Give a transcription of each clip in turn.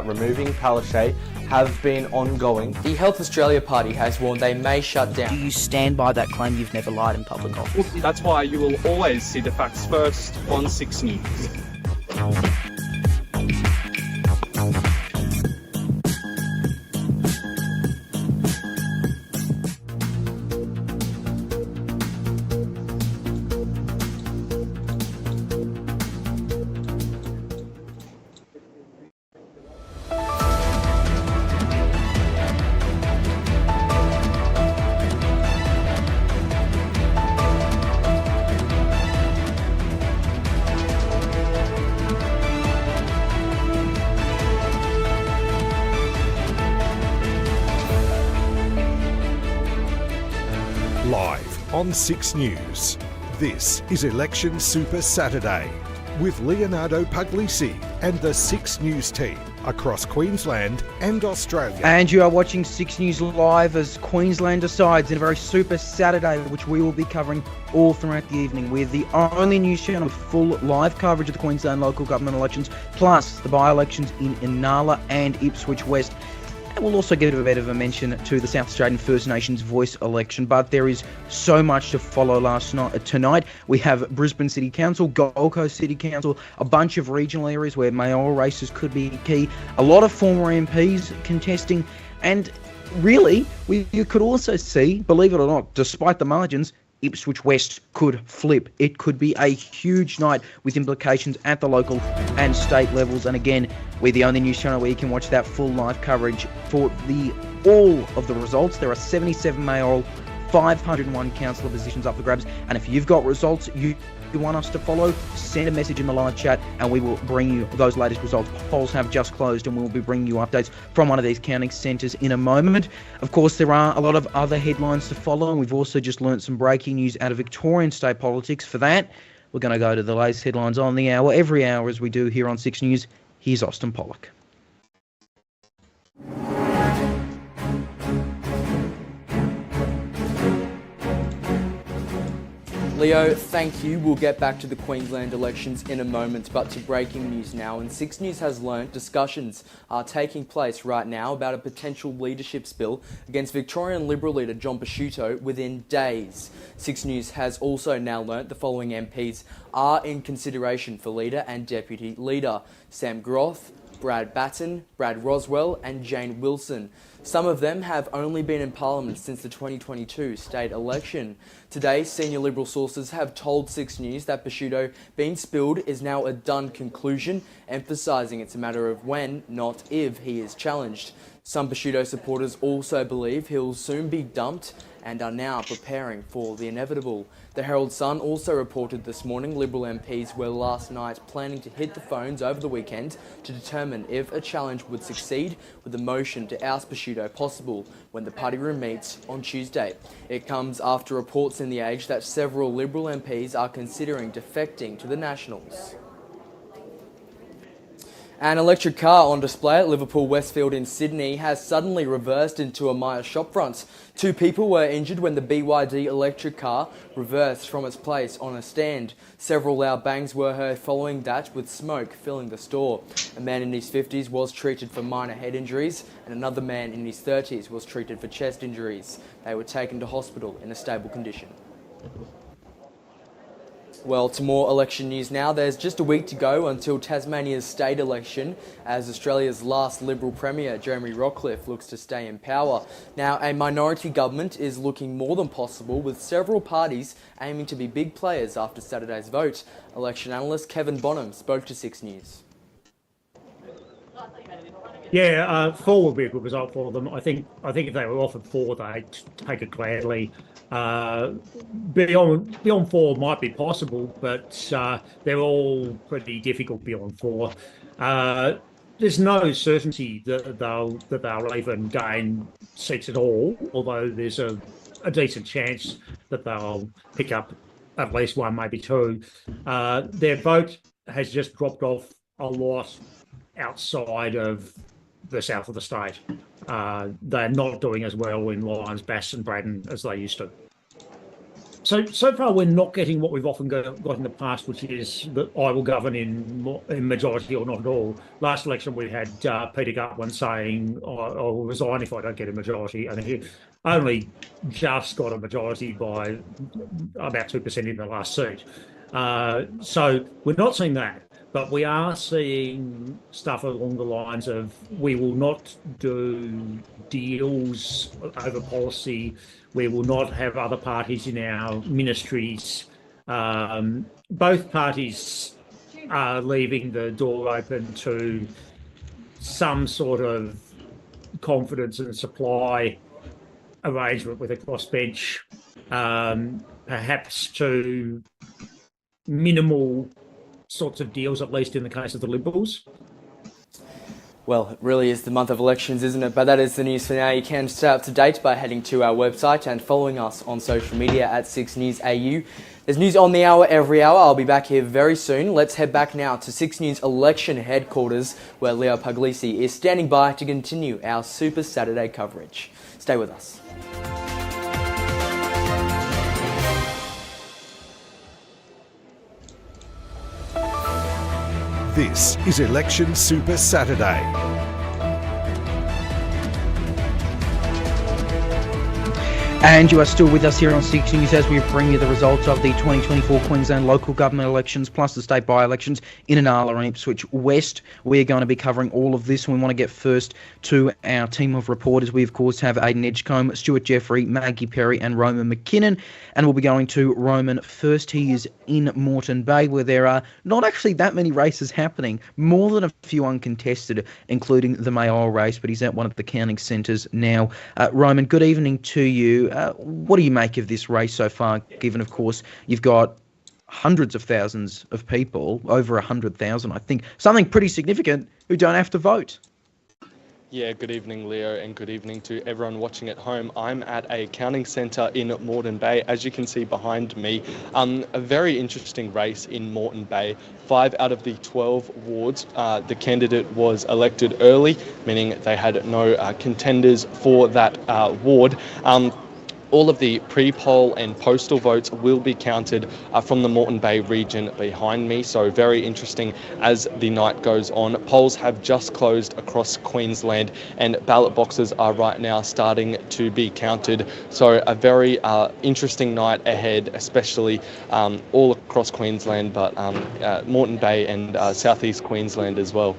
removing Palaszczuk have been ongoing. The Health Australia Party has warned they may shut down. Do you stand by that claim you've never lied in public office? That's why you will always see the facts first on 6 News. Live on 6 News, this is Election Super Saturday with Leonardo Puglisi and the 6 News team across Queensland and Australia. And you are watching 6 News Live as Queensland decides in a very super Saturday, which we will be covering all throughout the evening. We're the only news channel with full live coverage of the Queensland local government elections, plus the by-elections in Inala and Ipswich West. And we'll also give a bit of a mention to the South Australian First Nations voice election, but there is so much to follow tonight. We have Brisbane City Council, Gold Coast City Council, a bunch of regional areas where mayoral races could be key, a lot of former MPs contesting, and really, you could also see, believe it or not, despite the margins, Ipswich West could flip. It could be a huge night with implications at the local and state levels. And again, we're the only news channel where you can watch that full live coverage for all of the results. There are 77 mayoral, 501 councillor positions up for grabs. And if you've got results you want us to follow, send a message in the live chat and we will bring you those latest results. Polls have just closed and we'll be bringing you updates from one of these counting centres in a moment. Of course, there are a lot of other headlines to follow, and we've also just learnt some breaking news out of Victorian state politics. For that, we're going to go to the latest headlines on the hour, every hour as we do here on 6 News. Here's Austin Pollock. Leo, thank you. We'll get back to the Queensland elections in a moment, but to breaking news now. And 6 News has learnt discussions are taking place right now about a potential leadership spill against Victorian Liberal leader John Pesutto within days. 6 News has also now learnt the following MPs are in consideration for leader and deputy leader: Sam Groth, Brad Batten, Brad Roswell and Jane Wilson. Some of them have only been in Parliament since the 2022 state election. Today, senior Liberal sources have told 6 News that Pesutto being spilled is now a done conclusion, emphasising it's a matter of when, not if, he is challenged. Some Pesutto supporters also believe he'll soon be dumped and are now preparing for the inevitable. The Herald Sun also reported this morning Liberal MPs were last night planning to hit the phones over the weekend to determine if a challenge would succeed, with a motion to oust Pesutto possible when the party room meets on Tuesday. It comes after reports in The Age that several Liberal MPs are considering defecting to the Nationals. An electric car on display at Liverpool Westfield in Sydney has suddenly reversed into a Myer shopfront. 2 people were injured when the BYD electric car reversed from its place on a stand. Several loud bangs were heard following that, with smoke filling the store. A man in his 50s was treated for minor head injuries and another man in his 30s was treated for chest injuries. They were taken to hospital in a stable condition. Well, to more election news now. There's just a week to go until Tasmania's state election, as Australia's last Liberal Premier, Jeremy Rockliff, looks to stay in power. Now, a minority government is looking more than possible, with several parties aiming to be big players after Saturday's vote. Election analyst Kevin Bonham spoke to 6 News. Yeah, 4 would be a good result for them. I think if they were offered 4, they'd take it gladly. Beyond 4 might be possible, but they're all pretty difficult beyond 4. There's no certainty that they'll even gain seats at all, although there's a decent chance that they'll pick up at least 1, maybe 2. Their vote has just dropped off a lot outside of the south of the state. They're not doing as well in Lyons, Bass and Braddon as they used to. So far, we're not getting what we've often got in the past, which is that I will govern in majority or not at all. Last election, we had Peter Gutwin saying, I'll resign if I don't get a majority. And he only just got a majority by about 2% in the last seat. So we're not seeing that. But we are seeing stuff along the lines of we will not do deals over policy. We will not have other parties in our ministries. Both parties are leaving the door open to some sort of confidence and supply arrangement with a crossbench, perhaps to minimal sorts of deals, at least in the case of the Liberals. Well, it really is the month of elections, isn't it? But that is the news for now. You can stay up to date by heading to our website and following us on social media at SIXNewsAU. There's news on the hour every hour. I'll be back here very soon. Let's head back now to 6 News election headquarters, where Leo Puglisi is standing by to continue our Super Saturday coverage. Stay with us. This is Election Super Saturday. And you are still with us here on 6 News as we bring you the results of the 2024 Queensland local government elections plus the state by-elections in Inala and Ipswich West. We're going to be covering all of this, and we want to get first to our team of reporters. We, of course, have Aidan Edgecombe, Stuart Jeffrey, Maggie Perry and Roman McKinnon. And we'll be going to Roman first. He is in Moreton Bay, where there are not actually that many races happening, more than a few uncontested, including the mayoral race, but he's at one of the counting centres now. Roman, good evening to you. What do you make of this race so far, given, of course, you've got hundreds of thousands of people, over 100,000, I think, something pretty significant, who don't have to vote? Yeah, good evening, Leo, and good evening to everyone watching at home. I'm at a counting centre in Moreton Bay. As you can see behind me, a very interesting race in Moreton Bay. 5 out of the 12 wards, the candidate was elected early, meaning they had no contenders for that ward. All of the pre-poll and postal votes will be counted from the Moreton Bay region behind me, so very interesting as the night goes on. Polls have just closed across Queensland and ballot boxes are right now starting to be counted, so a very interesting night ahead, especially all across Queensland, but Moreton Bay and southeast Queensland as well.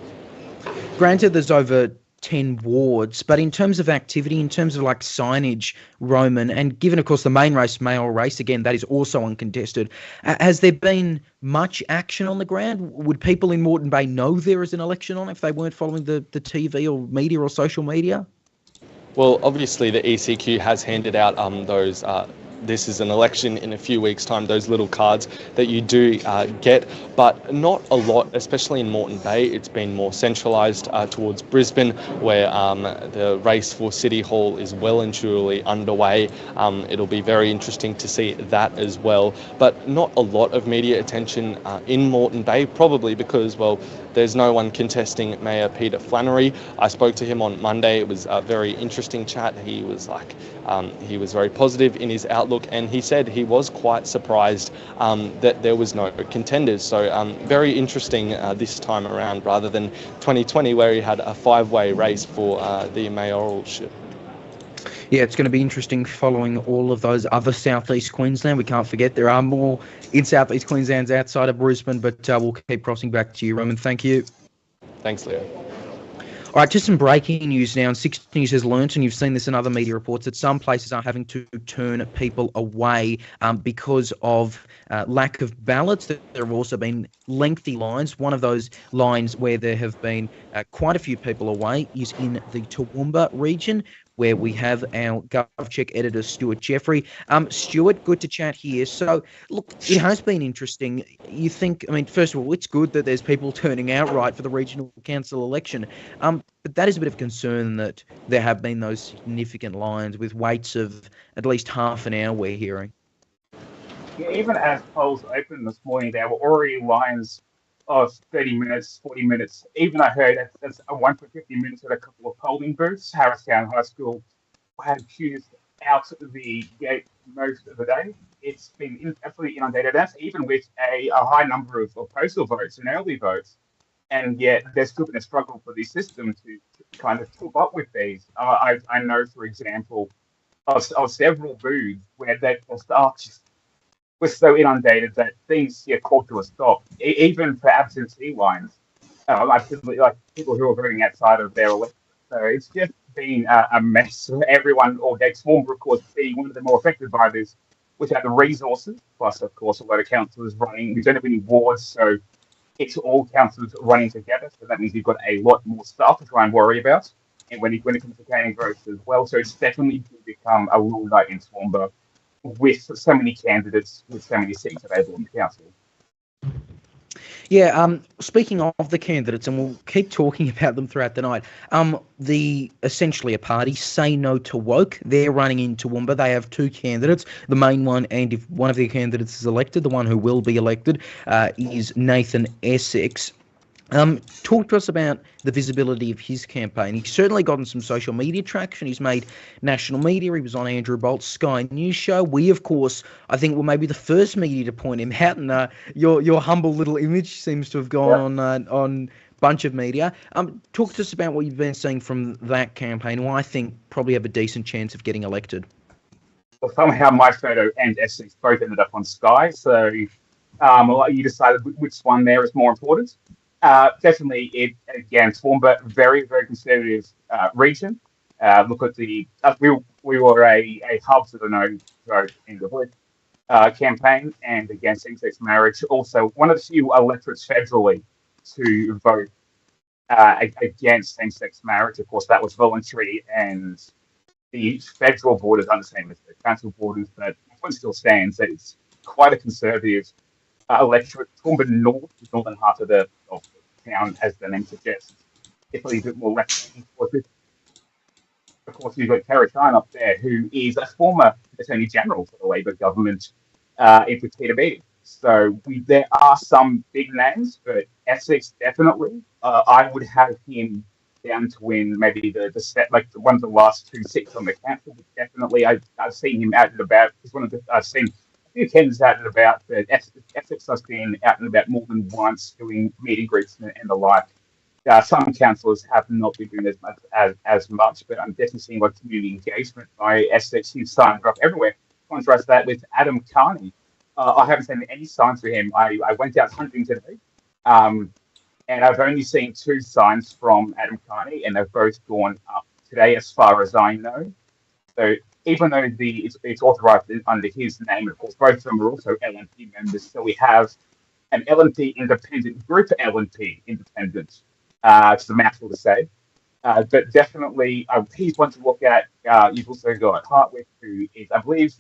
Granted, there's over 10 wards, but in terms of activity, in terms of like signage, Roman, and given, of course, the main race, mayoral race, again, that is also uncontested, has there been much action on the ground? Would people in Moreton Bay know there is an election on if they weren't following the TV or media or social media? Well, obviously the ECQ has handed out those this is an election in a few weeks' time, those little cards that you do get, but not a lot, especially in Moreton Bay. It's been more centralised towards Brisbane, where the race for City Hall is well and truly underway. It'll be very interesting to see that as well, but not a lot of media attention in Moreton Bay, probably because, well, there's no one contesting Mayor Peter Flannery. I spoke to him on Monday. It was a very interesting chat. He was he was very positive in his outlook, and he said he was quite surprised that there was no contenders. So very interesting this time around, rather than 2020, where he had a 5-way race for the mayoralship. Yeah, it's going to be interesting following all of those other southeast Queensland. We can't forget there are more in southeast Queensland outside of Brisbane, but we'll keep crossing back to you, Roman. Thank you. Thanks, Leo. All right, just some breaking news now. And 6 News has learnt, and you've seen this in other media reports, that some places are having to turn people away because of lack of ballots. There have also been lengthy lines. One of those lines where there have been quite a few people away is in the Toowoomba region, where we have our GovCheck editor, Stuart Jeffrey. Stuart, good to chat here. So, look, it has been interesting. You think, I mean, first of all, it's good that there's people turning out right for the regional council election. But that is a bit of concern that there have been those significant lines with waits of at least half an hour, we're hearing. Yeah, even as polls opened this morning, there were already lines of 30 minutes, 40 minutes. Even I heard that's a 1 for 50 minutes at a couple of polling booths. Harristown High School had queues out the gate most of the day. It's been absolutely inundated. That's even with a high number of postal votes and early votes. And yet there's still been a struggle for the system to kind of keep up with these. I know, for example, of several booths where the staff just was so inundated that things called to a stop, even for absentee lines. Like people who are voting outside of their election. So it's just been a mess for everyone all day. Toowoomba, of course, being one of the more affected by this, without the resources, plus, of course, a lot of councillors running. We don't have any wards, so it's all councillors running together. So that means you've got a lot more stuff to try and worry about. And when it comes to gaining votes as well. So it's definitely become a long night in Toowoomba with so many candidates, with so many seats available in the council. Yeah, speaking of the candidates, and we'll keep talking about them throughout the night, essentially a party, Say No to Woke, they're running in Toowoomba. They have two candidates, the main one, and if one of their candidates is elected, the one who will be elected is Nathan Essex. Talk to us about the visibility of his campaign. He's certainly gotten some social media traction. He's made national media. He was on Andrew Bolt's Sky News show. We, of course, I think were maybe the first media to point him out, and your humble little image seems to have gone on bunch of media. Talk to us about what you've been seeing from that campaign, who I think probably have a decent chance of getting elected. Well, somehow my photo and Essex both ended up on Sky, so you decided which one there is more important. Definitely, Toowoomba, very, very conservative region. Look at we were a hub for the no vote in the Wood campaign, and against same-sex marriage. Also, one of the few electorates federally to vote against same-sex marriage. Of course, that was voluntary, and the federal borders aren't the same as the council borders, but one still stands that it's quite a conservative electorate. Toowoomba North, the northern half of the town, as the name suggests, definitely a bit more left. Of course, you've got Terry Shine up there, who is a former Attorney General for the Labor government in Peterborough. So there are some big names, but Essex definitely. I would have him down to win maybe the set, like one of the last two seats on the council. But definitely, I've seen him out and about. I've seen a few candidates out and about, but Essex has been out and about more than once doing meeting groups and the like. Some councillors have not been doing as much, but I'm definitely seeing a lot of community engagement by Essex. His signs are up everywhere. Contrast that with Adam Carney. I haven't seen any signs for him. I went out hunting today, and I've only seen two signs from Adam Carney, and they've both gone up today, as far as I know. So even though it's authorised under his name, of course, both of them are also LNP members. So we have an LNP independent group, LNP independent. It's a mouthful to say. But definitely, he's one to look at. You've also got Hartwick, who is, I believe,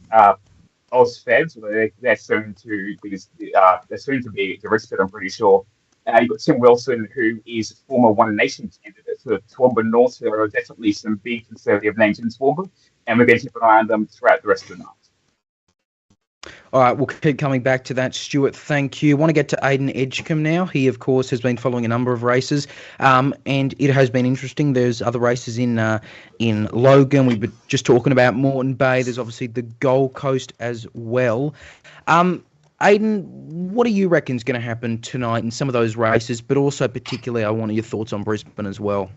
AusFeds. They're soon to be registered, I'm pretty sure. You've got Tim Wilson, who is former One Nation candidate for Toowoomba North. There are definitely some big conservative names in Toowoomba, and we're going to keep an eye on them throughout the rest of the night. All right, we'll keep coming back to that, Stuart. Thank you. I want to get to Aidan Edgecombe now. He, of course, has been following a number of races, and it has been interesting. There's other races in Logan. We were just talking about Moreton Bay. There's obviously the Gold Coast as well. Aidan, what do you reckon is going to happen tonight in some of those races, but also particularly I want your thoughts on Brisbane as well?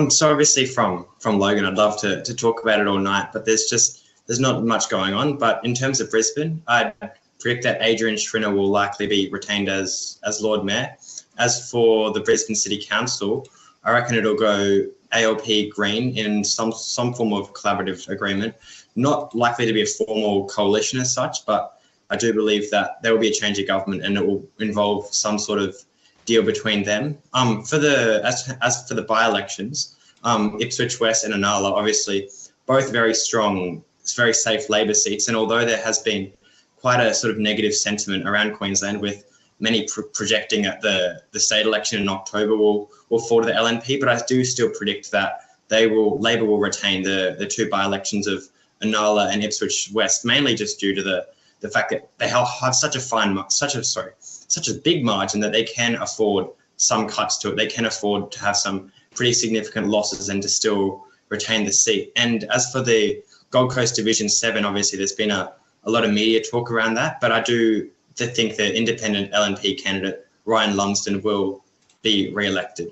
So obviously from Logan, I'd love to talk about it all night, but there's not much going on. But in terms of Brisbane, I'd predict that Adrian Schrinner will likely be retained as Lord Mayor. As for the Brisbane City Council, I reckon it'll go ALP Green in some form of collaborative agreement. Not likely to be a formal coalition as such, but I do believe that there will be a change of government and it will involve some sort of deal between them. As for the by-elections, Ipswich West and Inala, obviously both very strong, very safe Labor seats. And although there has been quite a sort of negative sentiment around Queensland, with many projecting at the state election in October will fall to the LNP, but I do still predict that Labor will retain the two by-elections of Inala and Ipswich West, mainly just due to the fact that they have such a big margin that they can afford some cuts to it. They can afford to have some pretty significant losses and to still retain the seat. And as for the Gold Coast Division 7, obviously, there's been a lot of media talk around that, but I do think the independent LNP candidate, Ryan Lumsden, will be re-elected.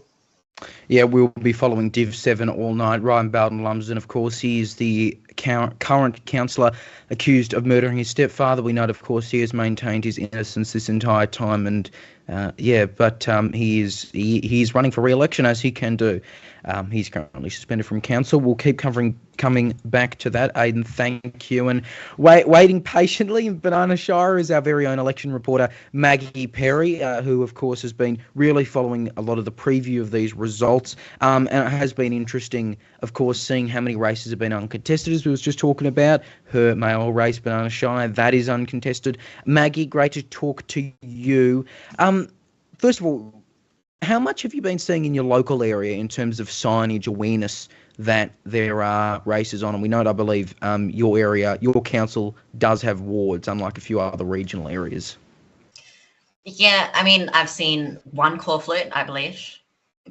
Yeah, we'll be following Div 7 all night. Ryan bayldon-lumsden, of course, he is the current councillor accused of murdering his stepfather. We know, of course, he has maintained his innocence this entire time, and he is running for re-election, as he can do. He's currently suspended from council. We'll keep coming back to that. Aidan, thank you. And waiting patiently in Banana Shire is our very own election reporter, Maggie Perry, who, of course, has been really following a lot of the preview of these results. And it has been interesting, of course, seeing how many races have been uncontested, as we was just talking about. Her mayoral race, Banana Shire, that is uncontested. Maggie, great to talk to you. First of all, how much have you been seeing in your local area in terms of signage awareness that there are races on? And we know, I believe, your area, your council does have wards, unlike a few other regional areas. Yeah, I mean, I've seen one corflute, I believe,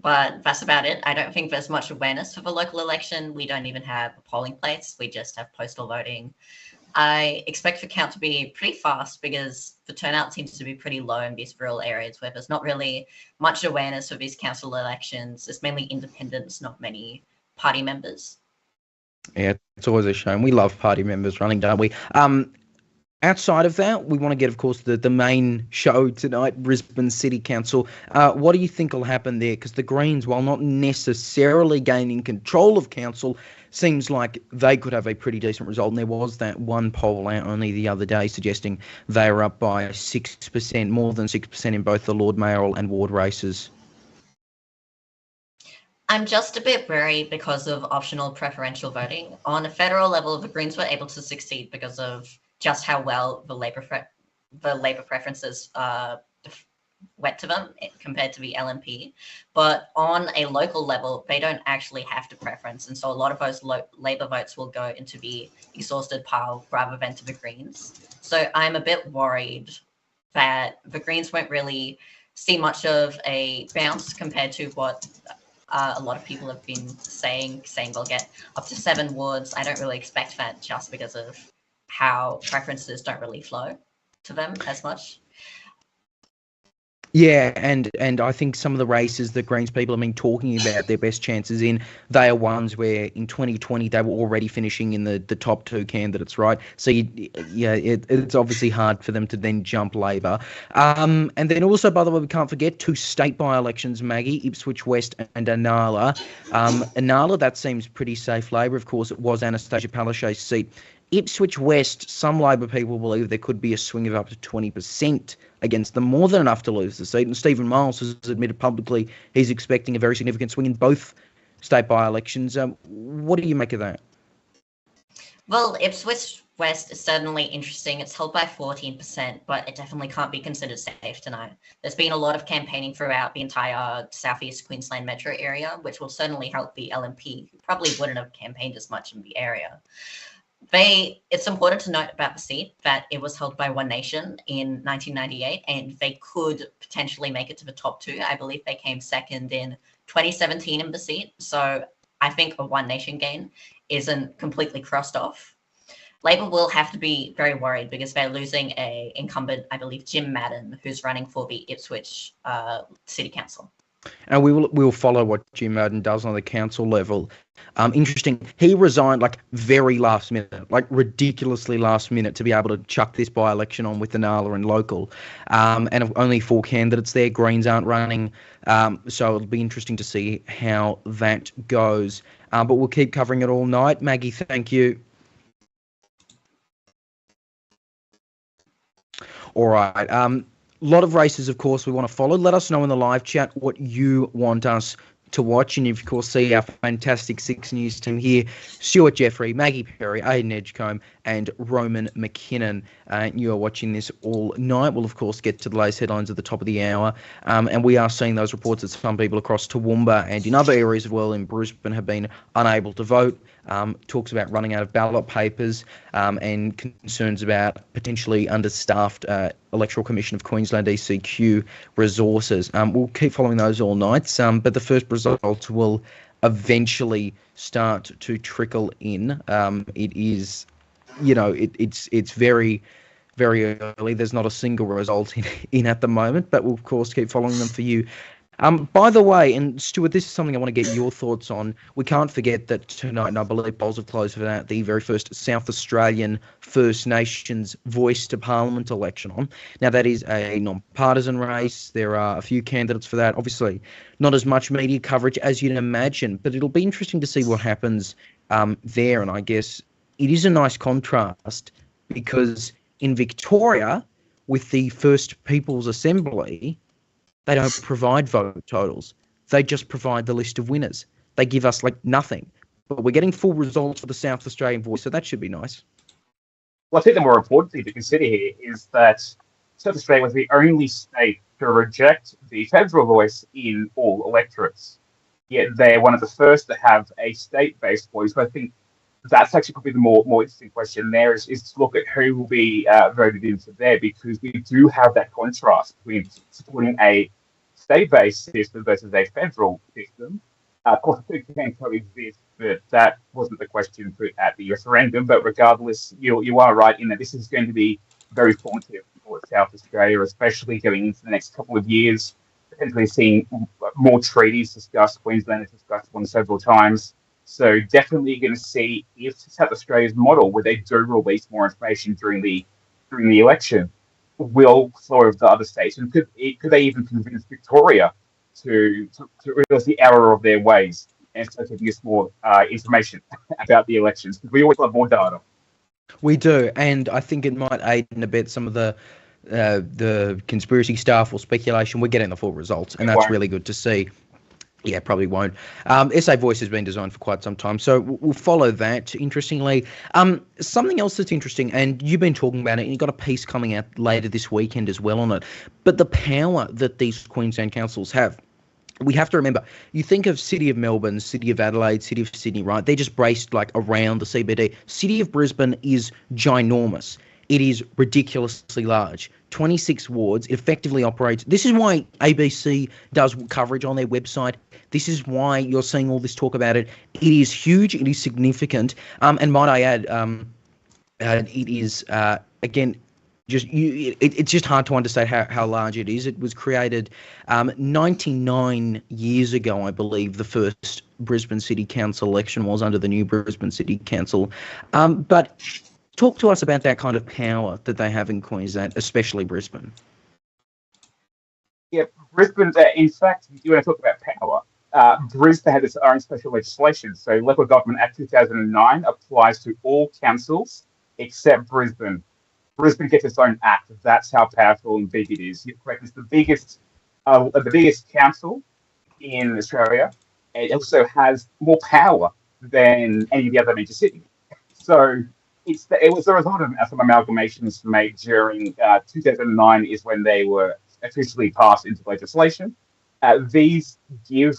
but that's about it. I don't think there's much awareness for the local election. We don't even have polling places. We just have postal voting. I expect the count to be pretty fast because the turnout seems to be pretty low in these rural areas where there's not really much awareness of these council elections. It's mainly independents, not many party members. Yeah, it's always a shame. We love party members running, don't we? Outside of that, we want to get, of course, the main show tonight, Brisbane City Council. What do you think will happen there? Because the Greens, while not necessarily gaining control of council, seems like they could have a pretty decent result. And there was that one poll out only the other day suggesting they were up by 6%, more than 6% in both the Lord mayoral and ward races. I'm just a bit worried because of optional preferential voting. On a federal level, the Greens were able to succeed because of just how well the Labor preferences went to them compared to the LNP. But on a local level, they don't actually have to preference. And so a lot of those Labor votes will go into the exhausted pile rather than to the Greens. So I'm a bit worried that the Greens won't really see much of a bounce compared to what a lot of people have been saying they'll get up to 7 wards. I don't really expect that just because of how preferences don't really flow to them as much. Yeah, and I think some of the races that Greens people have been talking about their best chances in, they are ones where in 2020 they were already finishing in the top 2 candidates, right? So, it's obviously hard for them to then jump Labor. And then also, by the way, we can't forget 2 state by-elections, Maggie, Ipswich West and Inala. Inala, that seems pretty safe Labor. Of course, it was Anastasia Palaszczuk's seat. Ipswich West, some Labor people believe there could be a swing of up to 20% against them, more than enough to lose the seat. And Stephen Miles has admitted publicly he's expecting a very significant swing in both state by-elections. What do you make of that? Well, Ipswich West is certainly interesting. It's held by 14%, but it definitely can't be considered safe tonight. There's been a lot of campaigning throughout the entire southeast Queensland metro area, which will certainly help the LNP, who probably wouldn't have campaigned as much in the area. It's important to note about the seat that it was held by One Nation in 1998, and they could potentially make it to the top 2. I believe they came second in 2017 in the seat. So I think a One Nation gain isn't completely crossed off. Labor will have to be very worried because they're losing a incumbent, I believe, Jim Madden, who's running for the Ipswich City Council. And we'll follow what Jim Madden does on the council level. Interesting. He resigned very last minute, ridiculously last minute, to be able to chuck this by-election on with the Inala and local. And only 4 candidates there. Greens aren't running. So it'll be interesting to see how that goes. But we'll keep covering it all night. Maggie, thank you. All right. Lot of races, of course, we want to follow. Let us know in the live chat what you want us to watch. And you, of course, see our fantastic 6 News team here. Stuart Jeffrey, Maggie Perry, Aidan Edgecombe and Roman McKinnon. You are watching this all night. We'll, of course, get to the latest headlines at the top of the hour. And we are seeing those reports that some people across Toowoomba and in other areas as well in Brisbane have been unable to vote. Talks about running out of ballot papers and concerns about potentially understaffed Electoral Commission of Queensland ECQ resources. We'll keep following those all night, but the first results will eventually start to trickle in. It is, it's very, very early. There's not a single result in at the moment, but we'll of course keep following them for you. By the way, and Stuart, this is something I want to get your thoughts on. We can't forget that tonight, and I believe polls have closed for that, the very first South Australian First Nations voice to Parliament election on. Now, that is a non-partisan race. There are a few candidates for that. Obviously, not as much media coverage as you'd imagine, but it'll be interesting to see what happens there. And I guess it is a nice contrast because in Victoria, with the First People's Assembly, they don't provide vote totals. They just provide the list of winners. They give us nothing. But we're getting full results for the South Australian voice, so that should be nice. Well, I think the more important thing to consider here is that South Australia was the only state to reject the federal voice in all electorates. Yet they're one of the first to have a state-based voice. So I think that's actually probably the more interesting question there is to look at who will be voted into there, because we do have that contrast between supporting a state-based system versus a federal system. Of course, the two can coexist, but that wasn't the question put at the referendum. But regardless, you are right in that this is going to be very formative for South Australia, especially going into the next couple of years, potentially seeing more treaties discussed. Queensland has discussed one several times. So definitely going to see if South Australia's model, where they do release more information during the election, will flow of the other states, and could they even convince Victoria to realize the error of their ways and start giving us more information about the elections? Because we always love more data. We do, and I think it might aid and abet some of the conspiracy stuff or speculation. We're getting the full results, and that's really good to see. Yeah, probably won't. SA Voice has been designed for quite some time, so we'll follow that. Interestingly, something else that's interesting, and you've been talking about it, and you've got a piece coming out later this weekend as well on it, but the power that these Queensland councils have. We have to remember, you think of City of Melbourne, City of Adelaide, City of Sydney, right? They're just braced around the CBD. City of Brisbane is ginormous. It is ridiculously large. 26 wards. It effectively operates. This is why ABC does coverage on their website. This is why you're seeing all this talk about it. It is huge. It is significant. And might I add, it is, again, it's just hard to understand how large it is. It was created 99 years ago, I believe, the first Brisbane City Council election was under the new Brisbane City Council. But talk to us about that kind of power that they have in Queensland, especially Brisbane. Yeah, Brisbane, in fact, you want to talk about power. Brisbane had its own special legislation. So Local Government Act 2009 applies to all councils except Brisbane. Brisbane gets its own act. That's how powerful and big it is. You're correct. It's the biggest council in Australia. It also has more power than any of the other major cities. So it was the result of some amalgamations made during 2009 is when they were officially passed into legislation. These give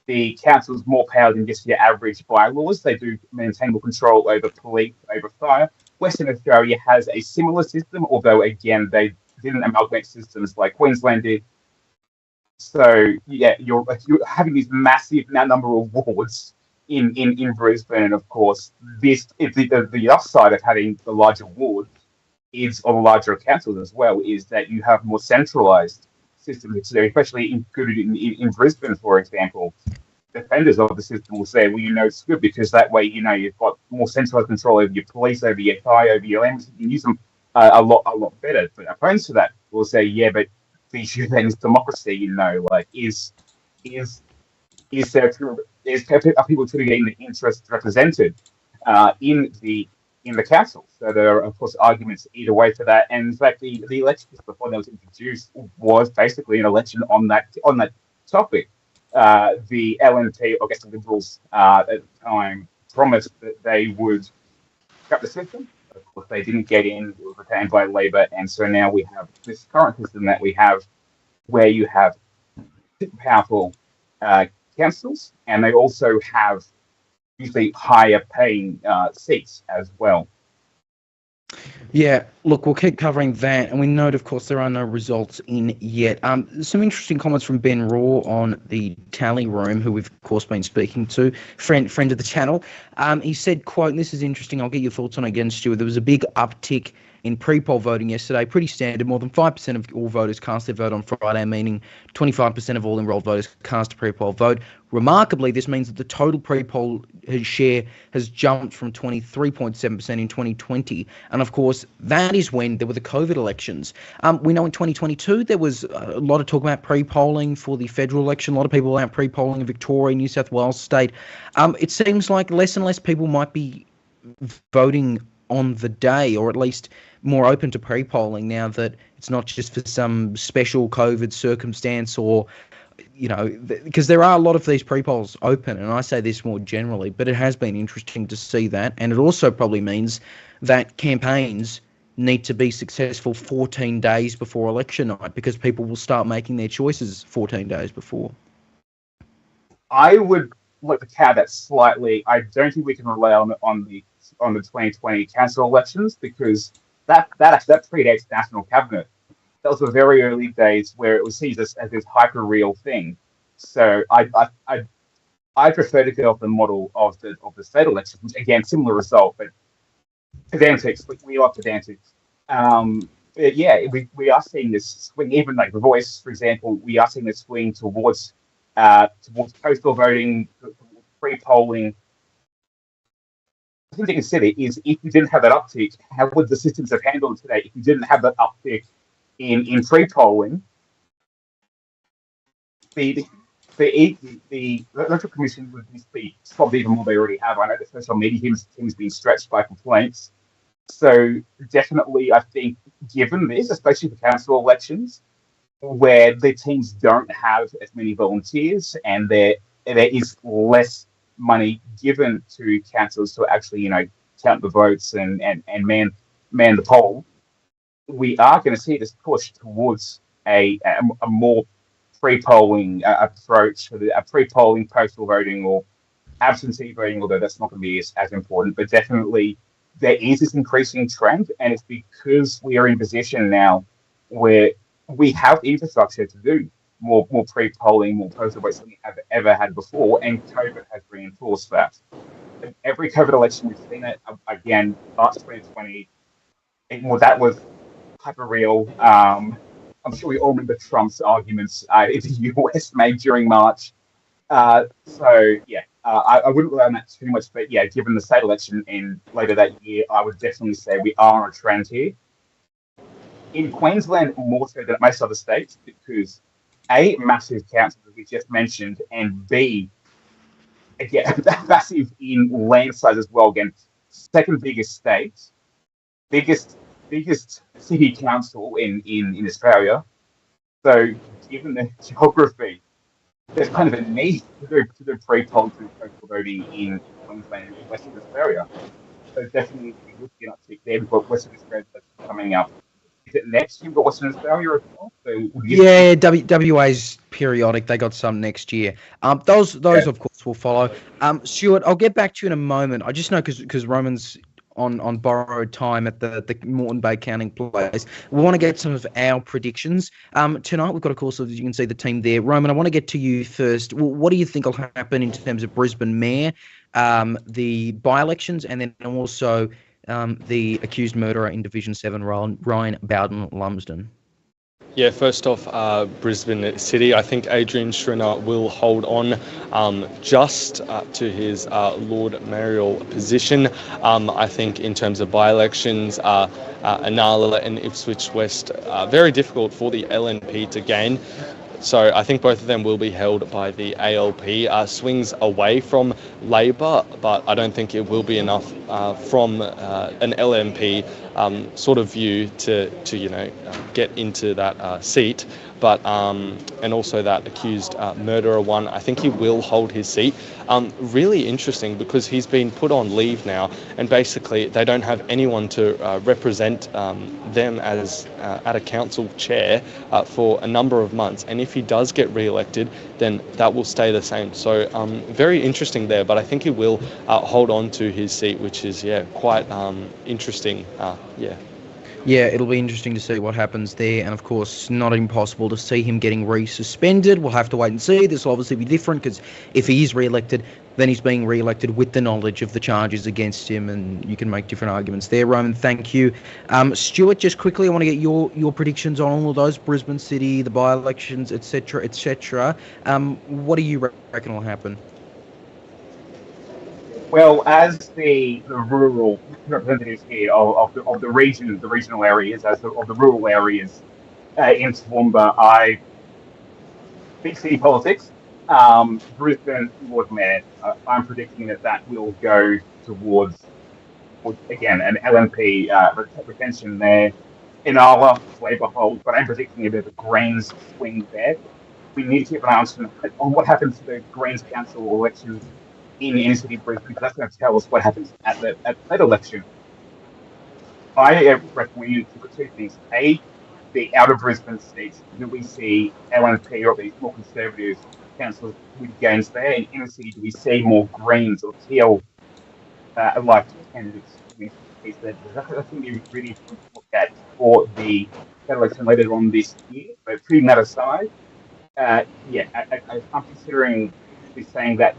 the councils more power than just your average bylaws. They do maintain more control over police, over fire. Western Australia has a similar system, although, again, they didn't amalgamate systems like Queensland did. So, yeah, you're having these massive number of wards in Brisbane. And, of course, this is the upside of having the larger wards is, or the larger councils as well, is that you have more centralised systems, especially included in Brisbane, for example. Defenders of the system will say, well, it's good because that way, you've got more centralized control over your police, over your fire, over your land. You can use them a lot better. But opponents to that will say, yeah, but the issue then is democracy. Are people truly getting the interests represented in the council? So there are, of course, arguments either way for that. And in fact, the election before that was introduced was basically an election on that topic. The LNP, I guess the Liberals at the time, promised that they would scrap the system. Of course, they didn't get in. It was retained by Labor. And so now we have this current system that we have where you have powerful councils, and they also have usually higher paying seats as well. Yeah, look, we'll keep covering that, and we note, of course, there are no results in yet. Some interesting comments from Ben Raw on the tally room, who we've, of course, been speaking to, friend of the channel. He said, quote, and this is interesting, I'll get your thoughts on it again, Stuart, there was a big uptick in pre-poll voting yesterday, pretty standard. More than 5% of all voters cast their vote on Friday, meaning 25% of all enrolled voters cast a pre-poll vote. Remarkably, this means that the total pre-poll share has jumped from 23.7% in 2020. And of course, that is when there were the COVID elections. We know in 2022, there was a lot of talk about pre-polling for the federal election. A lot of people were out pre-polling in Victoria, New South Wales state. It seems like less and less people might be voting on the day, or at least more open to pre-polling now that it's not just for some special COVID circumstance, or, you know, because there are a lot of these pre-polls open, and I say this more generally, but it has been interesting to see that, and it also probably means that campaigns need to be successful 14 days before election night, because people will start making their choices 14 days before. I would look to counter that slightly. I don't think we can rely on the 2020 council elections, because that predates national cabinet. That was the very early days where it was seen as this hyper real thing. So I prefer to go off the model of the state elections, which again similar result, but pedantics. We are pedantics. We are seeing this swing, even like the Voice, for example. We are seeing this swing towards postal voting, pre-polling. The thing to consider is, if you didn't have that uptick, how would the systems have handled it today? If you didn't have that uptick in pre-polling, the Electoral Commission would be stopped even more they already have. I know the social media team's been stretched by complaints. So definitely, I think, given this, especially for council elections, where the teams don't have as many volunteers and there is less money given to councils to actually, count the votes and man the poll, we are going to see this push towards a more pre-polling approach, a pre-polling postal voting or absentee voting, although that's not going to be as important. But definitely there is this increasing trend, and it's because we are in a position now where we have infrastructure to do more pre-polling, more postal votes than we have ever had before, and COVID has reinforced that. In every COVID election, we've seen it again. March 2020, that was hyper real. I'm sure we all remember Trump's arguments in the US made during March. I wouldn't rely on that too much, but yeah, given the state election in later that year, I would definitely say we are on a trend here. In Queensland, more so than most other states, because A, massive councils, as we just mentioned, and B, again, massive in land size as well. Again, second biggest state, biggest city council in Australia. So, given the geography, there's kind of a need to do pre-poll to postal voting in Queensland and Western Australia. So definitely we would get an uptick there. We've got Western Australia coming up. Is it next year? We've got Western Australia as well. So WA's periodic. They got some next year. Those of course will follow. Stuart, I'll get back to you in a moment. I just know because Roman's on borrowed time at the Moreton Bay counting place. We want to get some of our predictions. Tonight we've got, of course, as you can see, the team there. Roman, I want to get to you first. What do you think will happen in terms of Brisbane Mayor, the by-elections, and then also the accused murderer in Division 7, Ryan Bayldon-Lumsden? Yeah, first off, Brisbane City. I think Adrian Schrinner will hold on just to his Lord Mayoral position. I think in terms of by-elections, Inala and Ipswich West, very difficult for the LNP to gain. So I think both of them will be held by the ALP. Swings away from Labor, but I don't think it will be enough from an LNP sort of view to get into that seat. But and also that accused murderer one, I think he will hold his seat. Really interesting because he's been put on leave now, and basically they don't have anyone to represent them as at a council chair for a number of months. And if he does get re-elected, then that will stay the same. So very interesting there. But I think he will hold on to his seat, which is quite interesting. Yeah, it'll be interesting to see what happens there, and of course, not impossible to see him getting re-suspended. We'll have to wait and see. This will obviously be different because if he is re-elected, then he's being re-elected with the knowledge of the charges against him, and you can make different arguments there. Roman, thank you. Stuart, just quickly, I want to get your predictions on all of those: Brisbane City, the by-elections, etc., etc. What do you reckon will happen? Well, as the rural representatives here of the region, the regional areas, of the rural areas in Toowoomba, I big city politics. Brisbane Lord Mayor, I'm predicting that will go towards again an LNP retention there. Inala, Labour hold, but I'm predicting a bit of a Greens swing there. We need to keep an eye on what happens to the Greens Council elections in inner city Brisbane, because that's going to tell us what happens at that election. I recommend to put two things. A, the outer Brisbane seats, do we see LNP or these more conservative councils with gains there? In inner city, do we see more Greens or teal like candidates? That's something we really need to look at for the election later on this year. But putting that aside, I'm considering saying that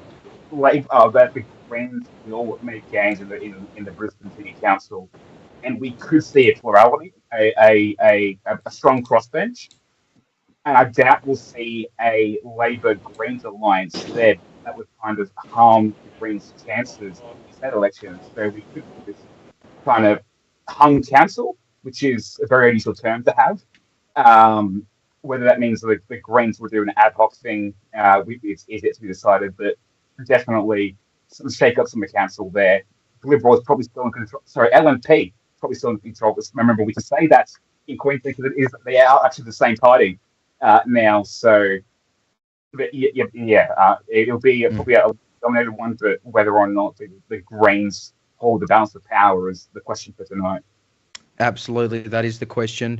that the Greens will make gains in the Brisbane City Council, and we could see a plurality, a strong crossbench, and I doubt we'll see a Labor Greens alliance there that would kind of harm the Greens' chances in that election. So we could do this kind of hung council, which is a very unusual term to have. Whether that means the Greens will do an ad hoc thing, it's yet to be decided, but definitely some shake-ups in the council there. The Liberals probably still in control. Sorry, LNP probably still in control. Remember, we can say that in Queensland because they are actually the same party now. So, but it'll be probably a dominated one, but whether or not the Greens hold the balance of power is the question for tonight. Absolutely, that is the question.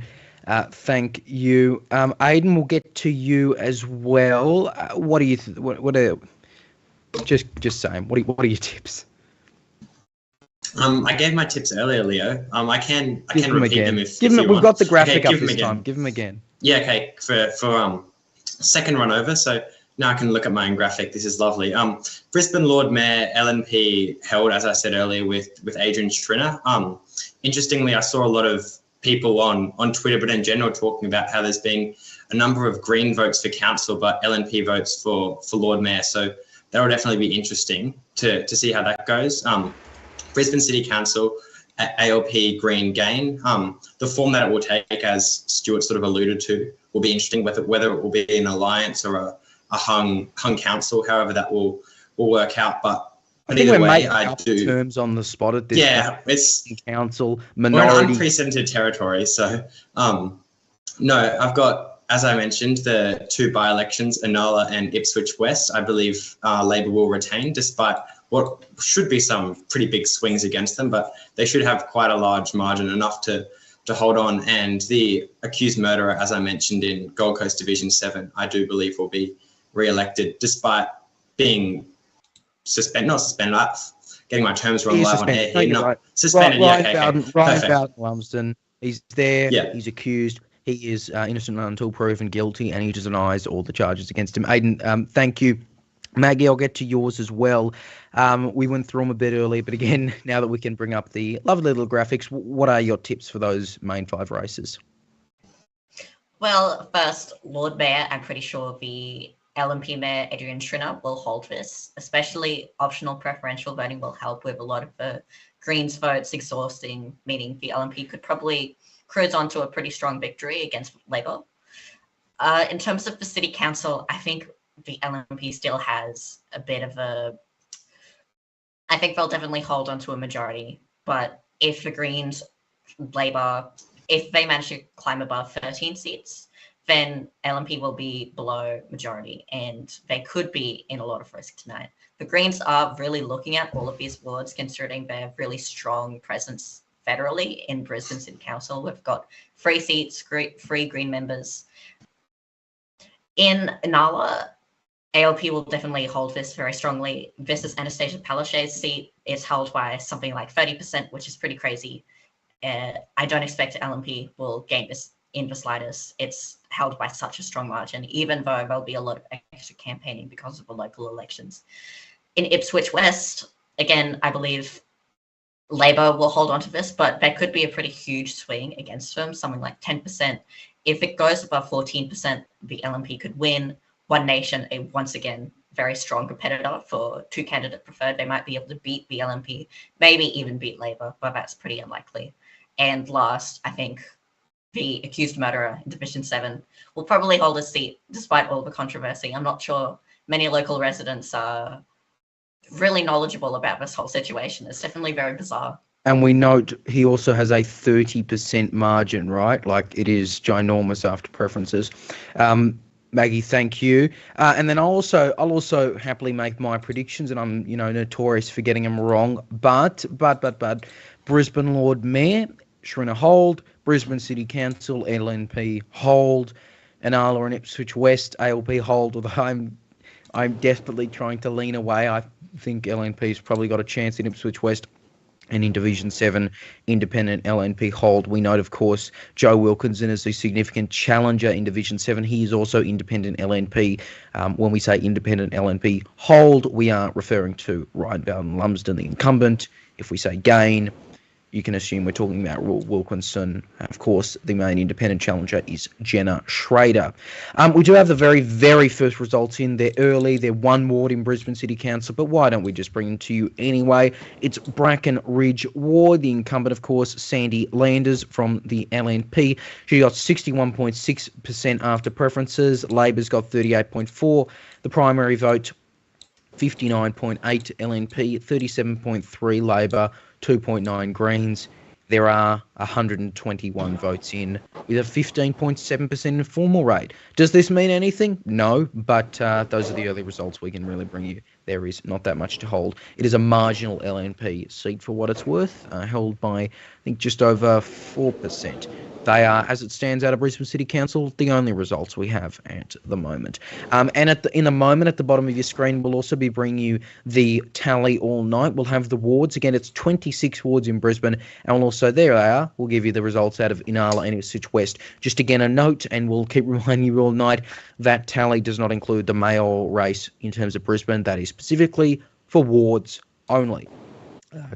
Thank you, Aidan. We'll get to you as well. What do you? Just saying. What are your tips? I gave my tips earlier, Leo. I can repeat them if you We've want. got the graphic up this time. Give them again. Yeah. Okay. For second run over. So now I can look at my own graphic. This is lovely. Brisbane Lord Mayor LNP held, as I said earlier, with Adrian Schrinner. Interestingly, I saw a lot of people on Twitter, but in general, talking about how there's been a number of Green votes for council, but LNP votes for Lord Mayor. So that will definitely be interesting to see how that goes. Brisbane City Council, ALP Green gain. The form that it will take, as Stuart sort of alluded to, will be interesting, whether it will be an alliance or a hung council, however that will work out. But I think either we're way, making I up do. terms on the spot at this. Yeah, it's council we're minority. in unprecedented territory. So, no, I've got, as I mentioned, the two by-elections, Inala and Ipswich West. I believe Labor will retain, despite what should be some pretty big swings against them, but they should have quite a large margin, enough to hold on. And the accused murderer, as I mentioned, in Gold Coast Division 7, I do believe will be re-elected, despite being getting my terms wrong live on air here. No, suspended, Ryan perfect. Bayldon-lumsden, he's there, Yeah. he's accused, he is innocent until proven guilty, and he denies all the charges against him. Aidan, thank you. Maggie, I'll get to yours as well. We went through them a bit earlier, but again, now that we can bring up the lovely little graphics, what are your tips for those main 5 races? Well, first, Lord Mayor, I'm pretty sure the LNP Mayor Adrian Schrinner will hold this. Especially optional preferential voting will help with a lot of the Greens votes exhausting, meaning the LNP could probably cruise on to a pretty strong victory against Labor. In terms of the City Council, I think the LNP still has a bit of I think they'll definitely hold on to a majority, but if the Greens, Labor, if they manage to climb above 13 seats, then LNP will be below majority, and they could be in a lot of risk tonight. The Greens are really looking at all of these wards, considering their really strong presence federally in Brisbane City Council. We've got 3 seats, free Green members. In Inala, ALP will definitely hold this very strongly. This is Anastasia Palaszczuk's seat. It's held by something like 30%, which is pretty crazy. I don't expect LNP will gain this in the slightest. It's held by such a strong margin, even though there'll be a lot of extra campaigning because of the local elections. In Ipswich West, again, I believe Labor will hold on to this, but there could be a pretty huge swing against them, something like 10%. If it goes above 14%, the LNP could win. One Nation, a once again very strong competitor for two candidate preferred, they might be able to beat the LNP, maybe even beat Labor, but that's pretty unlikely. And last, I think the accused murderer in Division 7 will probably hold a seat despite all the controversy. I'm not sure many local residents are really knowledgeable about this whole situation. It's definitely very bizarre. And we note he also has a 30% margin, right? Like, it is ginormous after preferences. Maggie, thank you. And then I'll also happily make my predictions, and I'm notorious for getting them wrong. But Brisbane Lord Mayor Shrina hold, Brisbane City Council LNP hold, Inala and Ipswich West ALP hold. Although I'm desperately trying to lean away. I think LNP's probably got a chance in Ipswich West. And in Division 7, independent LNP hold. We note, of course, Joe Wilkinson is a significant challenger in Division 7. He is also independent LNP. When we say independent LNP hold, we are referring to Ryan Bayldon-Lumsden, the incumbent. If we say gain, you can assume we're talking about Wilkinson. Of course, the main independent challenger is Jenna Schrader. We do have the very, very first results in. They're early. They're one ward in Brisbane City Council, but why don't we just bring them to you anyway? It's Bracken Ridge Ward. The incumbent, of course, Sandy Landers from the LNP. She got 61.6% after preferences. Labor's got 38.4%. The primary vote, 59.8 LNP, 37.3 Labor, 2.9 Greens. There are 121 votes in, with a 15.7% informal rate. Does this mean anything? No, but those are the early results we can really bring you. There is not that much to hold. It is a marginal LNP seat for what it's worth, held by, I think, just over 4%. They are, as it stands out of Brisbane City Council, the only results we have at the moment. And in a moment, at the bottom of your screen, we'll also be bringing you the tally all night. We'll have the wards. Again, it's 26 wards in Brisbane. And we'll also, there they are, we'll give you the results out of Inala and Ipswich West. Just again, a note, and we'll keep reminding you all night, that tally does not include the mayoral race in terms of Brisbane. That is specifically for wards only.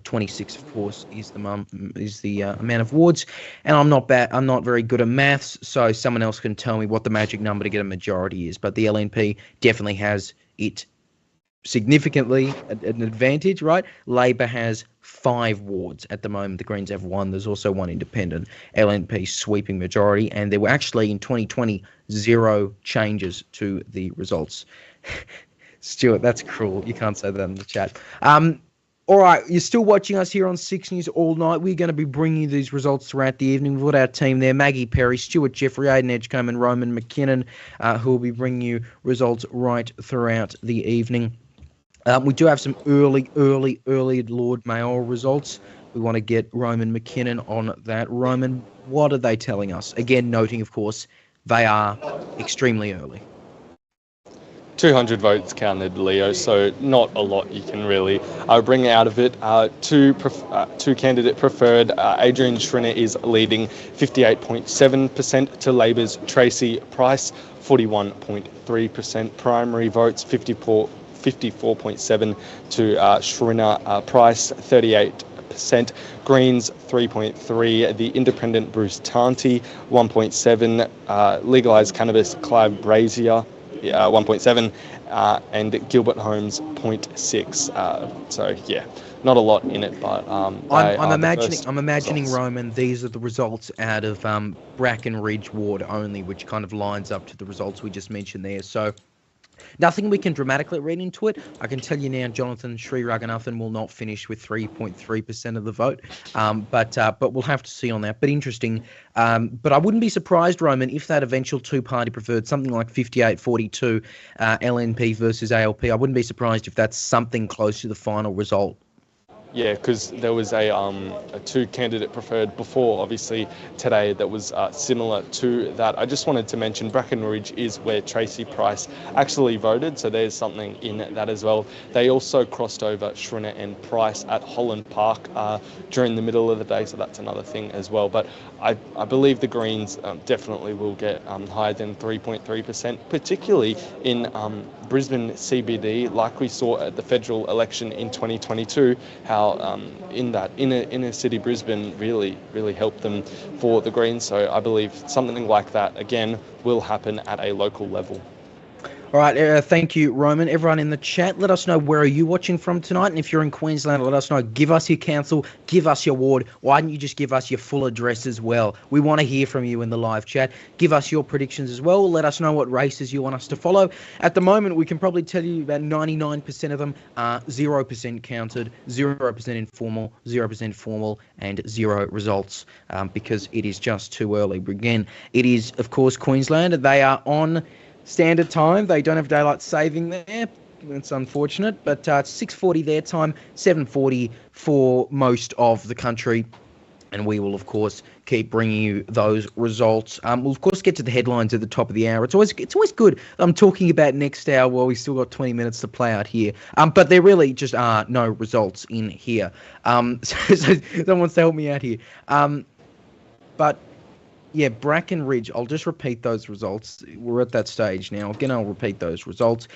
26, of course, is the amount of wards, and I'm not very good at maths, so someone else can tell me what the magic number to get a majority is. But the LNP definitely has it significantly an advantage, right? Labor has 5 wards at the moment. The Greens have 1. There's also 1 independent. LNP sweeping majority, and there were actually in 2020 0 changes to the results. Stuart, that's cruel. You can't say that in the chat. All right, you're still watching us here on 6 News all night. We're going to be bringing you these results throughout the evening. We've got our team there, Maggie Perry, Stuart Jeffrey, Aidan Edgecombe and Roman McKinnon, who will be bringing you results right throughout the evening. We do have some early Lord Mayoral results. We want to get Roman McKinnon on that. Roman, what are they telling us? Again, noting, of course, they are extremely early. 200 votes counted, Leo, so not a lot you can really bring out of it. Two candidate preferred, Adrian Schrinner is leading 58.7% to Labor's Tracy Price, 41.3%. Primary votes, 54.7% to Schrinner Price, 38%. Greens 3.3%, the independent Bruce Tanti 1.7%, legalised cannabis Clive Brazier 1.7%, and Gilbert Holmes 0.6%. So yeah, not a lot in it, but I'm imagining Roman, these are the results out of Bracken Ridge Ward only, which kind of lines up to the results we just mentioned there. So nothing we can dramatically read into it. I can tell you now, Jonathan Sri Raghunathan will not finish with 3.3% of the vote, but we'll have to see on that. But interesting. But I wouldn't be surprised, Roman, if that eventual two-party preferred, something like 58-42 LNP versus ALP, I wouldn't be surprised if that's something close to the final result. Yeah, because there was a two candidate preferred before, obviously today, that was similar to that. I just wanted to mention Brackenridge is where Tracy Price actually voted, so there's something in that as well. They also crossed over Schrinner and Price at Holland Park during the middle of the day, so that's another thing as well. But I believe the Greens definitely will get higher than 3.3%, particularly in Brisbane CBD, like we saw at the federal election in 2022, how in that inner city Brisbane really helped them for the Greens. So I believe something like that again will happen at a local level. All right, thank you, Roman. Everyone in the chat, let us know where are you watching from tonight, and if you're in Queensland, let us know. Give us your council, give us your ward. Why don't you just give us your full address as well? We want to hear from you in the live chat. Give us your predictions as well. Let us know what races you want us to follow. At the moment, we can probably tell you about 99% of them are 0% counted, 0% informal, 0% formal, and 0 results because it is just too early. But again, it is, of course, Queensland. They are on standard time. They don't have daylight saving there. It's unfortunate, but it's 6:40 their time, 7:40 for most of the country. And we will, of course, keep bringing you those results. We'll, of course, get to the headlines at the top of the hour. It's always good. I'm talking about next hour while we still got 20 minutes to play out here. But there really just are no results in here. So someone wants to help me out here. But yeah, Brackenridge, I'll just repeat those results. We're at that stage now. Again, I'll repeat those results.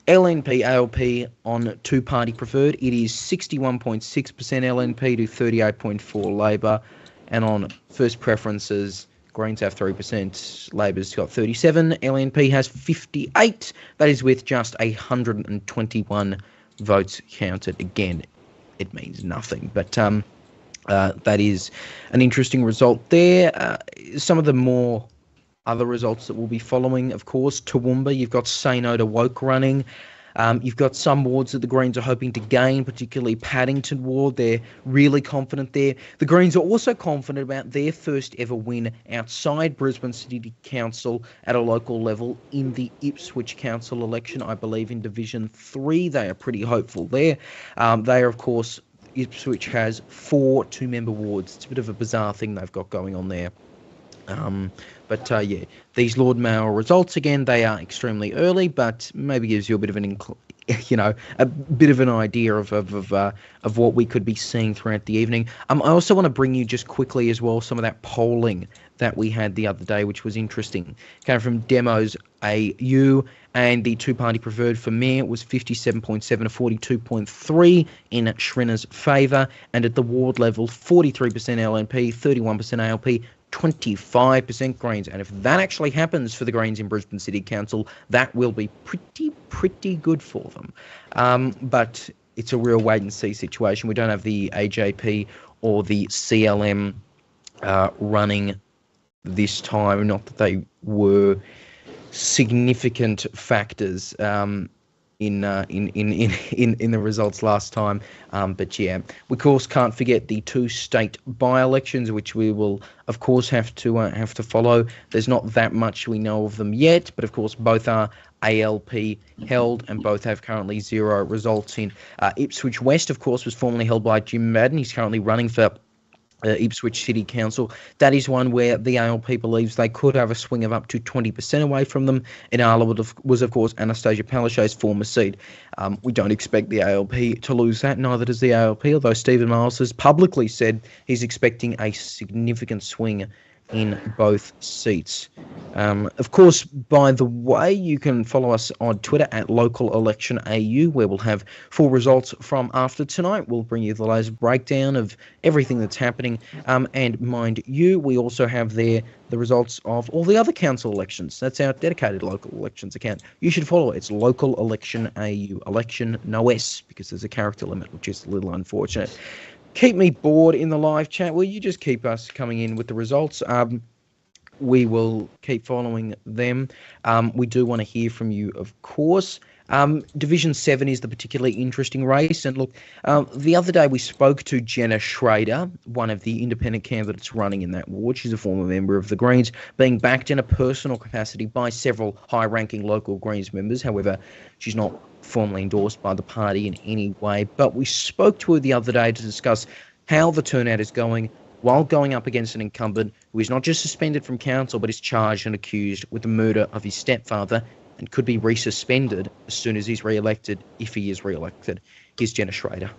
LNP, ALP on two-party preferred, it is 61.6% LNP to 38.4% Labor. And on first preferences, Greens have 3%, Labor's got 37%, LNP has 58%. That is with just 121 votes counted. Again, it means nothing, but that is an interesting result there. Some of the more other results that we'll be following, of course, Toowoomba, you've got Say No to Woke running. You've got some wards that the Greens are hoping to gain, particularly Paddington ward. They're really confident there. The Greens are also confident about their first ever win outside Brisbane City Council at a local level in the Ipswich Council election, I believe in Division 3. They are pretty hopeful there. They are, of course, Ipswich has 4 two-member wards. It's a bit of a bizarre thing they've got going on there. But yeah, these Lord Mayoral results, again, they are extremely early, but maybe gives you a bit of an, a bit of an idea of what we could be seeing throughout the evening. I also want to bring you just quickly as well some of that polling that we had the other day, which was interesting. Came from Demos AU, and the two-party preferred for Mayor was 57.7 to 42.3 in Schrinner's favour, and at the ward level, 43% LNP, 31% ALP, 25% Greens. And if that actually happens for the Greens in Brisbane City Council, that will be pretty good for them. But it's a real wait-and-see situation. We don't have the AJP or the CLM running this time. Not that they were significant factors in the results last time, but yeah, we of course can't forget the 2 state by-elections, which we will of course have to follow. There's not that much we know of them yet, but of course both are ALP held and both have currently 0 results in. Ipswich West, of course, was formerly held by Jim Madden. He's currently running for Ipswich City Council. That is one where the ALP believes they could have a swing of up to 20% away from them. Inala was, of course, Anastasia Palaszczuk's former seat. We don't expect the ALP to lose that, neither does the ALP, although Stephen Miles has publicly said he's expecting a significant swing in both seats. Of course, by the way, you can follow us on Twitter at LocalElectionAU, where we'll have full results from after tonight. We'll bring you the latest breakdown of everything that's happening. And mind you, we also have there the results of all the other council elections. That's our dedicated local elections account. You should follow it. It's LocalElectionAU. Election, no S, because there's a character limit, which is a little unfortunate. Keep me bored in the live chat. Will you just keep us coming in with the results? We will keep following them. We do want to hear from you, of course. Division 7 is the particularly interesting race. And look, the other day we spoke to Jenna Schrader, one of the independent candidates running in that ward. She's a former member of the Greens, being backed in a personal capacity by several high-ranking local Greens members. However, she's not formally endorsed by the party in any way. But we spoke to her the other day to discuss how the turnout is going while going up against an incumbent who is not just suspended from council, but is charged and accused with the murder of his stepfather and could be resuspended as soon as he's re-elected, if he is re-elected. Here's Jenna Schrader.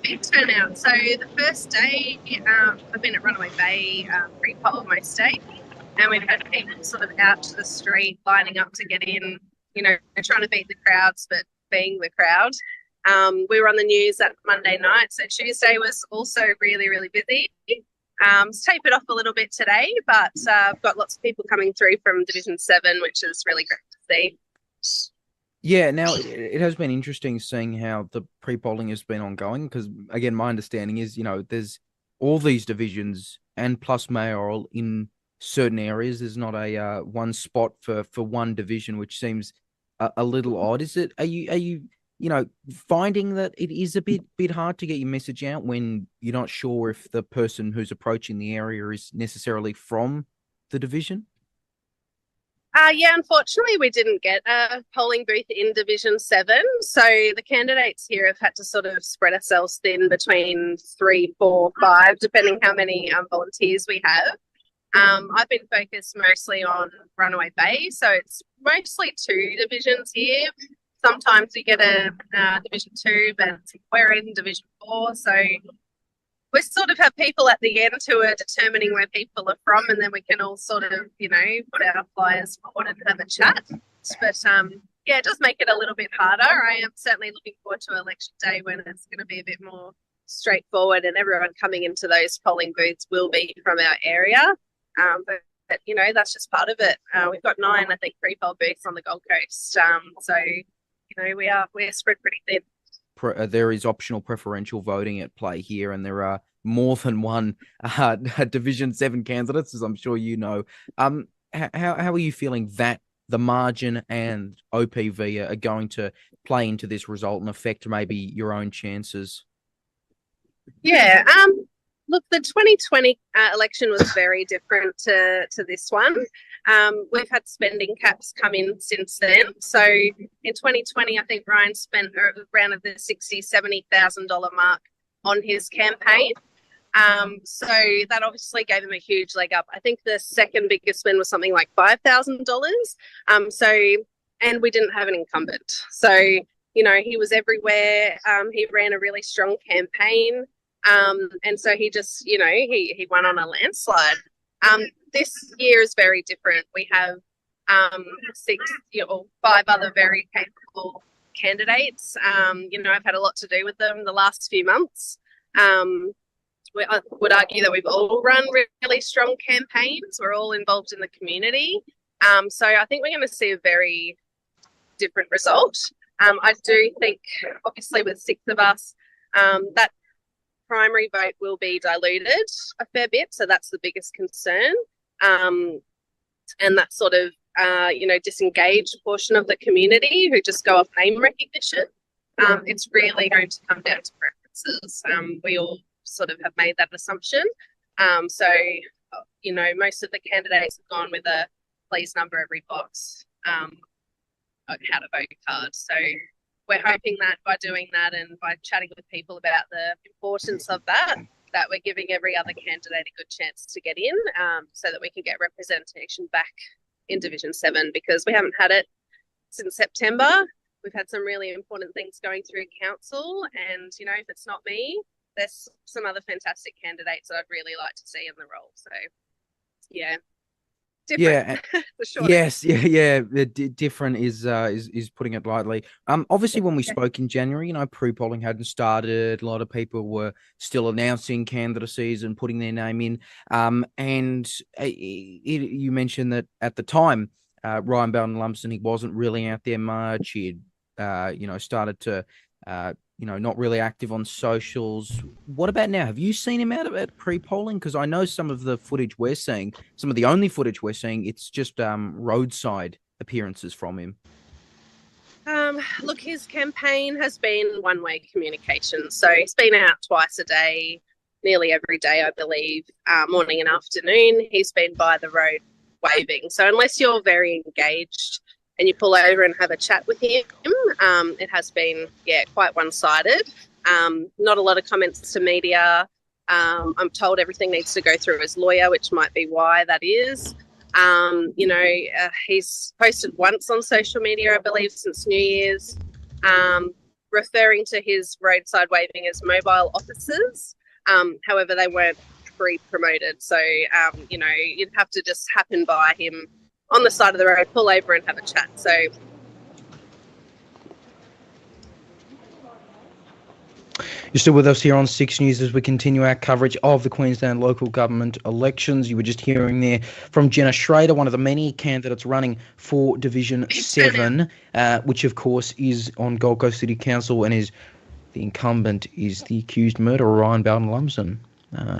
Big turnout. So the first day, I've been at Runaway Bay pre-poll most days, and we've had people sort of out to the street lining up to get in, you know, trying to beat the crowds, but being the crowd. We were on the news that Monday night, so Tuesday was also really, really busy. It's tapered off a little bit today, but I've got lots of people coming through from Division 7, which is really great to see. Yeah, now it has been interesting seeing how the pre-polling has been ongoing because, again, my understanding is, you know, there's all these divisions and plus mayoral in certain areas. There's not a one spot for one division, which seems a little odd. Are you finding that it is a bit hard to get your message out when you're not sure if the person who's approaching the area is necessarily from the division? Yeah, unfortunately, we didn't get a polling booth in Division 7. So the candidates here have had to sort of spread ourselves thin between 3, 4, 5, depending how many volunteers we have. I've been focused mostly on Runaway Bay, so it's mostly 2 divisions here. Sometimes we get a Division 2, but we're in Division 4. So we sort of have people at the end who are determining where people are from, and then we can all sort of, you know, put our flyers forward and have a chat. But yeah, it does make it a little bit harder. I am certainly looking forward to election day when it's going to be a bit more straightforward and everyone coming into those polling booths will be from our area. But you know, that's just part of it. We've got 9, I think, pre-poll booths on the Gold Coast. So you know, we're spread pretty thin. There is optional preferential voting at play here, and there are more than one Division 7 candidates, as I'm sure you know. How are you feeling that the margin and OPV are going to play into this result and affect maybe your own chances? Yeah, look, the 2020 election was very different to this one. We've had spending caps come in since then. So in 2020, I think Ryan spent around the $60,000, $70,000 mark on his campaign. So that obviously gave him a huge leg up. I think the second biggest spend was something like $5,000. And we didn't have an incumbent. So, you know, he was everywhere. He ran a really strong campaign. And so he just, you know, he won on a landslide. This year is very different. We have 5 other very capable candidates. You know, I've had a lot to do with them the last few months. I would argue that we've all run really strong campaigns. We're all involved in the community. So I think we're going to see a very different result. I do think, obviously, with 6 of us, that primary vote will be diluted a fair bit, so that's the biggest concern. And that sort of, disengaged portion of the community who just go off name recognition, it's really going to come down to preferences. We all sort of have made that assumption. So, you know, most of the candidates have gone with a please number every box, how to vote card. So we're hoping that by doing that and by chatting with people about the importance of that we're giving every other candidate a good chance to get in, so that we can get representation back in Division 7, because we haven't had it since September. We've had some really important things going through council, and, you know, if it's not me, there's some other fantastic candidates that I'd really like to see in the role. So, yeah. Different. Yeah. Different is putting it lightly. Obviously, when we spoke in January, you know, pre-polling hadn't started. A lot of people were still announcing candidacies and putting their name in. And you mentioned that at the time, Ryan Bayldon-lumsden, he wasn't really out there much. He had, started to, not really active on socials. What about now? Have you seen him out at pre-polling? Because I know some of the footage we're seeing, some of the only footage we're seeing, it's just roadside appearances from him. Look, his campaign has been one-way communication. So he's been out twice a day, nearly every day, I believe, morning and afternoon. He's been by the road waving. So unless you're very engaged and you pull over and have a chat with him, it has been, quite one-sided. Not a lot of comments to media. I'm told everything needs to go through his lawyer, which might be why that is. He's posted once on social media, I believe, since New Year's, referring to his roadside waving as mobile officers. However, they weren't pre-promoted. So, you'd have to just happen by him on the side of the road, pull over and have a chat. So, you're still with us here on 6 News as we continue our coverage of the Queensland local government elections. You were just hearing there from Jenna Schrader, one of the many candidates running for Division 7, which of course is on Gold Coast City Council, and is the incumbent is the accused murderer, Ryan Bayldon-lumsden.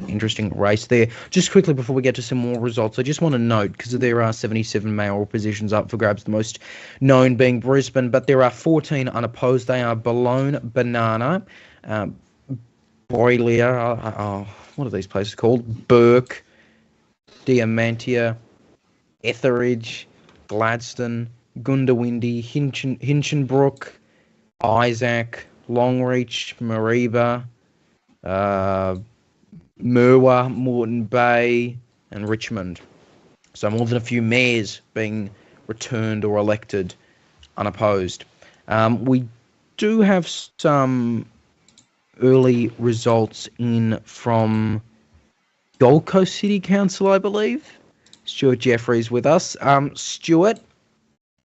Interesting race there. Just quickly before we get to some more results, I just want to note, because there are 77 mayoral positions up for grabs, the most known being Brisbane, but there are 14 unopposed. They are Balone, Banana, Broilia, what are these places called? Burke, Diamantia, Etheridge, Gladstone, Gundawindi, Hinchinbrook, Isaac, Longreach, Mariba, Merwa, Moreton Bay, and Richmond. So more than a few mayors being returned or elected unopposed. We do have some early results in from Gold Coast City Council, I believe. Stuart Jeffrey's with us. Stuart,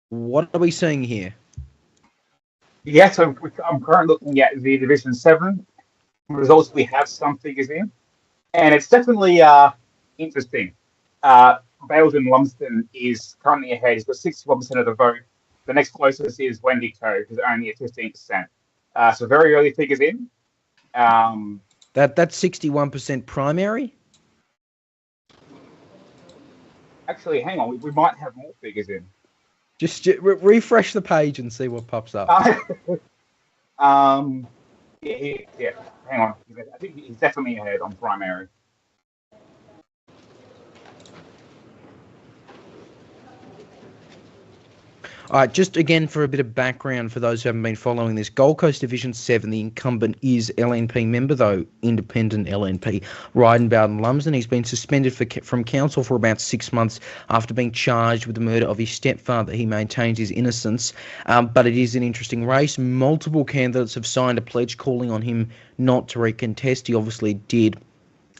what are we seeing here? Yeah, so I'm currently looking at the Division 7 results. We have some figures in, and it's definitely interesting. Bayldon-lumsden is currently ahead. He's got 61% of the vote. The next closest is Wendy Coe, who's only at 15%. So very early figures in. That's 61% primary? Actually, hang on. We might have more figures in. Just refresh the page and see what pops up. Yeah. Hang on. I think he's definitely ahead on primary. All right, just again for a bit of background for those who haven't been following this, Gold Coast Division 7, the incumbent is LNP member, though, independent LNP, Ryan Bayldon-lumsden. He's been suspended from council for about 6 months after being charged with the murder of his stepfather. He maintains his innocence, but it is an interesting race. Multiple candidates have signed a pledge calling on him not to recontest. He obviously did,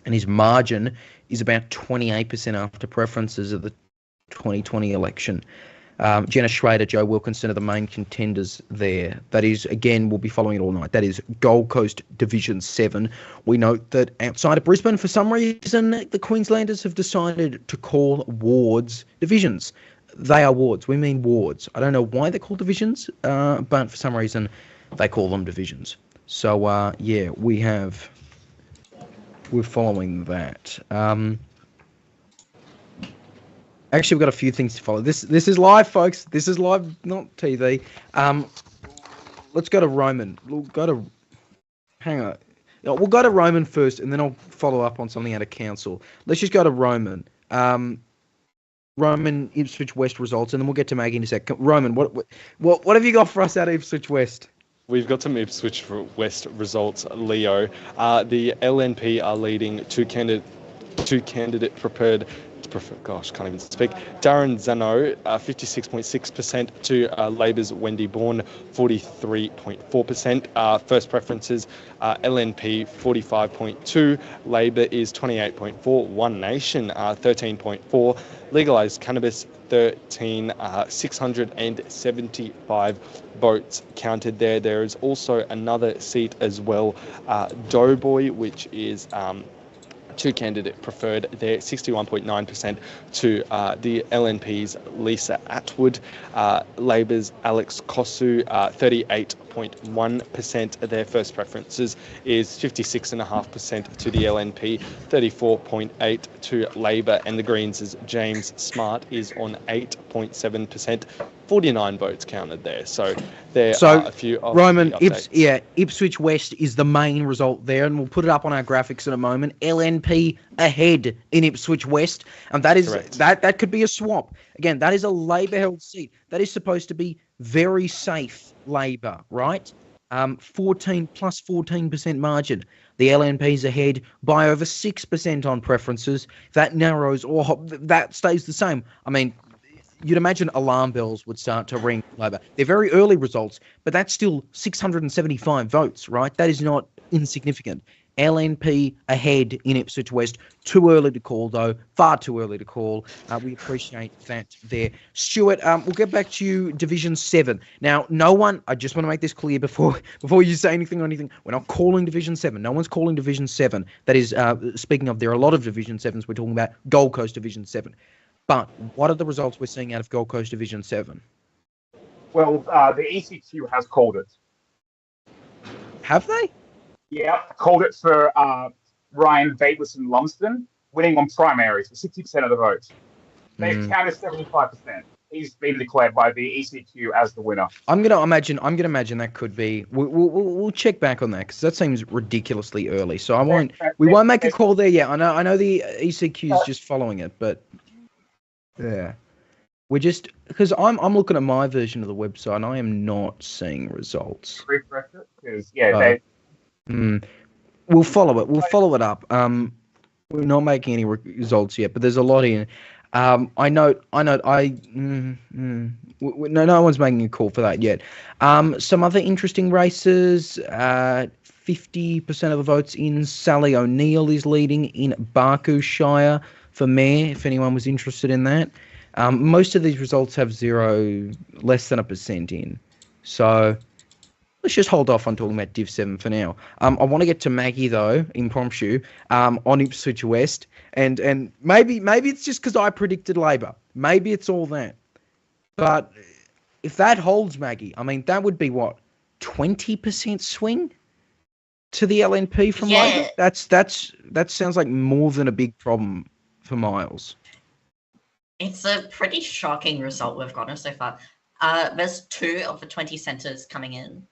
and his margin is about 28% after preferences of the 2020 election. Jenna Schrader, Joe Wilkinson are the main contenders there. That is, again, we'll be following it all night. That is Gold Coast Division 7. We note that outside of Brisbane, for some reason, the Queenslanders have decided to call wards divisions. They are wards. We mean wards. I don't know why they're called divisions, but for some reason, they call them divisions. So, we're following that. Actually, we've got a few things to follow. This is live, folks. This is live, not TV. Let's go to Roman. Hang on. We'll go to Roman first, and then I'll follow up on something out of council. Let's just go to Roman. Roman, Ipswich West results, and then we'll get to Maggie in a sec. Roman, what have you got for us out of Ipswich West? We've got some Ipswich West results, Leo. The LNP are leading two candidate preferred. Gosh, can't even speak. Darren Zano, 56.6% to Labor's Wendy Bourne, 43.4%. First preferences, LNP 45.2, Labor is 28.4, One Nation 13.4, legalised cannabis 13, 675 votes counted there. There is also another seat as well, Doughboy, which is two candidate preferred there, 61.9% to the LNP's Lisa Atwood, Labor's Alex Kosu, 38.1%. Their first preferences is 56.5% to the LNP, 34.8% to Labor, and the Greens' James Smart is on 8.7%. 49 votes counted there. So there are a few. Roman, Ipswich West is the main result there, and we'll put it up on our graphics in a moment. LNP ahead in Ipswich West, and that is that could be a swap. Again, that is a Labor-held seat. That is supposed to be very safe Labor, right? 14% margin. The LNP's ahead by over 6% on preferences. That narrows or that stays the same. I mean, you'd imagine alarm bells would start to ring Labor. They're very early results, but that's still 675 votes, right? That is not insignificant. LNP ahead in Ipswich West. Too early to call, though. Far too early to call. We appreciate that there. Stuart, we'll get back to you, Division 7. Now, no one, I just want to make this clear before you say anything or anything. We're not calling Division 7. No one's calling Division 7. That is, speaking of, there are a lot of Division 7s. We're talking about Gold Coast Division 7. But what are the results we're seeing out of Gold Coast Division 7? Well, the ECQ has called it. Have they? Yeah, called it for Ryan Bayldon-Lumsden, winning on primaries for 60% of the votes. They've counted 75%. He's been declared by the ECQ as the winner. I'm gonna imagine that could be. We'll check back on that because that seems ridiculously early. So we won't make a call there yet. I know the ECQ is just following it, but yeah, we're just because I'm looking at my version of the website and I am not seeing results. Refresh it because We'll follow it. We'll follow it up. We're not making any results yet, but there's a lot in. No one's making a call for that yet. Some other interesting races. 50% of the votes in. Sally O'Neill is leading in Barkershire for mayor, if anyone was interested in that. Most of these results have less than 1% in. So let's just hold off on talking about Div 7 for now. I want to get to Maggie, though, in Prompshu, on Ipswich West. And maybe it's just because I predicted Labor. Maybe it's all that. But if that holds, Maggie, I mean, that would be, 20% swing to the LNP from Labor? That sounds like more than a big problem for Miles. It's a pretty shocking result we've gotten so far. There's 2 of the 20 centres coming in.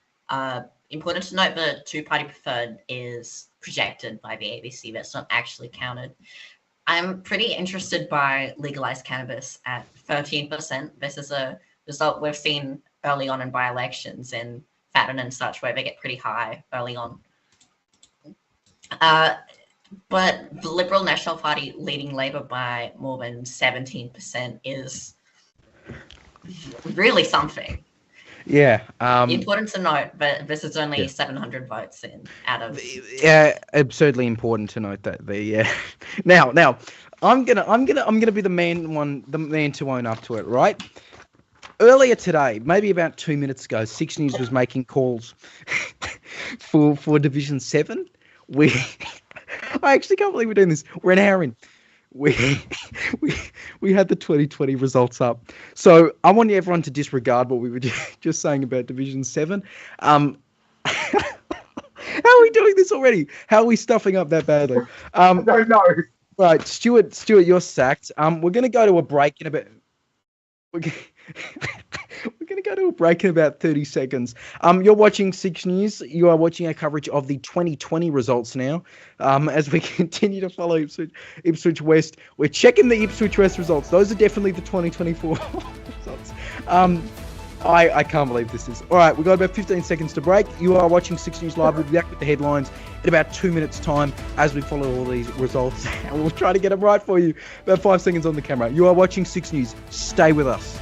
Important to note the two-party preferred is projected by the ABC, but it's not actually counted. I'm pretty interested by legalised cannabis at 13%. This is a result we've seen early on in by-elections in Fatton and such, where they get pretty high early on. But the Liberal National Party leading Labor by more than 17% is really something. Yeah. Important to note, but this is only 700 votes in out of. Yeah, absurdly important to note that. Now, I'm gonna be the man to own up to it, right? Earlier today, maybe about 2 minutes ago, 6 News was making calls for Division 7. I actually can't believe we're doing this. We're an hour in. We had the 2020 results up. So I want everyone to disregard what we were just saying about Division 7. How are we doing this already? How are we stuffing up that badly? I don't know. Right, Stuart, you're sacked. We're going to go to a break in a bit. We're going to go to a break in about 30 seconds. You're watching 6 News. You are watching our coverage of the 2020 results now. As we continue to follow Ipswich West, we're checking the Ipswich West results. Those are definitely the 2024 results. I can't believe this is. All right, we've got about 15 seconds to break. You are watching 6 News Live. We'll be back with the headlines in about 2 minutes' time as we follow all these results. And we'll try to get them right for you. About 5 seconds on the camera. You are watching 6 News. Stay with us.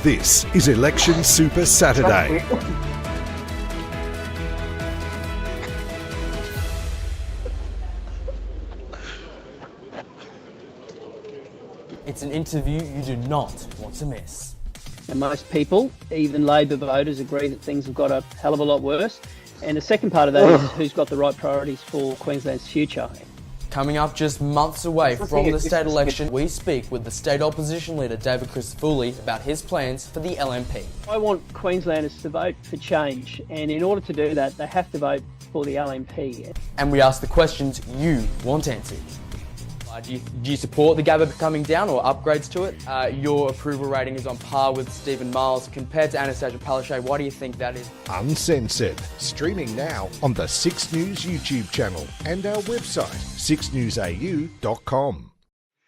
This is Election Super Saturday. It's an interview you do not want to miss. And most people, even Labor voters, agree that things have got a hell of a lot worse. And the second part of that is who's got the right priorities for Queensland's future. Coming up just months away from the state election, we speak with the state opposition leader David Christofouli about his plans for the LNP. I want Queenslanders to vote for change, and in order to do that, they have to vote for the LNP. And we ask the questions you want answered. Do you support the Gabba coming down or upgrades to it? Your approval rating is on par with Stephen Miles compared to Anastasia Palaszczuk. Why do you think that is? Uncensored. Streaming now on the 6 News YouTube channel and our website, SIXNewsAU.com.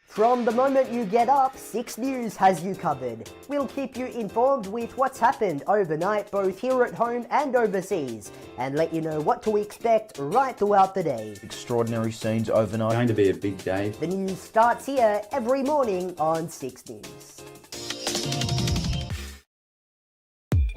From the moment you get up, 6 News has you covered. We'll keep you informed with what's happened overnight, both here at home and overseas, and let you know what to expect right throughout the day. Extraordinary scenes overnight. Going to be a big day. The news starts here every morning on 6 News.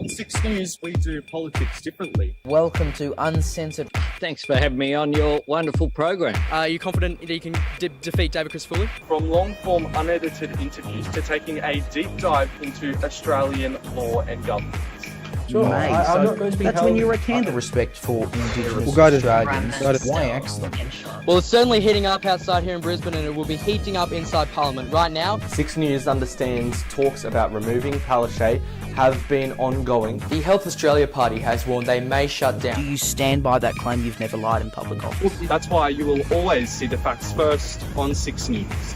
On 6 News, we do politics differently. Welcome to Uncensored. Thanks for having me on your wonderful program. Are you confident that you can defeat David Crisafulli? From long-form unedited interviews to taking a deep dive into Australian law and government. Sure, Mate, I'm not going to be that's held when you recant. respect for Indigenous We'll go to Australians. Why excellent? Well, it's certainly heating up outside here in Brisbane, and it will be heating up inside Parliament right now. 6 News understands talks about removing Palaszczuk have been ongoing. The Health Australia Party has warned they may shut down. Do you stand by that claim you've never lied in public office? That's why you will always see the facts first on 6 News.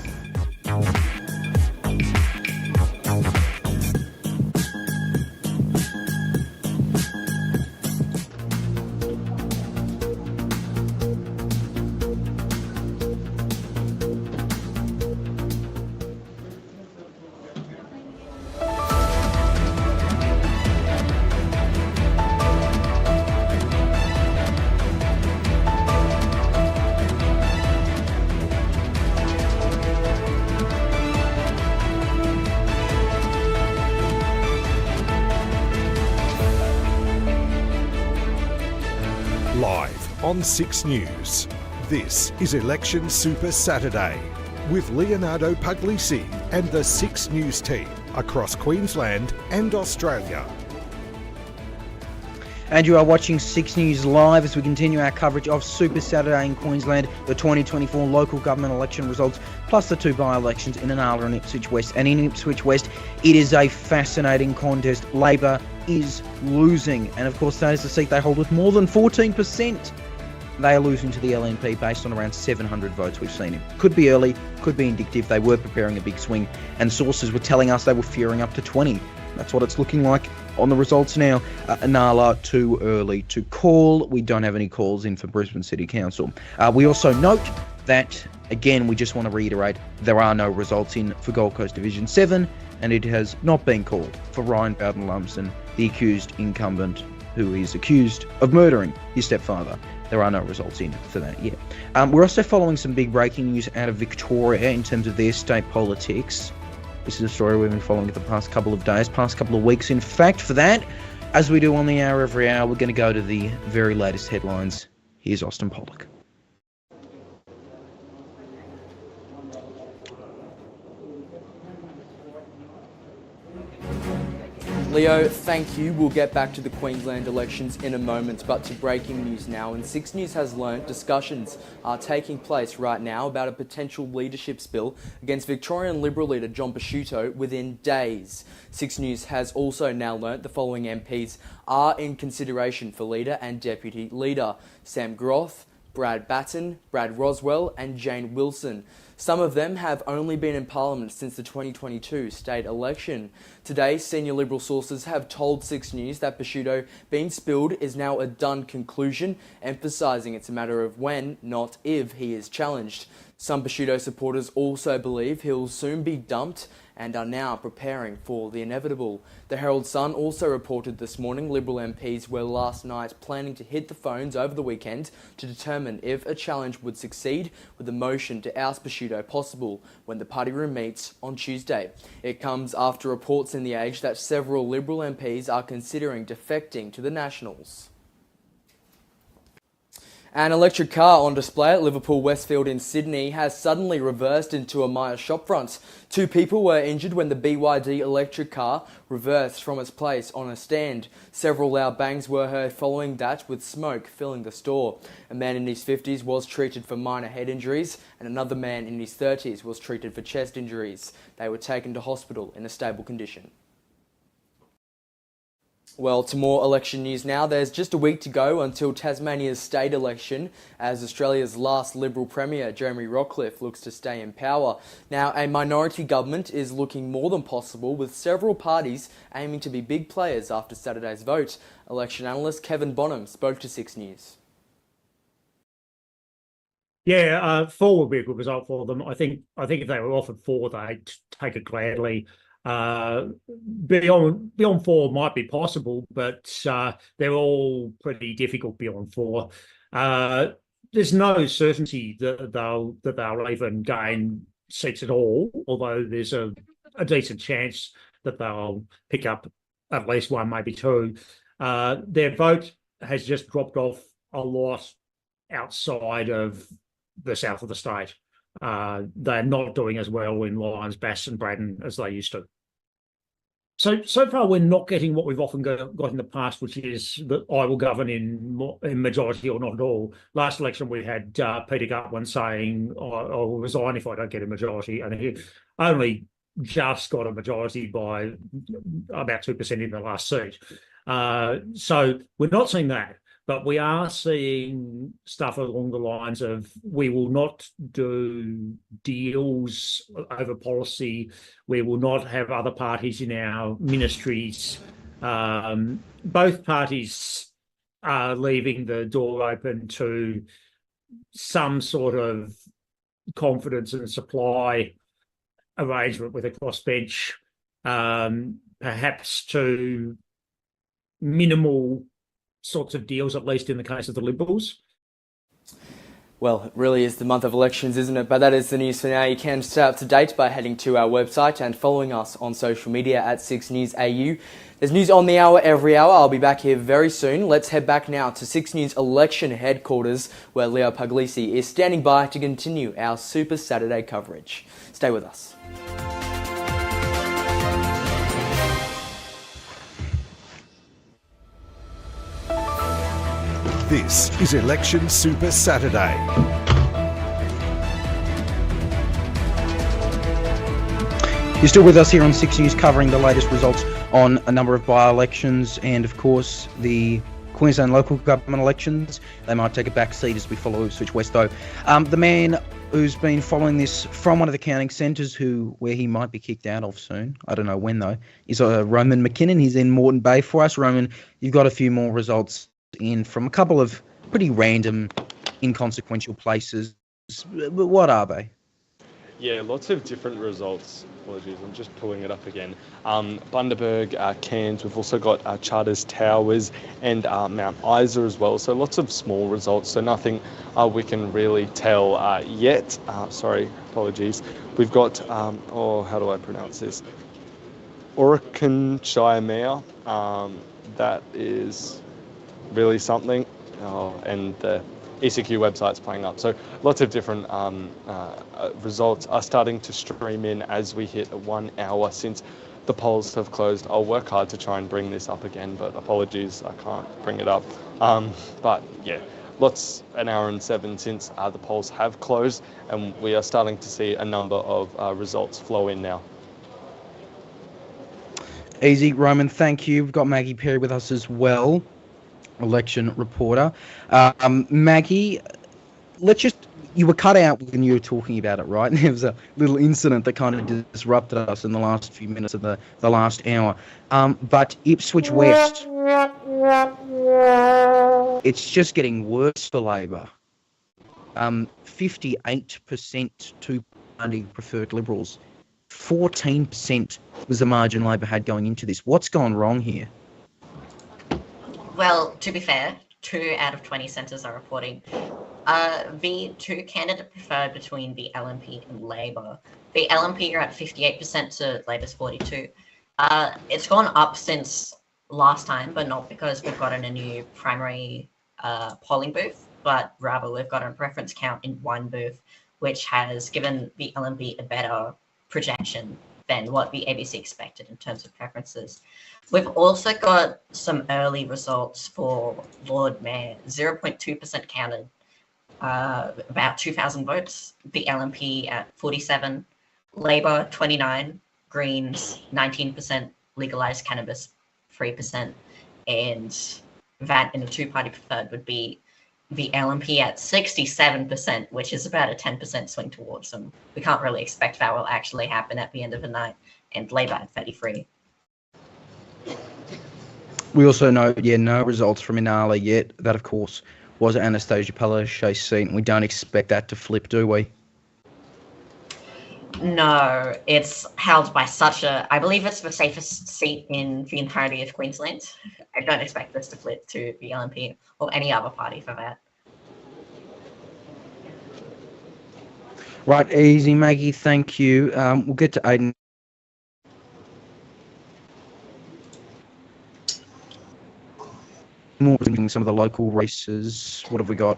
Live on 6 News. This is Election Super Saturday with Leonardo Puglisi and the 6 News team across Queensland and Australia. And you are watching 6 News Live as we continue our coverage of Super Saturday in Queensland, the 2024 local government election results, plus the 2 by-elections in Inala and Ipswich West. And in Ipswich West, it is a fascinating contest. Labor is losing, and of course that is the seat they hold with more than 14%. They are losing to the LNP based on around 700 votes we've seen. It could be early, could be indicative. They were preparing a big swing, and sources were telling us they were fearing up to 20. That's what it's looking like on the results now. Inala, too early to call. We don't have any calls in for Brisbane City Council. We also note that, again, we just want to reiterate, there are no results in for Gold Coast Division 7, and it has not been called for Ryan Bayldon-lumsden, the accused incumbent who is accused of murdering his stepfather. There are no results in for that yet. We're also following some big breaking news out of Victoria in terms of their state politics. This is a story we've been following for the past couple of days, past couple of weeks. In fact, for that, as we do on the hour every hour, we're going to go to the very latest headlines. Here's Austin Pollock. Leo, thank you. We'll get back to the Queensland elections in a moment, but to breaking news now. And 6 News has learnt discussions are taking place right now about a potential leadership spill against Victorian Liberal leader John Pesciuto within days. 6 News has also now learnt the following MPs are in consideration for leader and deputy leader: Sam Groth, Brad Batten, Brad Roswell and Jane Wilson. Some of them have only been in Parliament since the 2022 state election. Today, senior Liberal sources have told 6 News that Pesciuto being spilled is now a done conclusion, emphasising it's a matter of when, not if, he is challenged. Some Pesciuto supporters also believe he'll soon be dumped and are now preparing for the inevitable. The Herald Sun also reported this morning Liberal MPs were last night planning to hit the phones over the weekend to determine if a challenge would succeed, with a motion to oust Pesciuto possible when the party room meets on Tuesday. It comes after reports in The Age that several Liberal MPs are considering defecting to the Nationals. An electric car on display at Liverpool Westfield in Sydney has suddenly reversed into a Myer shopfront. 2 people were injured when the BYD electric car reversed from its place on a stand. Several loud bangs were heard following that, with smoke filling the store. A man in his 50s was treated for minor head injuries, and another man in his 30s was treated for chest injuries. They were taken to hospital in a stable condition. Well, to more election news now. There's just a week to go until Tasmania's state election, as Australia's last Liberal Premier, Jeremy Rockliff, looks to stay in power. Now, a minority government is looking more than possible, with several parties aiming to be big players after Saturday's vote. Election analyst Kevin Bonham spoke to 6 News. Yeah, 4 would be a good result for them. I think if they were offered 4, they'd take it gladly. Beyond 4 might be possible, but they're all pretty difficult beyond 4. There's no certainty that they'll even gain seats at all, although there's a decent chance that they'll pick up at least 1, maybe 2. Their vote has just dropped off a lot outside of the south of the state. They're not doing as well in Lyons, Bass and Braddon as they used to. So far, we're not getting what we've often got in the past, which is that I will govern in majority or not at all. Last election, we had Peter Gutwin saying, I'll resign if I don't get a majority, and he only just got a majority by about 2% in the last seat. So we're not seeing that. But we are seeing stuff along the lines of we will not do deals over policy. We will not have other parties in our ministries. Both parties are leaving the door open to some sort of confidence and supply arrangement with a crossbench, perhaps to minimal sorts of deals, at least in the case of the Liberals. Well, it really is the month of elections, isn't it? But that is the news for now. You can stay up to date by heading to our website and following us on social media at SIXNewsAU. There's news on the hour every hour. I'll be back here very soon. Let's head back now to 6 News election headquarters, where Leo Puglisi is standing by to continue our Super Saturday coverage. Stay with us. This is Election Super Saturday. You're still with us here on 6 News, covering the latest results on a number of by-elections and, of course, the Queensland local government elections. They might take a back seat as we follow Ipswich West, though. The man who's been following this from one of the counting centres, where he might be kicked out of soon, I don't know when, though, is Roman McKinnon. He's in Moreton Bay for us. Roman, you've got a few more results in from a couple of pretty random, inconsequential places. What are they? Yeah, lots of different results. Apologies, I'm just pulling it up again. Bundaberg, Cairns, we've also got Charters Towers and Mount Isa as well. So lots of small results, so nothing we can really tell yet. Sorry, apologies. We've got, how do I pronounce this? Orakanshire Mayor. That is really something, and the ECQ website's playing up. So lots of different results are starting to stream in as we hit 1 hour since the polls have closed. I'll work hard to try and bring this up again, but apologies, I can't bring it up. But yeah, an hour and 7 since the polls have closed, and we are starting to see a number of results flow in now. Easy, Roman, thank you. We've got Maggie Perry with us as well, election reporter. Maggie, you were cut out when you were talking about it, right? And there was a little incident that kind of disrupted us in the last few minutes of the last hour. But Ipswich West, it's just getting worse for Labor. 58% two-party preferred Liberals. 14% was the margin Labor had going into this. What's gone wrong here? Well, to be fair, 2 out of 20 centres are reporting. The 2 candidate preferred between the LNP and Labor. The LNP are at 58% to Labor's 42%. It's gone up since last time, but not because we've gotten a new primary polling booth, but rather we've got a preference count in one booth, which has given the LNP a better projection than what the ABC expected in terms of preferences. We've also got some early results for Lord Mayor. 0.2% counted, about 2,000 votes. The LNP at 47, Labor 29, Greens 19%, legalised cannabis 3%, and that in a two-party preferred would be the LNP at 67%, which is about a 10% swing towards them. We can't really expect that will actually happen at the end of the night, and Labour at 33. We also know, no results from Inala yet. That, of course, was Anastasia Palaszczuk's seat, and we don't expect that to flip, do we? No, it's held by I believe it's the safest seat in the entirety of Queensland. I don't expect this to flip to the LNP or any other party for that. Right, easy, Maggie, thank you. We'll get to Aidan. More some of the local races. What have we got?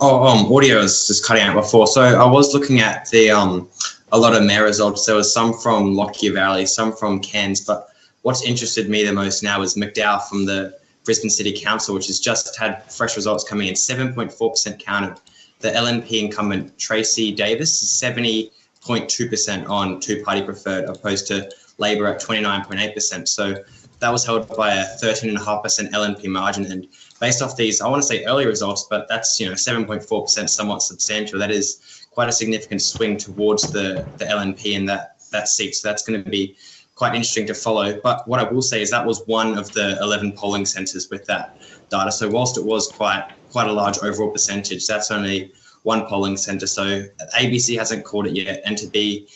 Audio is just cutting out before. So I was looking at the a lot of mayor results. There was some from Lockyer Valley, some from Cairns, but what's interested me the most now is McDowell from the Brisbane City Council, which has just had fresh results coming in. 7.4% counted. The LNP incumbent Tracy Davis is 70.2% on two-party preferred, opposed to Labor at 29.8%. So that was held by a 13.5% LNP margin. And based off these, I want to say early results, but that's 7.4%, somewhat substantial. That is quite a significant swing towards the LNP in that seat. So that's going to be quite interesting to follow. But what I will say is that was one of the 11 polling centres with that data. So whilst it was quite a large overall percentage, that's only one polling centre. So ABC hasn't called it yet. And to be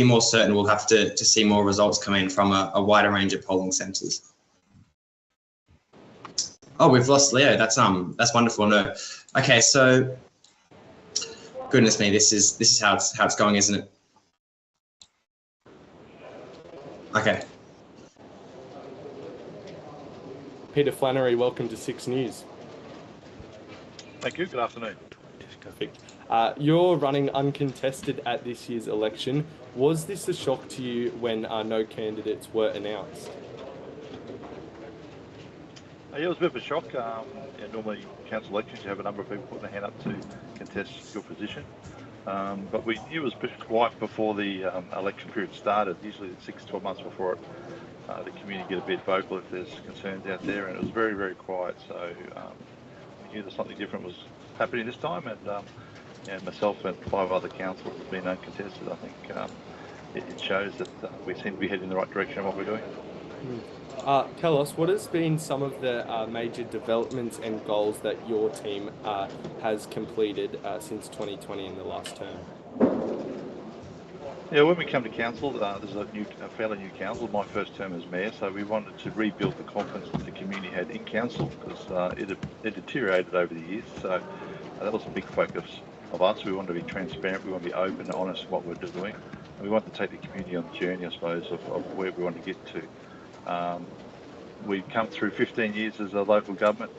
more certain, we'll have to see more results come in from a wider range of polling centres. Oh, we've lost Leo. That's wonderful. No, okay. So, goodness me, this is how it's going, isn't it? Okay. Peter Flannery, welcome to Six News. Thank you. Good afternoon. Perfect. You're running uncontested at this year's election. Was this a shock to you when no candidates were announced? Yeah, it was a bit of a shock. Normally, council elections, you have a number of people putting their hand up to contest your position. But we knew it was right before the election period started, usually 6 to 12 months before it. The community get a bit vocal if there's concerns out there, and it was very, very quiet. So we knew that something different was happening this time, and myself and 5 other councillors have been uncontested. I think it shows that we seem to be heading in the right direction of what we're doing. Tell us, what has been some of the major developments and goals that your team has completed since 2020 in the last term? Yeah, when we come to council, there's a fairly new council. My first term as mayor, so we wanted to rebuild the confidence that the community had in council, because it deteriorated over the years. So that was a big focus of us. We want to be transparent, we want to be open and honest in what we're doing. And we want to take the community on the journey, I suppose, of where we want to get to. We've come through 15 years as a local government,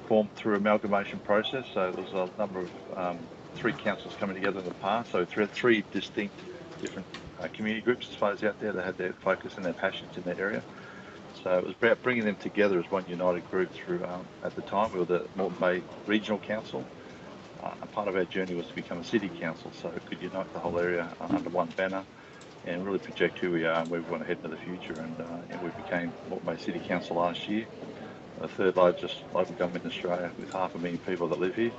formed through amalgamation process. So there was a number of 3 councils coming together in the past. So three distinct different community groups, I suppose, out there that had their focus and their passions in that area. So it was about bringing them together as one united group through, at the time, we were the Moreton Bay Regional Council. And part of our journey was to become a city council, so it could unite the whole area under one banner and really project who we are and where we want to head into the future. And we became Moreton Bay City Council last year, the 3rd largest local government in Australia, with 500,000 people that live here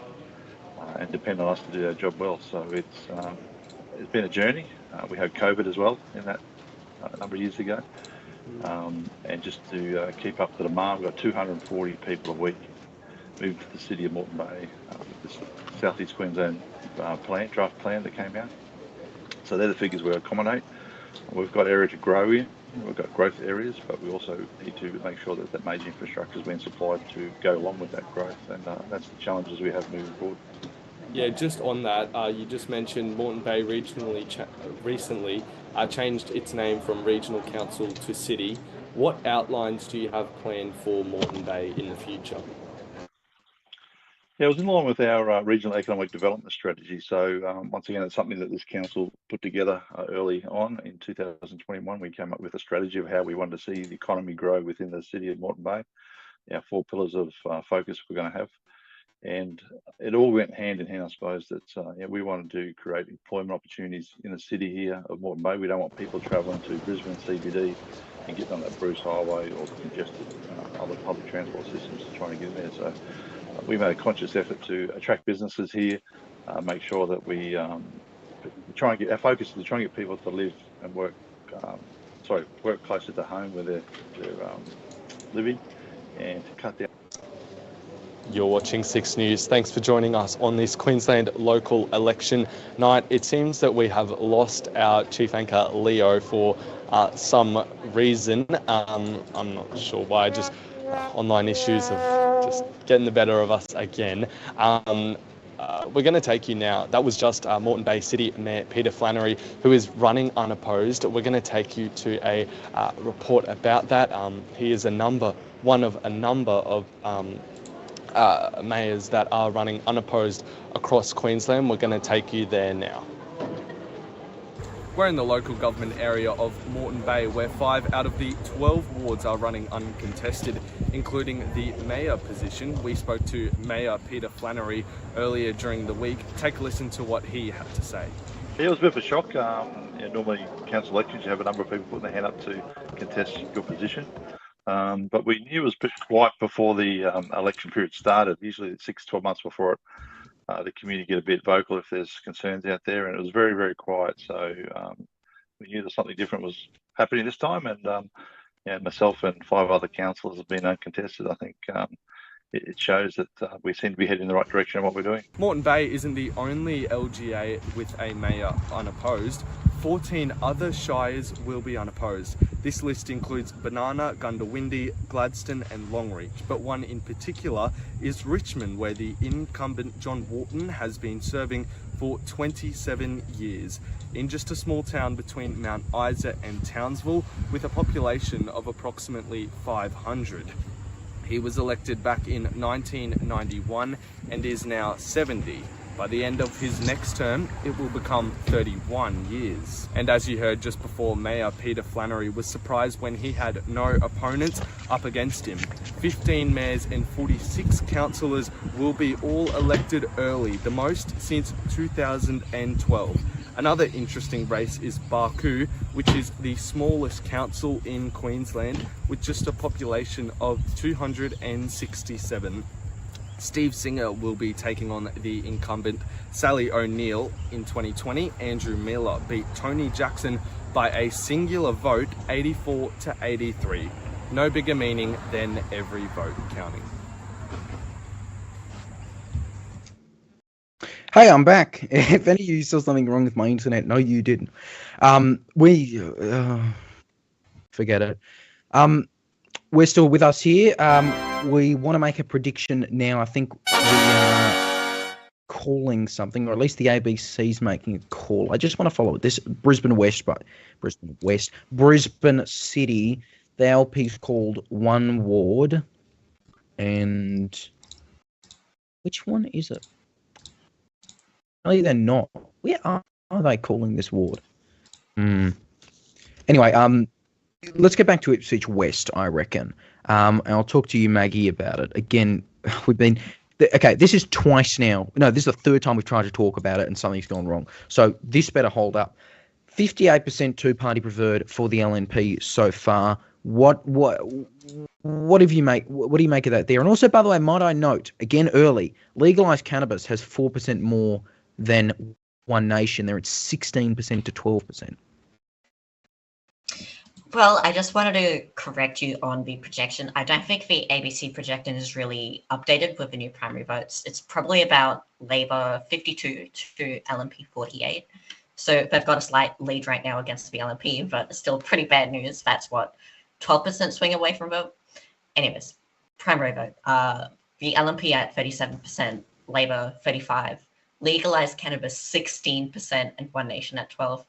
and depend on us to do our job well. So it's been a journey. We had COVID as well in that a number of years ago. And just to keep up the demand, we've got 240 people a week moved to the city of Moreton Bay with this South East Queensland draft plan that came out. So they're the figures we accommodate. We've got area to grow in, we've got growth areas, but we also need to make sure that major infrastructure is being supplied to go along with that growth, and that's the challenges we have moving forward. Yeah, just on that, you just mentioned Moreton Bay recently changed its name from Regional Council to City. What outlines do you have planned for Moreton Bay in the future? Yeah, it was in line with our regional economic development strategy. So once again, it's something that this council put together early on in 2021. We came up with a strategy of how we wanted to see the economy grow within the city of Moreton Bay, our 4 pillars of focus we're going to have. And it all went hand in hand, I suppose, that we wanted to create employment opportunities in the city here of Moreton Bay. We don't want people travelling to Brisbane CBD and getting on that Bruce Highway or congested other public transport systems to try and get there. So we made a conscious effort to attract businesses here, make sure that we try and get, our focus is to try and get people to live and work, work closer to home where they're living, and to cut down. You're watching 6 News. Thanks for joining us on this Queensland local election night. It seems that we have lost our chief anchor Leo for some reason. I'm not sure why, just online issues of just getting the better of us again. We're going to take you now. That was just Moreton Bay City Mayor Peter Flannery, who is running unopposed. We're going to take you to a report about that. He is one of a number of mayors that are running unopposed across Queensland. We're going to take you there now. We're in the local government area of Moreton Bay, where 5 out of the 12 wards are running uncontested, including the mayor position. We spoke to Mayor Peter Flannery earlier during the week. Take a listen to what he had to say. Yeah, it was a bit of a shock. Normally council elections, you have a number of people putting their hand up to contest your position. But we knew it was pretty quiet before the election period started. Usually 6-12 months before it, the community get a bit vocal if there's concerns out there, and it was very, very quiet. So we knew that something different was happening this time, and myself and 5 other councillors have been uncontested. I think it shows that we seem to be heading in the right direction in what we're doing. Moreton Bay isn't the only LGA with a mayor unopposed. 14 other shires will be unopposed. This list includes Banana, Gundawindi, Gladstone and Longreach, but one in particular is Richmond, where the incumbent John Wharton has been serving for 27 years. In just a small town between Mount Isa and Townsville, with a population of approximately 500. He was elected back in 1991 and is now 70. By the end of his next term, it will become 31 years. And as you heard just before, Mayor Peter Flannery was surprised when he had no opponents up against him. 15 mayors and 46 councillors will be all elected early, the most since 2012. Another interesting race is Barcoo, which is the smallest council in Queensland with just a population of 267. Steve Singer will be taking on the incumbent Sally O'Neill in 2020. Andrew Miller beat Tony Jackson by a singular vote, 84 to 83. No bigger meaning than every vote counting. Hey, I'm back. If any of you saw something wrong with my internet, no, you didn't. Forget it. We're still with us here. We want to make a prediction now. I think we are calling something, or at least the ABC's making a call. I just want to follow it. This Brisbane City. The LP's called one ward, and which one is it? No, they're not. Where are they calling this ward? Anyway, let's get back to Ipswich West, I reckon. And I'll talk to you, Maggie, about it. Again, this is twice now. No, this is the third time we've tried to talk about it and something's gone wrong. So this better hold up. 58% two-party preferred for the LNP so far. What do you make of that there? And also, by the way, might I note, again early, legalised cannabis has 4% more than One Nation. They're at 16% to 12%. Well, I just wanted to correct you on the projection. I don't think the ABC projection is really updated with the new primary votes. It's probably about Labor 52 to LNP 48. So they've got a slight lead right now against the LNP, but it's still pretty bad news. That's what, 12% swing away from vote? Anyways, primary vote. The LNP at 37%, Labor 35%, legalized cannabis 16%, and One Nation at 12%.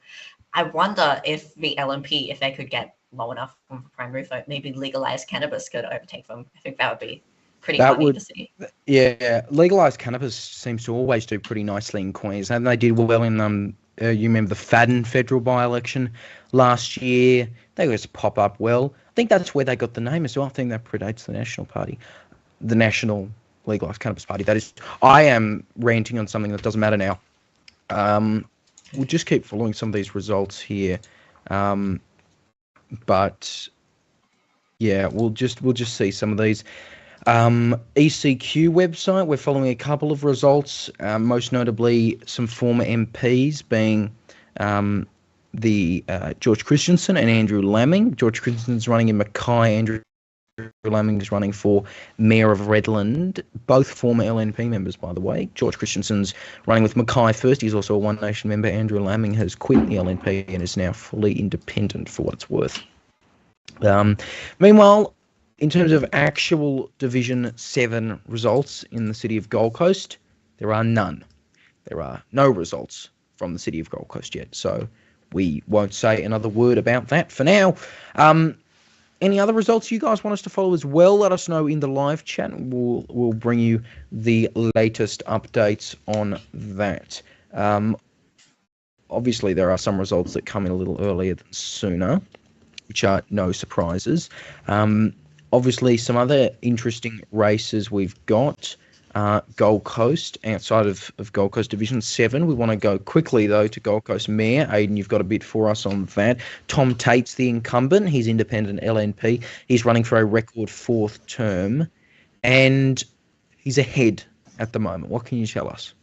I wonder if the LNP, if they could get low enough from the primary vote, maybe legalized cannabis could overtake them. I think that would be pretty funny to see. Yeah, legalized cannabis seems to always do pretty nicely in Queensland. They did well in you remember the Fadden federal by-election last year. They just pop up well. I think that's where they got the name as well. I think that predates the National Party, the National Legalized Cannabis Party. That is, I am ranting on something that doesn't matter now. We'll just keep following some of these results here. But Yeah, we'll just see some of these. ECQ website, we're following a couple of results, most notably some former MPs being the George Christensen and Andrew Laming. George Christensen's running in Mackay, Andrew Laming is running for Mayor of Redland, both former LNP members, by the way. George Christensen's running with Mackay first. He's also a One Nation member. Andrew Laming has quit the LNP and is now fully independent, for what it's worth. Meanwhile, in terms of actual Division 7 results in the city of Gold Coast, there are none. There are no results from the city of Gold Coast yet, so we won't say another word about that for now. Any other results you guys want us to follow as well? Let us know in the live chat. We'll bring you the latest updates on that. Obviously, there are some results that come in a little earlier than sooner, which are no surprises. Obviously, some other interesting races we've got. Gold Coast, outside of Gold Coast Division 7. We want to go quickly, though, to Gold Coast Mayor. Aidan, you've got a bit for us on that. Tom Tate's the incumbent. He's independent LNP. He's running for a record 4th term, and he's ahead at the moment. What can you tell us?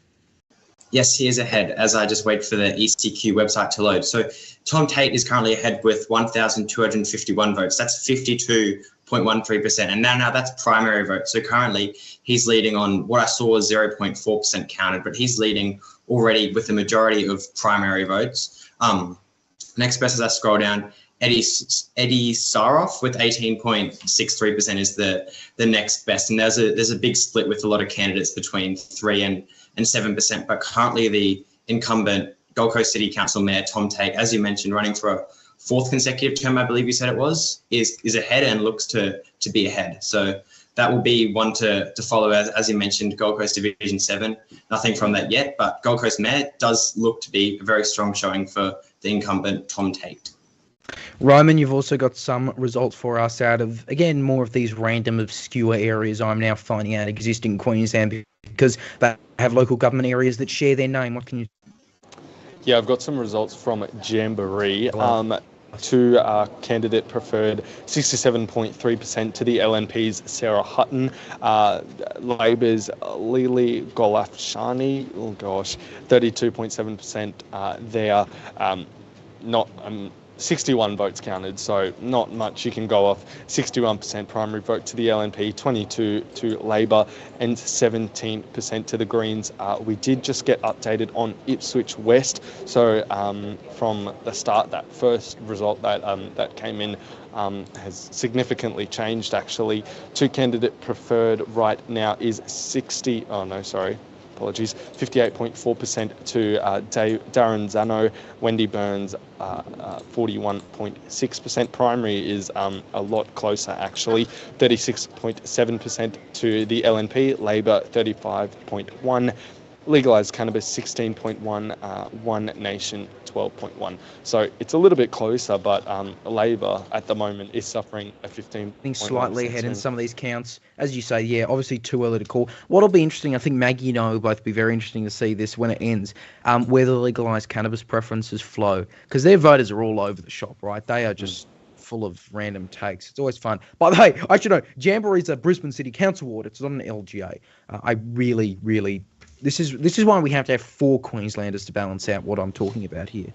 Yes, he is ahead as I just wait for the ECQ website to load. So Tom Tate is currently ahead with 1,251 votes. That's 52.13%. And now that's primary votes. So currently he's leading on what I saw was 0.4% counted, but he's leading already with the majority of primary votes. Next best as I scroll down, Eddie Saroff with 18.63% is the next best. And there's a big split with a lot of candidates between 3 and 7%, but currently the incumbent Gold Coast City Council Mayor Tom Tate, as you mentioned, running for a 4th consecutive term, I believe you said it was, is ahead and looks to be ahead. So that will be one to follow, as you mentioned, Gold Coast Division 7. Nothing from that yet, but Gold Coast Mayor does look to be a very strong showing for the incumbent Tom Tate. Roman, you've also got some results for us out of, again, more of these random obscure areas I'm now finding out exist in Queensland because they have local government areas that share their name. What can you... Yeah, I've got some results from Jamboree. To candidate preferred 67.3% to the LNP's Sarah Hutton, Labor's Lily Golafshani, 32.7% there. Not 61 votes counted, so not much you can go off. 61% primary vote to the LNP, 22 to Labor, and 17% to the Greens. We did just get updated on Ipswich West, so from the start, that first result that came in has significantly changed actually. To candidate preferred right now is 58.4% to Darren Zano, Wendy Burns 41.6%. Primary is a lot closer actually, 36.7% to the LNP, Labor 35.1%, legalised cannabis 16.1%, One Nation 12.1%. So it's a little bit closer, but Labor at the moment is suffering a 15%. I think slightly ahead in some of these counts. As you say, yeah, obviously too early to call. What'll be interesting, I think Maggie and I will both be very interesting to see this when it ends, where the legalised cannabis preferences flow. Because their voters are all over the shop, right? They are just full of random takes. It's always fun. By the way, I should know, Jamboree's a Brisbane City Council ward. It's not an LGA. I really... This is why we have to have 4 Queenslanders to balance out what I'm talking about here.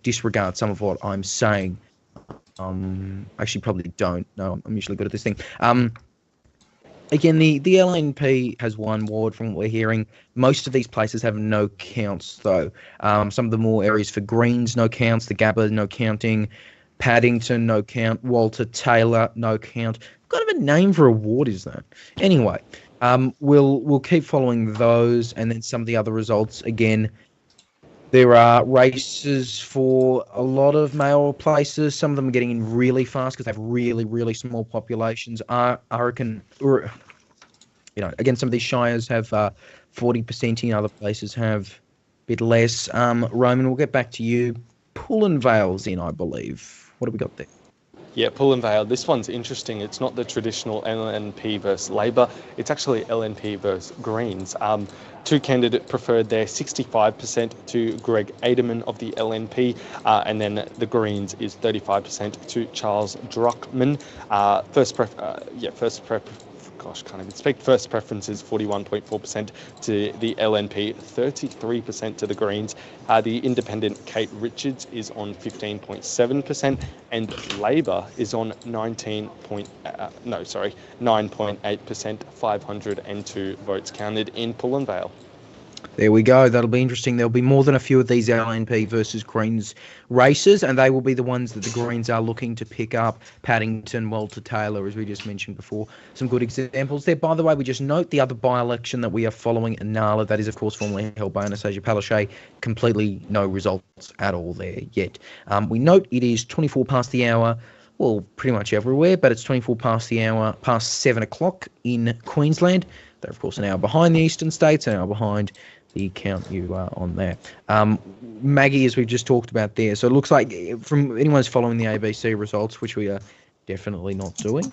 Disregard some of what I'm saying. Actually, probably don't. No, I'm usually good at this thing. Again, the LNP has 1 ward from what we're hearing. Most of these places have no counts, though. Some of the more areas for Greens, no counts. The Gabba, no counting. Paddington, no count. Walter Taylor, no count. What kind of a name for a ward is that? Anyway... we'll keep following those, and then some of the other results. Again, there are races for a lot of mayoral places. Some of them are getting in really fast because they have really, really small populations. I reckon, again, some of these shires have 40%, in other places have a bit less. Roman, we'll get back to you. Pullen Vale's in, I believe. What have we got there? Yeah, Pull Vale. This one's interesting. It's not the traditional LNP versus Labor. It's actually LNP versus Greens. Two candidate preferred there, 65% to Greg Aderman of the LNP, and then the Greens is 35% to Charles Druckmann. First preference is 41.4% to the LNP, 33% to the Greens. The independent Kate Richards is on 15.7%, and Labor is on 9.8%, 502 votes counted in Pull Vale. There we go. That'll be interesting. There'll be more than a few of these LNP versus Greens races, and they will be the ones that the Greens are looking to pick up. Paddington, Walter Taylor, as we just mentioned before. Some good examples there. By the way, we just note the other by-election that we are following, Inala, that is, of course, formerly held by Anastasia Palaszczuk. Completely no results at all there yet. We note it is 24 past the hour. Well, pretty much everywhere, but it's 24 past the hour, past 7 o'clock in Queensland. They're, of course, an hour behind the eastern states, an hour behind the count you are on there. Maggie, as we've just talked about there, so it looks like from anyone who's following the ABC results, which we are definitely not doing,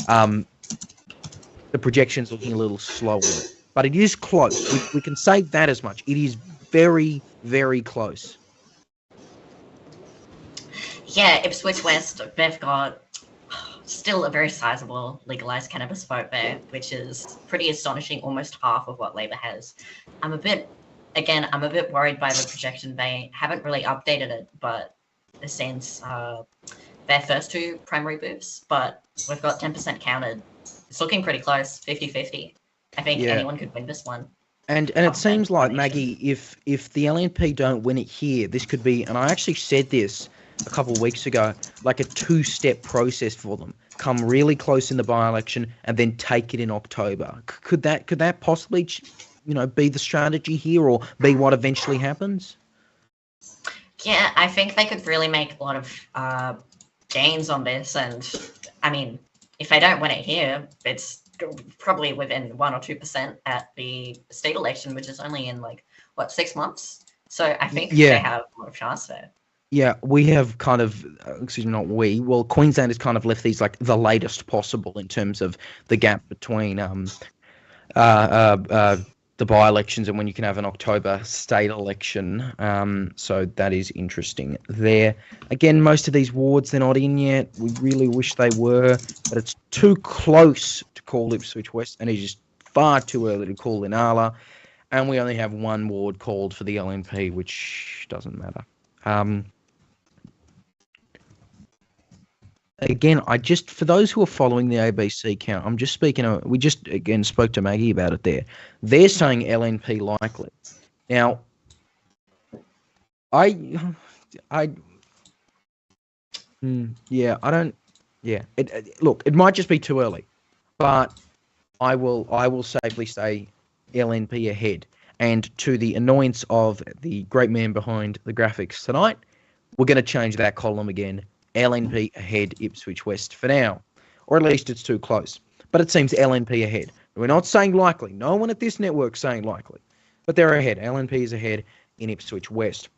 the projection's looking a little slower, but it is close. We can say that as much. It is very, very close. Yeah, Ipswich West, they've got still a very sizable legalised cannabis vote there, which is pretty astonishing, almost half of what Labor has. I'm a bit worried by the projection. They haven't really updated it, but since their first two primary booths, but we've got 10% counted. It's looking pretty close, 50-50. I think anyone could win this one. And it seems like, Maggie, if the LNP don't win it here, this could be, and I actually said this a couple of weeks ago, like a two-step process for them. Come really close in the by-election and then take it in October. Could that possibly, be the strategy here, or be what eventually happens? Yeah, I think they could really make a lot of gains on this, and I mean, if they don't win it here, it's probably within 1 or 2% at the state election, which is only in 6 months. So I think they have a lot of chance there. Yeah, we have kind of, Queensland has kind of left these like the latest possible in terms of the gap between the by-elections and when you can have an October state election. So that is interesting there. Again, most of these wards, they're not in yet. We really wish they were, but it's too close to call Ipswich West, and it's just far too early to call Inala. And we only have one ward called for the LNP, which doesn't matter. Again, for those who are following the ABC count, I'm just speaking, we just, again, spoke to Maggie about it there. They're saying LNP likely. Now, look, it might just be too early, but I will safely say LNP ahead. And to the annoyance of the great man behind the graphics tonight, we're going to change that column again. LNP ahead, Ipswich West for now. Or at least it's too close. But it seems LNP ahead. We're not saying likely. No one at this network saying likely. But they're ahead. LNP is ahead in Ipswich West.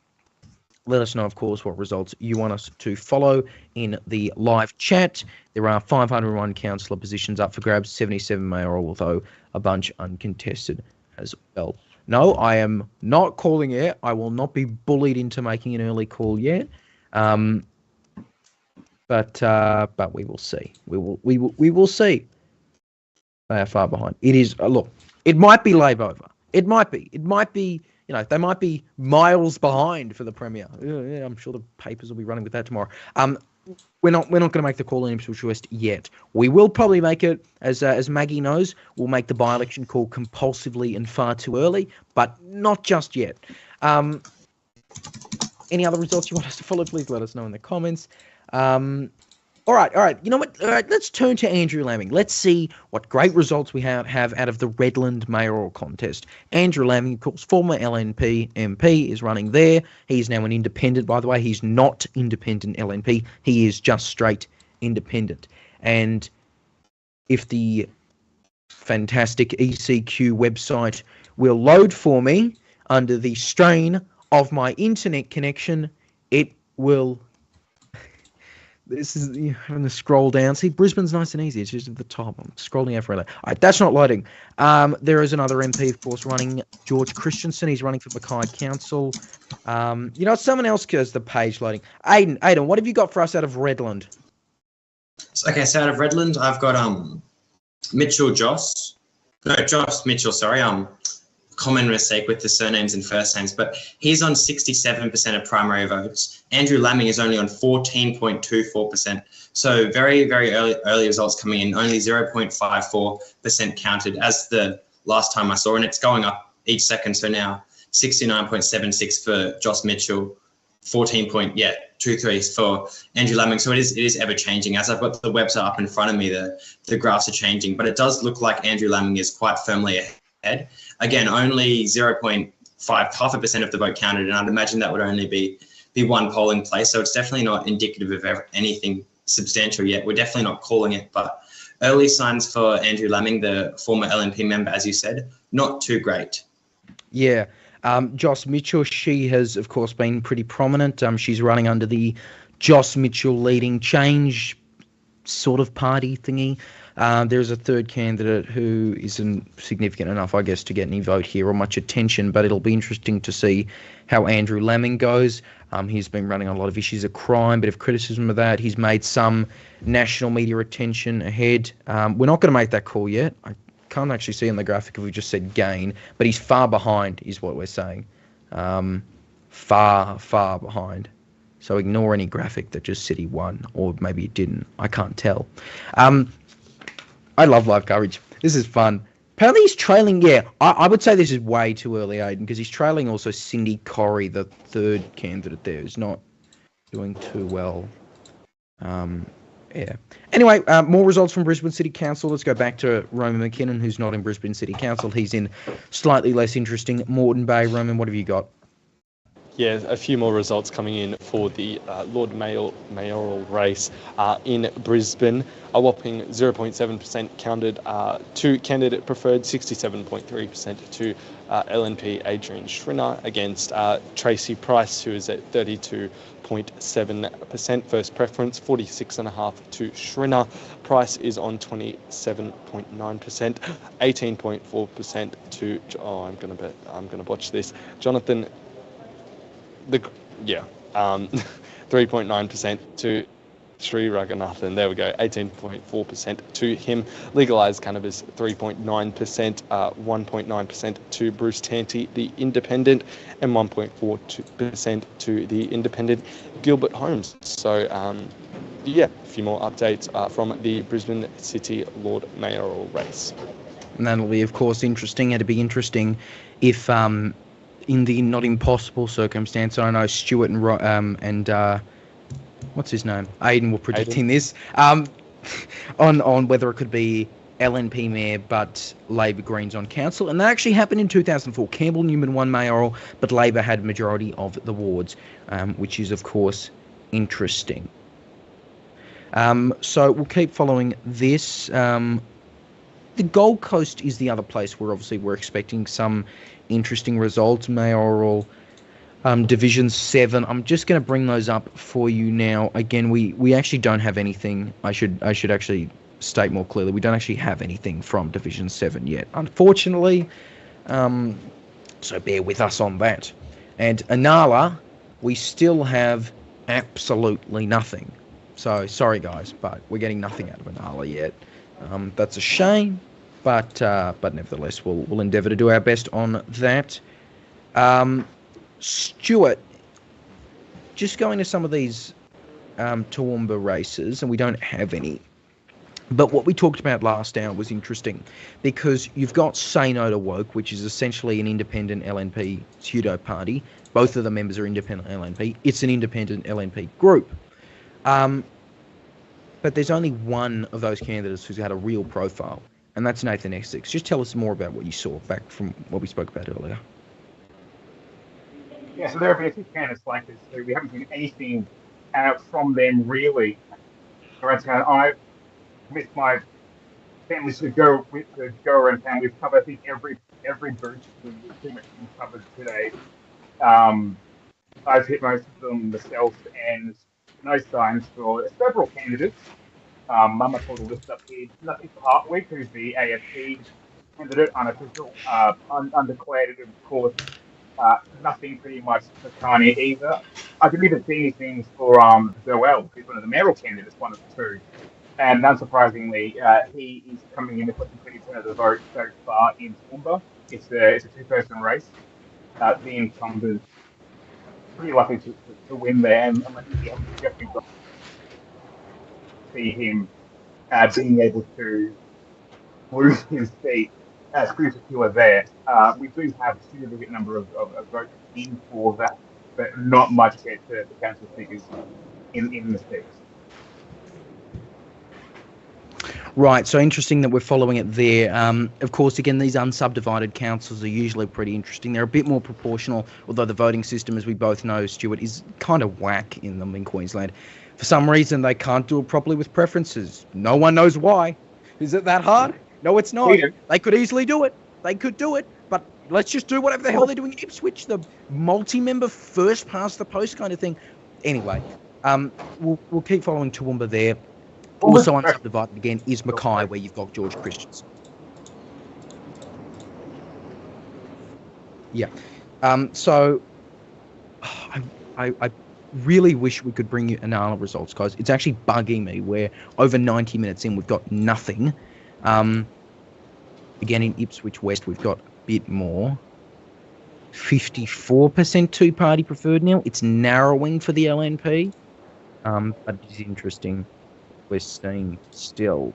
Let us know, of course, what results you want us to follow in the live chat. There are 501 councillor positions up for grabs, 77 mayoral, although a bunch uncontested as well. No, I am not calling it. I will not be bullied into making an early call yet. But we will see. We will see. They are far behind. It is look. It might be Labor over. It might be. They might be miles behind for the Premier. Yeah, I'm sure the papers will be running with that tomorrow. We're not going to make the call in Ipswich West yet. We will probably make it, as Maggie knows, we'll make the by-election call compulsively and far too early, but not just yet. Any other results you want us to follow? Please let us know in the comments. All right. You know what? All right, let's turn to Andrew Laming. Let's see what great results we have out of the Redland mayoral contest. Andrew Laming, of course, former LNP MP, is running there. He's now an independent, by the way. He's not independent LNP. He is just straight independent. And if the fantastic ECQ website will load for me under the strain of my internet connection, it will... This is having to scroll down. See, Brisbane's nice and easy. It's just at the top. I'm scrolling out forever. All right, that's not loading. There is another MP, of course, running. George Christensen. He's running for Mackay Council. Someone else has the page loading. Aiden, what have you got for us out of Redland? Okay, so out of Redland, I've got Josh Mitchell, sorry. Common mistake with the surnames and first names, but he's on 67% of primary votes. Andrew Lamming is only on 14.24%. So very, very early results coming in, only 0.54% counted as the last time I saw, and it's going up each second. So now 69.76 for Josh Mitchell, 14.23 for Andrew Lamming. So it is ever changing. As I've got the website up in front of me, the graphs are changing, but it does look like Andrew Lamming is quite firmly ahead. Again, only 0.5% of the vote counted, and I'd imagine that would only be one polling place. So it's definitely not indicative of anything substantial yet. We're definitely not calling it, but early signs for Andrew Lamming, the former LNP member, as you said, not too great. Yeah. Joss Mitchell, she has, of course, been pretty prominent. She's running under the Joss Mitchell Leading Change sort of party thingy. There's a third candidate who isn't significant enough, I guess, to get any vote here or much attention, but it'll be interesting to see how Andrew Lamming goes. He's been running on a lot of issues of crime, bit of criticism of that. He's made some national media attention ahead. We're not going to make that call yet. I can't actually see on the graphic if we just said gain, but he's far behind is what we're saying. Far, far behind. So ignore any graphic that just said he won, or maybe it didn't. I can't tell. I love live coverage. This is fun. Apparently he's trailing, I would say this is way too early, Aiden, because he's trailing also Cindy Corrie, the third candidate there, who's not doing too well. Anyway, more results from Brisbane City Council. Let's go back to Roman McKinnon, who's not in Brisbane City Council. He's in slightly less interesting Moreton Bay. Roman, what have you got? Yeah, a few more results coming in for the Lord mayoral race in Brisbane. A whopping 0.7% counted to candidate preferred, 67.3% to LNP Adrian Schrinner against Tracy Price, who is at 32.7% first preference, 46.5% to Schrinner. Price is on 27.9%, 18.4% to I'm gonna botch this. Jonathan. 3.9% to Sri Raghunathan. There we go, 18.4% to him. Legalised cannabis, 3.9%, 1.9% to Bruce Tanti, the independent, and 1.4% to the independent Gilbert Holmes. So, a few more updates from the Brisbane City Lord mayoral race. And that'll be, of course, interesting. It'd be interesting if in the not impossible circumstance, I know Stuart and what's his name? Aiden were predicting this on whether it could be LNP mayor but Labor Greens on council, and that actually happened in 2004. Campbell Newman won mayoral, but Labor had majority of the wards, which is of course interesting. So we'll keep following this. The Gold Coast is the other place where obviously we're expecting some interesting results. Mayoral Division 7. I'm just going to bring those up for you now. Again, we actually don't have anything. I should actually state more clearly. We don't actually have anything from Division 7 yet, unfortunately. So bear with us on that. And Inala, we still have absolutely nothing. So sorry guys, but we're getting nothing out of Inala yet. That's a shame. But nevertheless, we'll endeavour to do our best on that. Stuart, just going to some of these Toowoomba races, and we don't have any. But what we talked about last hour was interesting, because you've got Say No to Woke, which is essentially an independent LNP pseudo party. Both of the members are independent LNP. It's an independent LNP group. But there's only one of those candidates who's had a real profile, and that's Nathan Essex. Just tell us more about what you saw back from what we spoke about earlier. Yeah, so there have been a few candidates like this, so we haven't seen anything from them really. I've missed my family to go around town. We've covered, I think, every booth we've pretty much been covered today. I've hit most of them myself, and no signs for several candidates. Mama pulled a list up here. Nothing for Hartwig, who's the AFP candidate, unofficial, undeclared, of course. Nothing pretty much for Kanye either. I didn't even see anything for Zoel, who's one of the mayoral candidates, one of the two. And unsurprisingly, he is coming in with less than 20% of the vote so far in Toowoomba. It's a two-person race. The incumbent pretty likely to win there, and I think you definitely got to see him being able to lose his seat pretty secure there. We do have a significant number of votes in for that, but not much yet to the council figures in the stakes. Right, so interesting that we're following it there. Of course, again, these unsubdivided councils are usually pretty interesting. They're a bit more proportional, although the voting system, as we both know, Stuart, is kind of whack in them in Queensland. For some reason, they can't do it properly with preferences. No one knows why. Is it that hard? No, it's not. They could easily do it. They could do it, but let's just do whatever the hell they're doing in Ipswich, the multi-member first past the post kind of thing. Anyway, we'll keep following Toowoomba there. Also unsubdivided again is Mackay, where you've got George Christensen. Yeah. So I really wish we could bring you inala results, guys. It's actually bugging me where over 90 minutes in we've got nothing. Again, in Ipswich West we've got a bit more. 54% two-party preferred now. It's narrowing for the LNP, but it's interesting. We're seeing still.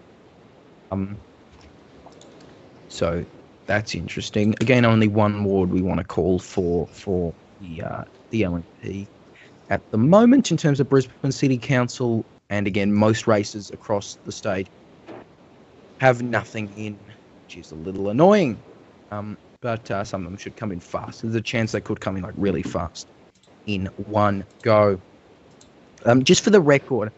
So that's interesting. Again, only one ward we want to call for the LNP at the moment in terms of Brisbane City Council, and again, most races across the state have nothing in, which is a little annoying. But some of them should come in fast. There's a chance they could come in like really fast in one go. Just for the record,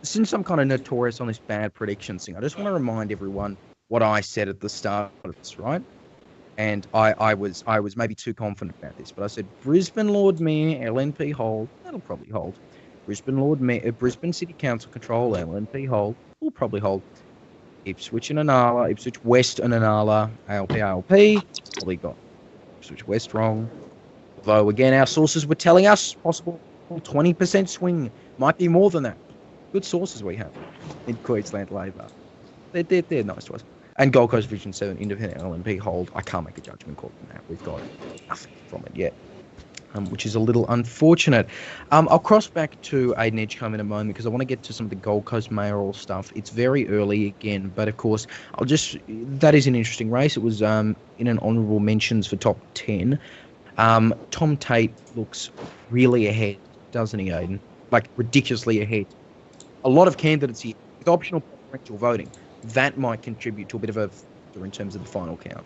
since I'm kind of notorious on this bad predictions thing, I just want to remind everyone what I said at the start of this, right? And I was maybe too confident about this, but I said Brisbane Lord Mayor LNP hold, that'll probably hold. Brisbane Lord Mayor, Brisbane City Council control LNP hold, will probably hold. Ipswich and Inala, Ipswich West and Inala, ALP, probably got Ipswich West wrong. Although again, our sources were telling us possible 20% swing, might be more than that. Good sources we have in Queensland Labor. They're nice to us. And Gold Coast Vision 7 independent LNP hold. I can't make a judgment call on that. We've got nothing from it yet, which is a little unfortunate. I'll cross back to Aiden Edgecombe in a moment because I want to get to some of the Gold Coast mayoral stuff. It's very early again, but of course, that is an interesting race. It was in an honourable mentions for top 10. Tom Tate looks really ahead, doesn't he, Aiden? Like ridiculously ahead. A lot of candidates here with optional preferential voting. That might contribute to a bit of a factor in terms of the final count.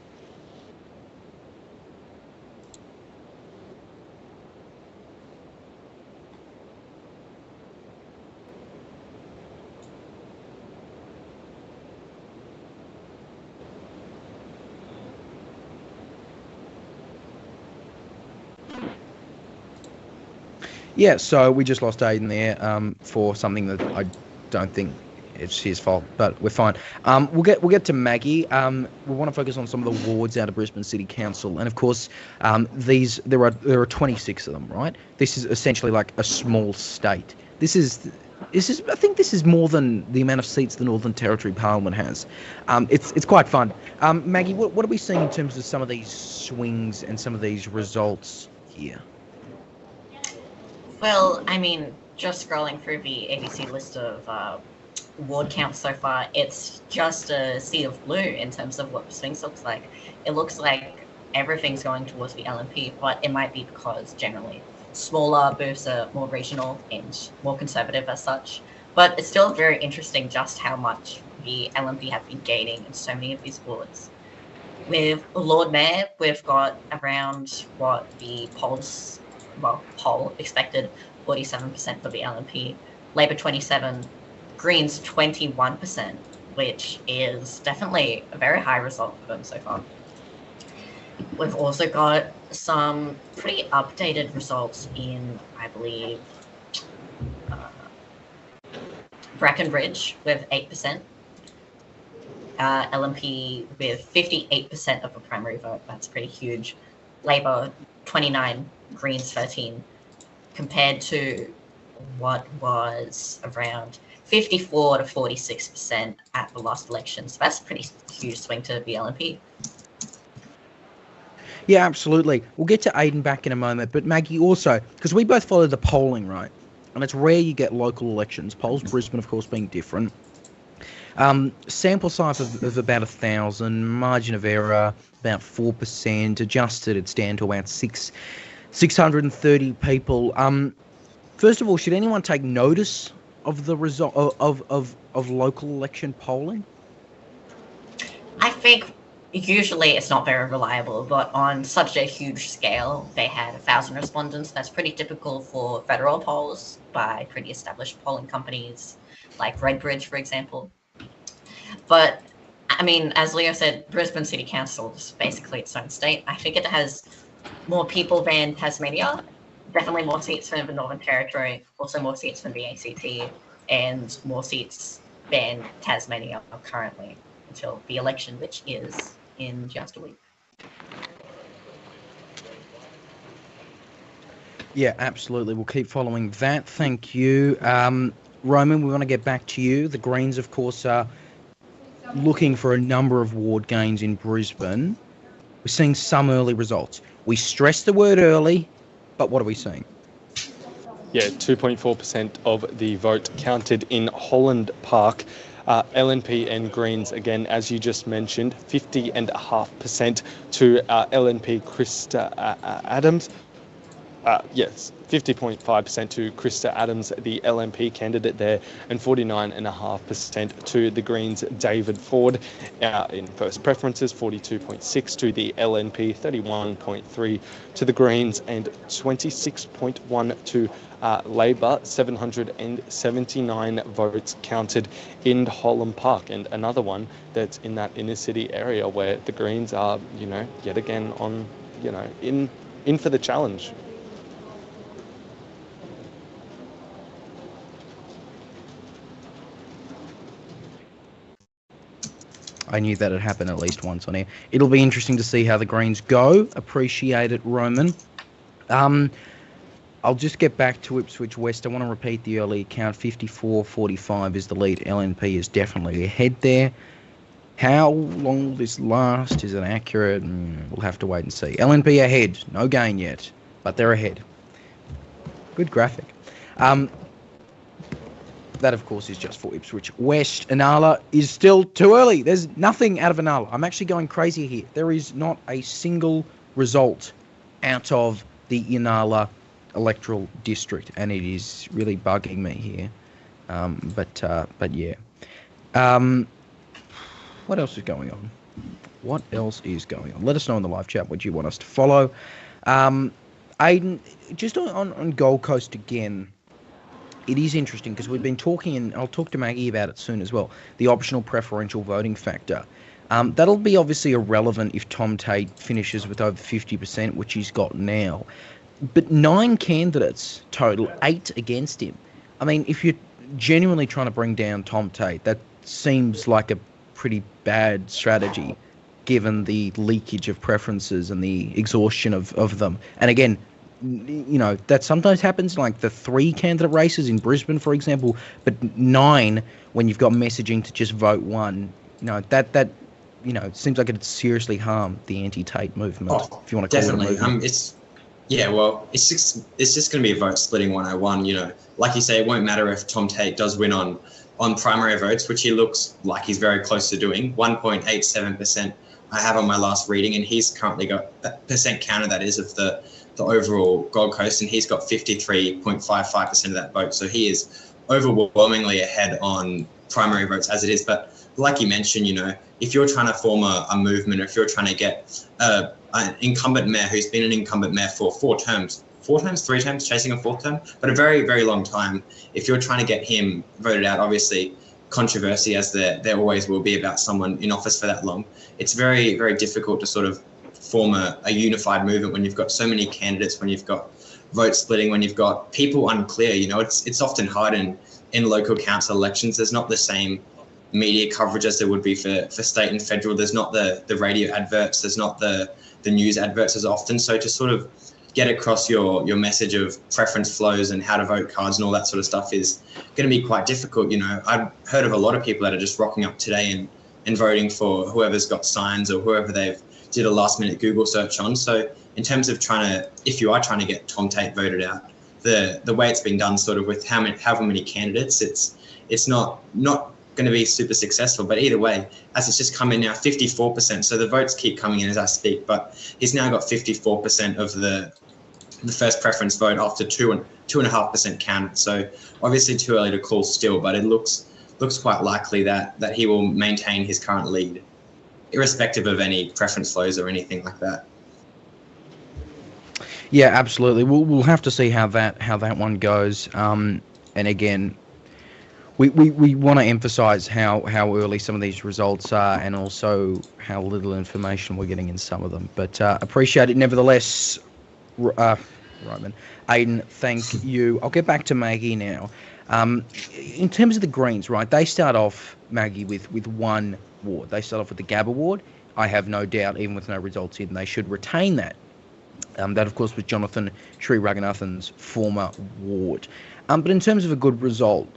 Yeah, so we just lost Aiden there for something that I don't think it's his fault, but we're fine. We'll get to Maggie. We want to focus on some of the wards out of Brisbane City Council, and of course, there are 26 of them, right? This is essentially like a small state. This is I think this is more than the amount of seats the Northern Territory Parliament has. It's quite fun. Maggie, what are we seeing in terms of some of these swings and some of these results here? Well, I mean, just scrolling through the ABC list of ward counts so far, it's just a sea of blue in terms of what the swings looks like. It looks like everything's going towards the LNP, but it might be because generally smaller booths are more regional and more conservative as such. But it's still very interesting just how much the LNP have been gaining in so many of these wards. With Lord Mayor, we've got around what the poll expected, 47% for the LNP, Labor 27%, Greens 21%, which is definitely a very high result for them so far. We've also got some pretty updated results in, I believe, Brackenridge with 8%. LNP with 58% of the primary vote. That's pretty huge. Labor 29, Greens 13, compared to what was around 54 to 46% at the last election. So that's a pretty huge swing to the LNP. Yeah, absolutely. We'll get to Aidan back in a moment, but Maggie also, because we both follow the polling, right? And it's rare you get local elections. Polls, Brisbane, of course, being different. Sample size of about 1,000, margin of error about 4%, adjusted it's down to about 630 people. First of all, should anyone take notice of the result of local election polling? I think usually it's not very reliable, but on such a huge scale, they had 1,000 respondents. That's pretty typical for federal polls by pretty established polling companies like Redbridge, for example. But, I mean, as Leo said, Brisbane City Council is basically its own state. I think it has more people than Tasmania, definitely more seats than the Northern Territory, also more seats than the ACT, and more seats than Tasmania currently until the election, which is in just a week. Yeah, absolutely. We'll keep following that. Thank you. Roman, we want to get back to you. The Greens, of course, are looking for a number of ward gains in Brisbane. We're seeing some early results. We stress the word early, but what are we seeing? Yeah, 2.4% of the vote counted in Holland Park. LNP and Greens, again, as you just mentioned, 50.5% to LNP Krista Adams. Yes, 50.5% to Krista Adams, the LNP candidate there, and 49.5% to the Greens' David Ford. In first preferences, 42.6% to the LNP, 31.3% to the Greens, and 26.1% to Labor. 779 votes counted in Holland Park, and another one that's in that inner city area where the Greens are, yet again on, in for the challenge. I knew that had happened at least once on air. It'll be interesting to see how the Greens go. Appreciate it, Roman. I'll just get back to Ipswich West. I want to repeat the early count. 54-45 is the lead. LNP is definitely ahead there. How long will this last? Is it accurate? We'll have to wait and see. LNP ahead. No gain yet, but they're ahead. Good graphic. That, of course, is just for Ipswich West. Inala is still too early. There's nothing out of Inala. I'm actually going crazy here. There is not a single result out of the Inala electoral district, and it is really bugging me here. But yeah. What else is going on? What else is going on? Let us know in the live chat what you want us to follow. Aidan, just on Gold Coast again, it is interesting because we've been talking, and I'll talk to Maggie about it soon as well, the optional preferential voting factor. That'll be obviously irrelevant if Tom Tate finishes with over 50%, which he's got now. But 9 candidates total, 8 against him. I mean, if you're genuinely trying to bring down Tom Tate, that seems like a pretty bad strategy given the leakage of preferences and the exhaustion of them. And again, that sometimes happens, like the 3 candidate races in Brisbane, for example, but 9 when you've got messaging to just vote 1. That seems like it'd seriously harm the anti-Tate movement, if you want to call definitely. it a movement. It's just going to be a vote splitting 101. Like you say, it won't matter if Tom Tate does win on primary votes, which he looks like he's very close to doing. 1.87% I have on my last reading, and he's currently got that percent counter, that is, of the overall Gold Coast, and he's got 53.55% of that vote. So he is overwhelmingly ahead on primary votes as it is. But like you mentioned, if you're trying to form a movement, or if you're trying to get an incumbent mayor who's been an incumbent mayor for 3 terms, chasing a 4th term, but a very, very long time, if you're trying to get him voted out, obviously controversy, as there always will be about someone in office for that long, it's very, very difficult to sort of form a unified movement when you've got so many candidates, when you've got vote splitting, when you've got people unclear. It's often hard, and in local council elections, there's not the same media coverage as there would be for state and federal. There's not the radio adverts, there's not the news adverts as often. So to sort of get across your message of preference flows and how to vote cards and all that sort of stuff is going to be quite difficult. You know, I've heard of a lot of people that are just rocking up today and voting for whoever's got signs or whoever they've did a last minute Google search on. So in terms of if you are trying to get Tom Tate voted out, the way it's been done sort of with however many candidates, it's not going to be super successful. But either way, as it's just come in now, 54%. So the votes keep coming in as I speak, but he's now got 54% of the first preference vote after 2.5% counted. So obviously too early to call still, but it looks quite likely that he will maintain his current lead, irrespective of any preference flows or anything like that. Yeah, absolutely. We'll have to see how that one goes. And again, we want to emphasise how early some of these results are, and also how little information we're getting in some of them. But appreciate it nevertheless, Roman. Aidan, thank you. I'll get back to Maggie now. In terms of the Greens, right? They start off, Maggie, with one ward. They start off with the Gabba ward. I have no doubt, even with no results in, they should retain that. That, of course, was Jonathan Sri Raghunathan's former ward. But in terms of a good result,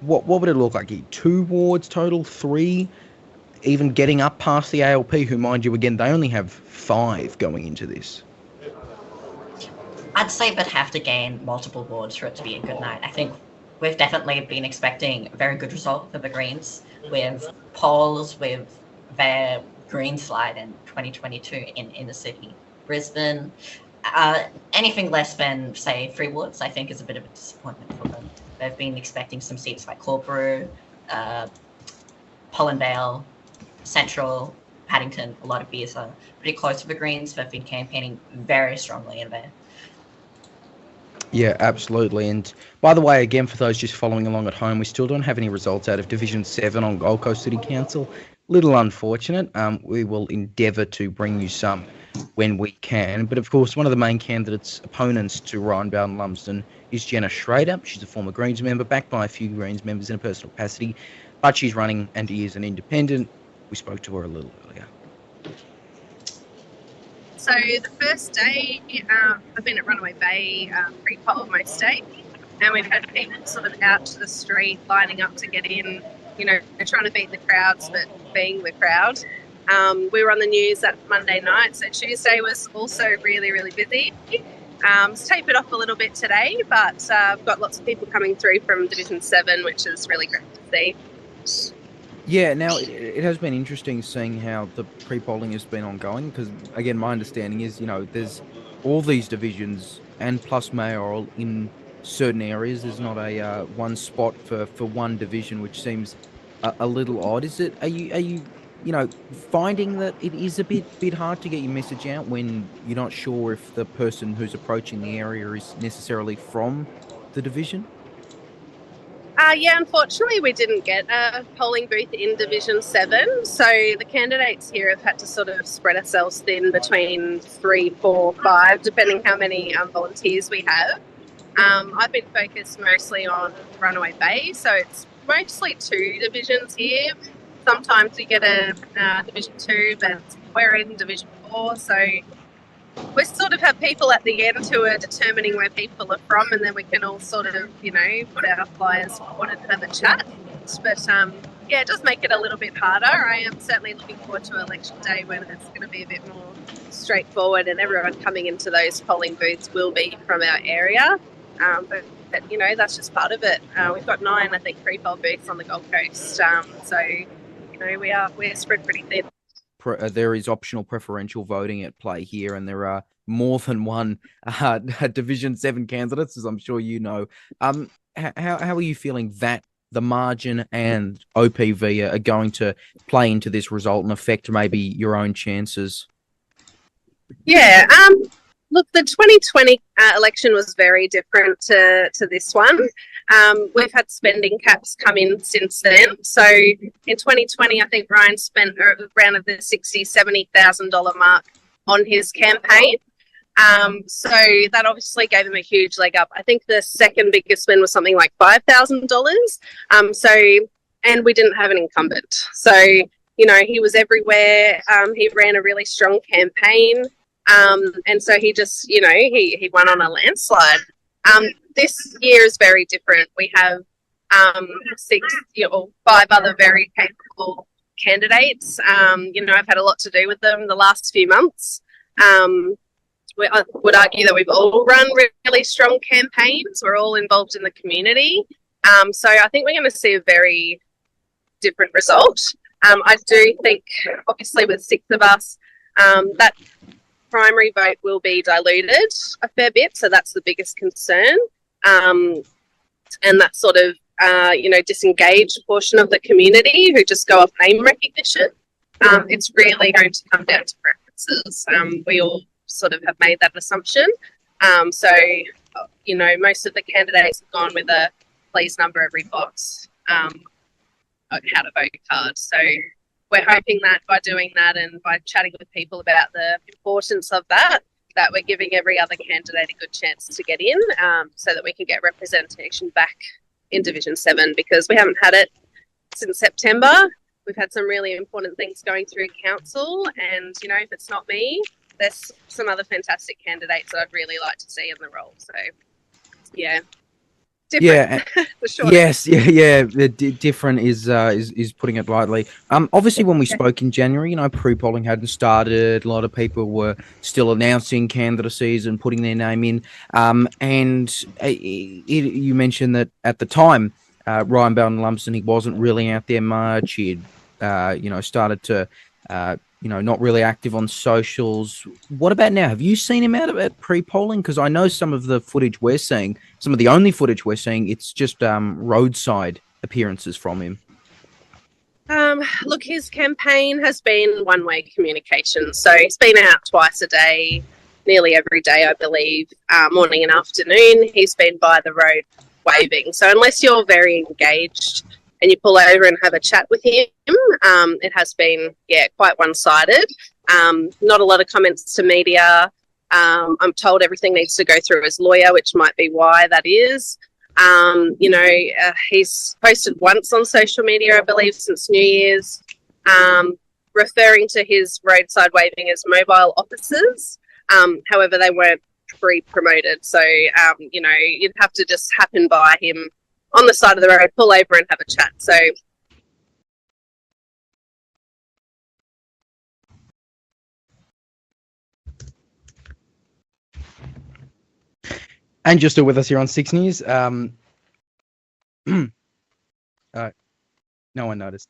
what would it look like? 2 wards total, 3, even getting up past the ALP, who, mind you, again, they only have 5 going into this. I'd say they'd have to gain multiple wards for it to be a good night. I think we've definitely been expecting a very good result for the Greens with polls, with their green slide in 2022 in the city. Brisbane, anything less than, say, 3 wards, I think is a bit of a disappointment for them. They've been expecting some seats like Corporoo, Pollenvale, Central, Paddington. A lot of these are pretty close to the Greens. They've been campaigning very strongly in there. Yeah, absolutely. And by the way, again, for those just following along at home, we still don't have any results out of Division 7 on Gold Coast City Council. Little unfortunate. We will endeavour to bring you some when we can. But of course, one of the main candidates, opponents to Ryan Bayldon-lumsden is Jenna Schrader. She's a former Greens member, backed by a few Greens members in a personal capacity, but she's running and is an independent. We spoke to her a little earlier. So the first day, I've been at Runaway Bay pre-poll most day, and we've had people sort of out to the street lining up to get in, you know, trying to beat the crowds, but being the crowd. We were on the news that Monday night, so Tuesday was also really, really busy. It's tapered off a little bit today, but I've got lots of people coming through from Division 7, which is really great to see. Yeah, now it has been interesting seeing how the pre-polling has been ongoing, because again, my understanding is, you know, there's all these divisions and plus mayoral in certain areas. There's not a one spot for one division, which seems a little odd. Are you finding that it is a bit hard to get your message out when you're not sure if the person who's approaching the area is necessarily from the division? Yeah, unfortunately, we didn't get a polling booth in Division 7, so the candidates here have had to sort of spread ourselves thin between 3, 4, 5, depending how many volunteers we have. I've been focused mostly on Runaway Bay, so it's mostly 2 divisions here. Sometimes we get a Division 2, but we're in Division 4, so we sort of have people at the end who are determining where people are from, and then we can all sort of, put our flyers forward and have a chat. But yeah, it does make it a little bit harder. I am certainly looking forward to election day when it's going to be a bit more straightforward, and everyone coming into those polling booths will be from our area. But that's just part of it. We've got 9, I think, pre-poll booths on the Gold Coast. So, we're spread pretty thin. There is optional preferential voting at play here, and there are more than one Division 7 candidates, as I'm sure you know. How are you feeling that the margin and OPV are going to play into this result and affect maybe your own chances? Yeah, look, the 2020 election was very different to this one. We've had spending caps come in since then. So in 2020, I think Ryan spent around the $60,000 to $70,000 mark on his campaign. So that obviously gave him a huge leg up. I think the second biggest win was something like $5,000. And we didn't have an incumbent. So, you know, he was everywhere. He ran a really strong campaign. And so he just, you know, he won on a landslide. This year is very different. We have 5 other very capable candidates. You know, I've had a lot to do with them the last few months. I would argue that we've all run really strong campaigns. We're all involved in the community. So I think we're going to see a very different result. I do think, obviously, with 6 of us, that primary vote will be diluted a fair bit. So that's the biggest concern. And that sort of, you know, disengaged portion of the community who just go off name recognition. It's really going to come down to preferences. We all sort of have made that assumption. So, you know, most of the candidates have gone with a please number every box how to vote card. So we're hoping that by doing that and by chatting with people about the importance of that we're giving every other candidate a good chance to get in, so that we can get representation back in Division 7, because we haven't had it since September. We've had some really important things going through council, and, you know, if it's not me, there's some other fantastic candidates that I'd really like to see in the role. So, yeah. Different. Yeah. The different is putting it lightly. Obviously, when we spoke in January, you know, pre-polling hadn't started. A lot of people were still announcing candidacies and putting their name in. And you mentioned that at the time, Ryan Bayldon-lumsden, he wasn't really out there much. He'd, you know, started to, you know, not really active on socials. What about now? Have you seen him out at pre-polling? Because I know some of the footage we're seeing, some of the only footage we're seeing, it's just roadside appearances from him. Look, his campaign has been one-way communication. So he's been out twice a day, nearly every day, I believe, morning and afternoon. He's been by the road waving. So unless you're very engaged and you pull over and have a chat with him, it has been, quite one-sided. Not a lot of comments to media. I'm told everything needs to go through his lawyer, which might be why that is. You know, he's posted once on social media, I believe, since New Year's, referring to his roadside waving as mobile officers. However, they weren't pre-promoted. So, you know, you'd have to just happen by him on the side of the road, pull over and have a chat. So, and you're still with us here on 6 News. No one noticed.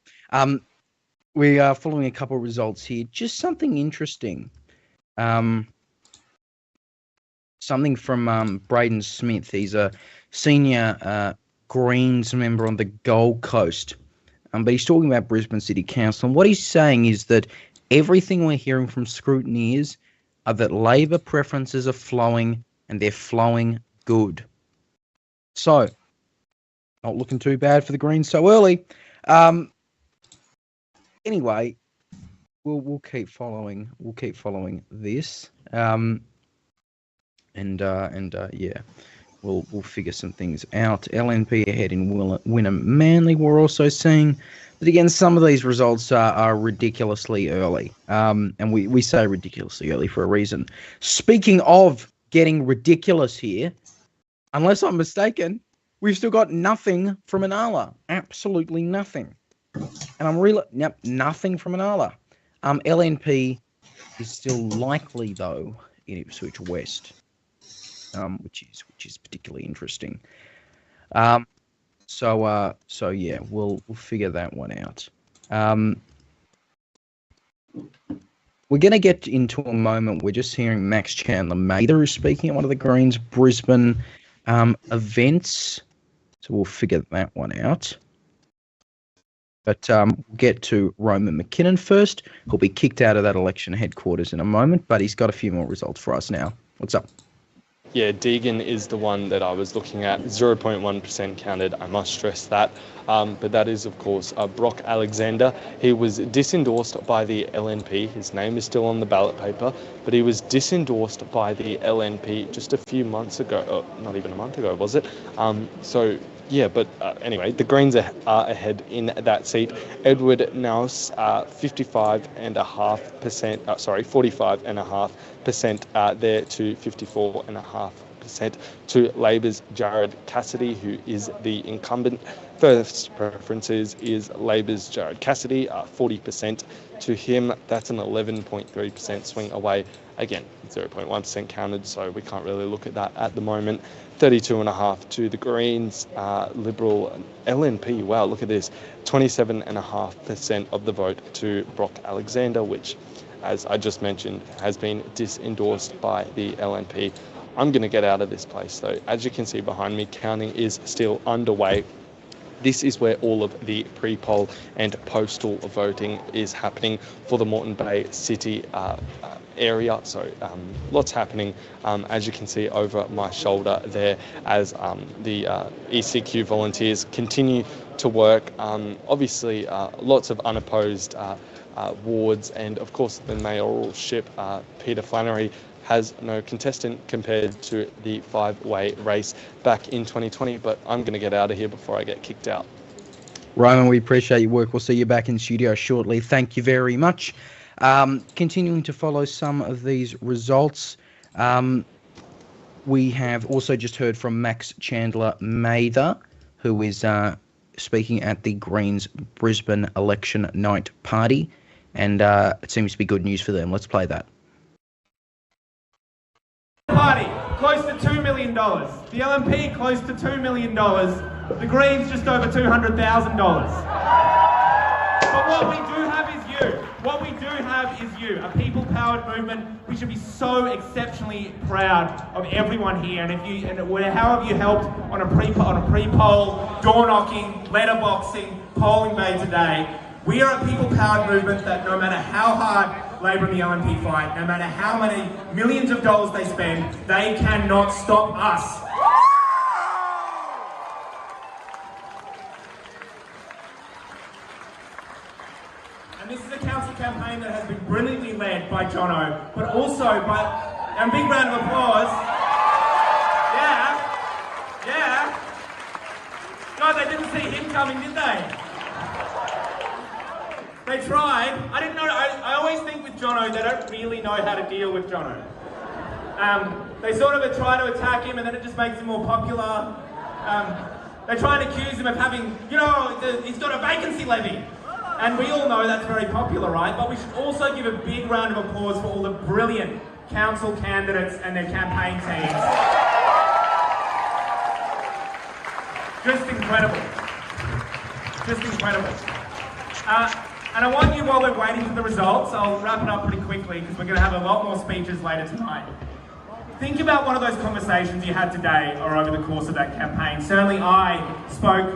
We are following a couple of results here. Just something interesting. Something from Braden Smith. He's a senior Greens member on the Gold Coast. But he's talking about Brisbane City Council. And what he's saying is that everything we're hearing from scrutineers are that Labor preferences are flowing, and they're flowing good. So, not looking too bad for the Greens so early. Anyway, we'll keep following. We'll keep following this. Yeah, we'll figure some things out. LNP ahead in Wynnum Manly. We're also seeing that, again, some of these results are ridiculously early. And we say ridiculously early for a reason. Speaking of getting ridiculous here, unless I'm mistaken, we've still got nothing from Inala. Absolutely nothing. And I'm really, nothing from Inala. LNP is still likely, though, in Ipswich West. Which is particularly interesting. So yeah, we'll figure that one out. We're going to get into a moment. We're just hearing Max Chandler-Mather who's speaking at one of the Greens Brisbane events. So we'll figure that one out. But we'll get to Roman McKinnon first. He'll be kicked out of that election headquarters in a moment, but he's got a few more results for us now. What's up? Yeah, Deegan is the one that I was looking at. 0.1% counted, I must stress that. But that is, of course, Brock Alexander. He was disendorsed by the LNP. His name is still on the ballot paper, but he was disendorsed by the LNP just a few months ago. Not even a month ago, was it? Anyway, the Greens are ahead in that seat. Edward Naus, 45.5% there to 54.5% to Labor's Jared Cassidy, who is the incumbent. First preferences is Labor's Jared Cassidy, 40% to him. That's an 11.3% swing away. Again, 0.1% counted, so we can't really look at that at the moment. 32.5% to the Greens, Liberal LNP. Wow, look at this. 27.5% of the vote to Brock Alexander, which, as I just mentioned, has been disendorsed by the LNP. I'm going to get out of this place, though. As you can see behind me, counting is still underway. This is where all of the pre-poll and postal voting is happening for the Moreton Bay City area. So lots happening, as you can see over my shoulder there, as the ECQ volunteers continue to work. Obviously, lots of unopposed wards, and of course the mayoralship, Peter Flannery, has no contestant compared to the five-way race back in 2020, but I'm going to get out of here before I get kicked out. Roman, we appreciate your work. We'll see you back in studio shortly. Thank you very much. Continuing to follow some of these results, we have also just heard from Max Chandler Mather, who is speaking at the Greens Brisbane election night party, and it seems to be good news for them. Let's play that. Party, close to $2 million. The LNP, close to $2 million. The Greens, just over $200,000. But what we do have is you. What we do have is you, a people-powered movement. We should be so exceptionally proud of everyone here. And how have you helped on a pre-poll, door-knocking, letterboxing, polling day today? We are a people-powered movement that no matter how hard Labor and the LNP fight, no matter how many millions of dollars they spend, they cannot stop us. And this is a council campaign that has been brilliantly led by Jono, but also by, and big round of applause. Yeah. God, they didn't see him coming, did they? They tried. I didn't know. I always think with Jono, they don't really know how to deal with Jono. They sort of try to attack him, and then it just makes him more popular. They try and accuse him of having, he's got a vacancy levy. And we all know that's very popular, right? But we should also give a big round of applause for all the brilliant council candidates and their campaign teams. Just incredible. And I want you, while we're waiting for the results, I'll wrap it up pretty quickly because we're going to have a lot more speeches later tonight. Think about one of those conversations you had today or over the course of that campaign. Certainly I spoke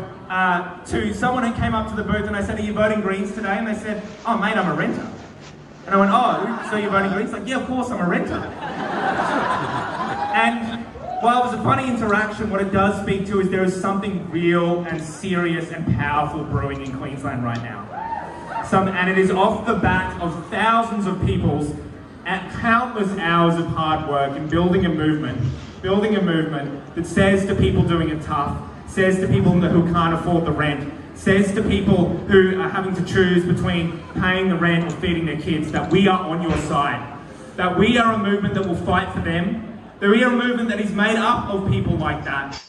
to someone who came up to the booth and I said, "Are you voting Greens today?" And they said, "Oh mate, I'm a renter." And I went, "Oh, so you're voting Greens?" Like, "Yeah, of course I'm a renter." And while it was a funny interaction, what it does speak to is there is something real and serious and powerful brewing in Queensland right now. And it is off the back of thousands of people's countless hours of hard work in building a movement that says to people doing it tough, says to people who can't afford the rent, says to people who are having to choose between paying the rent or feeding their kids, that we are on your side, that we are a movement that will fight for them, that we are a movement that is made up of people like that.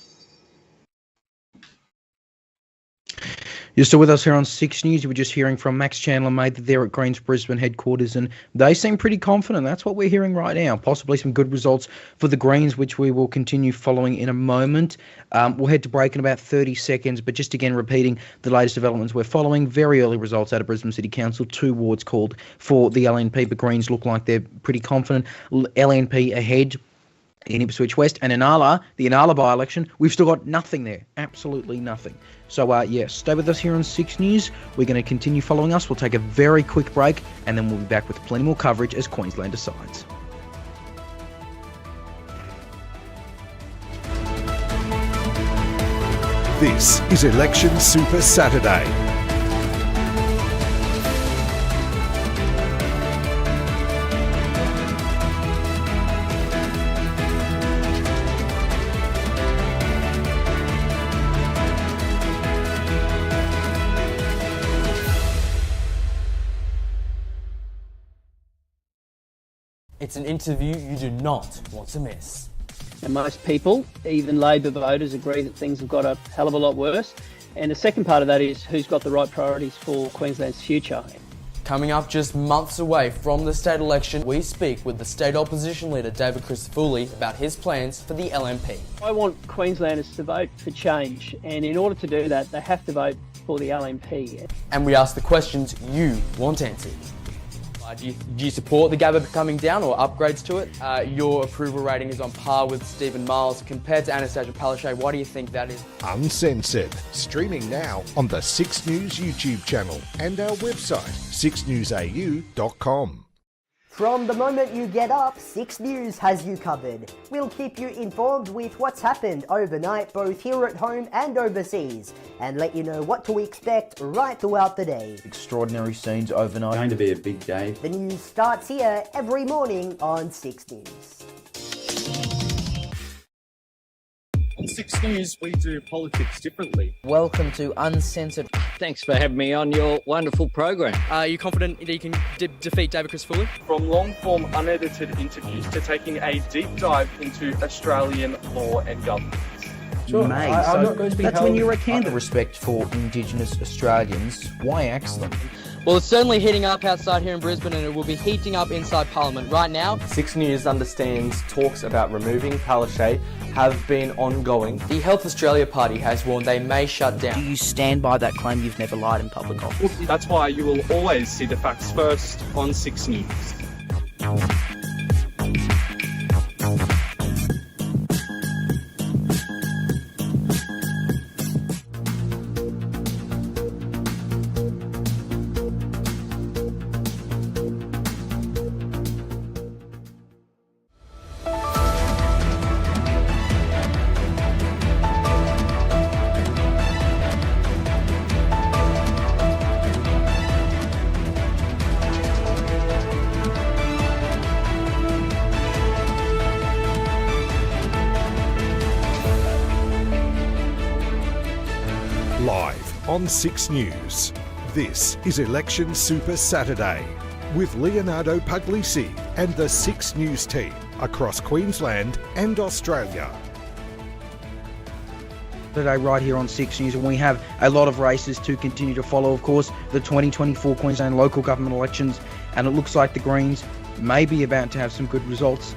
You're still with us here on 6 News. You were just hearing from Max Chandler Mather there at Greens Brisbane headquarters, and they seem pretty confident. That's what we're hearing right now. Possibly some good results for the Greens, which we will continue following in a moment. We'll head to break in about 30 seconds, but just again repeating the latest developments we're following. Very early results out of Brisbane City Council. 2 wards called for the LNP, but Greens look like they're pretty confident. LNP ahead in Ipswich West, and Inala, the Inala by-election, we've still got nothing there. Absolutely nothing. So, stay with us here on 6 News. We're going to continue following us. We'll take a very quick break, and then we'll be back with plenty more coverage as Queensland decides. This is Election Super Saturday. It's an interview you do not want to miss. And most people, even Labor voters, agree that things have got a hell of a lot worse. And the second part of that is who's got the right priorities for Queensland's future. Coming up just months away from the state election, we speak with the state opposition leader David Crisafulli about his plans for the LNP. I want Queenslanders to vote for change, and in order to do that, they have to vote for the LNP. And we ask the questions you want answered. Do you support the Gabba coming down or upgrades to it? Your approval rating is on par with Stephen Miles compared to Anastasia Palaszczuk. Why do you think that is? Uncensored. Streaming now on the 6 News YouTube channel and our website, SIXNewsAU.com. From the moment you get up, 6 News has you covered. We'll keep you informed with what's happened overnight, both here at home and overseas, and let you know what to expect right throughout the day. Extraordinary scenes overnight. Going to be a big day. The news starts here every morning on 6 News. On 6 News, we do politics differently. Welcome to Uncensored. Thanks for having me on your wonderful program. Are you confident that you can defeat David Crisafulli? From long-form unedited interviews to taking a deep dive into Australian law and governance. Sure. Mate, I'm not going to be that's held when you recant the respect for Indigenous Australians. Why excellent? Well, it's certainly heating up outside here in Brisbane, and it will be heating up inside Parliament right now. 6 News understands talks about removing Palaszczuk have been ongoing. The Health Australia Party has warned they may shut Do down. you stand by that claim you've never lied in public office? That's why you will always see the facts first on 6 News. Live on 6 News. This is Election Super Saturday with Leonardo Puglisi and the 6 News team across Queensland and Australia. Today right here on 6 News, and we have a lot of races to continue to follow. Of course, the 2024 Queensland local government elections, and it looks like the Greens may be about to have some good results,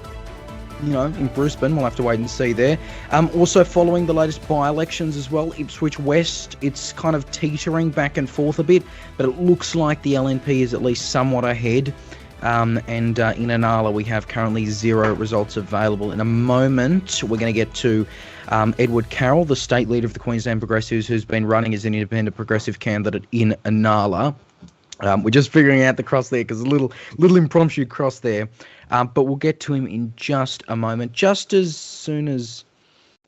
you know, in Brisbane. We'll have to wait and see there. Also following the latest by-elections as well, Ipswich West, it's kind of teetering back and forth a bit, but it looks like the LNP is at least somewhat ahead. And in Inala, we have currently 0 results available. In a moment, we're going to get to Edward Carroll, the state leader of the Queensland Progressives, who's been running as an independent progressive candidate in Inala. We're just figuring out the cross there because a little impromptu cross there. But we'll get to him in just a moment, just as soon as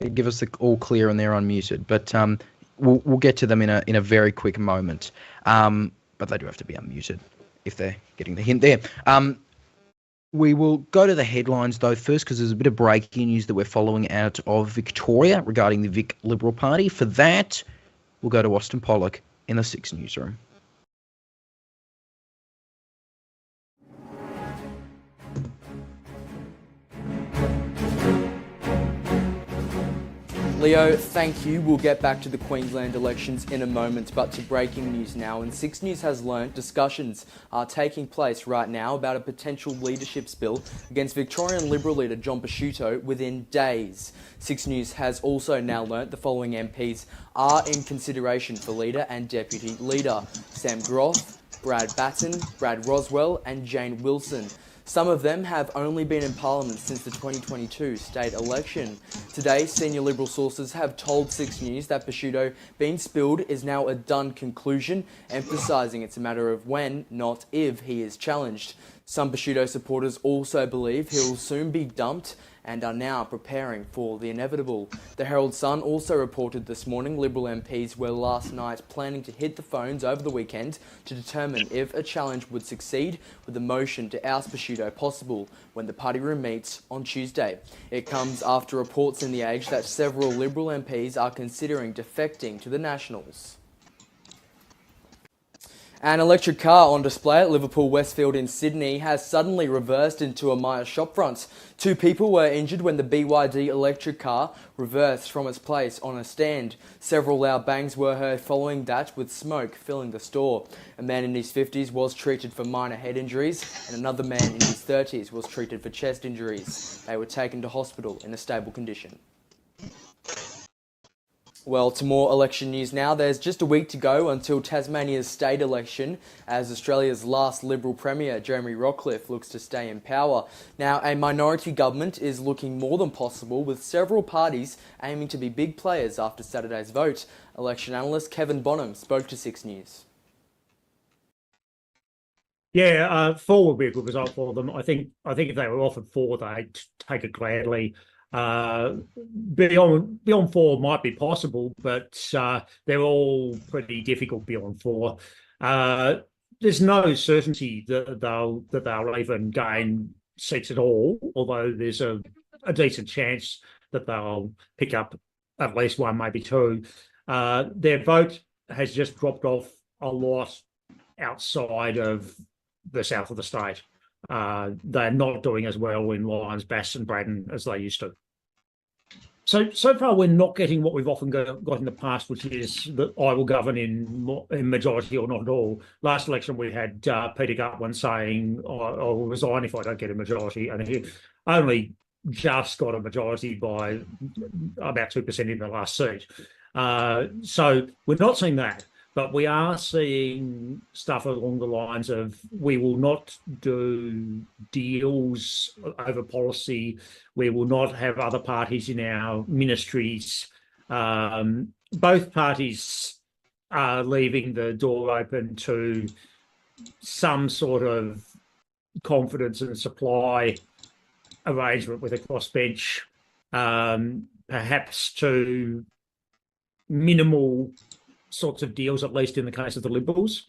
they give us the all clear and they're unmuted. But we'll get to them in a very quick moment. But they do have to be unmuted if they're getting the hint there. We will go to the headlines, though, first, because there's a bit of breaking news that we're following out of Victoria regarding the Vic Liberal Party. For that, we'll go to Austin Pollock in the 6 Newsroom. Leo, thank you. We'll get back to the Queensland elections in a moment, but to breaking news now. And 6 News has learnt discussions are taking place right now about a potential leadership spill against Victorian Liberal leader John Pesciuto within days. 6 News has also now learnt the following MPs are in consideration for leader and deputy leader: Sam Groth, Brad Batten, Brad Roswell and Jane Wilson. Some of them have only been in Parliament since the 2022 state election. Today, senior Liberal sources have told 6 News that Pesciuto being spilled is now a done conclusion, emphasising it's a matter of when, not if, he is challenged. Some Prosciutto supporters also believe he'll soon be dumped and are now preparing for the inevitable. The Herald Sun also reported this morning Liberal MPs were last night planning to hit the phones over the weekend to determine if a challenge would succeed with a motion to oust Prosciutto possible when the party room meets on Tuesday. It comes after reports in The Age that several Liberal MPs are considering defecting to the Nationals. An electric car on display at Liverpool Westfield in Sydney has suddenly reversed into a Myer shopfront. 2 people were injured when the BYD electric car reversed from its place on a stand. Several loud bangs were heard following that, with smoke filling the store. A man in his 50s was treated for minor head injuries and another man in his 30s was treated for chest injuries. They were taken to hospital in a stable condition. Well, to more election news now. There's just a week to go until Tasmania's state election, as Australia's last Liberal Premier, Jeremy Rockliff, looks to stay in power. Now, a minority government is looking more than possible, with several parties aiming to be big players after Saturday's vote. Election analyst Kevin Bonham spoke to 6 News. Yeah, 4 would be a good result for them. I think if they were offered 4, they'd take it gladly. Beyond 4 might be possible, but they're all pretty difficult beyond 4. There's no certainty that they'll even gain seats at all, although there's a decent chance that they'll pick up at least 1, maybe 2. Their vote has just dropped off a lot outside of the south of the state. They're not doing as well in Lyons, Bass and Braddon as they used to. So far, we're not getting what we've often got in the past, which is that I will govern in majority or not at all. Last election, we had Peter Gutwin saying, I'll resign if I don't get a majority, and he only just got a majority by about 2% in the last seat. So we're not seeing that. But we are seeing stuff along the lines of we will not do deals over policy. We will not have other parties in our ministries. Both parties are leaving the door open to some sort of confidence and supply arrangement with a crossbench, perhaps to minimal sorts of deals, at least in the case of the Liberals.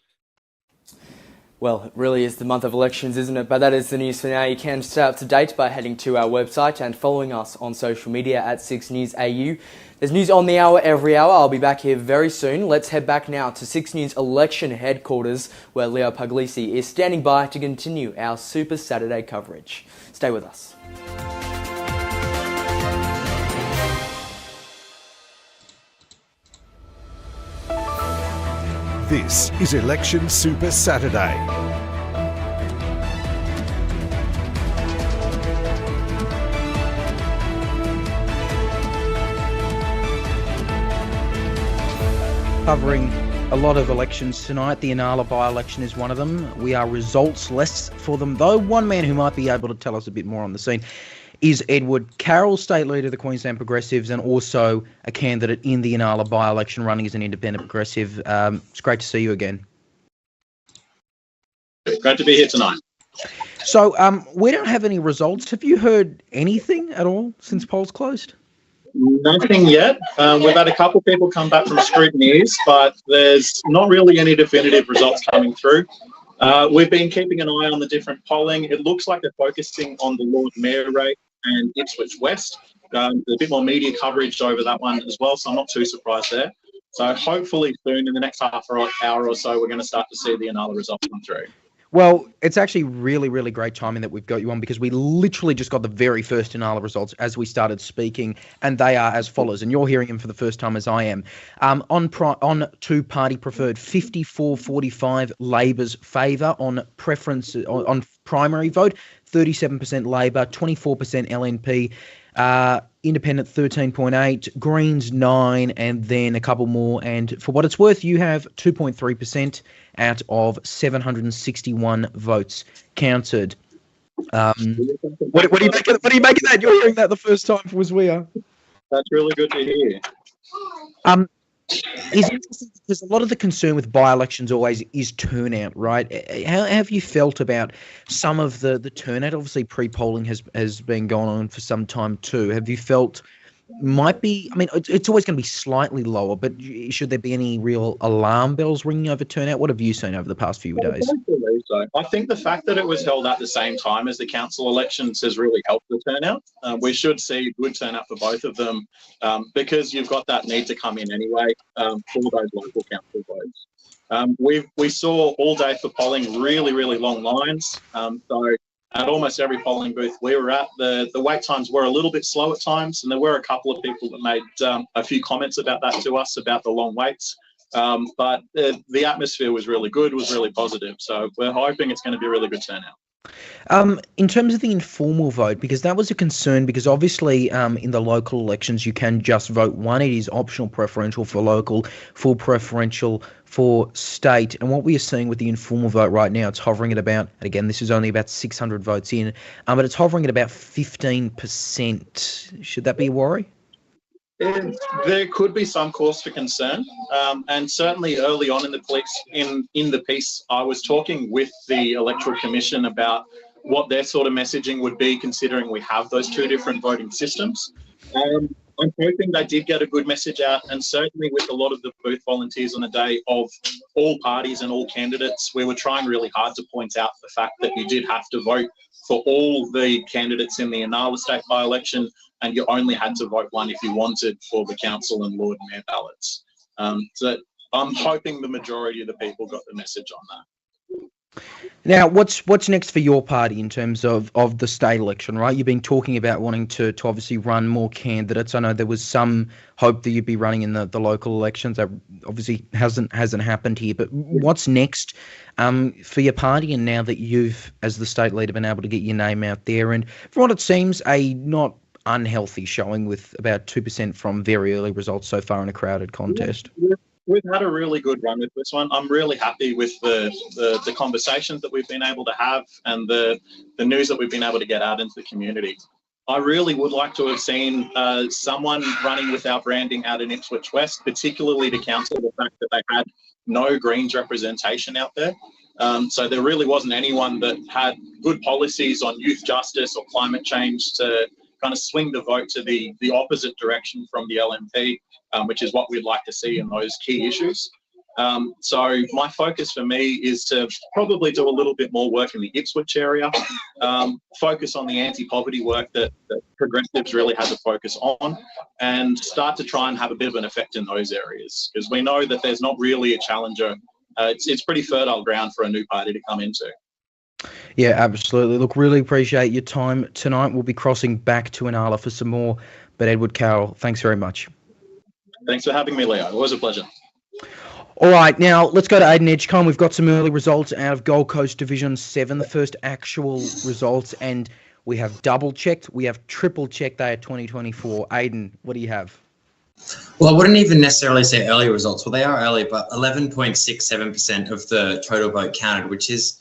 Well, it really is the month of elections, isn't it? But that is the news for now. You can stay up to date by heading to our website and following us on social media at SIXNewsAU. There's news on the hour every hour. I'll be back here very soon. Let's head back now to 6 News election headquarters, where Leo Puglisi is standing by to continue our Super Saturday coverage. Stay with us. This is Election Super Saturday. Covering a lot of elections tonight. The Inala by-election is one of them. We are results-less for them, though. One man who might be able to tell us a bit more on the scene is Edward Carroll, State Leader of the Queensland Progressives, and also a candidate in the Inala by-election, running as an independent progressive. It's great to see you again. Great to be here tonight. So we don't have any results. Have you heard anything at all since polls closed? Nothing yet. We've had a couple of people come back from scrutineers, but there's not really any definitive results coming through. We've been keeping an eye on the different polling. It looks like they're focusing on the Lord Mayor race and Ipswich West. There's a bit more media coverage over that one as well, so I'm not too surprised there. So hopefully soon, in the next half hour or so, we're going to start to see the Inala results come through. Well, it's actually really, really great timing that we've got you on, because we literally just got the very first Inala results as we started speaking, and they are as follows, and you're hearing them for the first time as I am. On two-party preferred, 54-45 Labor's favour. On preference, on primary vote, 37% Labor, 24% LNP. Independent 13.8, Greens 9, and then a couple more. And for what it's worth, you have 2.3% out of 761 votes counted. What do you make of that? You're hearing that the first time as we are. That's really good to hear. is interesting because a lot of the concern with by-elections always is turnout, right? How have you felt about some of the turnout? Obviously, pre-polling has been going on for some time too. Have you felt might be, I mean, it's always going to be slightly lower, but should there be any real alarm bells ringing over turnout? What have you seen over the past few days? So I think the fact that it was held at the same time as the council elections has really helped the turnout. We should see good turnout for both of them because you've got that need to come in anyway for those local council votes. We saw all day for polling really long lines. So at almost every polling booth we were at, the wait times were a little bit slow at times, and there were a couple of people that made a few comments about that to us, about the long waits. But the atmosphere was really good, was really positive. So we're hoping it's going to be a really good turnout. In terms of the informal vote, because that was a concern, because obviously in the local elections you can just vote one. It is optional preferential for local, full preferential for state. And what we are seeing with the informal vote right now, it's hovering at about, and again, this is only about 600 votes in, but it's hovering at about 15%. Should that be a worry? There could be some cause for concern, and certainly early on in the piece, I was talking with the Electoral Commission about what their sort of messaging would be, considering we have those two different voting systems. I'm hoping they did get a good message out, and certainly with a lot of the booth volunteers on the day of all parties and all candidates, we were trying really hard to point out the fact that you did have to vote for all the candidates in the Inala state by-election, and you only had to vote one if you wanted for the council and Lord and Mayor ballots. So I'm hoping the majority of the people got the message on that. Now, what's next for your party in terms of the state election, right? You've been talking about wanting to obviously run more candidates. I know there was some hope that you'd be running in the local elections. That obviously hasn't happened here. But what's next for your party? And now that you've, as the state leader, been able to get your name out there, and from what it seems, a not unhealthy showing with about 2% from very early results so far in a crowded contest. We've had a really good run with this one. I'm really happy with the conversations that we've been able to have and the news that we've been able to get out into the community. I really would like to have seen someone running with our branding out in Ipswich West, particularly to counter the fact that they had no Greens representation out there. So there really wasn't anyone that had good policies on youth justice or climate change to kind of swing the vote to the opposite direction from the LNP, which is what we'd like to see in those key issues. So my focus for me is to probably do a little bit more work in the Ipswich area, focus on the anti-poverty work that progressives really had to focus on, and start to try and have a bit of an effect in those areas, because we know that there's not really a challenger. It's pretty fertile ground for a new party to come into. Yeah, absolutely. Look, really appreciate your time tonight. We'll be crossing back to Inala for some more. But Edward Carroll, thanks very much. Thanks for having me, Leo. It was a pleasure. All right, now let's go to Aiden Edgecombe. We've got some early results out of Gold Coast Division 7, the first actual results, and we have double-checked, we have triple-checked they are 2024. Aiden, what do you have? Well, I wouldn't even necessarily say early results. Well, they are early, but 11.67% of the total vote counted, which is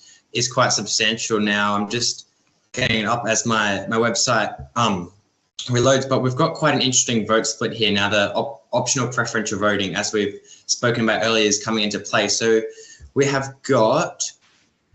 quite substantial now. I'm just getting it up as my website reloads, but we've got quite an interesting vote split here now. The optional preferential voting, as we've spoken about earlier, is coming into play. So we have got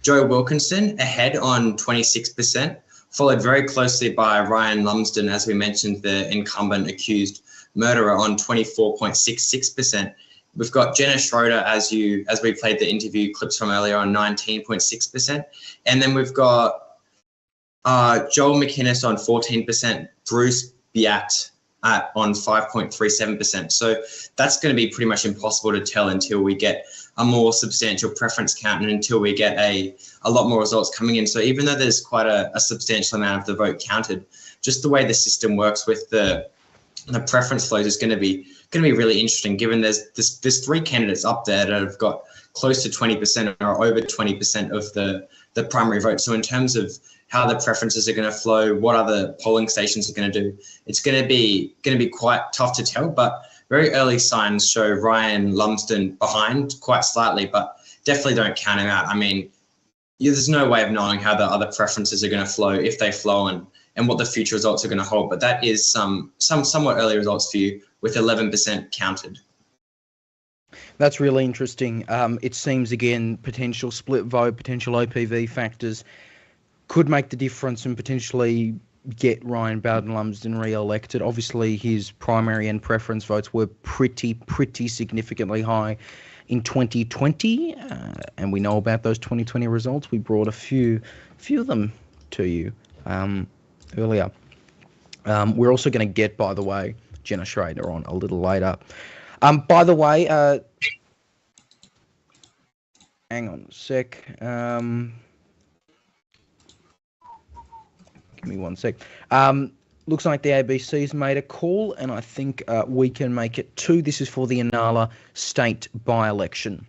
Joe Wilkinson ahead on 26%, followed very closely by Ryan Lumsden, as we mentioned, the incumbent accused murderer, on 24.66%. We've got Jenna Schroeder, as we played the interview clips from earlier, on 19.6%. And then we've got Joel McInnes on 14%, Bruce Biat on 5.37%. So that's going to be pretty much impossible to tell until we get a more substantial preference count and until we get a lot more results coming in. So even though there's quite a substantial amount of the vote counted, just the way the system works with the preference flows is going to be really interesting, given there's three candidates up there that have got close to 20% or over 20% of the primary vote. So in terms of how the preferences are going to flow, what other polling stations are going to do, it's going to be quite tough to tell. But very early signs show Ryan Lumsden behind quite slightly, but definitely don't count him out. I mean, there's no way of knowing how the other preferences are going to flow, if they flow, and what the future results are going to hold. But that is some somewhat early results for you, with 11% counted. That's really interesting. It seems, again, potential split vote, potential OPV factors could make the difference and potentially get Ryan Bayldon-lumsden re-elected. Obviously, his primary and preference votes were pretty significantly high in 2020, and we know about those 2020 results. We brought a few of them to you earlier. We're also going to get, by the way, Jenna Schrader on a little later. By the way, hang on a sec. Give me 1 sec. Looks like the ABC's made a call, and I think we can make it too. This is for the Inala state by-election.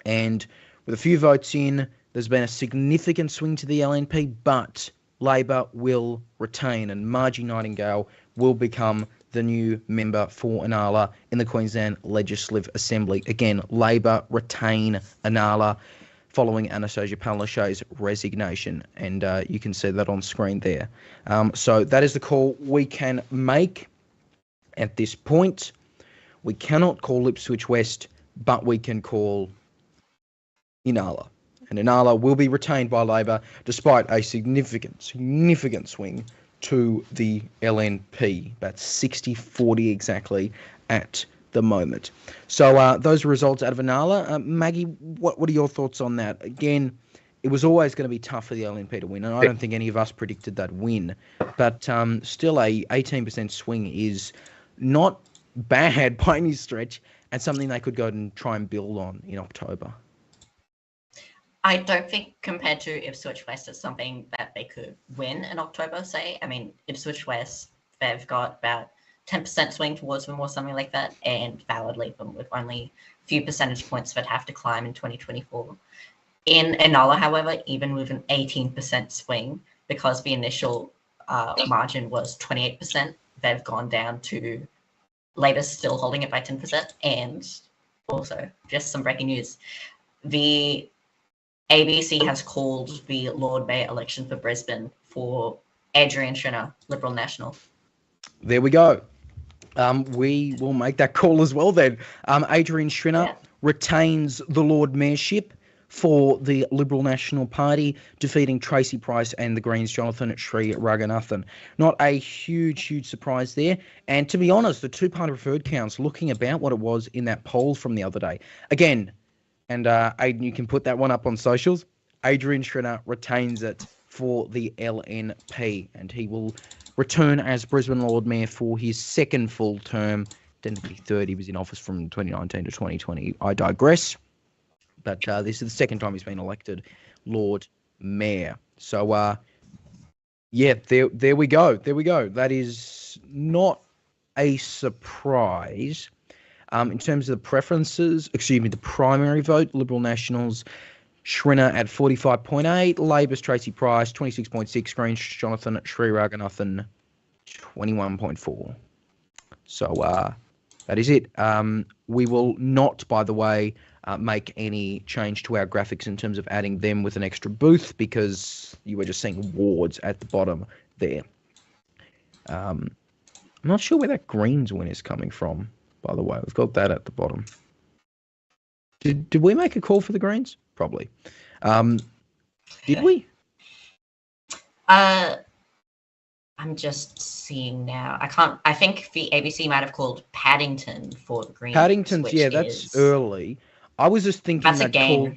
And with a few votes in, there's been a significant swing to the LNP, but Labor will retain, and Margie Nightingale will become the new member for Inala in the Queensland Legislative Assembly. Again, Labor retain Inala following Anastasia Palaszczuk's resignation, and you can see that on screen there. So that is the call we can make at this point. We cannot call Ipswich West, but we can call Inala. And Inala will be retained by Labor despite a significant swing to the LNP, about 60-40 exactly at the moment. So those results out of Inala. Maggie, what are your thoughts on that? Again, it was always going to be tough for the LNP to win, and I don't think any of us predicted that win. But still, a 18% swing is not bad by any stretch, and something they could go and try and build on in October. I don't think compared to Ipswich West, it's something that they could win in October, say. I mean, Ipswich West, they've got about 10% swing towards them or something like that, and validly them with only a few percentage points that have to climb in 2024. In Inala, however, even with an 18% swing, because the initial margin was 28%, they've gone down to Labor's still holding it by 10%. And also, just some breaking news, the ABC has called the Lord Mayor election for Brisbane for Adrian Schrinner, Liberal National. There we go. We will make that call as well then. Adrian Schrinner retains the Lord Mayorship for the Liberal National Party, defeating Tracy Price and the Greens' Jonathan Sri Raghunathan. Not a huge surprise there. And to be honest, the two-party preferred count's looking about what it was in that poll from the other day. Again, and Aidan, you can put that one up on socials. Adrian Schrinner retains it for the LNP, and he will return as Brisbane Lord Mayor for his second full term. Technically third, he was in office from 2019 to 2020. I digress. But this is the second time he's been elected Lord Mayor. So, yeah, there we go. There we go. That is not a surprise. In terms of the preferences, the primary vote, Liberal Nationals, Schrinner at 45.8, Labor's Tracy Price, 26.6, Greens Jonathan Sri Raghunathan, 21.4. So that is it. We will not, by the way, make any change to our graphics in terms of adding them with an extra booth, because you were just seeing wards at the bottom there. I'm not sure where that Greens win is coming from, by the way. We've got that at the bottom. Did we make a call for the Greens? Probably. Did we? I'm just seeing now. I think the ABC might have called Paddington for the Greens. Paddington's, yeah, that's early. I was just thinking that's that a game. call.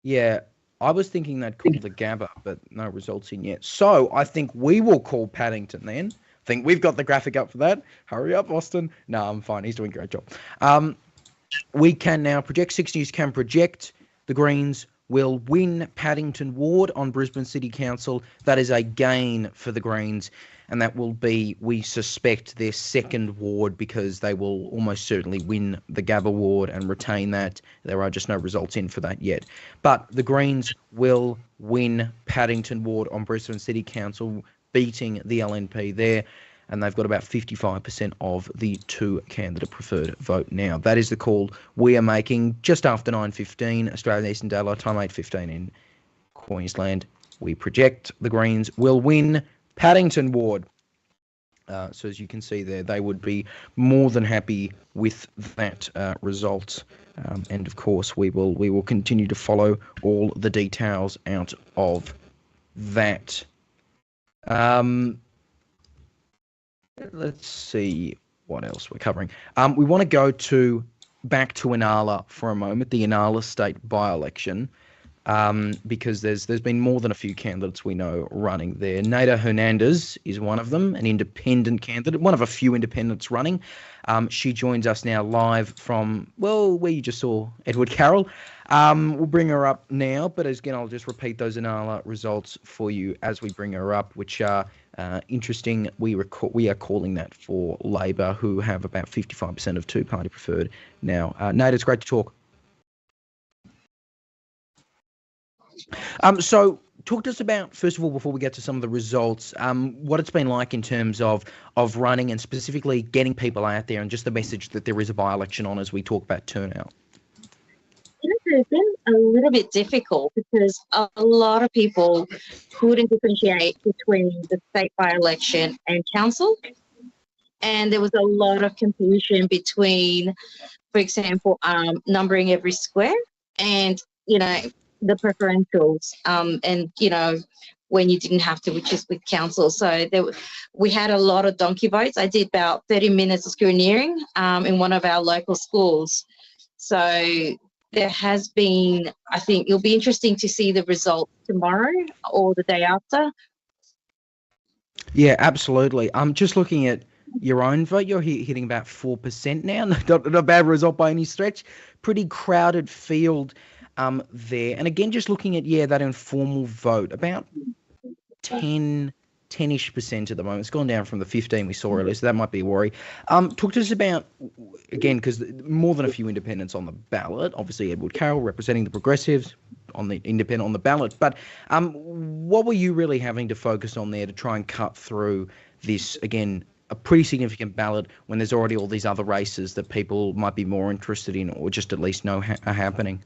Yeah, I was thinking that called the Gabba, but no results in yet. So I think we will call Paddington then. I think we've got the graphic up for that. Hurry up, Austin. No, I'm fine. He's doing a great job. We can now project, 6 News can project the Greens will win Paddington Ward on Brisbane City Council. That is a gain for the Greens, and that will be, we suspect, their second ward, because they will almost certainly win the Gabba Ward and retain that. There are just no results in for that yet. But the Greens will win Paddington Ward on Brisbane City Council, beating the LNP there, and they've got about 55% of the two-candidate preferred vote now. That is the call we are making just after 9:15 Australian Eastern Daylight Time, 8:15 in Queensland. We project the Greens will win Paddington Ward. So as you can see there, they would be more than happy with that result. And of course, we will continue to follow all the details out of that. Let's see what else we're covering. We want to go back to Inala for a moment, the Inala state by-election. Because there's been more than a few candidates we know running there. Nader Hernandez is one of them, an independent candidate, one of a few independents running. She joins us now live from, where you just saw Edward Carroll. We'll bring her up now, but again, I'll just repeat those Inala results for you as we bring her up, which are interesting. We are calling that for Labor, who have about 55% of two-party preferred now. Nader, it's great to talk. So talk to us about, first of all, before we get to some of the results, what it's been like in terms of running and specifically getting people out there and just the message that there is a by-election on as we talk about turnout. It's been a little bit difficult because a lot of people couldn't differentiate between the state by-election and council. And there was a lot of confusion between, for example, numbering every square and, the preferentials, and when you didn't have to, which is with council. So we had a lot of donkey votes. I did about 30 minutes of scrutineering in one of our local schools. So there has been, I think it'll be interesting to see the result tomorrow or the day after. Yeah, absolutely. Just looking at your own vote, you're hitting about 4% now. Not a bad result by any stretch. Pretty crowded field there. And again, just looking at, that informal vote, about 10-ish% at the moment. It's gone down from the 15 we saw earlier, so that might be a worry. Talk to us about, again, because more than a few independents on the ballot, obviously Edward Carroll representing the Progressives on the independent on the ballot, but what were you really having to focus on there to try and cut through this, again, a pretty significant ballot when there's already all these other races that people might be more interested in or just at least know are happening?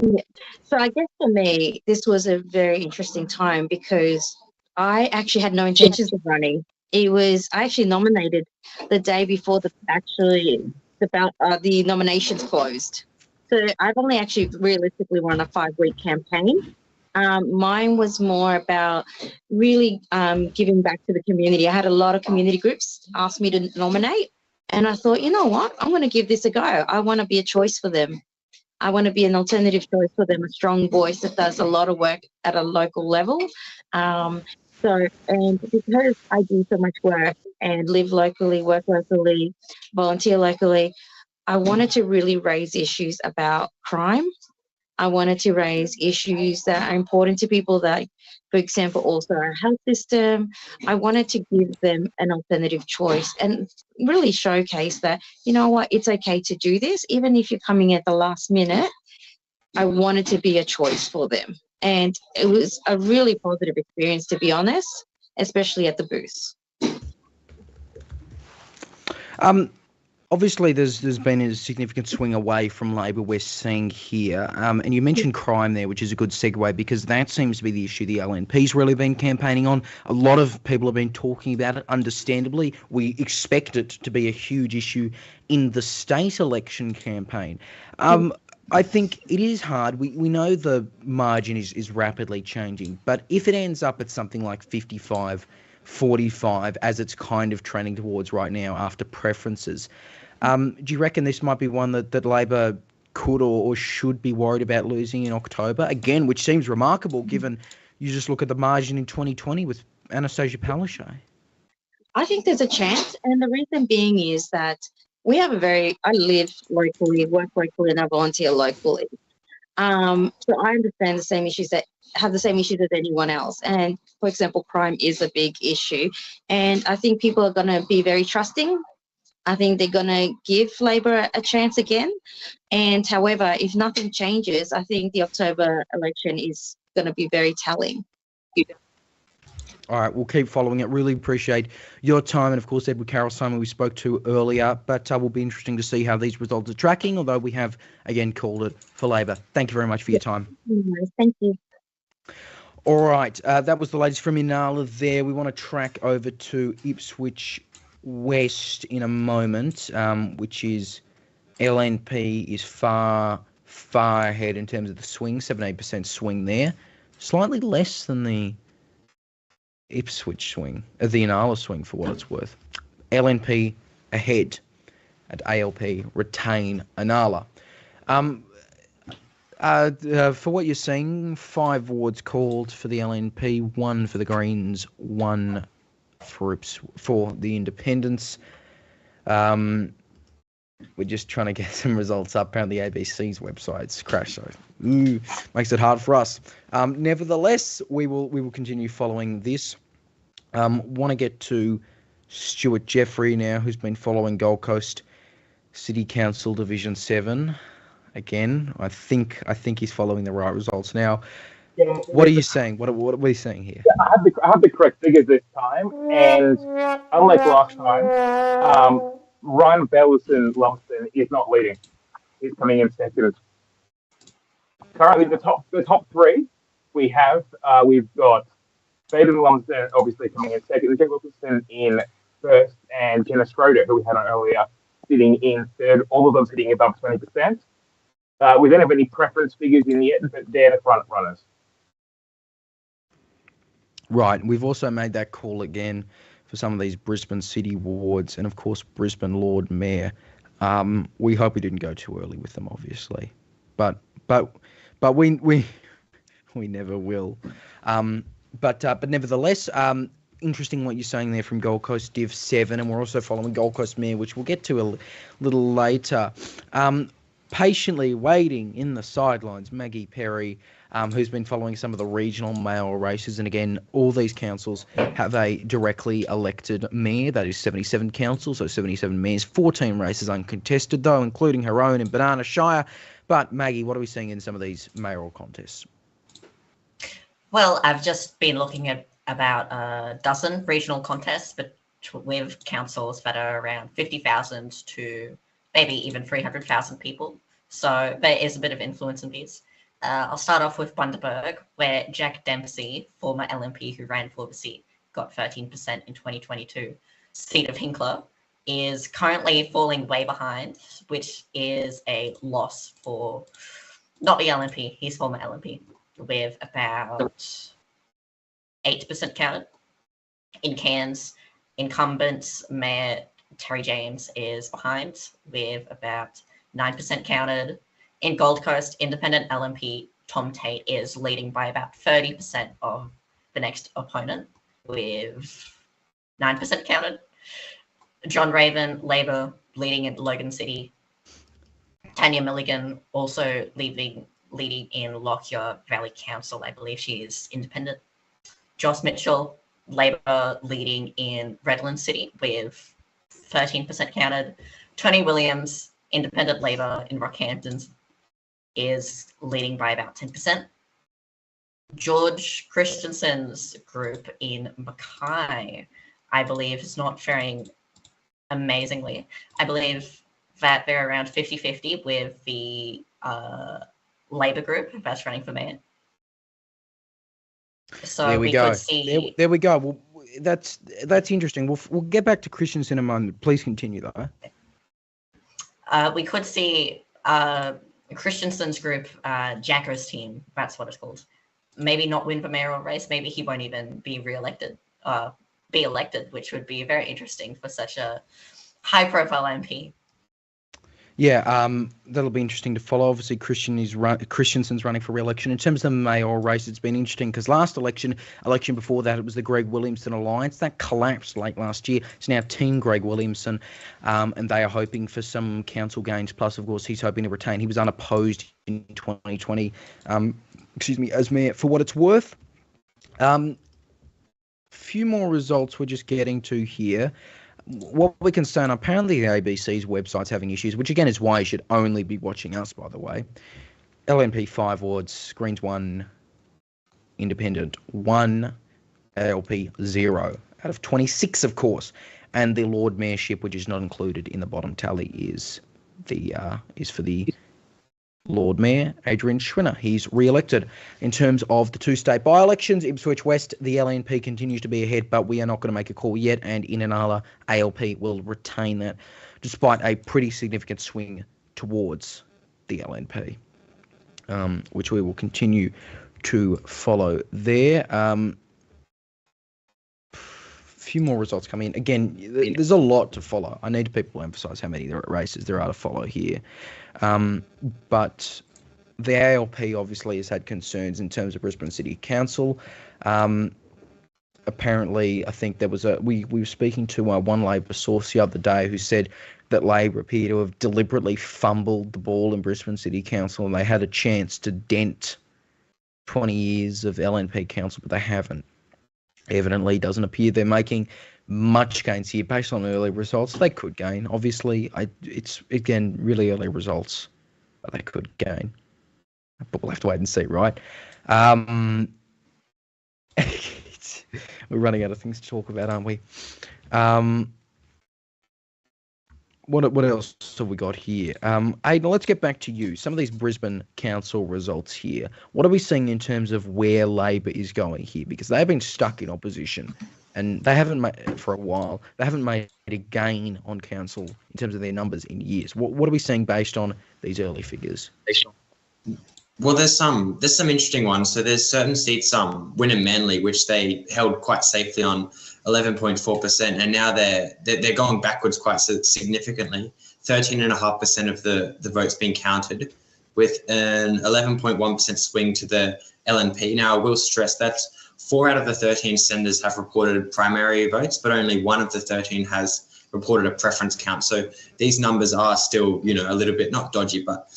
Yeah. So I guess for me, this was a very interesting time because I actually had no intentions of running. I actually nominated the day before the nominations closed. So I've only actually realistically run a 5-week campaign. Mine was more about really giving back to the community. I had a lot of community groups ask me to nominate, and I thought, you know what, I'm going to give this a go. I want to be a choice for them. I want to be an alternative choice for them, a strong voice that does a lot of work at a local level. And because I do so much work and live locally, work locally, volunteer locally, I wanted to really raise issues about crime. I wanted to raise issues that are important to people that, for example, also our health system. I wanted to give them an alternative choice and really showcase that, you know what, it's okay to do this. Even if you're coming at the last minute, I wanted to be a choice for them. And it was a really positive experience, to be honest, especially at the booth. Obviously, there's been a significant swing away from Labor we're seeing here. And you mentioned crime there, which is a good segue because that seems to be the issue the LNP's really been campaigning on. A lot of people have been talking about it, understandably. We expect it to be a huge issue in the state election campaign. I think it is hard. We know the margin is rapidly changing, but if it ends up at something like 55-45, as it's kind of trending towards right now after preferences, do you reckon this might be one that Labor could or should be worried about losing in October? Again, which seems remarkable given you just look at the margin in 2020 with Anastasia Palaszczuk. I think there's a chance, and the reason being is that I live locally, work locally, and I volunteer locally. So I understand the same issues that have the same issues as anyone else. And for example, crime is a big issue. And I think people are going to be very trusting. I think they're going to give Labor a chance again. And however, if nothing changes, I think the October election is going to be very telling. All right, we'll keep following it. Really appreciate your time. And, of course, Edward Carroll, someone we spoke to earlier. But will be interesting to see how these results are tracking, although we have, again, called it for Labor. Thank you very much for your time. Thank you. All right, that was the latest from Inala there. We want to track over to Ipswich West in a moment, which is LNP is far ahead in terms of the swing, 17% swing there. Slightly less than the Ipswich swing, the Inala swing for what it's worth. LNP ahead at ALP, retain Inala. For what you're seeing, 5 wards called for the LNP, 1 for the Greens, 1 for the Independents. We're just trying to get some results up. Apparently, ABC's website's crashed, so makes it hard for us. Nevertheless, we will continue following this. Want to get to Stuart Jeffrey now, who's been following Gold Coast City Council Division 7. Again, I think he's following the right results now. Yeah, what are you saying? What are we saying here? I have the correct figures this time, and unlike last time, Ryan Bayldon-lumsden is not leading. He's coming in second. Currently, the top 3 we've got Bayldon-lumsden obviously coming in second, Jack Wilkinson in first, and Jenna Schroeder, who we had on earlier, sitting in third. All of them sitting above 20%. We don't have any preference figures in yet, but they're the front runners. Right. We've also made that call again for some of these Brisbane City wards and, of course, Brisbane Lord Mayor. We hope we didn't go too early with them, obviously, but we never will. But nevertheless, interesting what you're saying there from Gold Coast Div 7, and we're also following Gold Coast Mayor, which we'll get to a little later. Patiently waiting in the sidelines, Maggie Perry, who's been following some of the regional mayoral races. And again, all these councils have a directly elected mayor. That is 77 councils, so 77 mayors, 14 races uncontested, though, including her own in Banana Shire. But Maggie, what are we seeing in some of these mayoral contests? Well, I've just been looking at about a dozen regional contests, but with councils that are around 50,000 to maybe even 300,000 people. So there is a bit of influence in these. I'll start off with Bundaberg, where Jack Dempsey, former LNP who ran for the seat, got 13% in 2022. Seat of Hinkler is currently falling way behind, which is a loss for not the LNP, he's former LNP, with about 8% counted. In Cairns, incumbent Mayor Terry James is behind with about 9% counted. In Gold Coast, independent LNP Tom Tate is leading by about 30% of the next opponent with 9% counted. John Raven, Labor, leading in Logan City. Tanya Milligan also leading in Lockyer Valley Council. I believe she is independent. Joss Mitchell, Labor, leading in Redland City with 13% counted. Tony Williams, independent Labor in Rockhampton, is leading by about 10%. George Christensen's group in Mackay, I believe, is not faring amazingly. I believe that they're around 50-50 with the Labor group that's running for mayor. So there we go. Could see... there we go. Well, that's interesting. We'll get back to Christensen in a moment. Please continue, though. We could see Christensen's group, Jacko's team, that's what it's called, maybe not win the mayoral race. Maybe he won't even be elected, which would be very interesting for such a high-profile MP. Yeah, that'll be interesting to follow. Obviously, Christensen's running for re-election. In terms of the mayoral race, it's been interesting because last election before that, it was the Greg Williamson Alliance. That collapsed late last year. It's now Team Greg Williamson, and they are hoping for some council gains. Plus, of course, he's hoping to retain. He was unopposed in 2020, as mayor. For what it's worth, few more results we're just getting to here. What we can say, and apparently the ABC's website's having issues, which again is why you should only be watching us, by the way. LNP 5 wards, Greens 1, Independent 1, ALP 0 out of 26, of course. And the Lord Mayorship, which is not included in the bottom tally, is for the Lord Mayor Adrian Schrinner. He's re-elected. In terms of the two state by-elections, Ipswich West, the LNP continues to be ahead, but we are not going to make a call yet, and in Inala, ALP will retain that, despite a pretty significant swing towards the LNP, which we will continue to follow there. Few more results come in. Again, there's a lot to follow. I need people to emphasise how many races there are to follow here. But the ALP obviously has had concerns in terms of Brisbane City Council. Apparently, I think there was we were speaking to one Labor source the other day who said that Labor appear to have deliberately fumbled the ball in Brisbane City Council, and they had a chance to dent 20 years of LNP council, but they haven't. Evidently, doesn't appear they're making much gains here based on early results. They could gain. Obviously, it's, again, really early results, but they could gain. But we'll have to wait and see, right? We're running out of things to talk about, aren't we? What else have we got here? Aidan, let's get back to you. Some of these Brisbane Council results here. What are we seeing in terms of where Labor is going here? Because they've been stuck in opposition, and they haven't made, for a while, they haven't made a gain on council in terms of their numbers in years. What are we seeing based on these early figures? Well, there's some interesting ones. So there's certain seats, Wynnum Manly, which they held quite safely on 11.4%, and now they're going backwards quite significantly. 13.5% of the votes being counted, with an 11.1% swing to the LNP. Now, I will stress that 4 out of the 13 senators have reported primary votes, but only 1 of the 13 has reported a preference count. So these numbers are still, a little bit not dodgy, but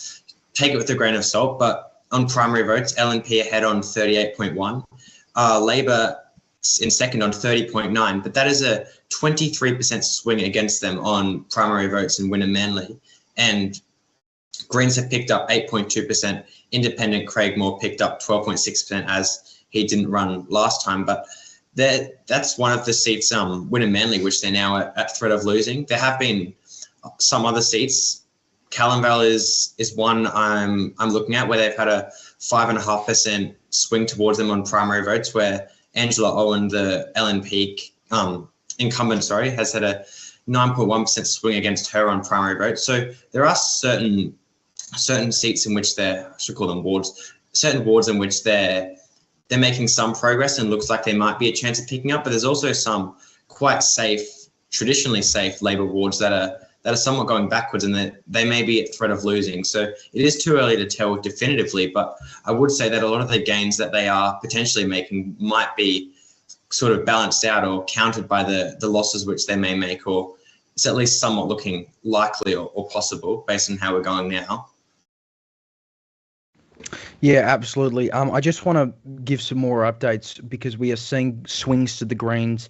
take it with a grain of salt. But on primary votes, LNP ahead on 38.1. Labor in second on 30.9, but that is a 23% swing against them on primary votes in Wynnum Manly. And Greens have picked up 8.2%. Independent Craig Moore picked up 12.6% as he didn't run last time. But that's one of the seats, Wynnum Manly, which they're now at threat of losing. There have been some other seats. Callanvale is one I'm looking at, where they've had a 5.5% swing towards them on primary votes, where Angela Owen, the LNP incumbent, has had a 9.1% swing against her on primary votes. So there are certain seats in which I should call them wards, certain wards in which they're making some progress and looks like there might be a chance of picking up, but there's also some quite safe, traditionally safe Labor wards that are somewhat going backwards, and that they may be at threat of losing. So it is too early to tell definitively, but I would say that a lot of the gains that they are potentially making might be sort of balanced out or countered by the losses which they may make, or it's at least somewhat looking likely or possible based on how we're going now. Yeah, absolutely. I just want to give some more updates because we are seeing swings to the Greens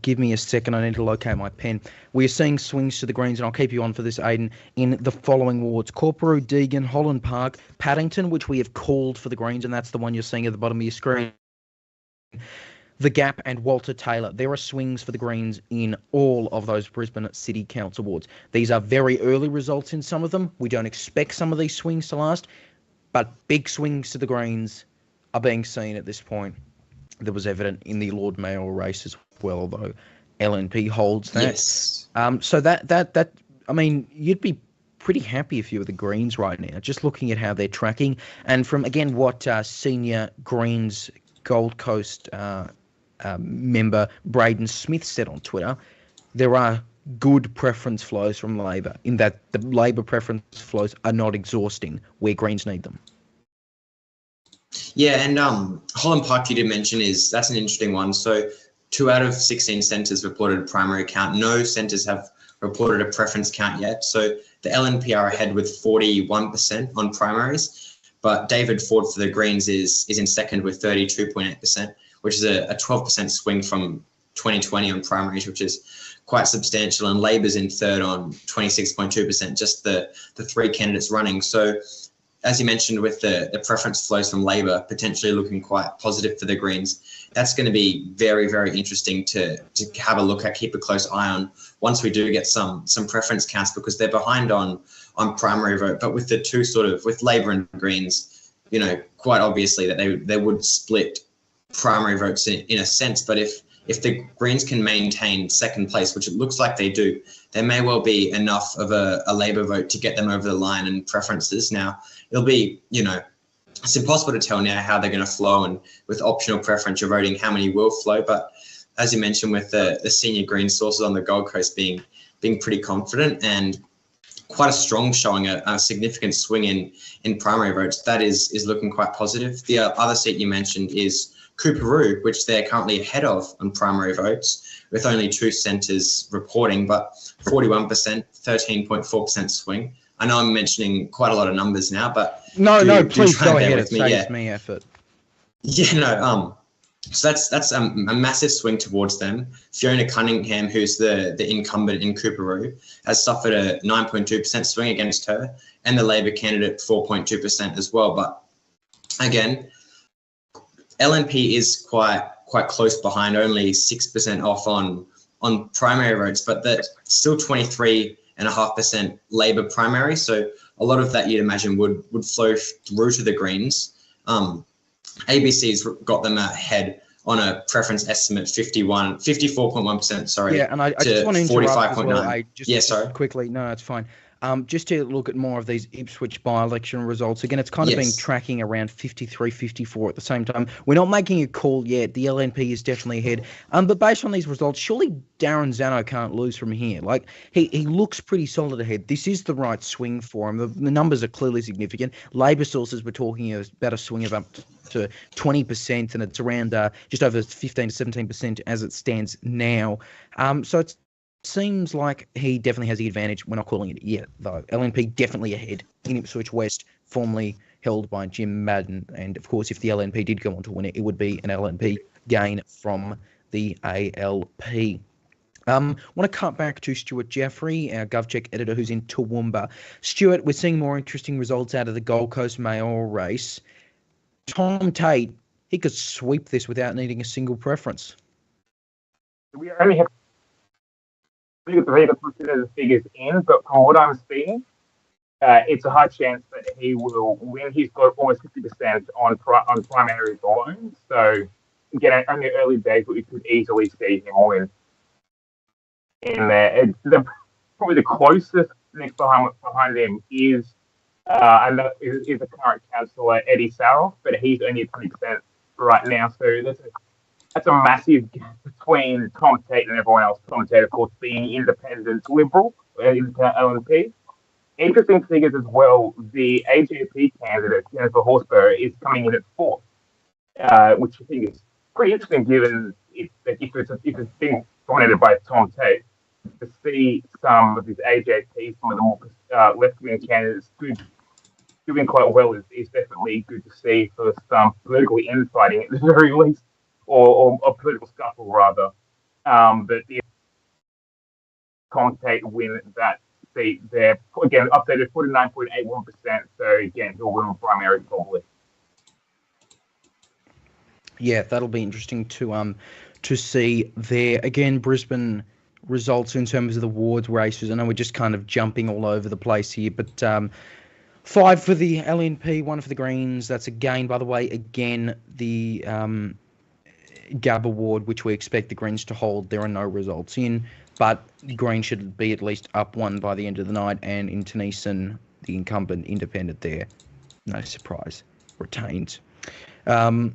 give me a second, I need to locate my pen. We are seeing swings to the Greens, and I'll keep you on for this, Aidan, in the following wards: Corporoo, Deegan, Holland Park, Paddington, which we have called for the Greens, and that's the one you're seeing at the bottom of your screen, The Gap, and Walter Taylor. There are swings for the Greens in all of those Brisbane City Council wards. These are very early results in some of them. We don't expect some of these swings to last, but big swings to the Greens are being seen at this point. That was evident in the Lord Mayoral race as well, although LNP holds that. Yes. So that I mean, you'd be pretty happy if you were the Greens right now, just looking at how they're tracking. And from, again, what senior Greens Gold Coast member Braden Smith said on Twitter, there are good preference flows from Labor, in that the Labor preference flows are not exhausting where Greens need them. Yeah, and Holland Park you did mention that's an interesting one. So 2 out of 16 centres reported a primary count. No centres have reported a preference count yet. So the LNP are ahead with 41% on primaries, but David Ford for the Greens is in second with 32.8%, which is a 12% swing from 2020 on primaries, which is quite substantial. And Labor's in third on 26.2%, just the 3 candidates running. So as you mentioned, with the preference flows from Labor potentially looking quite positive for the Greens, that's going to be very, very interesting to have a look at, keep a close eye on once we do get some preference counts, because they're behind on on primary vote. But with the two with Labor and Greens, you know, quite obviously that they would split primary votes in a sense. But if the Greens can maintain second place, which it looks like they do, there may well be enough of a Labor vote to get them over the line and preferences. Now, it'll be, you know, it's impossible to tell now how they're going to flow, and with optional preferential voting, how many will flow. But as you mentioned, with the senior Green sources on the Gold Coast being pretty confident and quite a strong showing, a significant swing in primary votes, that is looking quite positive. The other seat you mentioned is Coorparoo, which they're currently ahead of on primary votes, with only 2 centres reporting, but 41%, 13.4% swing. I know I'm mentioning quite a lot of numbers now, but please go ahead. It saves me effort. Yeah, so that's a massive swing towards them. Fiona Cunningham, who's the incumbent in Coorparoo, has suffered a 9.2% swing against her, and the Labor candidate 4.2% as well. But again, LNP is quite close behind, only 6% off on primary votes, but that's still 23.5% Labor primary. So a lot of that, you'd imagine, would flow through to the Greens. ABC's got them ahead on a preference estimate 54.1%, sorry. Yeah, and I just want to interrupt as well. Sorry. Quickly, no, it's fine. Just to look at more of these Ipswich by-election results, again, it's kind of been tracking around 53, 54 at the same time. We're not making a call yet. The LNP is definitely ahead. But based on these results, surely Darren Zano can't lose from here. Like, he looks pretty solid ahead. This is the right swing for him. The numbers are clearly significant. Labor sources were talking about a swing of up to 20%, and it's around just over 15 to 17% as it stands now. So it's seems like he definitely has the advantage. We're not calling it yet, though. LNP definitely ahead in Ipswich West, formerly held by Jim Madden. And, of course, if the LNP did go on to win it, it would be an LNP gain from the ALP. Want to cut back to Stuart Jeffrey, our GovCheck editor who's in Toowoomba. Stuart, we're seeing more interesting results out of the Gold Coast mayoral race. Tom Tate, he could sweep this without needing a single preference. We only have to consider the figures in, but from what I'm seeing, it's a high chance that he will win. He's got almost 50% on primaries alone. So, again, only early days, but we could easily see him win in there. Probably the closest next behind him is the current councillor, Eddie Saroff, but he's only at 20% right now. So that's a massive gap between Tom Tate and everyone else. Tom Tate, of course, being independent Liberal, LNP. Interesting figures as well. The AJP candidate, Jennifer Horsburgh, is coming in at 4th, which I think is pretty interesting given if it's being dominated by Tom Tate. To see some of his AJP, some of the more left-wing candidates doing quite well is definitely good to see for some political infighting at the very least. Or a political scuffle, rather. But the Tom Tate win that seat there, again, updated 49.81%. So, again, he'll win on primary probably. Yeah, that'll be interesting to see there. Again, Brisbane results in terms of the wards races. I know we're just kind of jumping all over the place here, but 5 for the LNP, 1 for the Greens. That's a gain, by the way. Again, the Gab Award, which we expect the Greens to hold, there are no results in, but Green should be at least up 1 by the end of the night, and in Tennyson, the incumbent independent there, no surprise, retains. We'll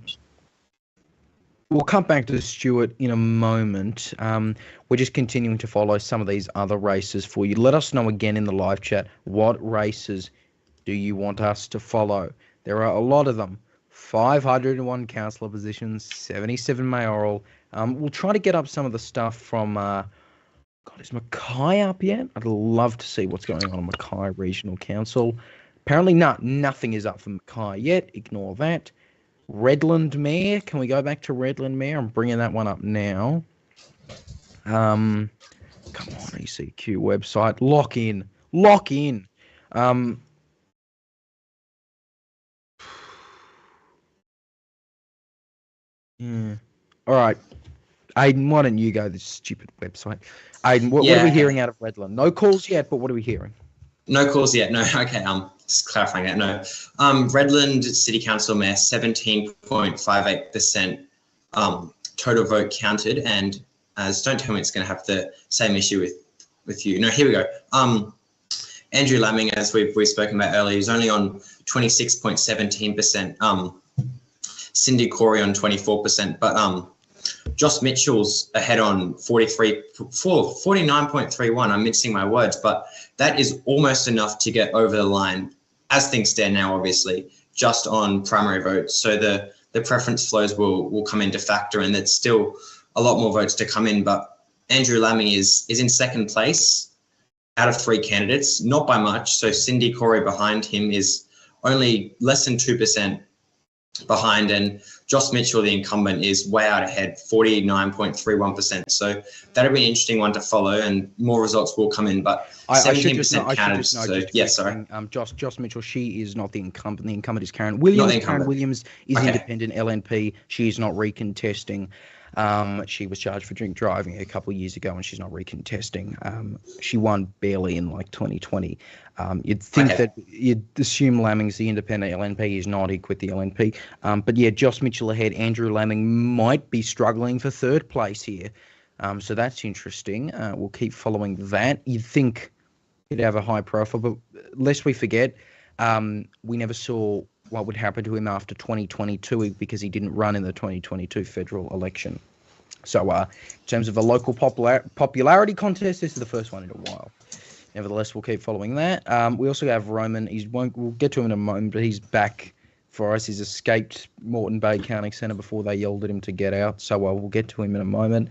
come back to Stuart in a moment. We're just continuing to follow some of these other races for you. Let us know again in the live chat, what races do you want us to follow? There are a lot of them. 501 councillor positions, 77 mayoral. We'll try to get up some of the stuff from, is Mackay up yet? I'd love to see what's going on in Mackay Regional Council. Apparently nothing is up for Mackay yet. Ignore that. Redland Mayor. Can we go back to Redland Mayor? I'm bringing that one up now. Come on, ECQ website. Lock in. Yeah. All right. Aiden, why don't you go this stupid website? Aiden, what are we hearing out of Redland? No calls yet, but what are we hearing? No calls yet. No. Okay. Just clarifying that. No. Redland City Council Mayor, 17.58% total vote counted, and don't tell me it's going to have the same issue with you. No. Here we go. Andrew Laming, as we've spoken about earlier, is only on 26.17%. Cindy Corey on 24%, but Josh Mitchell's ahead on 49.31. I'm mixing my words, but that is almost enough to get over the line, as things stand now, obviously, just on primary votes. So the preference flows will come into factor, and there's still a lot more votes to come in. But Andrew Laming is in second place out of 3 candidates, not by much. So Cindy Corey behind him is only less than 2% behind, and Josh Mitchell, the incumbent, is way out ahead, 49.31%. So that'll be an interesting one to follow, and more results will come in. But 17% counted. Sorry. Josh Mitchell, she is not the incumbent. The incumbent is Karen Williams. Karen Williams is independent LNP. She is not recontesting. She was charged for drink driving a couple of years ago, and she's not recontesting. She won barely in 2020. You'd think that you'd assume Laming's the independent LNP. He's not. He quit the LNP. But yeah, Josh Mitchell ahead. Andrew Laming might be struggling for third place here. So that's interesting. We'll keep following that. You'd think he'd have a high profile, but lest we forget, we never saw what would happen to him after 2022 because he didn't run in the 2022 federal election. So in terms of a local popularity contest, this is the first one in a while. Nevertheless, we'll keep following that. We also have Roman. We'll get to him in a moment, but he's back for us. He's escaped Moreton Bay County Centre before they yelled at him to get out. So we'll get to him in a moment.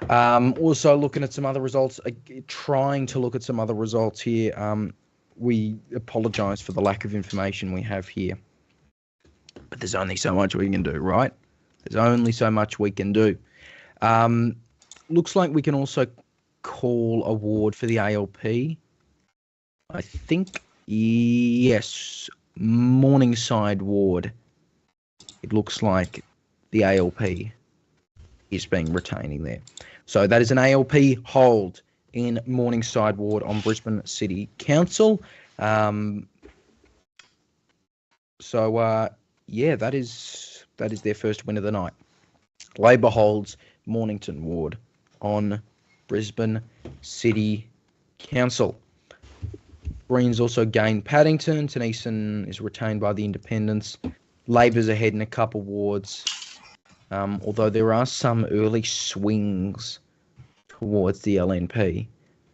Also looking at some other results, trying to look at some other results here. We apologise for the lack of information we have here. But there's only so much we can do, right? There's only so much we can do. Looks like we can also call a ward for the ALP. I think, yes, Morningside ward. It looks like the ALP is being retaining there. So that is an ALP hold in Morningside ward on Brisbane City Council. Yeah, that is their first win of the night. Labor holds Mornington ward on Brisbane City Council. Greens also gained Paddington. Tennyson is retained by the Independents. Labor's ahead in a couple wards, although there are some early swings towards the LNP.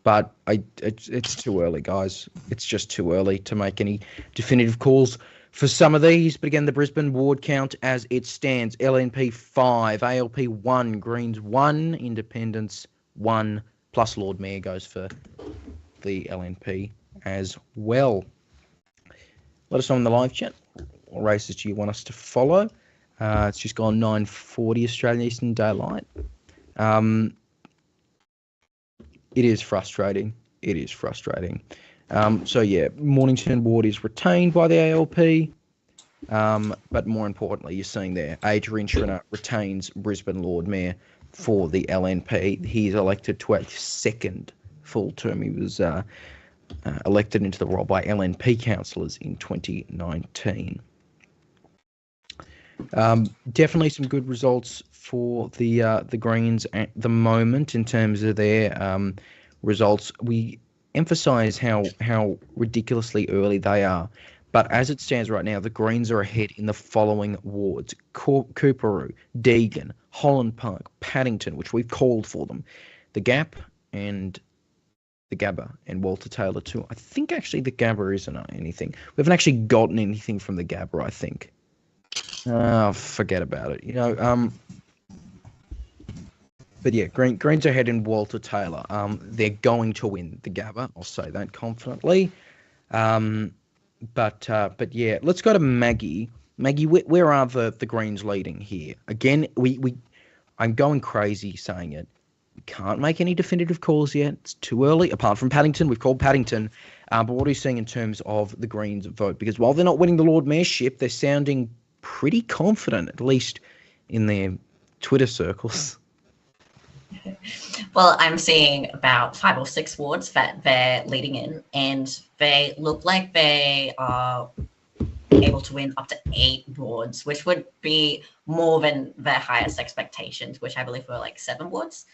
But it's too early, guys. It's just too early to make any definitive calls for some of these. But again, the Brisbane ward count as it stands: LNP 5, ALP 1, Greens 1, Independents 1, plus Lord Mayor goes for the LNP as well. Let us know in the live chat what races do you want us to follow. It's just gone 9:40 Australian Eastern Daylight. It is frustrating. It is frustrating. So yeah, Mornington ward is retained by the ALP. But more importantly, you're seeing there, Adrian Schrinner retains Brisbane Lord Mayor for the LNP. He's elected to a second full term. He was elected into the role by LNP councillors in 2019. Definitely some good results for the Greens at the moment in terms of their results. We emphasise how ridiculously early they are, but as it stands right now, the Greens are ahead in the following wards: Coorparoo, Deagon, Holland Park, Paddington, which we've called for them, the Gap, and the Gabba, and Walter Taylor too. I think actually the Gabba isn't anything. We haven't actually gotten anything from the Gabba, I think. Forget about it. But yeah, Greens are ahead in Walter Taylor. They're going to win the Gabba. I'll say that confidently. But yeah, let's go to Maggie. Maggie, where are the Greens leading here? Again, I'm going crazy saying it. We can't make any definitive calls yet. It's too early. Apart from Paddington, we've called Paddington. But what are you seeing in terms of the Greens vote? Because while they're not winning the Lord Mayorship, they're sounding pretty confident, at least in their Twitter circles. Well, I'm seeing about 5 or 6 wards that they're leading in, and they look like they are able to win up to 8 wards, which would be more than their highest expectations, which I believe were like 7 wards,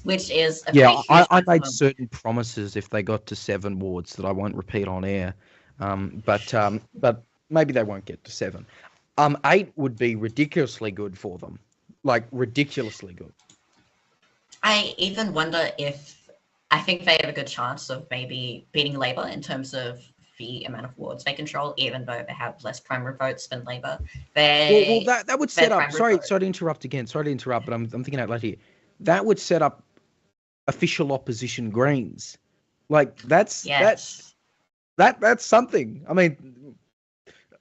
which is a pretty huge I made maximum. certain promises if they got to 7 wards that I won't repeat on air, but maybe they won't get to 7. 8 would be ridiculously good for them, like ridiculously good. I even wonder if I think they have a good chance of maybe beating Labor in terms of the amount of wards they control, even though they have less primary votes than Labor. Well, that would set up. Sorry to interrupt again. Sorry to interrupt, but I'm thinking out loud here. That would set up official opposition Greens. Like that's something. I mean,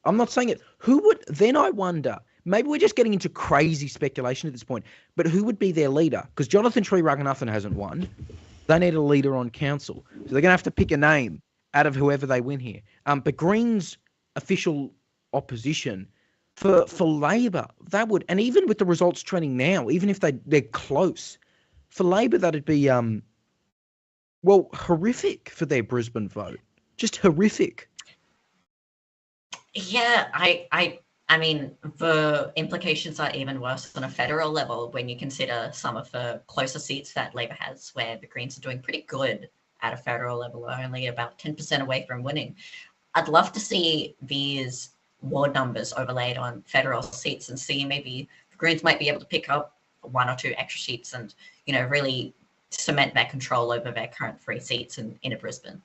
I'm not saying it. Who would then? I wonder. Maybe we're just getting into crazy speculation at this point. But who would be their leader? Because Jonathan Tree-Raganathan hasn't won. They need a leader on council, so they're going to have to pick a name out of whoever they win here. But Greens' official opposition for Labor, that would, and even with the results trending now, even if they're close, for Labor that'd be horrific for their Brisbane vote. Just horrific. Yeah, I mean, the implications are even worse on a federal level when you consider some of the closer seats that Labor has, where the Greens are doing pretty good at a federal level, only about 10% away from winning. I'd love to see these ward numbers overlaid on federal seats and see maybe the Greens might be able to pick up 1 or 2 extra seats and, you know, really cement their control over their current 3 seats in inner Brisbane.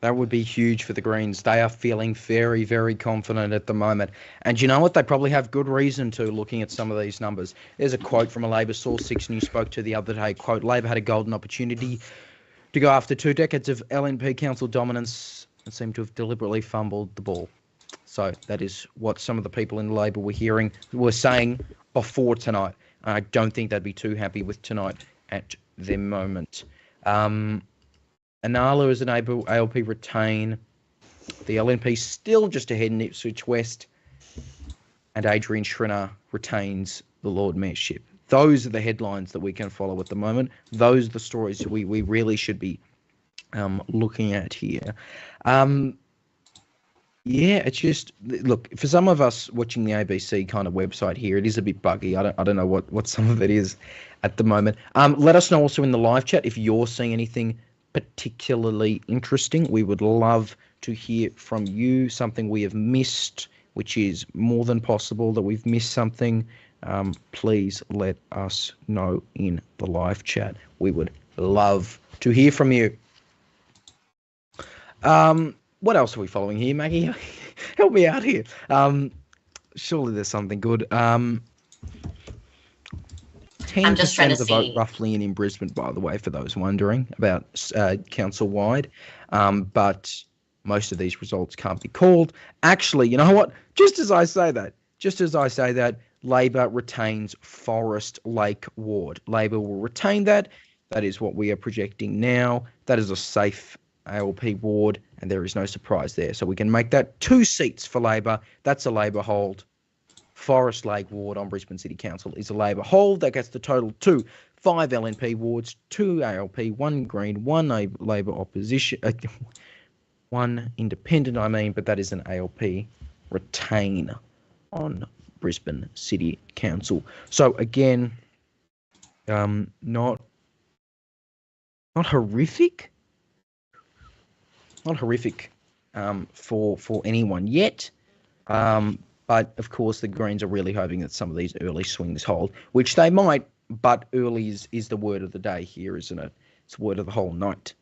That would be huge for the Greens. They are feeling very, very confident at the moment. And you know what? They probably have good reason to, looking at some of these numbers. There's a quote from a Labor source 6 News spoke to the other day. Quote, Labor had a golden opportunity to go after 2 decades of LNP council dominance and seemed to have deliberately fumbled the ball. So that is what some of the people in Labor were saying before tonight. I don't think they'd be too happy with tonight at the moment. Inala is an ALP retain. The LNP still just ahead in Ipswich West. And Adrian Schrinner retains the Lord Mayorship. Those are the headlines that we can follow at the moment. Those are the stories we really should be looking at here. It's just, look, for some of us watching the ABC kind of website here, it is a bit buggy. I don't know what some of it is at the moment. Let us know also in the live chat if you're seeing anything particularly interesting. We would love to hear from you, something we have missed, which is more than possible that we've missed something. Please let us know in the live chat. We would love to hear from you. What else are we following here, Maggie? Help me out here. Surely there's something good. 10% of the vote roughly in Brisbane, by the way, for those wondering about council-wide. But most of these results can't be called. Actually, you know what? Just as I say that, Labor retains Forest Lake Ward. Labor will retain that. That is what we are projecting now. That is a safe ALP ward, and there is no surprise there. So we can make that 2 seats for Labor. That's a Labor hold. Forest Lake Ward on Brisbane City Council is a Labor hold. That gets the total to 5 LNP wards, 2 ALP, 1 Green, 1 Labor opposition, 1 independent, but that is an ALP retain on Brisbane City Council. So again, not horrific. Not horrific for anyone yet. But, of course, the Greens are really hoping that some of these early swings hold, which they might, but early is the word of the day here, isn't it? It's the word of the whole night.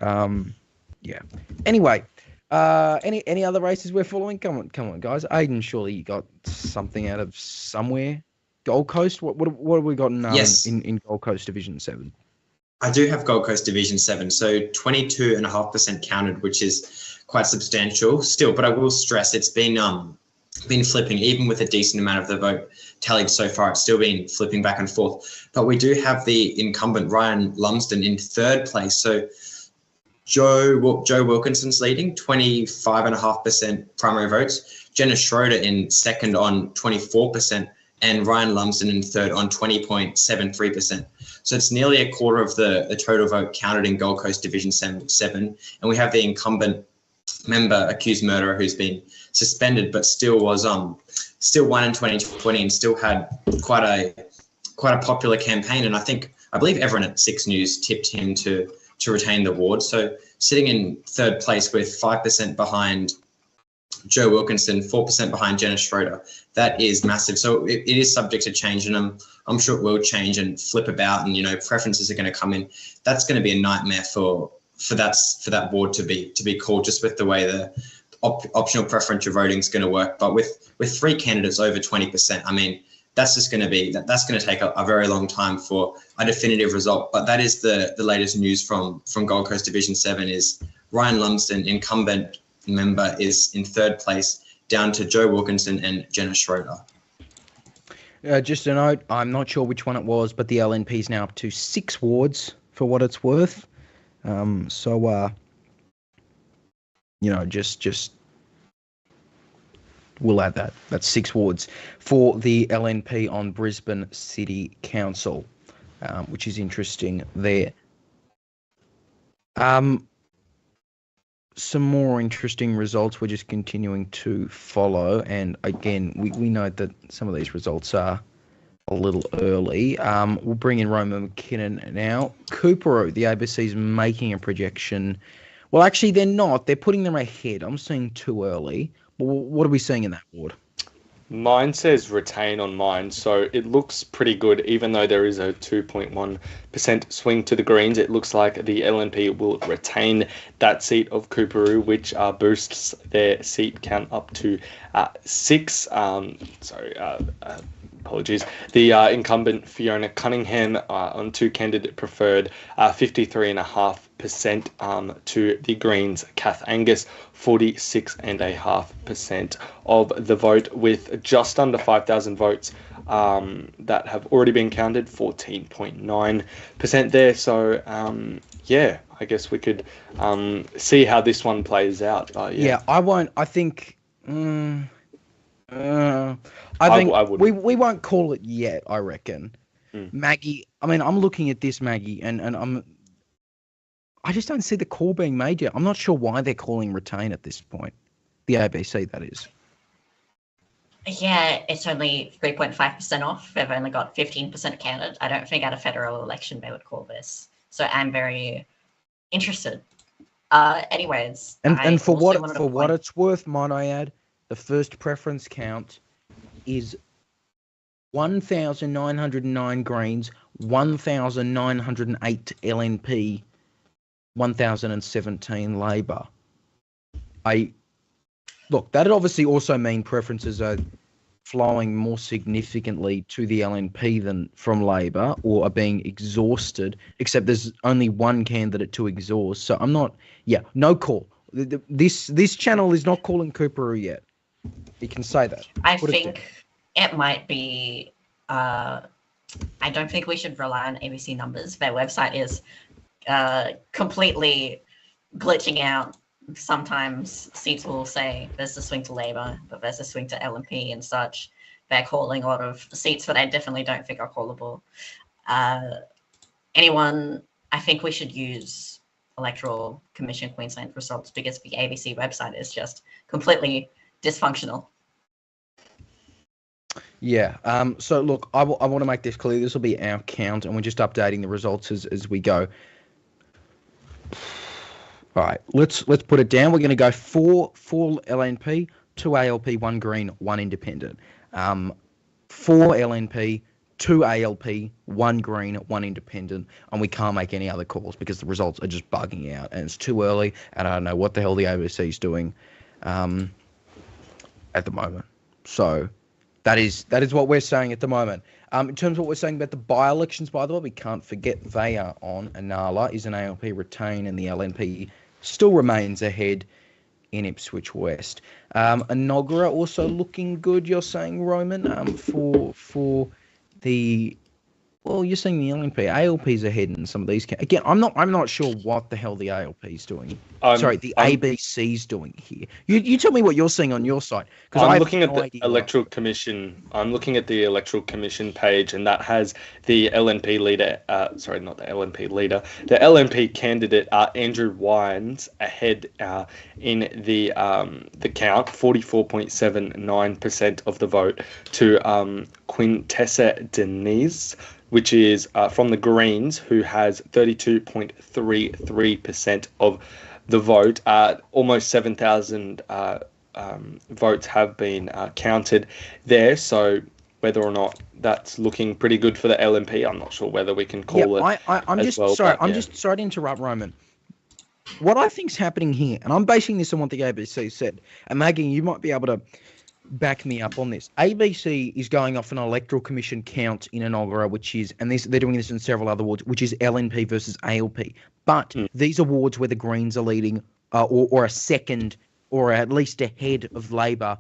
Yeah. Anyway, any other races we're following? Come on, guys. Aiden, surely you got something out of somewhere. Gold Coast? What have we got in Gold Coast Division 7? I do have Gold Coast Division 7, so 22.5% counted, which is quite substantial still, but I will stress it's been flipping, even with a decent amount of the vote tallied so far. It's still been flipping back and forth. But we do have the incumbent Ryan Lumsden in 3rd place. So Joe Wilkinson's leading, 25.5% primary votes. Jenna Schroeder in 2nd on 24%. and Ryan Lumsden in third on 20.73%. So it's nearly a quarter of the total vote counted in Gold Coast Division 7. And we have the incumbent member, accused murderer, who's been suspended, but still was still won in 2020 and still had quite a popular campaign. And I believe everyone at Six News tipped him to retain the ward. So sitting in third place with 5% behind Joe Wilkinson, 4% behind Jenna Schroeder, that is massive. So it is subject to change, and I'm sure it will change and flip about, and preferences are going to come in. That's going to be a nightmare for that ward to be called, just with the way the optional preferential voting is going to work. But with 3 candidates over 20%, I mean, that's just going to be that's going to take a very long time for a definitive result. But that is the latest news from Gold Coast Division 7 is Ryan Lumsden, incumbent member, is in third place, down to Joe Wilkinson and Jenna Schroeder. Just a note, I'm not sure which one it was, but the LNP is now up to 6 wards for what it's worth. Just we'll add that. That's 6 wards for the LNP on Brisbane City Council, which is interesting there. Some more interesting results we're just continuing to follow, and again, we know that some of these results are a little early. We'll bring in Roman McKinnon now. Coopero, the ABC's making a projection. Well, actually, they're not. They're putting them ahead. I'm seeing too early. What are we seeing in that ward? Mine says retain on mine, so it looks pretty good. Even though there is a 2.1% swing to the Greens, it looks like the LNP will retain that seat of Coopero, which boosts their seat count up to 6. Apologies. The incumbent Fiona Cunningham on 2 candidate preferred, 53.5% to the Greens. Kath Angus, 46.5% of the vote, with just under 5,000 votes that have already been counted, 14.9% there. So, I guess we could see how this one plays out. I won't. I think. I think we won't call it yet, I reckon. Maggie, I mean, I'm looking at this, Maggie, and I just don't see the call being made yet. I'm not sure why they're calling retain at this point. The ABC, that is. Yeah, it's only 3.5% off. They've only got 15% counted. I don't think at a federal election they would call this. So I'm very interested. Anyways. And for what it's worth, might I add, the first preference count is 1,909 Greens, 1,908 LNP, 1,017 Labor. Look, that'd obviously also mean preferences are flowing more significantly to the LNP than from Labor, or are being exhausted, except there's only one candidate to exhaust. So I'm not, no call. This channel is not calling Coopero yet. You can say that. I think it might be, I don't think we should rely on ABC numbers. Their website is completely glitching out. Sometimes seats will say there's a swing to Labor, but there's a swing to LNP and such. They're calling a lot of seats that I definitely don't think are callable. I think we should use Electoral Commission Queensland results, because the ABC website is just completely dysfunctional. Yeah. So look, I want to make this clear. This will be our count, and we're just updating the results as we go. All right. Let's put it down. We're going to go 4 LNP, 2 ALP, 1 Green, 1 Independent. 4 LNP, 2 ALP, 1 Green, 1 Independent, and we can't make any other calls because the results are just bugging out, and it's too early, and I don't know what the hell the ABC is doing at the moment. So that is what we're saying at the moment. In terms of what we're saying about the by-elections, by the way, we can't forget they are on. Inala is an ALP retain, and the LNP still remains ahead in Ipswich West. Inogra also looking good, you're saying, Roman, for the Well, you're saying the LNP, ALP's ahead in some of these. Again, I'm not sure what the hell the ALP's doing. The ABC's doing here. You tell me what you're seeing on your site, because I'm looking at the Electoral Commission. I'm looking at the Electoral Commission page, and that has the LNP leader. Sorry, not the LNP leader. The LNP candidate, Andrew Wines, ahead in the count, 44.79% of the vote to Quintessa Denise, which is from the Greens, who has 32.33% of the vote. Almost 7,000 votes have been counted there. So whether or not that's looking pretty good for the LNP, I'm not sure whether we can call it. I'm just sorry to interrupt, Roman. What I think's happening here, and I'm basing this on what the ABC said, and Maggie, you might be able to back me up on this. ABC is going off an Electoral Commission count in Inaugural, which is, and they're doing this in several other awards, which is LNP versus ALP. But these awards where the Greens are leading, or a second, or at least ahead of Labor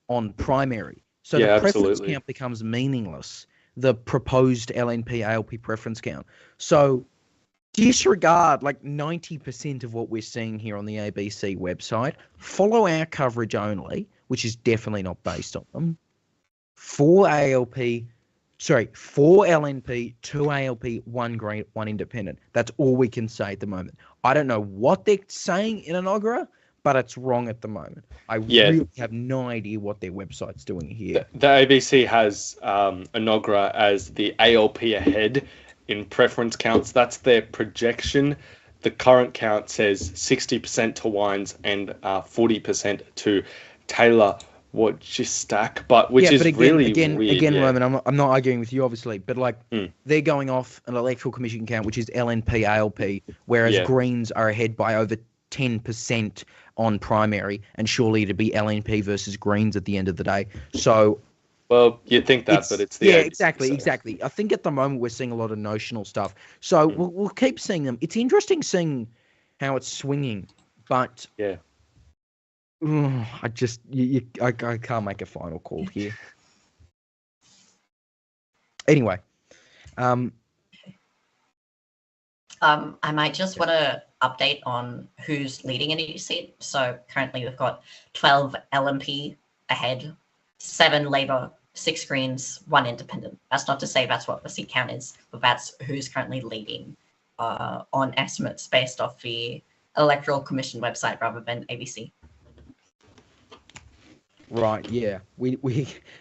on primary. So the preference count becomes meaningless, the proposed LNP ALP preference count. So disregard like 90% of what we're seeing here on the ABC website. Follow our coverage only, which is definitely not based on them. 4 LNP, 2 ALP, 1 Green, 1 Independent. That's all we can say at the moment. I don't know what they're saying in Inaugural, but it's wrong at the moment. I really have no idea what their website's doing here. The ABC has Inaugural as the ALP ahead in preference counts. That's their projection. The current count says 60% to Wines and 40% to Taylor Wojcicki, but which is really weird. Again, Roman, I'm not arguing with you, obviously, but like they're going off an Electoral Commission count, which is LNP ALP, whereas Greens are ahead by over 10% on primary, and surely it'd be LNP versus Greens at the end of the day. So, well, you'd think that, but it's the ABC, exactly. I think at the moment we're seeing a lot of notional stuff, so we'll keep seeing them. It's interesting seeing how it's swinging, but I can't make a final call here. Anyway, I might just want to update on who's leading in each seat. So currently we've got 12 LNP ahead, 7 Labor, 6 Greens, 1 Independent. That's not to say that's what the seat count is, but that's who's currently leading on estimates based off the Electoral Commission website rather than ABC. Right, yeah.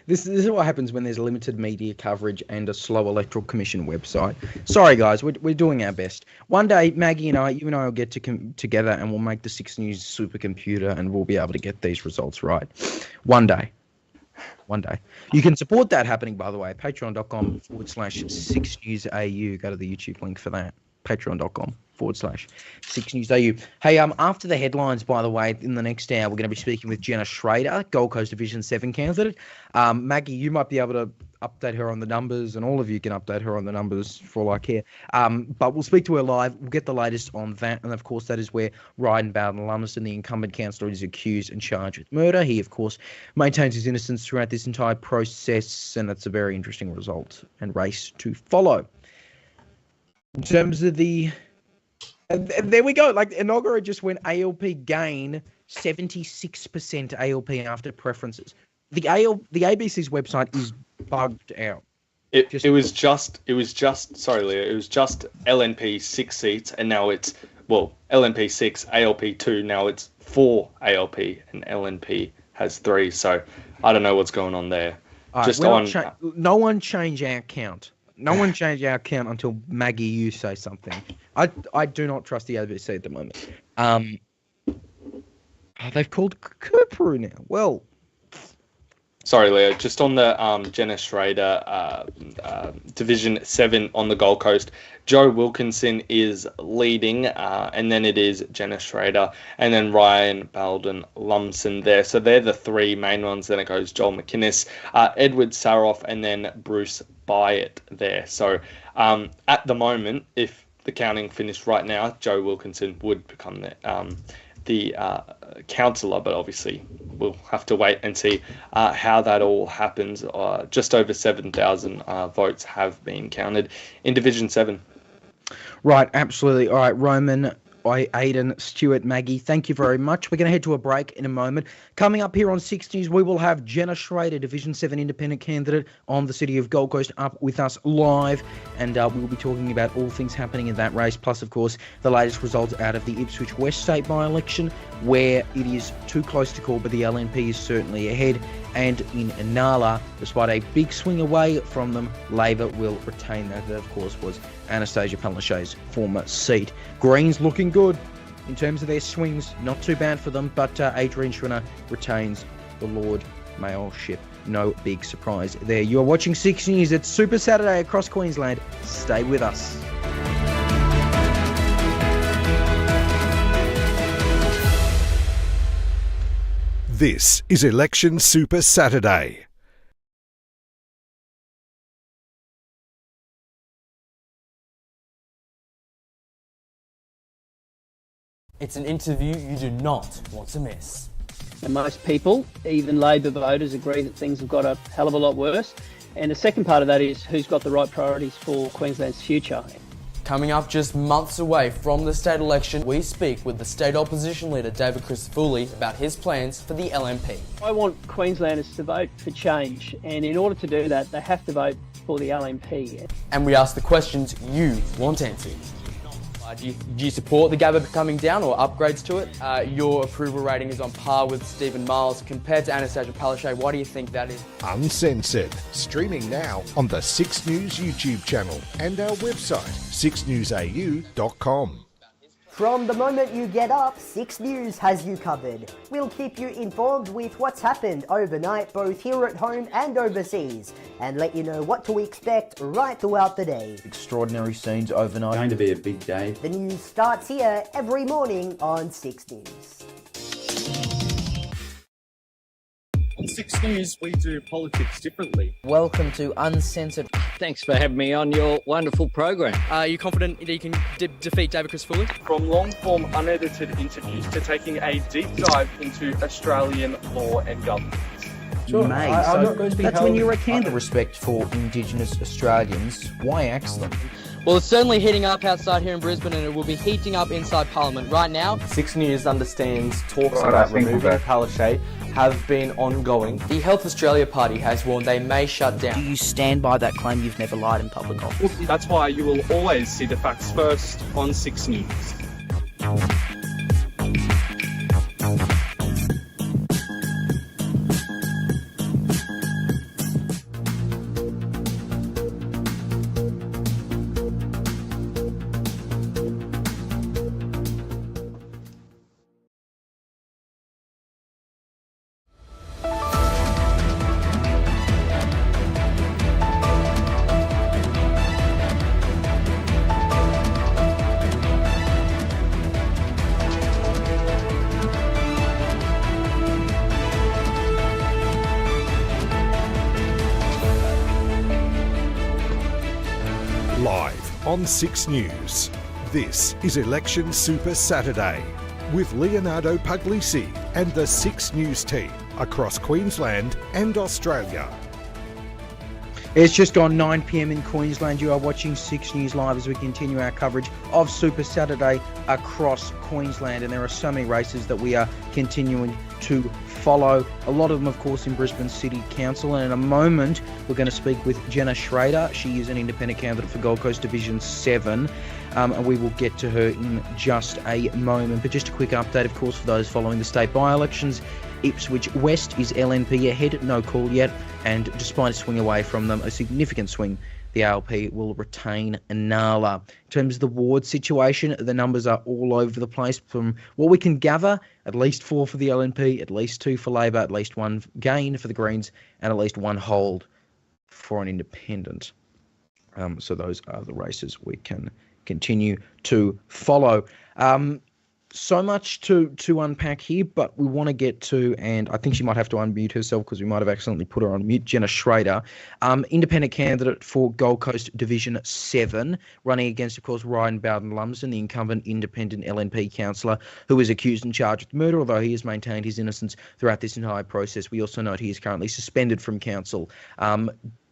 This is what happens when there's limited media coverage and a slow Electoral Commission website. Sorry, guys, we're doing our best. One day, Maggie and I, you and I will get together and we'll make the 6 News supercomputer and we'll be able to get these results right. One day. You can support that happening, by the way, patreon.com/6NewsAU. Go to the YouTube link for that. patreon.com/6NewsAU. Hey, after the headlines, by the way, in the next hour, we're going to be speaking with Jenna Schrader, Gold Coast Division 7 candidate. Maggie, you might be able to update her on the numbers, and all of you can update her on the numbers for all I care. But we'll speak to her live. We'll get the latest on that. And, of course, that is where Ryan Bayldon-lumsden, the incumbent councillor, is accused and charged with murder. He, of course, maintains his innocence throughout this entire process, and that's a very interesting result and race to follow. In terms of the... there we go. Like, Inaugural just went ALP gain 76% ALP after preferences. The ABC's website is bugged out. It was just sorry, Leah, it was just LNP 6 seats, and now it's LNP 6, ALP 2, now it's 4 ALP, and LNP has 3. So I don't know what's going on there. No one change our count. No one change our count until Maggie, you say something. I do not trust the ABC at the moment. They've called Kurperu now. Well, sorry, Leo. Just on the Jenna Schrader Division 7 on the Gold Coast, Joe Wilkinson is leading, and then it is Jenna Schrader, and then Ryan Bayldon-lumsden there. So they're the 3 main ones. Then it goes Joel McInnes, Edward Saroff, and then Bruce Byatt there. So at the moment, if the counting finished right now, Joe Wilkinson would become the councillor, but obviously we'll have to wait and see how that all happens. Just over 7,000 votes have been counted in Division 7. Right, absolutely. All right, Roman, Aidan, Stuart, Maggie, thank you very much. We're going to head to a break in a moment. Coming up here on 6 News, we will have Jenna Schrader, Division 7 independent candidate on the City of Gold Coast, up with us live, and we will be talking about all things happening in that race, plus, of course, the latest results out of the Ipswich West State by-election, where it is too close to call, but the LNP is certainly ahead. And in Inala, despite a big swing away from them, Labor will retain that. That, of course, was Anastasia Palaszczuk's former seat. Greens looking good in terms of their swings. Not too bad for them, but Adrian Schrinner retains the Lord Mayoralship. No big surprise there. You are watching 6 News. It's Super Saturday across Queensland. Stay with us. This is Election Super Saturday. It's an interview you do not want to miss. And most people, even Labor voters, agree that things have got a hell of a lot worse. And the second part of that is who's got the right priorities for Queensland's future. Coming up just months away from the state election, we speak with the state opposition leader David Crisafulli about his plans for the LNP. I want Queenslanders to vote for change, and in order to do that, they have to vote for the LNP. And we ask the questions you want answered. Do you support the Gabba coming down or upgrades to it? Your approval rating is on par with Stephen Miles compared to Anastasia Palaszczuk. Why do you think that is? Uncensored. Streaming now on the 6 News YouTube channel and our website, SIXNewsAU.com. From the moment you get up, 6 News has you covered. We'll keep you informed with what's happened overnight, both here at home and overseas, and let you know what to expect right throughout the day. Extraordinary scenes overnight. Going to be a big day. The news starts here every morning on 6 News. On 6 News, we do politics differently. Welcome to Uncensored. Thanks for having me on your wonderful program. Are you confident that you can defeat David Crisafulli? From long-form unedited interviews to taking a deep dive into Australian law and government. Sure. May. I'm So not going to be that's held when you're a under candidate. respect for Indigenous Australians. Why axe them? Well, it's certainly heating up outside here in Brisbane, and it will be heating up inside Parliament. Right now, 6 News understands talks about removing Palaszczuk have been ongoing. the Health Australia Party has warned they may shut Do down. you stand by that claim you've never lied in public office? That's why you will always see the facts first on 6 News. Live on 6 News. This is Election Super Saturday with Leonardo Puglisi and the 6 News team across Queensland and Australia. It's just gone 9 p.m. in Queensland. You are watching 6 News Live as we continue our coverage of Super Saturday across Queensland. And there are so many races that we are continuing to follow. A lot of them, of course, in Brisbane City Council. And in a moment, we're going to speak with Jenna Schrader. She is an independent candidate for Gold Coast Division 7. And we will get to her in just a moment. But just a quick update, of course, for those following the state by-elections. Ipswich West is LNP ahead, no call yet, and despite a swing away from them, a significant swing, the ALP will retain Inala. In terms of the ward situation, the numbers are all over the place. From what we can gather, at least 4 for the LNP, at least 2 for Labor, at least 1 gain for the Greens, and at least 1 hold for an independent. So those are the races we can continue to follow. So much to unpack here, but we want to get to, and I think she might have to unmute herself because we might have accidentally put her on mute, Jenna Schrader, independent candidate for Gold Coast Division 7, running against, of course, Ryan Bayldon-Lumsden, the incumbent independent LNP councillor who is accused and charged with murder, although he has maintained his innocence throughout this entire process. We also note he is currently suspended from council.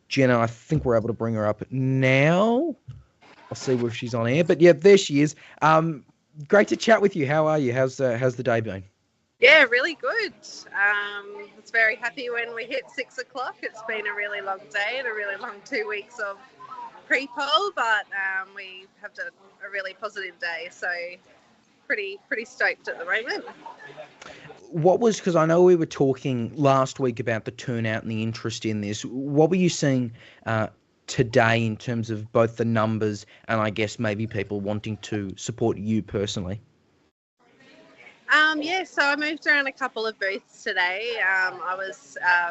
Jenna, I think we're able to bring her up now. I'll see if she's on air, but yeah, there she is. Great to chat with you. How are you? How's the day been? Yeah, really good. I was very happy when we hit 6 o'clock. It's been a really long day and a really long 2 weeks of pre-poll, but we have done a really positive day, so pretty stoked at the moment. What was, because I know we were talking last week about the turnout and the interest in this, what were you seeing today in terms of both the numbers and I guess maybe people wanting to support you personally? So I moved around a couple of booths today.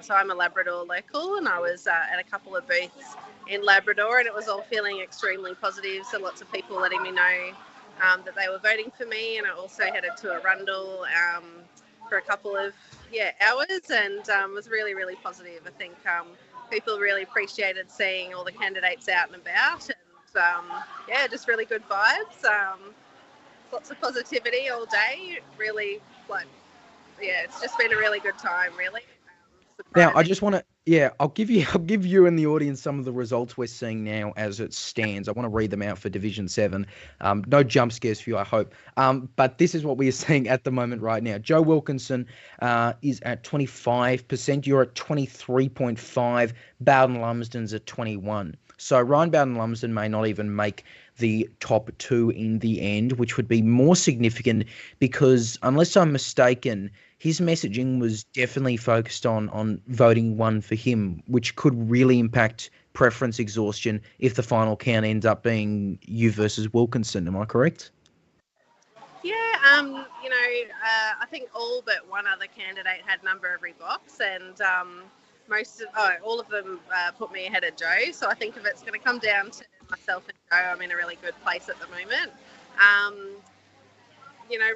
So I'm a Labrador local, and I was at a couple of booths in Labrador, and it was all feeling extremely positive. So lots of people letting me know that they were voting for me, and I also headed to Arundel for a couple of hours, and was really, really positive. I think people really appreciated seeing all the candidates out and about, and just really good vibes. Lots of positivity all day. Really, it's just been a really good time. Really. Now, I just want to, I'll give you and the audience some of the results we're seeing now as it stands. I want to read them out for Division 7. No jump scares for you, I hope. But this is what we are seeing at the moment right now. Joe Wilkinson is at 25%. You're at 23.5%. Bayldon-Lumsden's at 21%. So Ryan Bayldon-Lumsden may not even make the top 2 in the end, which would be more significant because, unless I'm mistaken, his messaging was definitely focused on voting one for him, which could really impact preference exhaustion if the final count ends up being you versus Wilkinson. Am I correct? Yeah, I think all but one other candidate had number every box, and all of them put me ahead of Joe. So I think if it's going to come down to myself and Joe, I'm in a really good place at the moment.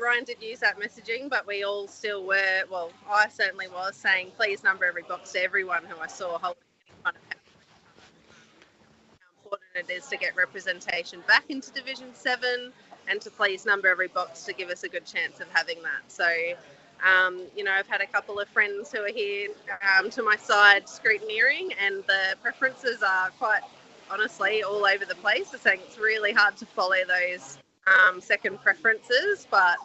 Ryan did use that messaging, but we all still were, well, I certainly was saying, please number every box to everyone who I saw holding any kind of how important it is to get representation back into Division 7 and to please number every box to give us a good chance of having that. So, I've had a couple of friends who are here to my side scrutineering, and the preferences are quite honestly all over the place. They're saying it's really hard to follow those second preferences, but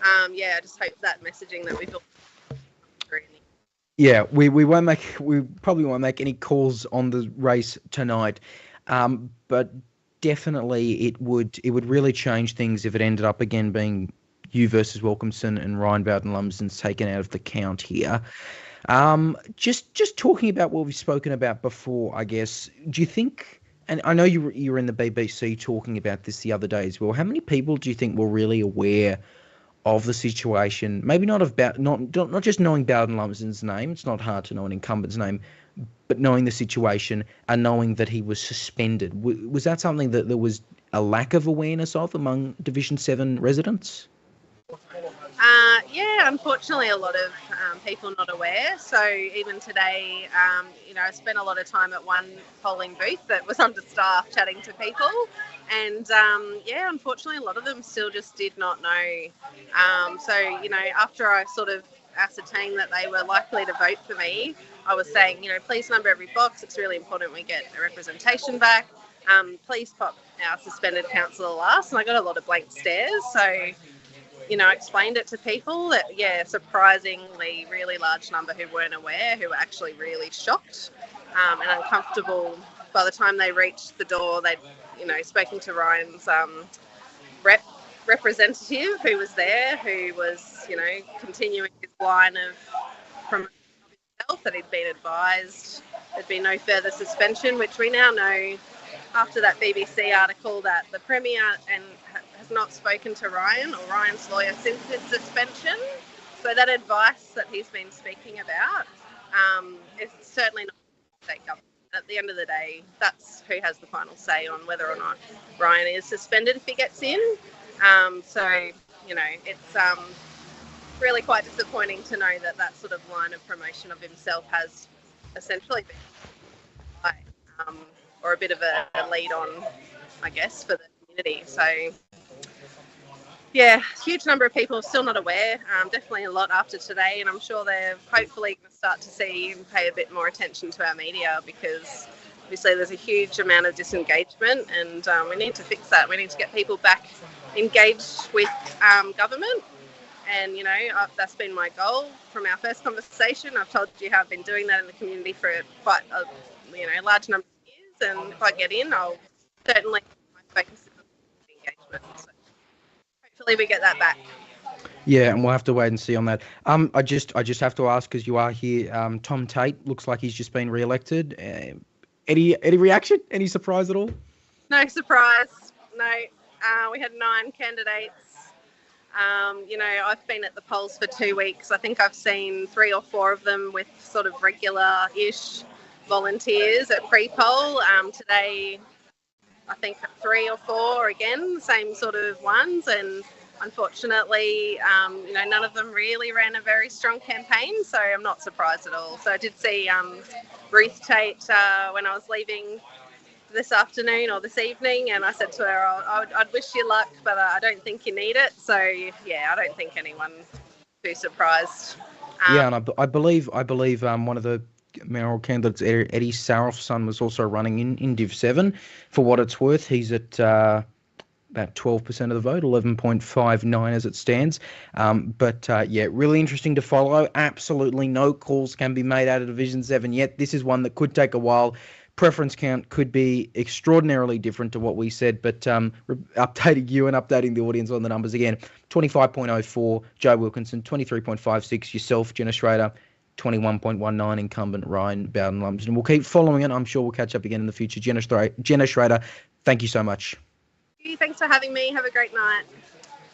I just hope that messaging that we built. Yeah, we probably won't make any calls on the race tonight, but definitely it would really change things if it ended up again being you versus Wilkinson and Ryan Bayldon-Lumsden's taken out of the count here. Just talking about what we've spoken about before, I guess. Do you think? And I know you were in the BBC talking about this the other day as well. How many people do you think were really aware of the situation? Maybe not just knowing Bayldon-Lumsden's name. It's not hard to know an incumbent's name, but knowing the situation and knowing that he was suspended. Was that something that there was a lack of awareness of among Division 7 residents? Unfortunately, a lot of people not aware. So even today, I spent a lot of time at one polling booth that was understaffed chatting to people. And, unfortunately, a lot of them still just did not know. After I sort of ascertained that they were likely to vote for me, I was saying, please number every box. It's really important we get a representation back. Please pop our suspended councillor last. And I got a lot of blank stares. So, I explained it to people that, surprisingly really large number who weren't aware, who were actually really shocked and uncomfortable. By the time they reached the door, they'd, spoken to Ryan's representative who was there, who was, continuing his line of promoting himself, that he'd been advised there'd be no further suspension, which we now know after that BBC article that the Premier has not spoken to Ryan or Ryan's lawyer since his suspension. So that advice that he's been speaking about is certainly not state government. At the end of the day, that's who has the final say on whether or not Ryan is suspended if he gets in. it's really quite disappointing to know that sort of line of promotion of himself has essentially been or a bit of a lead on, I guess, for the community. So, yeah, huge number of people still not aware. Definitely a lot after today, and I'm sure they're hopefully going to start to see and pay a bit more attention to our media, because obviously there's a huge amount of disengagement, and we need to fix that. We need to get people back engaged with government. And, that's been my goal from our first conversation. I've told you how I've been doing that in the community for quite a large number of years. And if I get in, I'll certainly my focus is on engagement. So hopefully we get that back. Yeah, and we'll have to wait and see on that. I just have to ask, because you are here, Tom Tate looks like he's just been re-elected. Any reaction? Any surprise at all? No surprise. No. We had 9 candidates. I've been at the polls for 2 weeks. I think I've seen 3 or 4 of them with sort of regular-ish volunteers at pre-poll. Today, I think 3 or 4 again, same sort of ones. And unfortunately, none of them really ran a very strong campaign, so I'm not surprised at all. So I did see Ruth Tate when I was leaving this afternoon or this evening, and I said to her, I'd wish you luck, but I don't think you need it. So yeah, I don't think anyone too surprised. Yeah, and I believe one of the mayoral candidates, Eddie Saroff's son, was also running in Div 7. For what it's worth, he's at about 12% of the vote, 11.59 as it stands. But really interesting to follow. Absolutely no calls can be made out of Division 7 yet. This is one that could take a while. Preference count could be extraordinarily different to what we said, but updating you and updating the audience on the numbers again. 25.04, Joe Wilkinson. 23.56, yourself, Jenna Schrader. 21.19, incumbent Ryan Bayldon-lumsden. We'll keep following it. I'm sure we'll catch up again in the future. Jenna Schrader, thank you so much. Thanks for having me. Have a great night.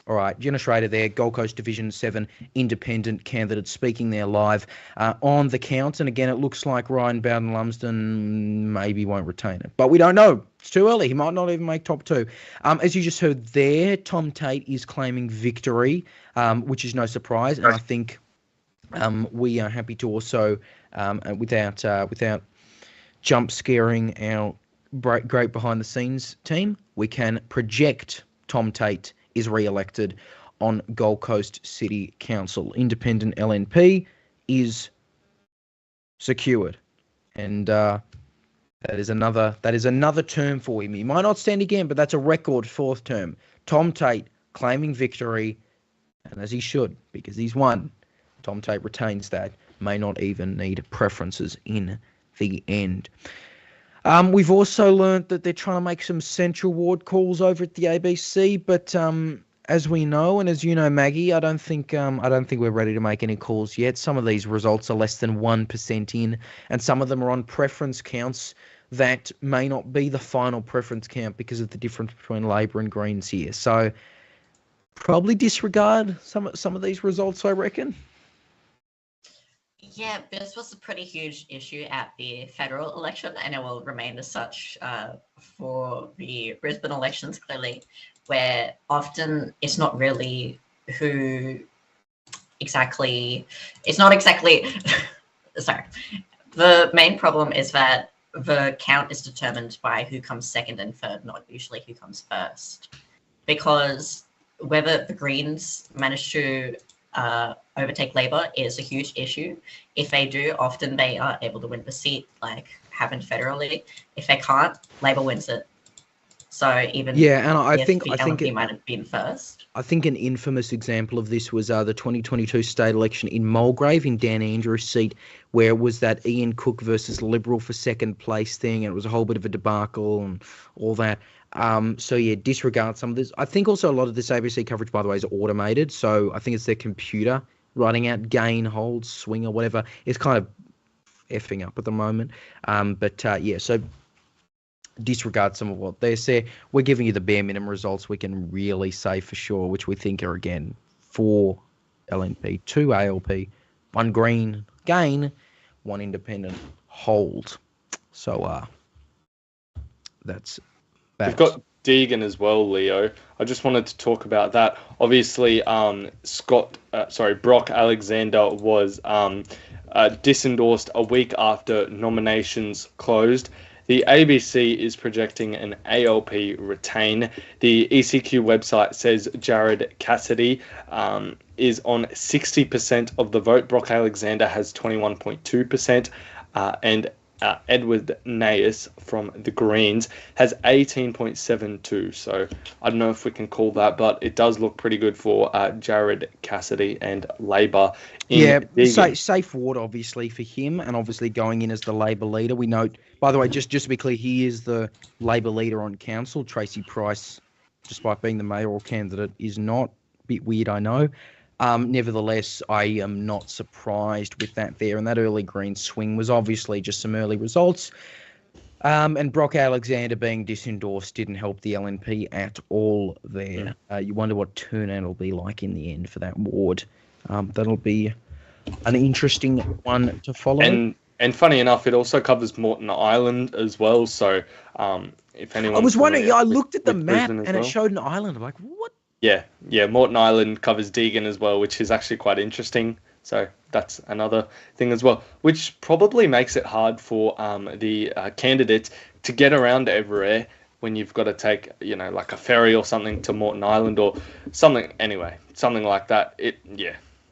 All right, Jenna Schrader there, Gold Coast Division 7 independent candidate, speaking there live on the count. And again, it looks like Ryan Bayldon-lumsden maybe won't retain it. But we don't know. It's too early. He might not even make top 2. As you just heard there, Tom Tate is claiming victory, which is no surprise. And I think we are happy to also, without jump scaring our great behind-the-scenes team, we can project Tom Tate is re-elected on Gold Coast City Council. Independent LNP is secured, and that is another term for him. He might not stand again, but that's a record 4th term. Tom Tate claiming victory, and as he should, because he's won. Tom Tate retains that. May not even need preferences in the end. We've also learnt that they're trying to make some central ward calls over at the ABC, but as we know, and as you know, Maggie, I don't think we're ready to make any calls yet. Some of these results are less than 1% in, and some of them are on preference counts that may not be the final preference count because of the difference between Labor and Greens here. So probably disregard some of these results, I reckon. Yeah, this was a pretty huge issue at the federal election, and it will remain as such for the Brisbane elections, clearly, where often it's not really sorry. The main problem is that the count is determined by who comes second and third, not usually who comes first. Because whether the Greens manage to overtake Labor is a huge issue. If they do, often they are able to win the seat, like happened federally. If they can't, Labor wins it. So even I think it might have been first. I think an infamous example of this was the 2022 state election in Mulgrave in Dan Andrews' seat, where it was that Ian Cook versus Liberal for second place thing, and it was a whole bit of a debacle and all that. Disregard some of this. I think also a lot of this ABC coverage, by the way, is automated. So I think it's their computer writing out gain, hold, swing, or whatever. It's kind of effing up at the moment. So disregard some of what they say. We're giving you the bare minimum results we can really say for sure, which we think are, again, 4 LNP, 2 ALP, 1 Green gain, 1 independent hold. So that's that. Deegan as well, Leo. I just wanted to talk about that. Obviously, Brock Alexander was disendorsed a week after nominations closed. The ABC is projecting an ALP retain. The ECQ website says Jared Cassidy is on 60% of the vote. Brock Alexander has 21.2%, and Edward Nayas from the Greens has 18.72. So I don't know if we can call that, but it does look pretty good for Jared Cassidy and Labor. Safe ward, obviously, for him, and obviously going in as the Labor leader. We note, by the way, just to be clear, he is the Labor leader on council. Tracy Price, despite being the mayoral candidate, is not. A bit weird, I know. Nevertheless, I am not surprised with that there. And that early Green swing was obviously just some early results. And Brock Alexander being disendorsed didn't help the LNP at all there. You wonder what turnout will be like in the end for that ward. That'll be an interesting one to follow. And funny enough, it also covers Moreton Island as well. So if anyone... I was wondering, I looked at the map and it showed an island. I'm like, what? Yeah, Moreton Island covers Deegan as well, which is actually quite interesting. So that's another thing as well, which probably makes it hard for the candidates to get around everywhere when you've got to take, like a ferry or something to Moreton Island or something. Anyway, something like that.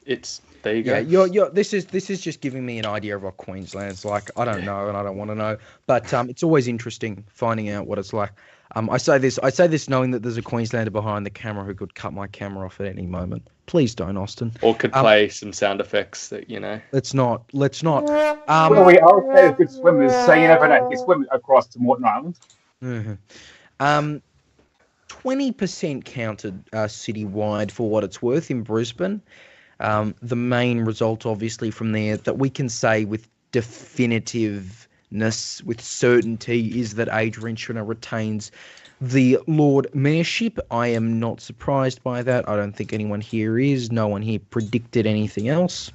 It's there you go. Yeah, this is just giving me an idea of what Queensland's like. I don't know, and I don't want to know, but it's always interesting finding out what it's like. I say this knowing that there's a Queenslander behind the camera who could cut my camera off at any moment. Please don't, Austin. Or could play some sound effects that, Let's not. Well, we all say as good swimmers, so you never know. You swim across to Moreton Island. Mm-hmm. 20% counted citywide for what it's worth in Brisbane. The main result, obviously, from there that we can say with definitiveness, with certainty, is that Adrian Schrinner retains the Lord Mayorship. I am not surprised by that. I don't think anyone here is. No one here predicted anything else.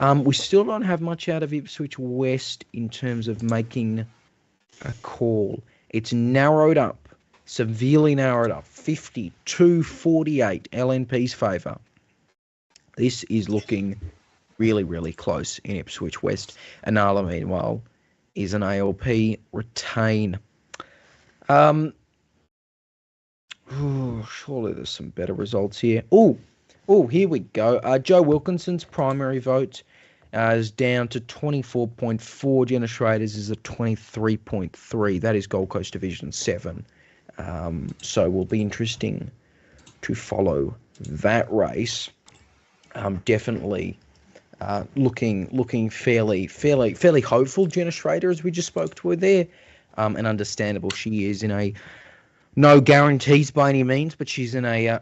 We still don't have much out of Ipswich West in terms of making a call. It's narrowed up, severely narrowed up, 52-48 LNP's favour. This is looking really, really close in Ipswich West. Inala, meanwhile, is an ALP retain. Surely there's some better results here. Oh, here we go. Joe Wilkinson's primary vote is down to 24.4. Jenna Schrader's is at 23.3. That is Gold Coast Division 7. So will be interesting to follow that race. Definitely looking fairly hopeful. Jenna Schrader, as we just spoke to her there, and understandable. She is in a no guarantees by any means, but she's in a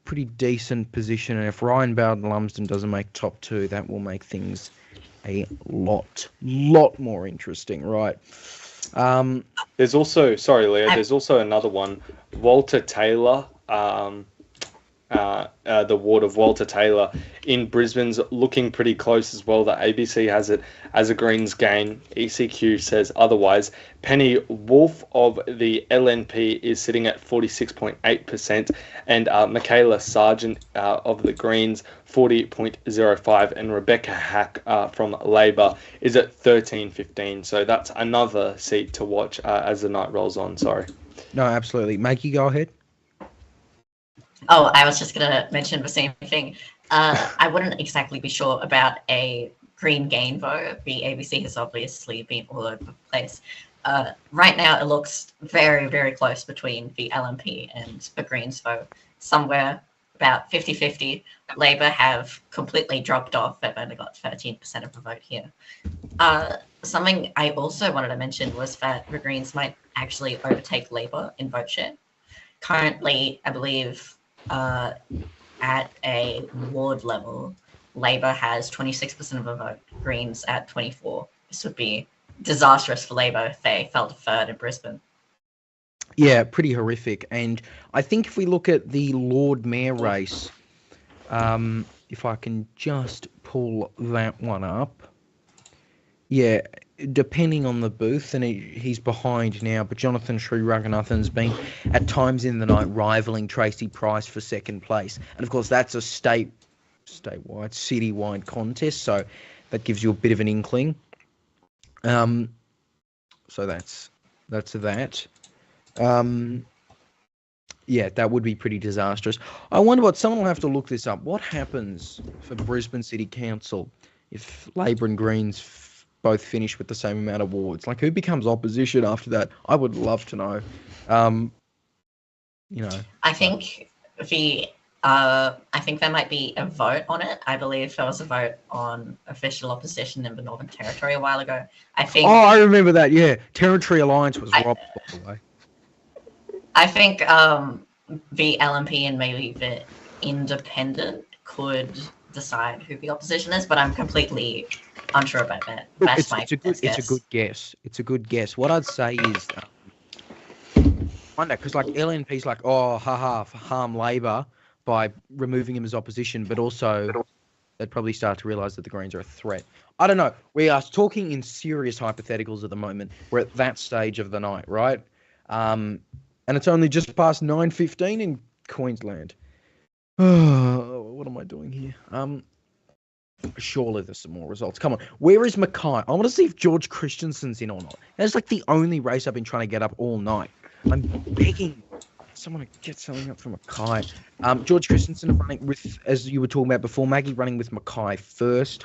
pretty decent position. And if Ryan Bayldon-Lumsden doesn't make top 2, that will make things a lot more interesting, right? There's also, sorry, Leah, there's also another one, Walter Taylor. The ward of Walter Taylor in Brisbane's looking pretty close as well. The ABC has it as a Greens gain. ECQ says otherwise. Penny Wolf of the LNP is sitting at 46.8%, and Michaela Sargent of the Greens 40.05%, and Rebecca Hack from Labor is at 13.15%. So that's another seat to watch as the night rolls on. Sorry. No, absolutely. Maggie, go ahead. Oh, I was just going to mention the same thing. I wouldn't exactly be sure about a Green gain vote. The ABC has obviously been all over the place. Right now, it looks very, very close between the LNP and the Greens vote. Somewhere about 50-50. Labor have completely dropped off. They've only got 13% of the vote here. Something I also wanted to mention was that the Greens might actually overtake Labor in vote share. Currently, I believe at a ward level, Labor has 26% of the vote, Greens at 24%. This would be disastrous for Labor if they fell to third in Brisbane. Yeah, pretty horrific. And I think if we look at the Lord Mayor race, if I can just pull that one up. Yeah, depending on the booth, and he's behind now, but Jonathan Sri-Raghunathan's been at times in the night rivaling Tracy Price for second place. And of course, that's a statewide, citywide contest, so that gives you a bit of an inkling. So that's that. Yeah, that would be pretty disastrous. I wonder someone will have to look this up. What happens for Brisbane City Council if Labor and Greens both finish with the same amount of wards? Like, who becomes opposition after that? I would love to know. I think there might be a vote on it. I believe there was a vote on official opposition in the Northern Territory a while ago. Oh, I remember that. Yeah, Territory Alliance was robbed, by the way. I think the LNP and maybe the Independent could decide who the opposition is, but I'm completely unsure about that. That's my guess. It's a good guess. It's a good guess. What I'd say is, I know, because like LNP's like, oh, harm Labor by removing him as opposition, but also they'd probably start to realise that the Greens are a threat. I don't know. We are talking in serious hypotheticals at the moment. We're at that stage of the night, right? And it's only just past 9:15 in Queensland. What am I doing here? Surely there's some more results. Come on. Where is Mackay? I want to see if George Christensen's in or not. That's like the only race I've been trying to get up all night. I'm begging someone to get something up for Mackay. George Christensen running with, as you were talking about before, Maggie running with Mackay first.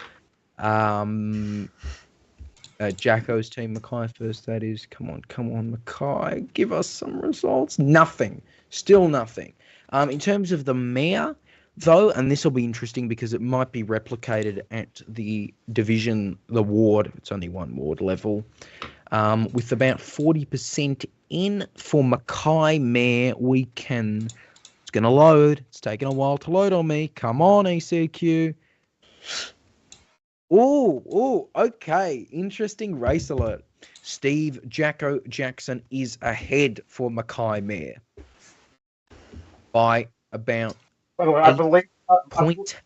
Jacko's team, Mackay first, that is. Come on, Mackay. Give us some results. Nothing. Still nothing. In terms of the mayor, though, and this will be interesting because it might be replicated at the division, the ward, it's only one ward level, with about 40% in for Mackay mayor, it's going to load. It's taking a while to load on me. Come on, ECQ. Oh, okay. Interesting race alert. Steve Jacko Jackson is ahead for Mackay mayor by about. By the way, I believe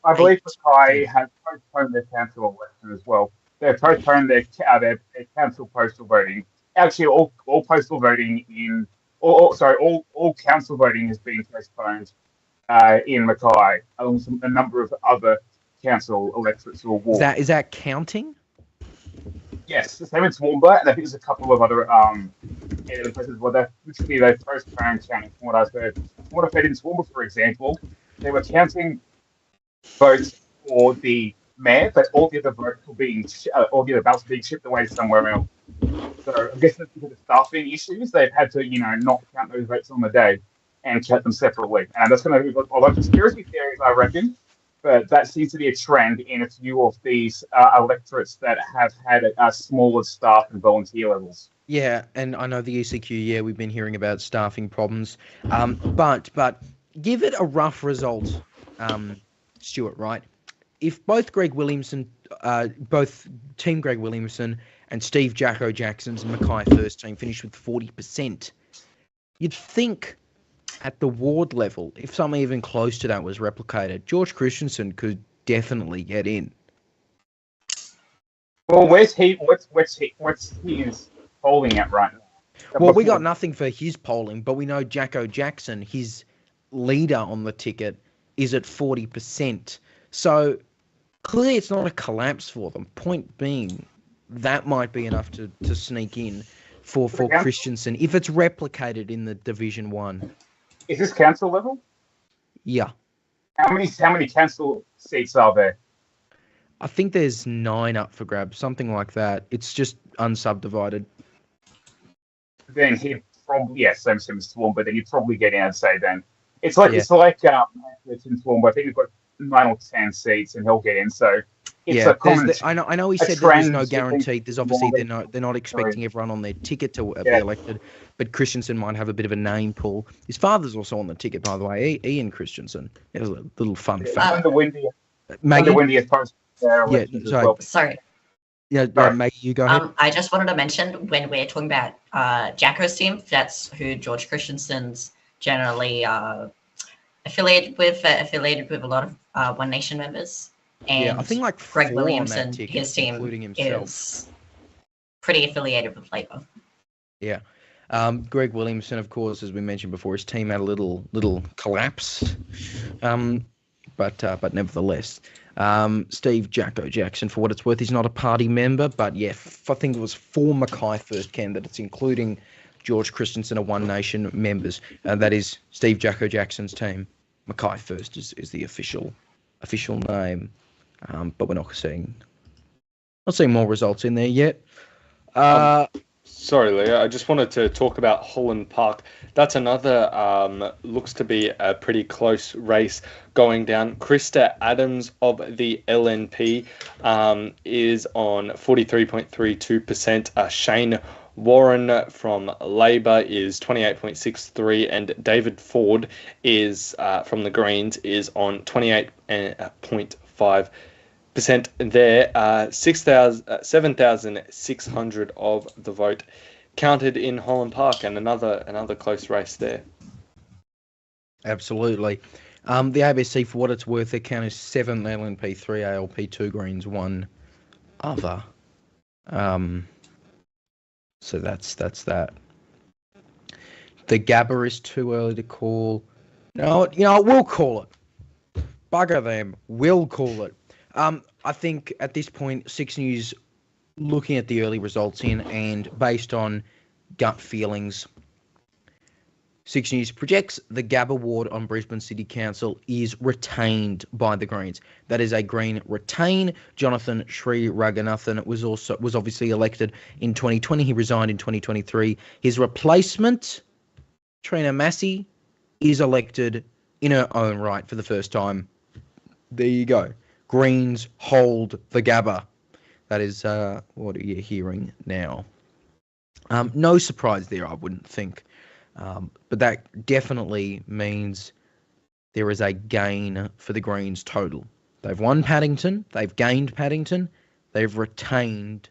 Mackay has postponed their council election as well. They've postponed their council postal voting. Actually, all postal voting all council voting has been postponed in Mackay, along with a number of other council electorates or wards. Is that counting? Yes, the same in Toowoomba, and I think there's a couple of other places where they've postponed counting. From what I've heard, in Toowoomba, for example, they were counting votes for the mayor, but all the other votes were all the other ballots were being shipped away somewhere else. So I guess because of staffing issues, they've had to, not count those votes on the day and count them separately. And that's going to be a lot of conspiracy theories, I reckon. But that seems to be a trend in a few of these electorates that have had smaller staff and volunteer levels. Yeah, and I know the ECQ, we've been hearing about staffing problems. But give it a rough result, Stuart, right? If both Team Greg Williamson and Steve Jacko Jackson's Mackay first team finished with 40%, you'd think at the ward level, if something even close to that was replicated, George Christensen could definitely get in. Well, what's his polling at right now? Well, we got nothing for his polling, but we know Jacko Jackson, his leader on the ticket, is at 40%. So clearly it's not a collapse for them. Point being, that might be enough to sneak in for Christensen if it's replicated in the Division 1. Is this council level? Yeah. How many council seats are there? I think there's 9 up for grabs, something like that. It's just unsubdivided. Then he'd probably same as Toowoomba, but then you'd probably get in, I'd say. Then it's like in Toowoomba. I think we've got 9 or 10 seats, and he'll get in. So it's a common. I know he said there's no guarantee. There's obviously they're not expecting everyone on their ticket to be elected, but Christensen might have a bit of a name pool. His father's also on the ticket, by the way, Ian Christensen. It was a little fun fact. Windiest post. Sorry. Yeah, Maggie, you go ahead. I just wanted to mention when we're talking about Jacko's team, that's who George Christensen's generally affiliated with a lot of One Nation members. And I think like Greg 4 Williamson, on that ticket, his team including himself. is pretty affiliated with Labor. Yeah. Greg Williamson, of course, as we mentioned before, his team had a little collapse, but nevertheless, Steve Jacko Jackson, for what it's worth, he's not a party member, but yeah, I think it was 4 Mackay First candidates, including George Christensen, are One Nation members. That is Steve Jacko Jackson's team. Mackay First is the official name, but we're not seeing more results in there yet. Sorry, Leah. I just wanted to talk about Holland Park. That's another looks to be a pretty close race going down. Krista Adams of the LNP is on 43.32%. Shane Warren from Labor is 28.63%, and David Ford is from the Greens is on 28.5%. There, 7,600 of the vote counted in Holland Park, and another close race there. Absolutely. The ABC, for what it's worth, their count is 7 LNP, 3 ALP, 2 Greens, 1 other. So that's that. The Gabba is too early to call. No, we'll call it. Bugger them. We'll call it. I think at this point, 6 News, looking at the early results and based on gut feelings, 6 News projects the Gabba ward on Brisbane City Council is retained by the Greens. That is a Green retain. Jonathan Sri Raghunathan was obviously elected in 2020. He resigned in 2023. His replacement, Trina Massey, is elected in her own right for the first time. There you go. Greens hold the Gabba. That is what you're hearing now. No surprise there, I wouldn't think. But that definitely means there is a gain for the Greens total. They've won Paddington. They've gained Paddington. They've retained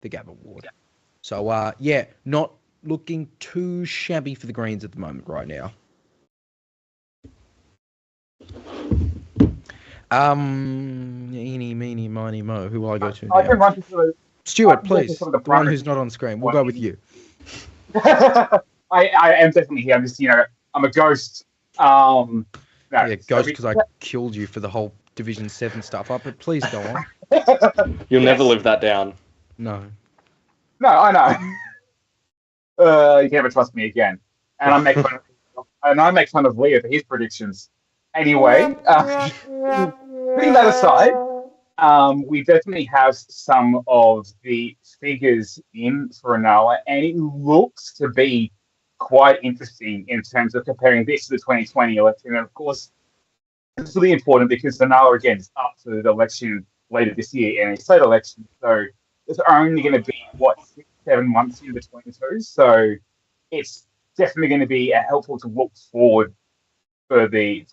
the Gabba ward. So, not looking too shabby for the Greens at the moment right now. Eeny, meeny, miny, mo. Who will I go to now? Stuart, please. The one who's not on screen. We'll go with you. I am definitely here. I'm just, I'm a ghost. Ghost because I killed you for the whole Division 7 stuff. But please go on. You'll never live that down. No. No, I know. You can never trust me again. And I make fun of Leo for his predictions. Anyway, putting that aside, we definitely have some of the figures in for Inala, and it looks to be quite interesting in terms of comparing this to the 2020 election. And of course, it's really important because Inala, again, is up for the election later this year, and it's a state election, so it's only going to be, 6-7 months in between the two. So it's definitely going to be helpful to look forward for the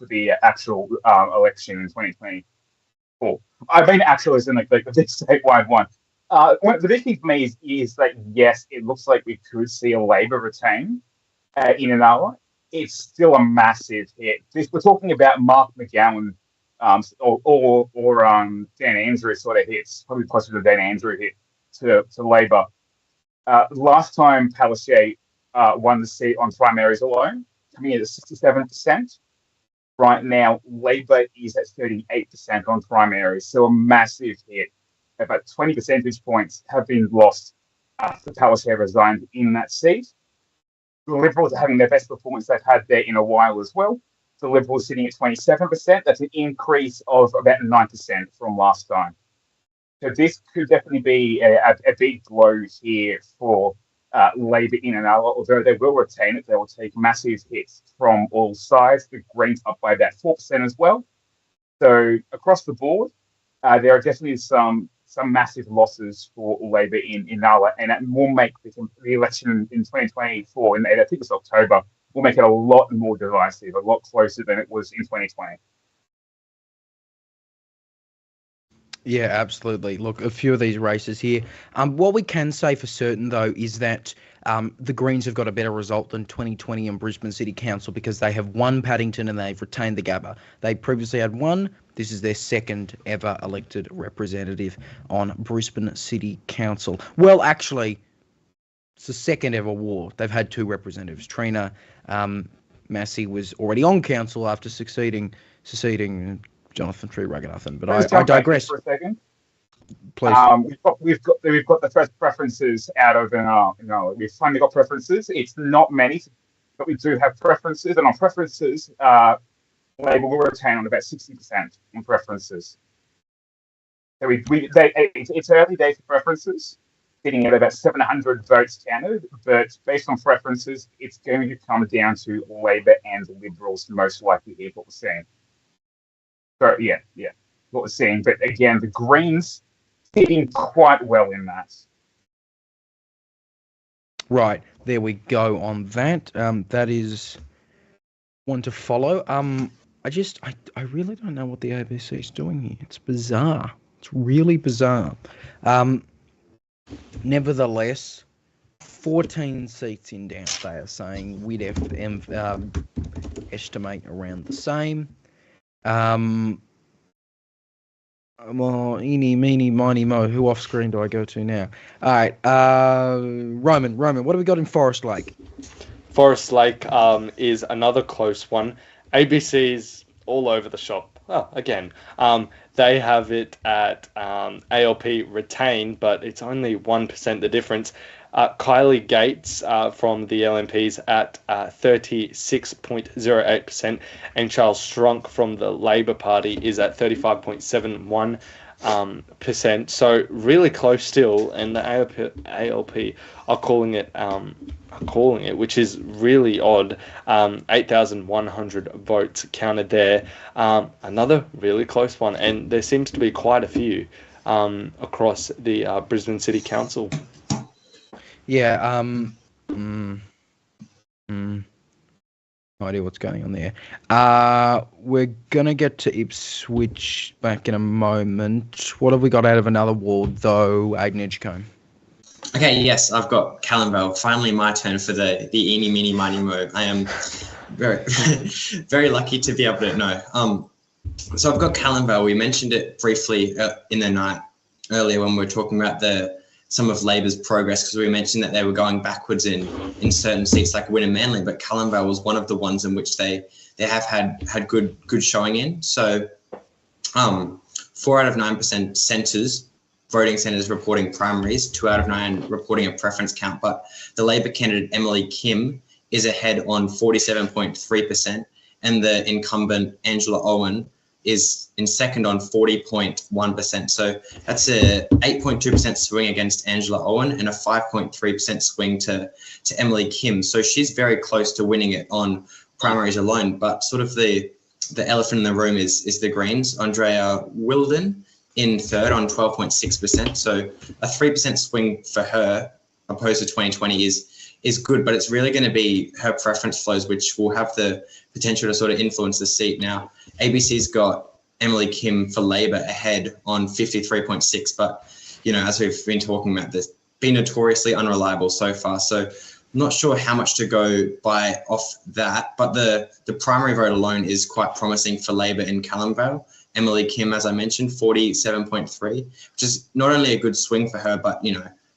actual election in 2024. I mean, actual is in the big statewide one. The big thing for me is that, yes, it looks like we could see a Labor retain in Inala. It's still a massive hit. We're talking about Mark McGowan or Dan Andrew sort of hits, probably closer to Dan Andrew hit to Labor. Last time Palaszczuk won the seat on primaries alone, coming in at 67%. Right now, Labor is at 38% on primaries, so a massive hit. About 20 percentage points have been lost after Palaszczuk resigned in that seat. The Liberals are having their best performance they've had there in a while as well. The Liberals sitting at 27%. That's an increase of about 9% from last time. So this could definitely be a big blow here for Labor in Inala. Although they will retain it, they will take massive hits from all sides. The Greens up by about 4% as well. So across the board, there are definitely some massive losses for Labor in Inala, and it will make the election in 2024, and I think it's October, will make it a lot more divisive, a lot closer than it was in 2020. Yeah, absolutely. Look, a few of these races here. What we can say for certain, though, is that the Greens have got a better result than 2020 in Brisbane City Council because they have won Paddington and they've retained the Gabba. They previously had 1, This is their second ever elected representative on Brisbane City Council. Well, actually, it's the second ever war. They've had two representatives. Trina Massey was already on council after succeeding Jonathan Tree-Raganathan. But I digress. For a second. Please. We've got the first preferences out of Inala. We've finally got preferences. It's not many, but we do have preferences, and on preferences, Labor will retain on about 60% on preferences. So it's early days for preferences, sitting at about 700 votes counted, but based on preferences, it's going to come down to Labor and Liberals most likely here, what we're seeing. So yeah, what we're seeing. But again, the Greens fitting quite well in that. Right, there we go on that. That is one to follow. I really don't know what the ABC is doing here. It's bizarre. It's really bizarre. Nevertheless, 14 seats in doubt, they are saying. We'd estimate around the same. Well, eeny, meeny, miny, mo. Who off screen do I go to now? All right, Roman, what have we got in Forest Lake? Forest Lake is another close one. ABC's all over the shop. Oh, again, they have it at ALP retain, but it's only 1% the difference. Kylie Gates from the LNPs at 36.08%, and Charles Strunk from the Labor Party is at 35.71%. So really close still, and the ALP are calling it, which is really odd. 8,100 votes counted there. Another really close one, and there seems to be quite a few across the Brisbane City Council. Yeah, no idea what's going on there. We're going to get to Ipswich back in a moment. What have we got out of another ward, though, Aidan Edgecombe? Okay, yes, I've got Callanvale. Finally, my turn for the eeny, meeny, miny, mo. I am very, very lucky to be able to know. So I've got Callanvale. We mentioned it briefly in the night earlier when we were talking about some of Labor's progress, because we mentioned that they were going backwards in certain seats like Wynnum Manly, but Callanvale was one of the ones in which they have had good showing in. So 4 out of 9% voting centres reporting primaries, 2 out of 9 reporting a preference count, but the Labor candidate Emily Kim is ahead on 47.3%, and the incumbent Angela Owen is in second on 40.1%. So that's a 8.2% swing against Angela Owen and a 5.3% swing to Emily Kim. So she's very close to winning it on primaries alone. But sort of the elephant in the room is the Greens. Andrea Wilden in third on 12.6%. So a 3% swing for her opposed to 2020 is good, but it's really going to be her preference flows which will have the potential to sort of influence the seat. Now, ABC's got Emily Kim for Labor ahead on 53.6, but, as we've been talking about, this been notoriously unreliable so far. So I'm not sure how much to go by off that, but the primary vote alone is quite promising for Labor in Callanvale. Emily Kim, as I mentioned, 47.3, which is not only a good swing for her, but,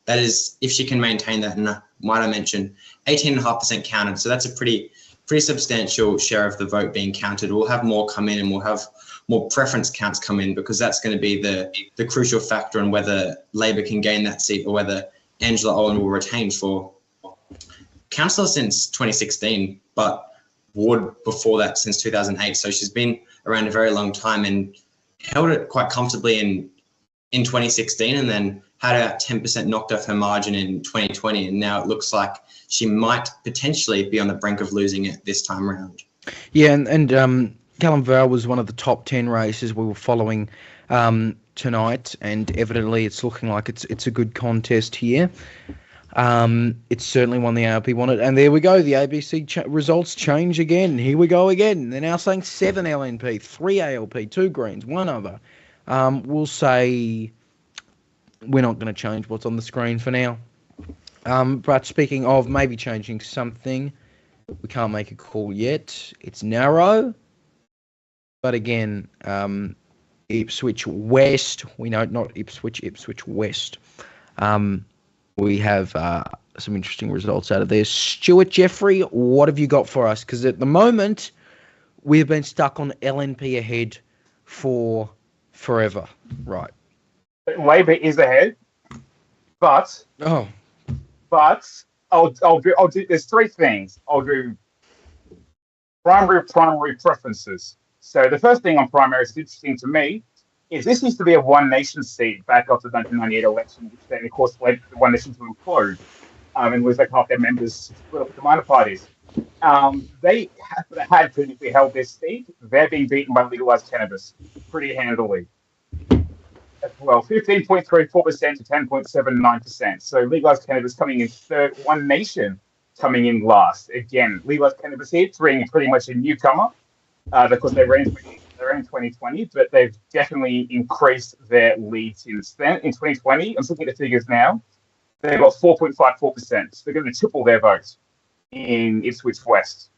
that is, if she can maintain that, and might I mention, 18.5% counted. So that's a pretty substantial share of the vote being counted. We'll have more come in, and we'll have more preference counts come in, because that's going to be the crucial factor on whether Labor can gain that seat or whether Angela Owen will retain for councillor since 2016, but ward before that since 2008. So she's been around a very long time and held it quite comfortably in 2016, and then had about 10% knocked off her margin in 2020, and now it looks like she might potentially be on the brink of losing it this time around. Yeah, and Callanvale was one of the top 10 races we were following tonight, and evidently it's looking like it's a good contest here. It's certainly one the ALP wanted, and there we go. The ABC results change again. Here we go again. They're now saying 7 LNP, 3 ALP, 2 Greens, 1 other. We'll say we're not going to change what's on the screen for now. But speaking of maybe changing something, we can't make a call yet. It's narrow. But again, Ipswich West. We know not Ipswich, Ipswich West. We have some interesting results out of there. Stuart Jeffrey, what have you got for us? Because at the moment, we've been stuck on LNP ahead for forever. Right. Labor is ahead, but I'll do. There's three things. I'll do primary preferences. So the first thing on primary is interesting to me is this used to be a One Nation seat back after the 1998 election, which then, of course, led the One Nation to implode and was like half their members split up with the minor parties. They had previously held their seat. They're being beaten by legalised cannabis pretty handily. Well, 15.34% to 10.79%. So legalised cannabis coming in third, One Nation coming in last. Again, legalised cannabis here, pretty much a newcomer because they ran in 2020, but they've definitely increased their lead since then. In 2020, I'm looking at the figures now, they've got 4.54%. So they're going to triple their vote in Ipswich West.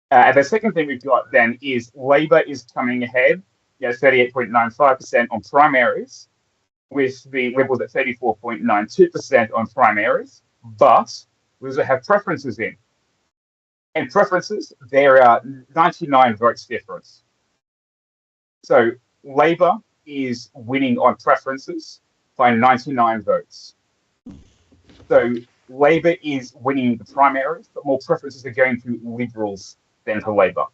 And the second thing we've got then is Labor is coming ahead, 38.95% on primaries, with the Liberals at 34.92% on primaries, but we also have preferences in. And preferences, there are 99 votes difference. So Labor is winning on preferences by 99 votes. So Labor is winning the primaries, but more preferences are going to Liberals than to Labor.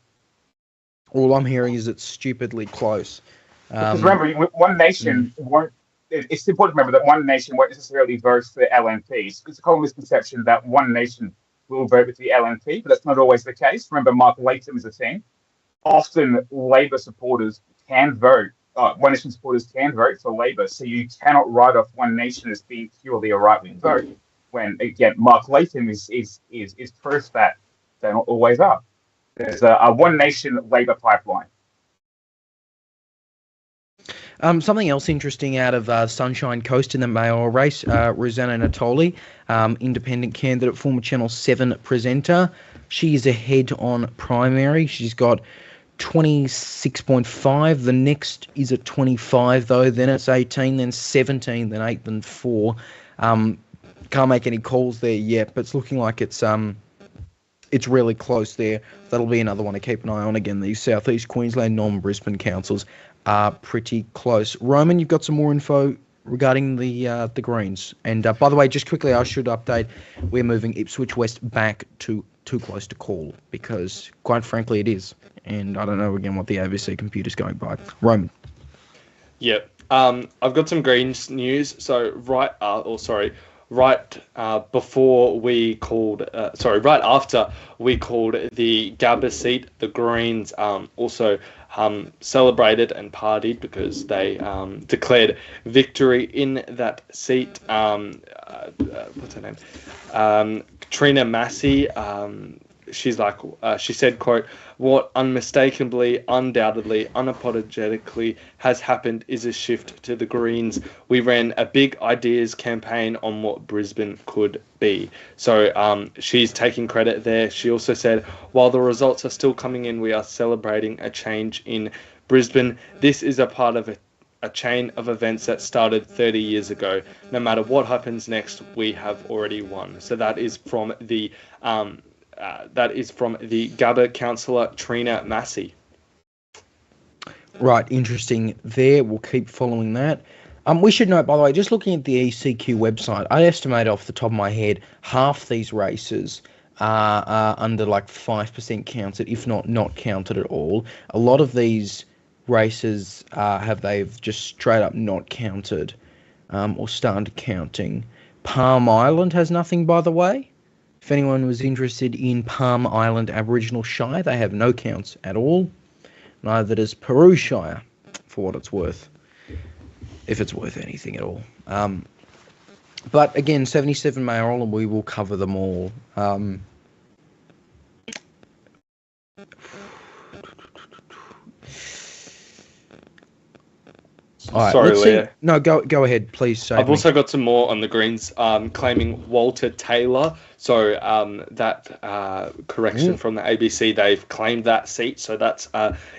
All I'm hearing is it's stupidly close. Because remember, One Nation won't. It's important to remember that One Nation won't necessarily vote for LNPs. It's a common misconception that One Nation will vote with the LNP, but that's not always the case. Remember, Mark Latham is a thing. Often, Labor supporters can vote. One Nation supporters can vote for Labor, so you cannot write off One Nation as being purely a right-wing vote. When again, Mark Latham is proof that they not always are. There's a One Nation Labor pipeline. Something else interesting out of Sunshine Coast in the mayoral race, Rosanna Natoli, independent candidate, former Channel 7 presenter. She is ahead on primary. She's got 26.5. The next is at 25, though. Then it's 18, then 17, then 8, then 4. Can't make any calls there yet, but it's looking like it's really close there. That'll be another one to keep an eye on. Again, these South East Queensland non-Brisbane councils are pretty close. Roman, you've got some more info regarding the Greens. And by the way, just quickly, I should update, we're moving Ipswich West back to too close to call because, quite frankly, it is. And I don't know, again, what the ABC computer's going by. Roman. Yep. I've got some Greens news. So right before we called, right after we called the Gabba seat, the Greens also celebrated and partied because they declared victory in that seat. What's her name? Trina Massey. She said, quote, "What unmistakably, undoubtedly, unapologetically has happened is a shift to the Greens. We ran a big ideas campaign on what Brisbane could be." So she's taking credit there. She also said, "While the results are still coming in, we are celebrating a change in Brisbane. This is a part of a chain of events that started 30 years ago. No matter what happens next, we have already won." So that is from the Gabba councillor Trina Massey. Right, interesting there. We'll keep following that. We should note, by the way, just looking at the ECQ website, I estimate off the top of my head, half these races are under like 5% counted, if not counted at all. A lot of these races they've just straight up not counted or started counting. Palm Island has nothing, by the way. If anyone was interested in Palm Island Aboriginal Shire, they have no counts at all. Neither does Peru Shire, for what it's worth, if it's worth anything at all. But again, 77 mayoral, and we will cover them all. All right, Sorry, let's see. Leah. No, go ahead, please. Save I've me. also got some more on the Greens claiming Walter Taylor. So that correction from the ABC, they've claimed that seat. So that's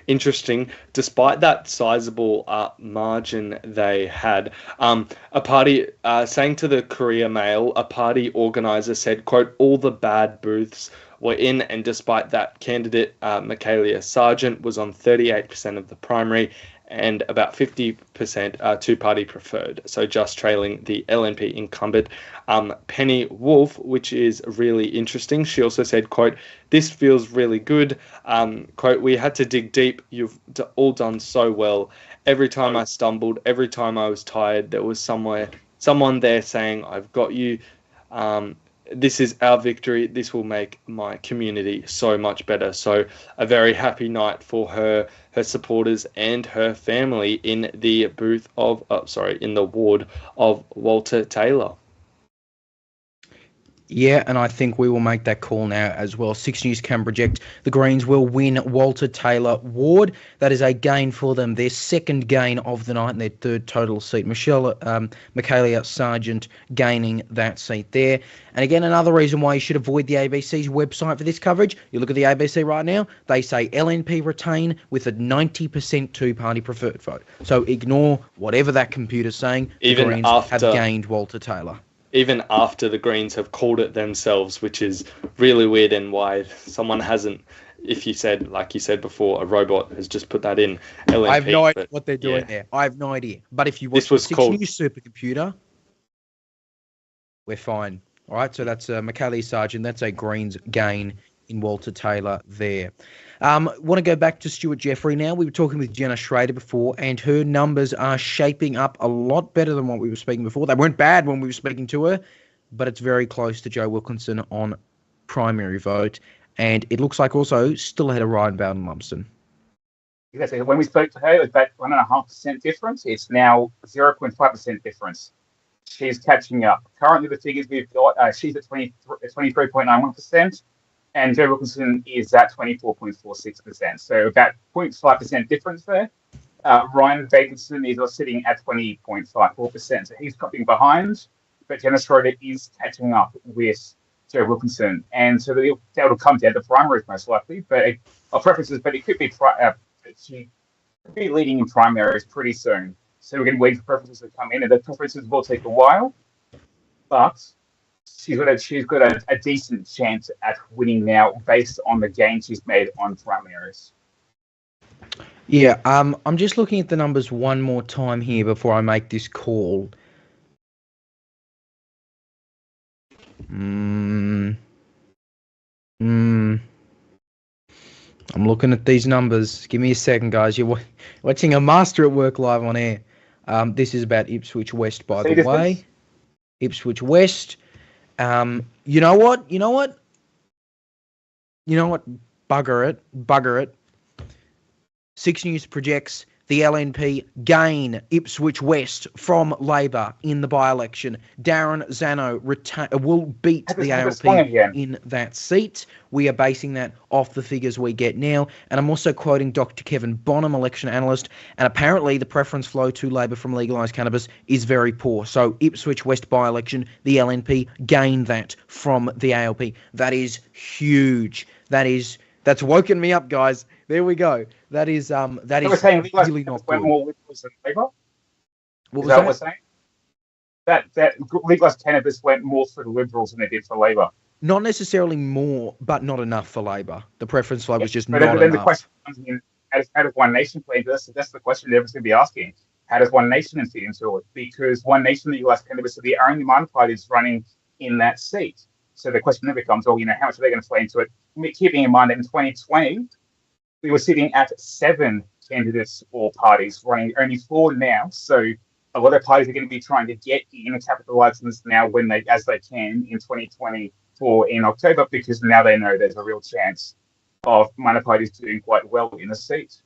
interesting. Despite that sizable margin they had, a party saying to the Courier Mail, a party organizer said, quote, all the bad booths were in, and despite that, candidate Michaelia Sargent was on 38% of the primary and about 50% two-party preferred, so just trailing the LNP incumbent Penny Wolf, which is really interesting. She also said, quote, this feels really good. Quote, we had to dig deep. You've all done so well. Every time I stumbled, every time I was tired, there was someone there saying, I've got you. This is our victory. This will make my community so much better. So a very happy night for her supporters and her family in the in the ward of Walter Taylor. Yeah, and I think we will make that call now as well. 6 News can project the Greens will win Walter Taylor ward. That is a gain for them, their second gain of the night and their third total seat. Michaelia Sargent gaining that seat there. And again, another reason why you should avoid the ABC's website for this coverage. You look at the ABC right now, they say LNP retain with a 90% two-party preferred vote. So ignore whatever that computer's saying. The Greens have gained Walter Taylor. Even after the Greens have called it themselves, which is really weird, and why someone hasn't, if you said, like you said before, a robot has just put that in LNP. I have no idea what they're doing there. I have no idea. But if you watch the 6 News supercomputer, we're fine. All right, so that's Michaelia Sargent. That's a Greens gain in Walter Taylor there. Want to go back to Stuart Jeffrey now. We were talking with Jenna Schrader before, and her numbers are shaping up a lot better than what we were speaking before. They weren't bad when we were speaking to her, but it's very close to Joe Wilkinson on primary vote, and it looks like also still ahead of Ryan Bayldon-lumsden. Exactly. When we spoke to her, it was about 1.5% difference. It's now 0.5% difference. She's catching up. Currently, the figures we've got, she's at 23.91%. And Joe Wilkinson is at 24.46%. So about 0.5% difference there. Ryan Bayldon is sitting at 20.54%. So he's dropping behind. But Jenna Schroeder is catching up with Joe Wilkinson. And so that'll come down to primaries most likely. But preferences, but it could be she could be leading in primaries pretty soon. So we're going to wait for preferences to come in. And the preferences will take a while. But she's got a decent chance at winning now based on the gain she's made on primaries. Yeah, I'm just looking at the numbers one more time here before I make this call. I'm looking at these numbers. Give me a second, guys. You're watching a Master at Work live on air. This is about Ipswich West, by the way. Ipswich West. You know what? Bugger it. 6 News projects the LNP gain Ipswich West from Labor in the by-election. Darren Zano will beat the ALP in that seat. We are basing that off the figures we get now. And I'm also quoting Dr. Kevin Bonham, election analyst, and apparently the preference flow to Labor from legalised cannabis is very poor. So Ipswich West by-election, the LNP gained that from the ALP. That is huge. That's woken me up, guys. There we go. That is really not good. More liberals than Labor? What was that? We're saying? That legalised cannabis went more for the Liberals than it did for Labor. Not necessarily more, but not enough for Labor. The preference flow was just not enough. But then the question comes in, how does One Nation play into this? That's the question everyone's going to be asking. How does One Nation fit into it? Because One Nation, the legalised cannabis, are the only minor parties running in that seat. So the question then becomes, how much are they going to play into it? Keeping in mind that in 2020, we were sitting at 7 candidates or parties running, only 4 now. So a lot of parties are going to be trying to get in and capitalize on this now as they can in 2024 in October, because now they know there's a real chance of minor parties doing quite well in the seat.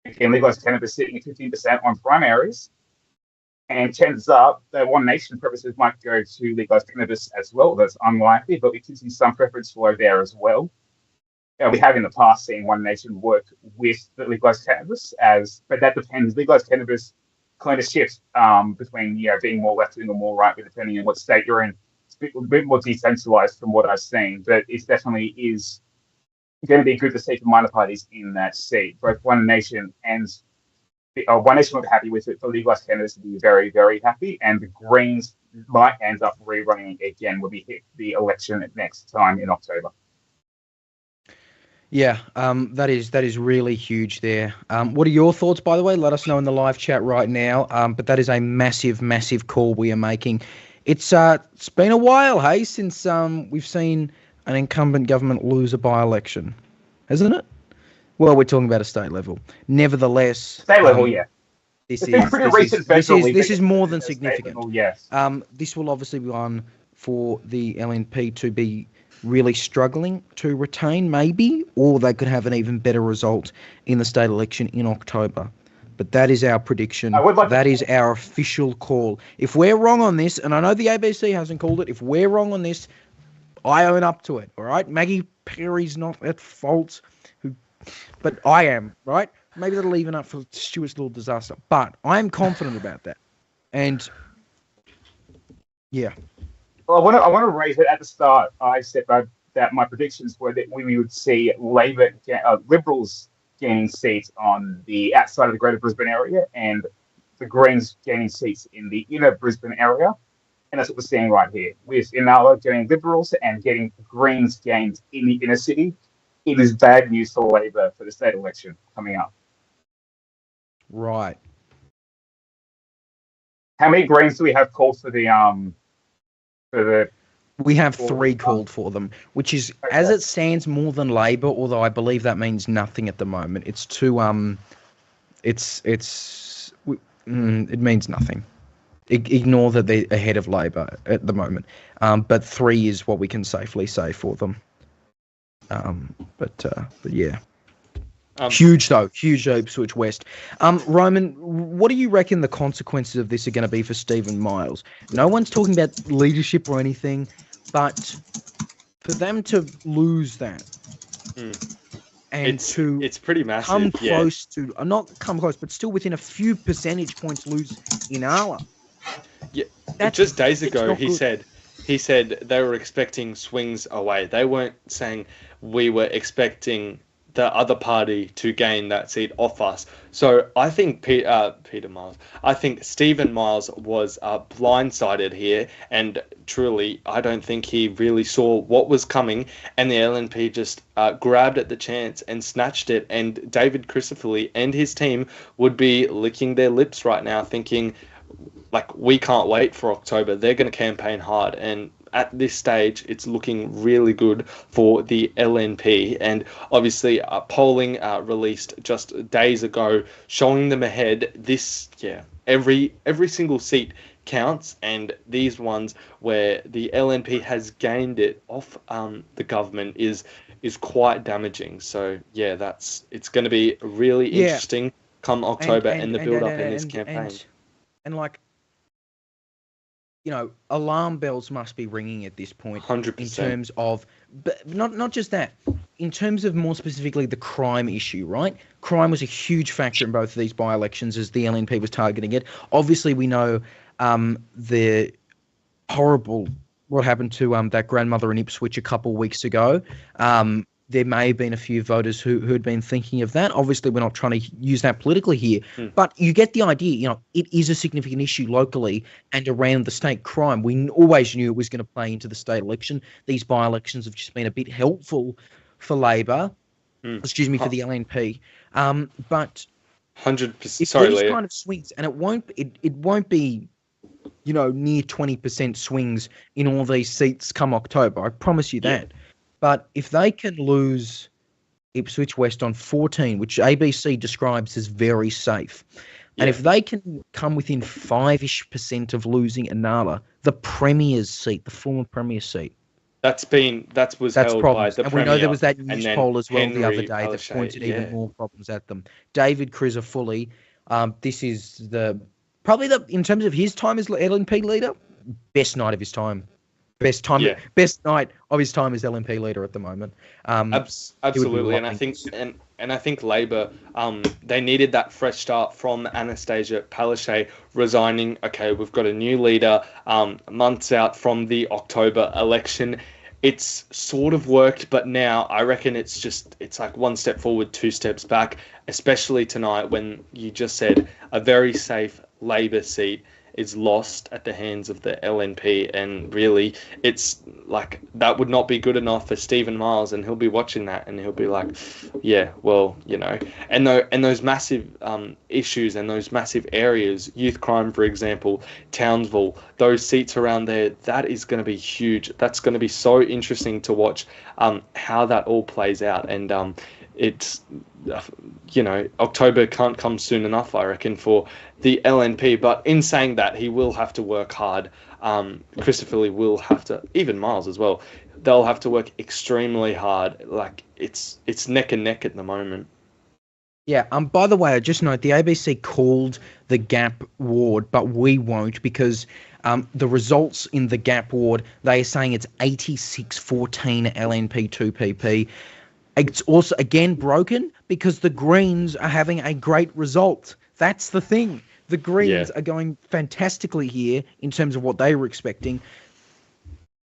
Again, legalised cannabis sitting at 15% on primaries. And chances are that One Nation preferences might go to legalised cannabis as well. That's unlikely, but we can see some preference flow there as well. We have in the past seen One Nation work with the legalised cannabis but that depends. Legalised cannabis kind of shift between being more left wing or more right wing, depending on what state you're in. It's a bit more decentralized from what I've seen, but it definitely is going to be good to see for minor parties in that seat. Both One Nation and One Nation will be happy with it. The legalised candidates will be very, very happy, and the Greens might end up rerunning again when we hit the election next time in October. Yeah, that is really huge there. What are your thoughts, by the way? Let us know in the live chat right now. But that is a massive, massive call we are making. It's been a while, hey, since we've seen an incumbent government lose a by-election, hasn't it? Well, we're talking about a state level. Nevertheless, state level, yeah. This is more than significant. Level, yes. This will obviously be one for the LNP to be really struggling to retain, maybe, or they could have an even better result in the state election in October. But that is our prediction. That is our official call. If we're wrong on this, and I know the ABC hasn't called it, if we're wrong on this, I own up to it, all right? Maggie Perry's not at fault, but I am, right? Maybe that'll even up for Stuart's little disaster. But I'm confident about that. And, yeah. Well, I want to raise it at the start. I said that my predictions were that we would see Liberals gaining seats on the outside of the Greater Brisbane area, and the Greens gaining seats in the inner Brisbane area, and that's what we're seeing right here. With Inala getting Liberals and getting Greens gained in the inner city. It is bad news for Labor for the state election coming up. Right. How many Greens do we have called for the We have 3 called for them, which is, as it stands, more than Labor, although I believe that means nothing at the moment. It's too, it means nothing. Ignore that they're ahead of Labor at the moment. But 3 is what we can safely say for them. But yeah. Huge Ipswich West. Roman, what do you reckon the consequences of this are going to be for Stephen Miles? No one's talking about leadership or anything, but for them to lose that and it's pretty massive. Come close to, not come close, but still within a few percentage points lose Inala. Yeah, just days ago he said they were expecting swings away. They weren't saying we were expecting the other party to gain that seat off us. So I think Peter Miles, I think Stephen Miles was blindsided here, and truly I don't think he really saw what was coming, and the LNP just grabbed at the chance and snatched it, and David Crisafulli and his team would be licking their lips right now thinking, like, we can't wait for October. They're going to campaign hard, and at this stage, it's looking really good for the LNP. And obviously, polling released just days ago showing them ahead. Every single seat counts, and these ones where the LNP has gained it off the government is quite damaging. So yeah, it's going to be really interesting come October and the build up in this campaign. And like, you know, alarm bells must be ringing at this point. 100%. In terms of, but not just that, in terms of more specifically the crime issue, right? Crime was a huge factor in both of these by-elections as the LNP was targeting it. Obviously, we know the horrible, what happened to that grandmother in Ipswich a couple of weeks ago. There may have been a few voters who had been thinking of that. Obviously, we're not trying to use that politically here, but you get the idea. You know, it is a significant issue locally and around the state. Crime, we always knew it was going to play into the state election. These by-elections have just been a bit helpful for Labor, for the LNP. But 100%. Sorry, these Leah. kind of swings, and it won't be, you know, near 20% swings in all these seats come October. I promise you that. But if they can lose Ipswich West on 14, which ABC describes as very safe, and if they can come within 5-ish% of losing Inala, the Premier's seat, the former Premier's seat, that's held problems. by the and Premier. We know there was that news poll as well Henry the other day that Palaszczuk, pointed even more problems at them. David Crisafulli, this is in terms of his time as LNP leader, best night of his time. Best night of his time as LNP leader at the moment. Absolutely, and I think, and I think Labor, they needed that fresh start from Anastasia Palaszczuk resigning. Okay, we've got a new leader, months out from the October election. It's sort of worked, but now I reckon it's like one step forward, two steps back, especially tonight when you just said a very safe Labor seat is lost at the hands of the LNP, and really it's like that would not be good enough for Stephen Miles, and he'll be watching that and he'll be like, yeah, well, and those massive issues and those massive areas, youth crime, for example, Townsville, those seats around there, that is going to be huge. That's going to be so interesting to watch how that all plays out. And it's, October can't come soon enough, I reckon, for the LNP. But in saying that, he will have to work hard. Christopher Lee will have to, even Miles as well, they'll have to work extremely hard. Like, it's neck and neck at the moment. Yeah, by the way, I just note the ABC called the Gap ward, but we won't, because the results in the Gap ward, they are saying it's 86-14 LNP 2PP. It's also, again, broken because the Greens are having a great result. That's the thing. The Greens are going fantastically here in terms of what they were expecting.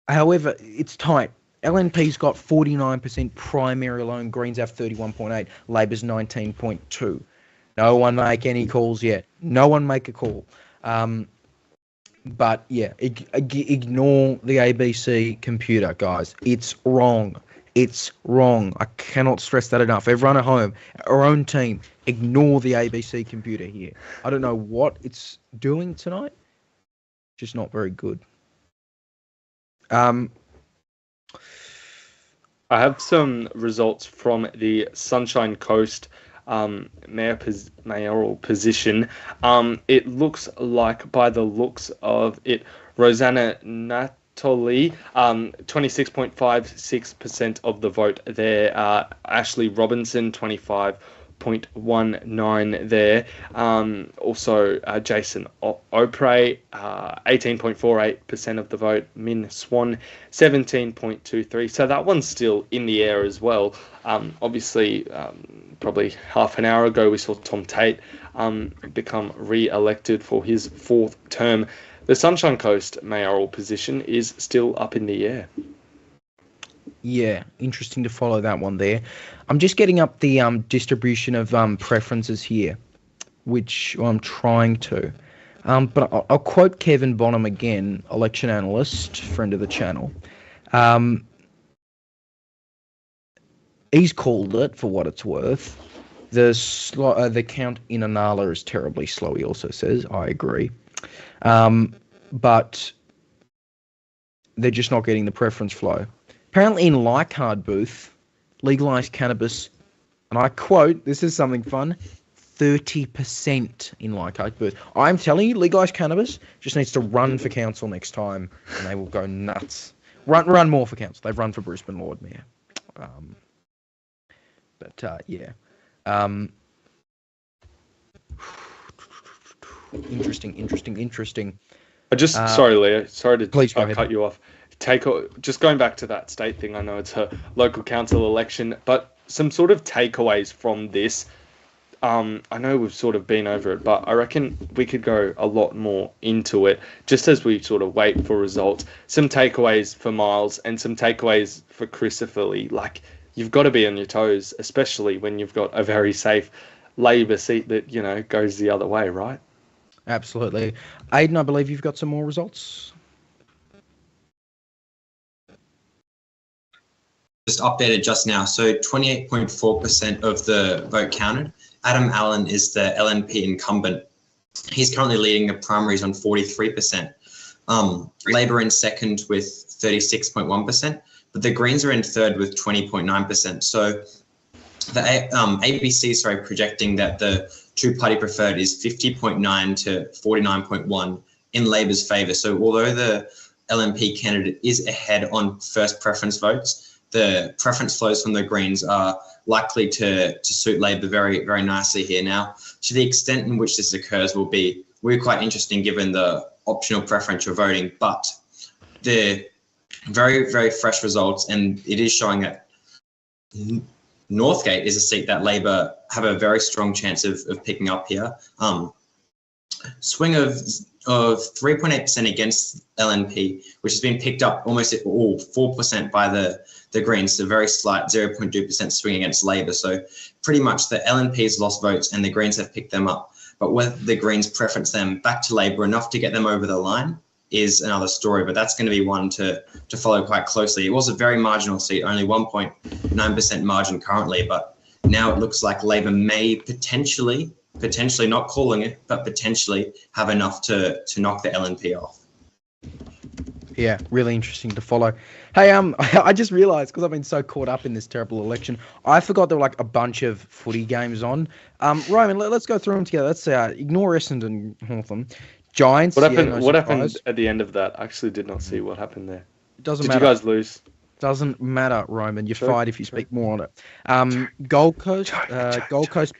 However, it's tight. LNP's got 49% primary alone. Greens have 31.8. Labor's 19.2. No one make any calls yet. No one make a call. But yeah, ignore the ABC computer, guys. It's wrong. It's wrong. I cannot stress that enough. Everyone at home, our own team, ignore the ABC computer here. I don't know what it's doing tonight. Just not very good. I have some results from the Sunshine Coast mayoral position. It looks like, by the looks of it, Rosanna Natoli, 26.56% of the vote there. Ashley Robinson, 25.19 there. Also, Jason Opray, 18.48% of the vote. Min Swan, 17.23. So that one's still in the air as well. Obviously, probably half an hour ago, we saw Tom Tate become re-elected for his fourth term. The Sunshine Coast mayoral position is still up in the air. Yeah, interesting to follow that one there. I'm just getting up the distribution of preferences here, which I'm trying to. But I'll quote Kevin Bonham again, election analyst, friend of the channel. He's called it for what it's worth. The count in Inala is terribly slow, he also says. I agree. But they're just not getting the preference flow. Apparently in Leichhardt booth, legalised cannabis, and I quote, this is something fun, 30% in Leichhardt booth. I'm telling you, legalised cannabis just needs to run for council next time, and they will go nuts. Run more for council. They've run for Brisbane Lord Mayor. Yeah. Interesting. Sorry, Leo. Sorry to please cut you off. Just going back to that state thing, I know it's a local council election, but some sort of takeaways from this. I know we've sort of been over it, but I reckon we could go a lot more into it, just as we sort of wait for results. Some takeaways for Miles and some takeaways for Christopher Lee. Like, you've got to be on your toes, especially when you've got a very safe Labor seat that, goes the other way, right? Absolutely. Aidan, I believe you've got some more results. Just updated just now. So 28.4% of the vote counted. Adam Allan is the LNP incumbent. He's currently leading the primaries on 43%. Labor in second with 36.1%, but the Greens are in third with 20.9%. So the ABC, projecting that the two-party preferred is 50.9 to 49.1 in Labor's favour. So although the LNP candidate is ahead on first preference votes, the preference flows from the Greens are likely to suit Labor very, very nicely here. Now, to the extent in which this occurs will be quite interesting given the optional preferential voting, but the very, very fresh results, and it is showing that Northgate is a seat that Labor have a very strong chance of picking up here. Swing of 3.8% against LNP, which has been picked up almost at all 4% by the Greens, so very slight 0.2% swing against Labor. So pretty much the LNP has lost votes and the Greens have picked them up. But whether the Greens preference them back to Labor enough to get them over the line is another story, but that's going to be one to follow quite closely. It was a very marginal seat, only 1.9% margin currently, but now it looks like Labor may potentially, not calling it, but potentially have enough to knock the LNP off. Yeah, really interesting to follow. Hey, I just realised, because I've been so caught up in this terrible election, I forgot there were like a bunch of footy games on. Roman, let's go through them together. Let's ignore Essendon and Hawthorn. Giants. What happened at the end of that? I actually did not see what happened there. It doesn't matter. Did you guys lose? Doesn't matter, Roman. You're fired if you speak more on it. Gold Coast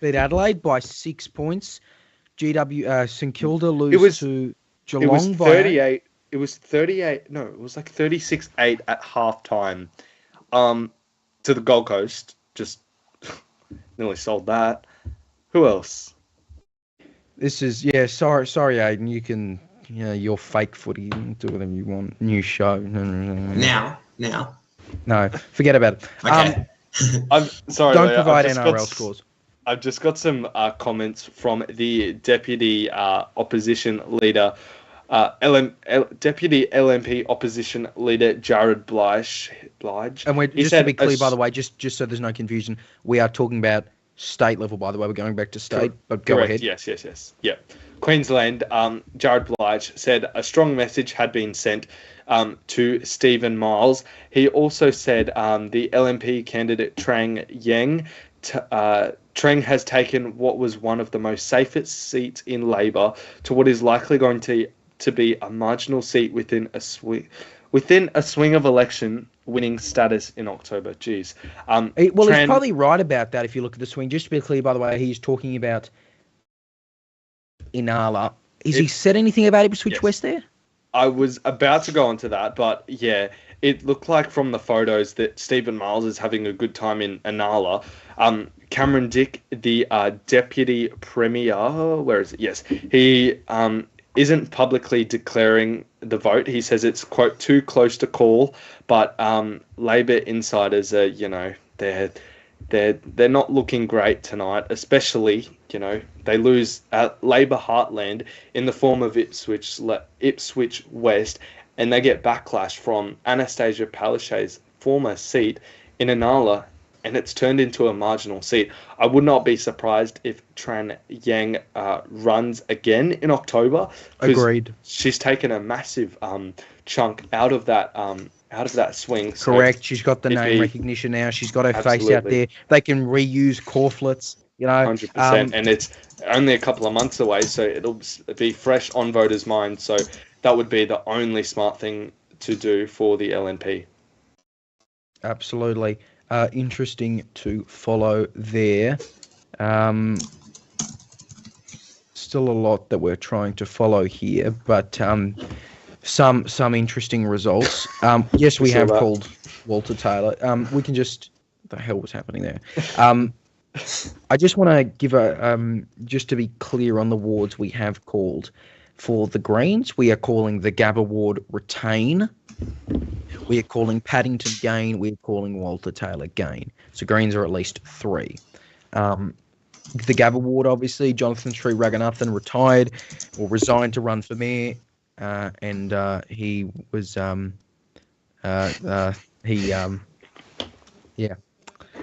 beat Adelaide by 6 points. St Kilda lose to Geelong. It was 38. It was 38. No, it was like 36-8 at halftime. To the Gold Coast. Just nearly sold that. Who else? This is sorry, Aiden. You can, you're fake footy. You can do whatever you want. New show. Now. No, forget about it. Okay. I'm sorry. Don't provide NRL scores. I've just got some comments from the deputy opposition leader, deputy LNP opposition leader Jared Blige. And just to be clear, by the way, just so there's no confusion, we are talking about state level, by the way. We're going back to state, but go ahead. Yes. Yeah. Queensland, Jared Blige said a strong message had been sent to Stephen Miles. He also said the LNP candidate Trang Yang, Trang has taken what was one of the most safest seats in Labor to what is likely going to be a marginal seat within a swing of election winning status in October. Jeez. He's probably right about that if you look at the swing. Just to be clear, by the way, he's talking about Inala. He said anything about Ipswich West there? I was about to go on to that, but yeah, it looked like from the photos that Stephen Miles is having a good time in Inala. Cameron Dick, the deputy premier, where is it? Yes, he isn't publicly declaring the vote. He says it's, quote, too close to call, but Labor insiders are, they're not looking great tonight, especially, they lose Labor heartland in the form of Ipswich West, and they get backlash from Anastasia Palaszczuk's former seat in Inala, and it's turned into a marginal seat. I would not be surprised if Tran Yang runs again in October. Agreed. She's taken a massive chunk out of that swing. Correct. She's got the name recognition now. She's got her face out there. They can reuse corflets. 100%, and it's only a couple of months away, so it'll be fresh on voters' minds. So that would be the only smart thing to do for the LNP. Absolutely. Interesting to follow there. Still a lot that we're trying to follow here, but some interesting results. Yes, we have called Walter Taylor. We can just... What the hell was happening there? I just want to give just to be clear on the wards we have called. For the Greens, we are calling the Gabba ward retain. We are calling Paddington gain. We are calling Walter Taylor gain. So Greens are at least 3. The Gabba ward, obviously, Jonathan Sri Raghunathan retired or resigned to run for mayor, and he was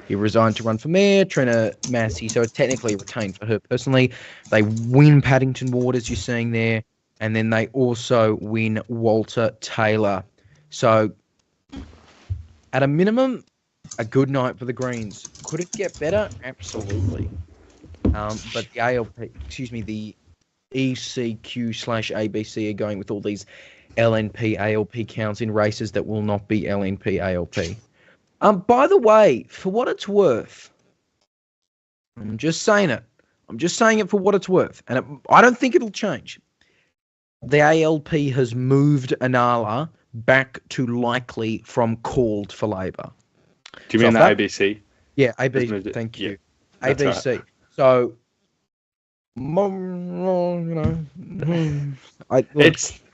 he resigned to run for mayor. Trina Massey, so it's technically retained for her personally. They win Paddington ward, as you're seeing there, and then they also win Walter Taylor. So, at a minimum, a good night for the Greens. Could it get better? Absolutely. But the the ECQ/ABC are going with all these LNP ALP counts in races that will not be LNP ALP. By the way, for what it's worth, I'm just saying it. I'm just saying it for what it's worth, and I don't think it'll change. The ALP has moved Inala back to likely from called for Labor. Do you mean the ABC? Yeah, Has AB. moved it. Thank you. That's ABC. right. So,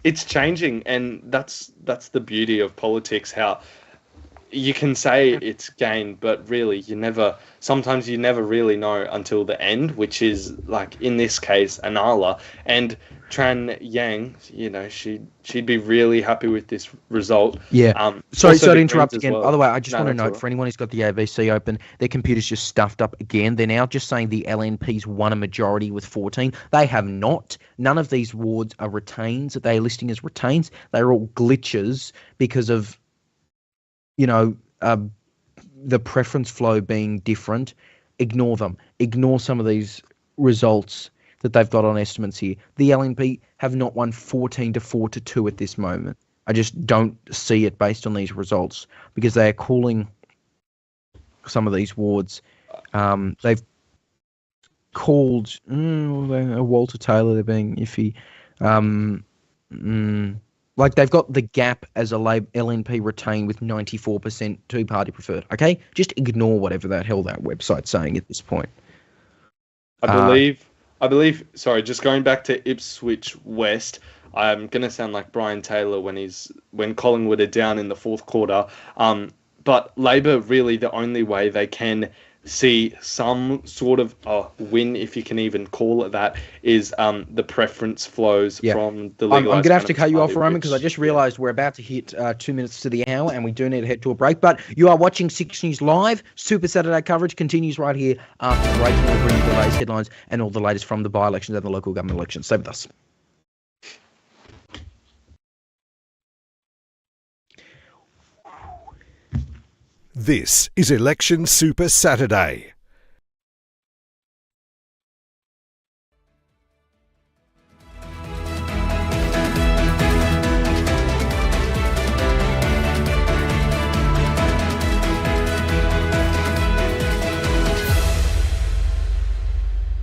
It's changing, and that's the beauty of politics. How you can say it's gained, but really sometimes you never really know until the end, which is like in this case Inala. And Tran Yang, she'd be really happy with this result. Yeah. Sorry to interrupt again. Well. By the way, I just No, want to that's all note for anyone who's got the ABC open, their computer's just stuffed up again. They're now just saying the LNP's won a majority with 14. They have not. None of these wards are retains that they're listing as retains. They're all glitches because of, the preference flow being different. Ignore them. Ignore some of these results that they've got on estimates here. The LNP have not won 14 to 4 to 2 at this moment. I just don't see it based on these results because they are calling some of these wards. They've called Walter Taylor, they're being iffy. Like they've got the gap as a LNP retain with 94% two-party preferred. Okay, just ignore whatever that hell that website's saying at this point. I believe. Sorry, just going back to Ipswich West. I'm gonna sound like Brian Taylor when Collingwood are down in the fourth quarter. But Labor really the only way they can see some sort of win, if you can even call it that, is the preference flows from the legalised. I'm going to have to cut you off party, for a moment because I just realised we're about to hit 2 minutes to the hour and we do need to head to a break. But you are watching 6 News Live. Super Saturday coverage continues right here after the break. And we'll bring you the latest headlines and all the latest from the by-elections and the local government elections. Stay with us. This is Election Super Saturday.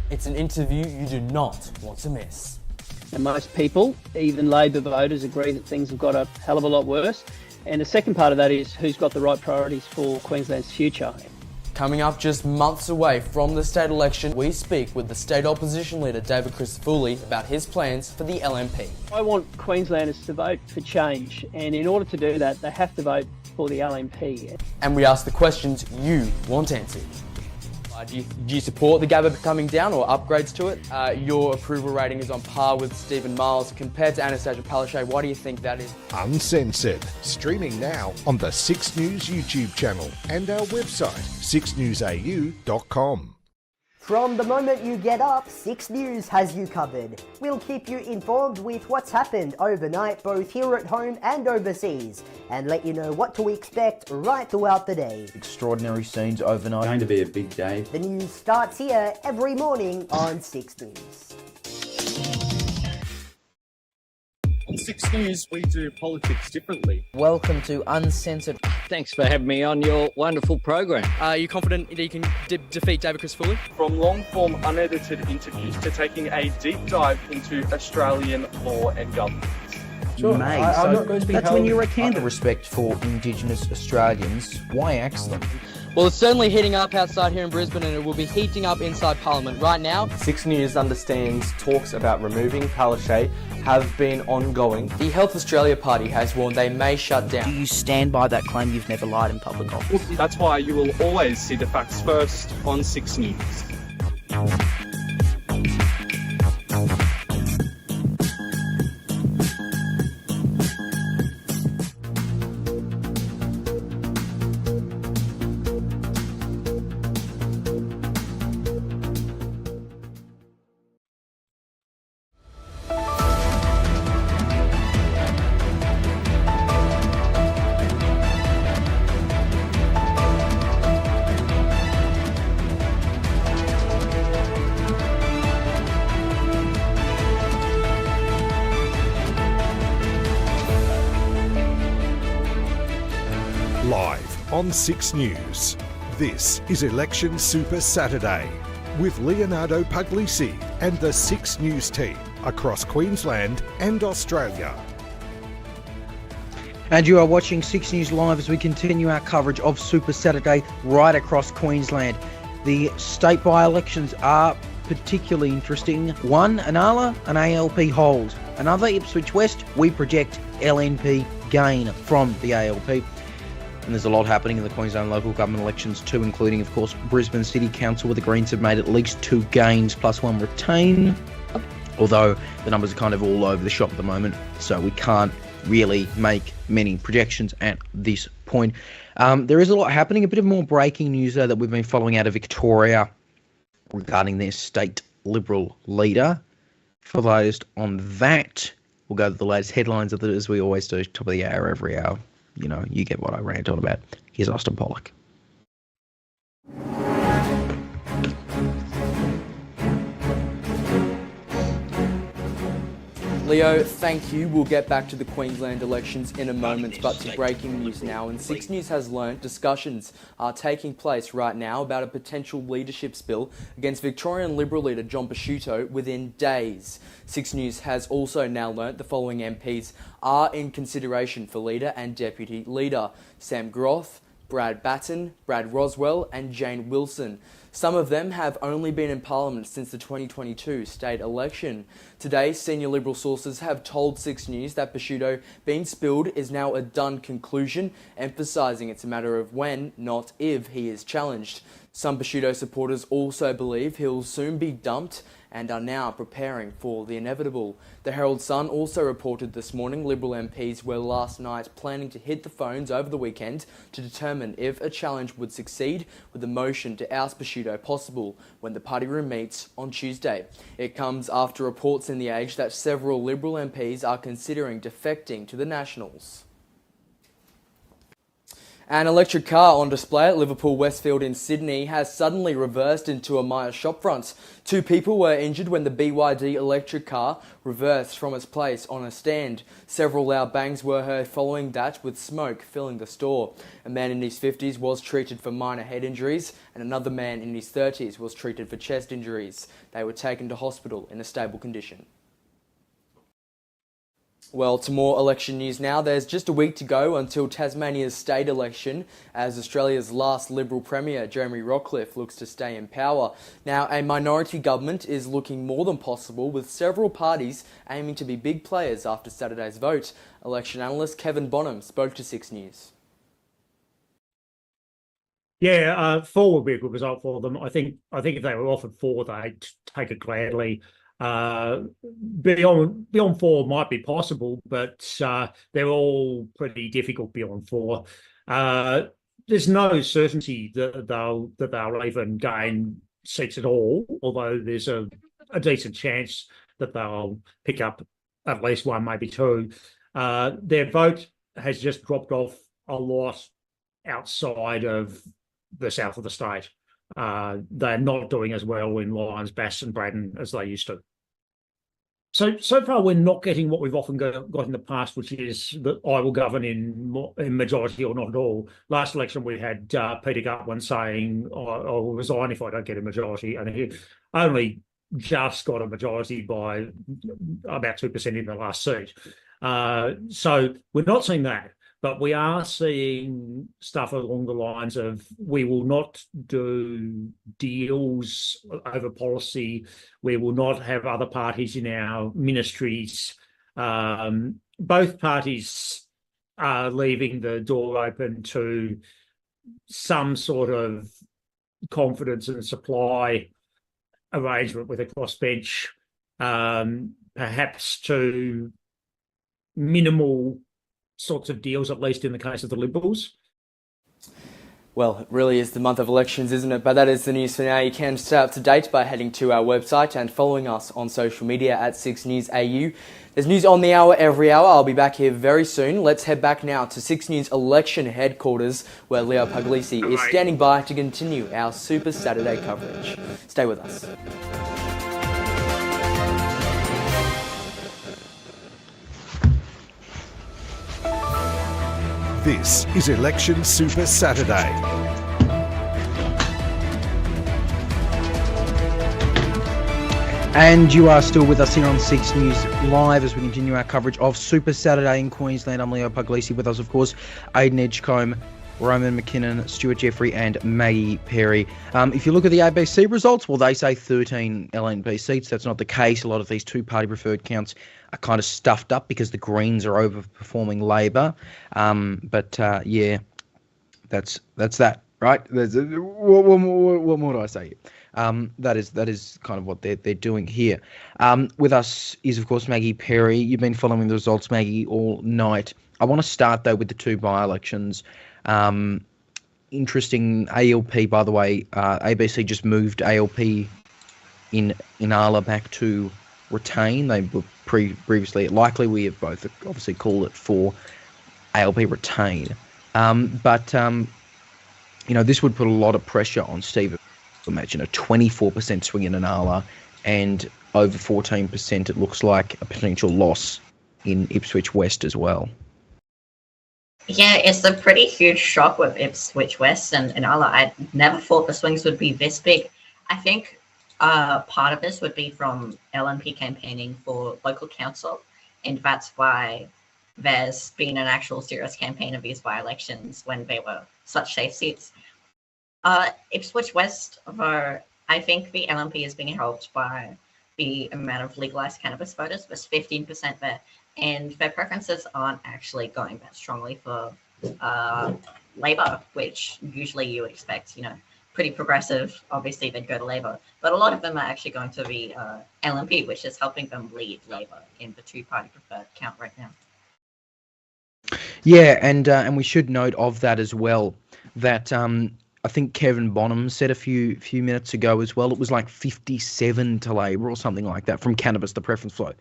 It's an interview you do not want to miss. And most people, even Labor voters, agree that things have got a hell of a lot worse. And the second part of that is who's got the right priorities for Queensland's future. Coming up just months away from the state election, we speak with the state opposition leader David Crisafulli about his plans for the LNP. I want Queenslanders to vote for change, and in order to do that, they have to vote for the LNP. And we ask the questions you want answered. Do you support the Gabba coming down or upgrades to it? Your approval rating is on par with Stephen Miles compared to Anastasia Palaszczuk. Why do you think that is? Uncensored. Streaming now on the 6 News YouTube channel and our website, SIXNewsAU.com. From the moment you get up, 6 News has you covered. We'll keep you informed with what's happened overnight, both here at home and overseas, and let you know what to expect right throughout the day. Extraordinary scenes overnight. Going to be a big day. The news starts here every morning on 6 News. On 6 News, we do politics differently. Welcome to Uncensored. Thanks for having me on your wonderful program. Are you confident that you can defeat David Crisafulli? From long-form unedited interviews to taking a deep dive into Australian law and government. Sure. May. I'm So not going to be that's held when you're a under candidate. respect for Indigenous Australians. Why axe them? Well, it's certainly heating up outside here in Brisbane, and it will be heating up inside Parliament. Right now, 6 News understands talks about removing Palaszczuk have been ongoing. the Health Australia Party has warned they may shut Do down. you stand by that claim you've never lied in public office? That's why you will always see the facts first on 6 News. Live on 6 News. This is Election Super Saturday with Leonardo Puglisi and the 6 News team across Queensland and Australia. And you are watching 6 News Live as we continue our coverage of Super Saturday right across Queensland. The state by-elections are particularly interesting. One, Inala, an ALP hold. Another, Ipswich West, we project LNP gain from the ALP. And there's a lot happening in the Queensland local government elections too, including, of course, Brisbane City Council, where the Greens have made at least 2 gains plus 1 retain. Although the numbers are kind of all over the shop at the moment, so we can't really make many projections at this point. There is a lot happening. A bit of more breaking news though that we've been following out of Victoria regarding their state Liberal leader. Focused on that, we'll go to the latest headlines of as we always do, top of the hour, every hour. You know, you get what I rant on about. Here's Austin Pollock. Leo, thank you. We'll get back to the Queensland elections in a moment, but to breaking news now. And 6 News has learnt discussions are taking place right now about a potential leadership spill against Victorian Liberal leader John Pesciuto within days. 6 News has also now learnt the following MPs are in consideration for leader and deputy leader: Sam Groth, Brad Batten, Brad Roswell and Jane Wilson. Some of them have only been in Parliament since the 2022 state election. Today, senior Liberal sources have told 6 News that Pesciuto being spilled is now a done conclusion, emphasising it's a matter of when, not if, he is challenged. Some Pesciuto supporters also believe he'll soon be dumped and are now preparing for the inevitable. The Herald Sun also reported this morning Liberal MPs were last night planning to hit the phones over the weekend to determine if a challenge would succeed, with the motion to oust Pesciuto possible when the party room meets on Tuesday. It comes after reports in The Age that several Liberal MPs are considering defecting to the Nationals. An electric car on display at Liverpool Westfield in Sydney has suddenly reversed into a Myer shopfront. 2 people were injured when the BYD electric car reversed from its place on a stand. Several loud bangs were heard following that, with smoke filling the store. A man in his 50s was treated for minor head injuries, and another man in his 30s was treated for chest injuries. They were taken to hospital in a stable condition. Well, to more election news now. There's just a week to go until Tasmania's state election, as Australia's last Liberal Premier, Jeremy Rockliff, looks to stay in power. Now, a minority government is looking more than possible, with several parties aiming to be big players after Saturday's vote. Election analyst Kevin Bonham spoke to 6 News. Yeah, 4 would be a good result for them. I think if they were offered 4, they'd take it gladly. Beyond 4 might be possible, but they're all pretty difficult beyond 4. There's no certainty that they'll even gain seats at all, although there's a decent chance that they'll pick up at least 1, maybe 2. Their vote has just dropped off a lot outside of the south of the state. They're not doing as well in Lyons, Bass and Braddon as they used to. So far, we're not getting what we've often got in the past, which is that I will govern in majority or not at all. Last election, we had Peter Gutwin saying, I'll resign if I don't get a majority, and he only just got a majority by about 2% in the last seat. So we're not seeing that. But we are seeing stuff along the lines of we will not do deals over policy. We will not have other parties in our ministries. Both parties are leaving the door open to some sort of confidence and supply arrangement with a crossbench, perhaps to minimal sorts of deals, at least in the case of the Liberals. Well, it really is the month of elections, isn't it? But that is the news for now. You can stay up to date by heading to our website and following us on social media at 6NewsAU. There's news on the hour every hour. I'll be back here very soon. Let's head back now to 6 News election headquarters, where Leo Puglisi is standing by to continue our Super Saturday coverage. Stay with us. This is Election Super Saturday. And you are still with us here on 6 News Live as we continue our coverage of Super Saturday in Queensland. I'm Leo Puglisi, with us, of course, Aidan Edgecombe, Roman McKinnon, Stuart Jeffrey and Maggie Perry. If you look at the ABC results, well, they say 13 LNP seats. That's not the case. A lot of these two-party preferred counts are kind of stuffed up because the Greens are overperforming Labor. Yeah, that's that, right? What more do I say? That is kind of what they're doing here. With us is, of course, Maggie Perry. You've been following the results, Maggie, all night. I want to start, though, with the two by-elections. Interesting ALP, by the way. ABC just moved ALP in inala back to retain. They were previously likely. We have both obviously called it for ALP retain. This would put a lot of pressure on Steve. Imagine a 24% swing in inala and over 14%, it looks like, a potential loss in Ipswich West as well. Yeah, it's a pretty huge shock with Ipswich West and inala. I never thought the swings would be this big. I think part of this would be from LNP campaigning for local council, and that's why there's been an actual serious campaign of these by-elections when they were such safe seats. Ipswich West, though, I think the LNP is being helped by the amount of legalised cannabis voters. There's 15% there, and their preferences aren't actually going that strongly for Labor, which usually you would expect, pretty progressive. Obviously, they'd go to Labor, but a lot of them are actually going to the LNP, which is helping them lead Labor in the two-party preferred count right now. Yeah, and we should note of that as well that I think Kevin Bonham said a few minutes ago as well, it was like 57 to Labor or something like that from cannabis, the preference flow.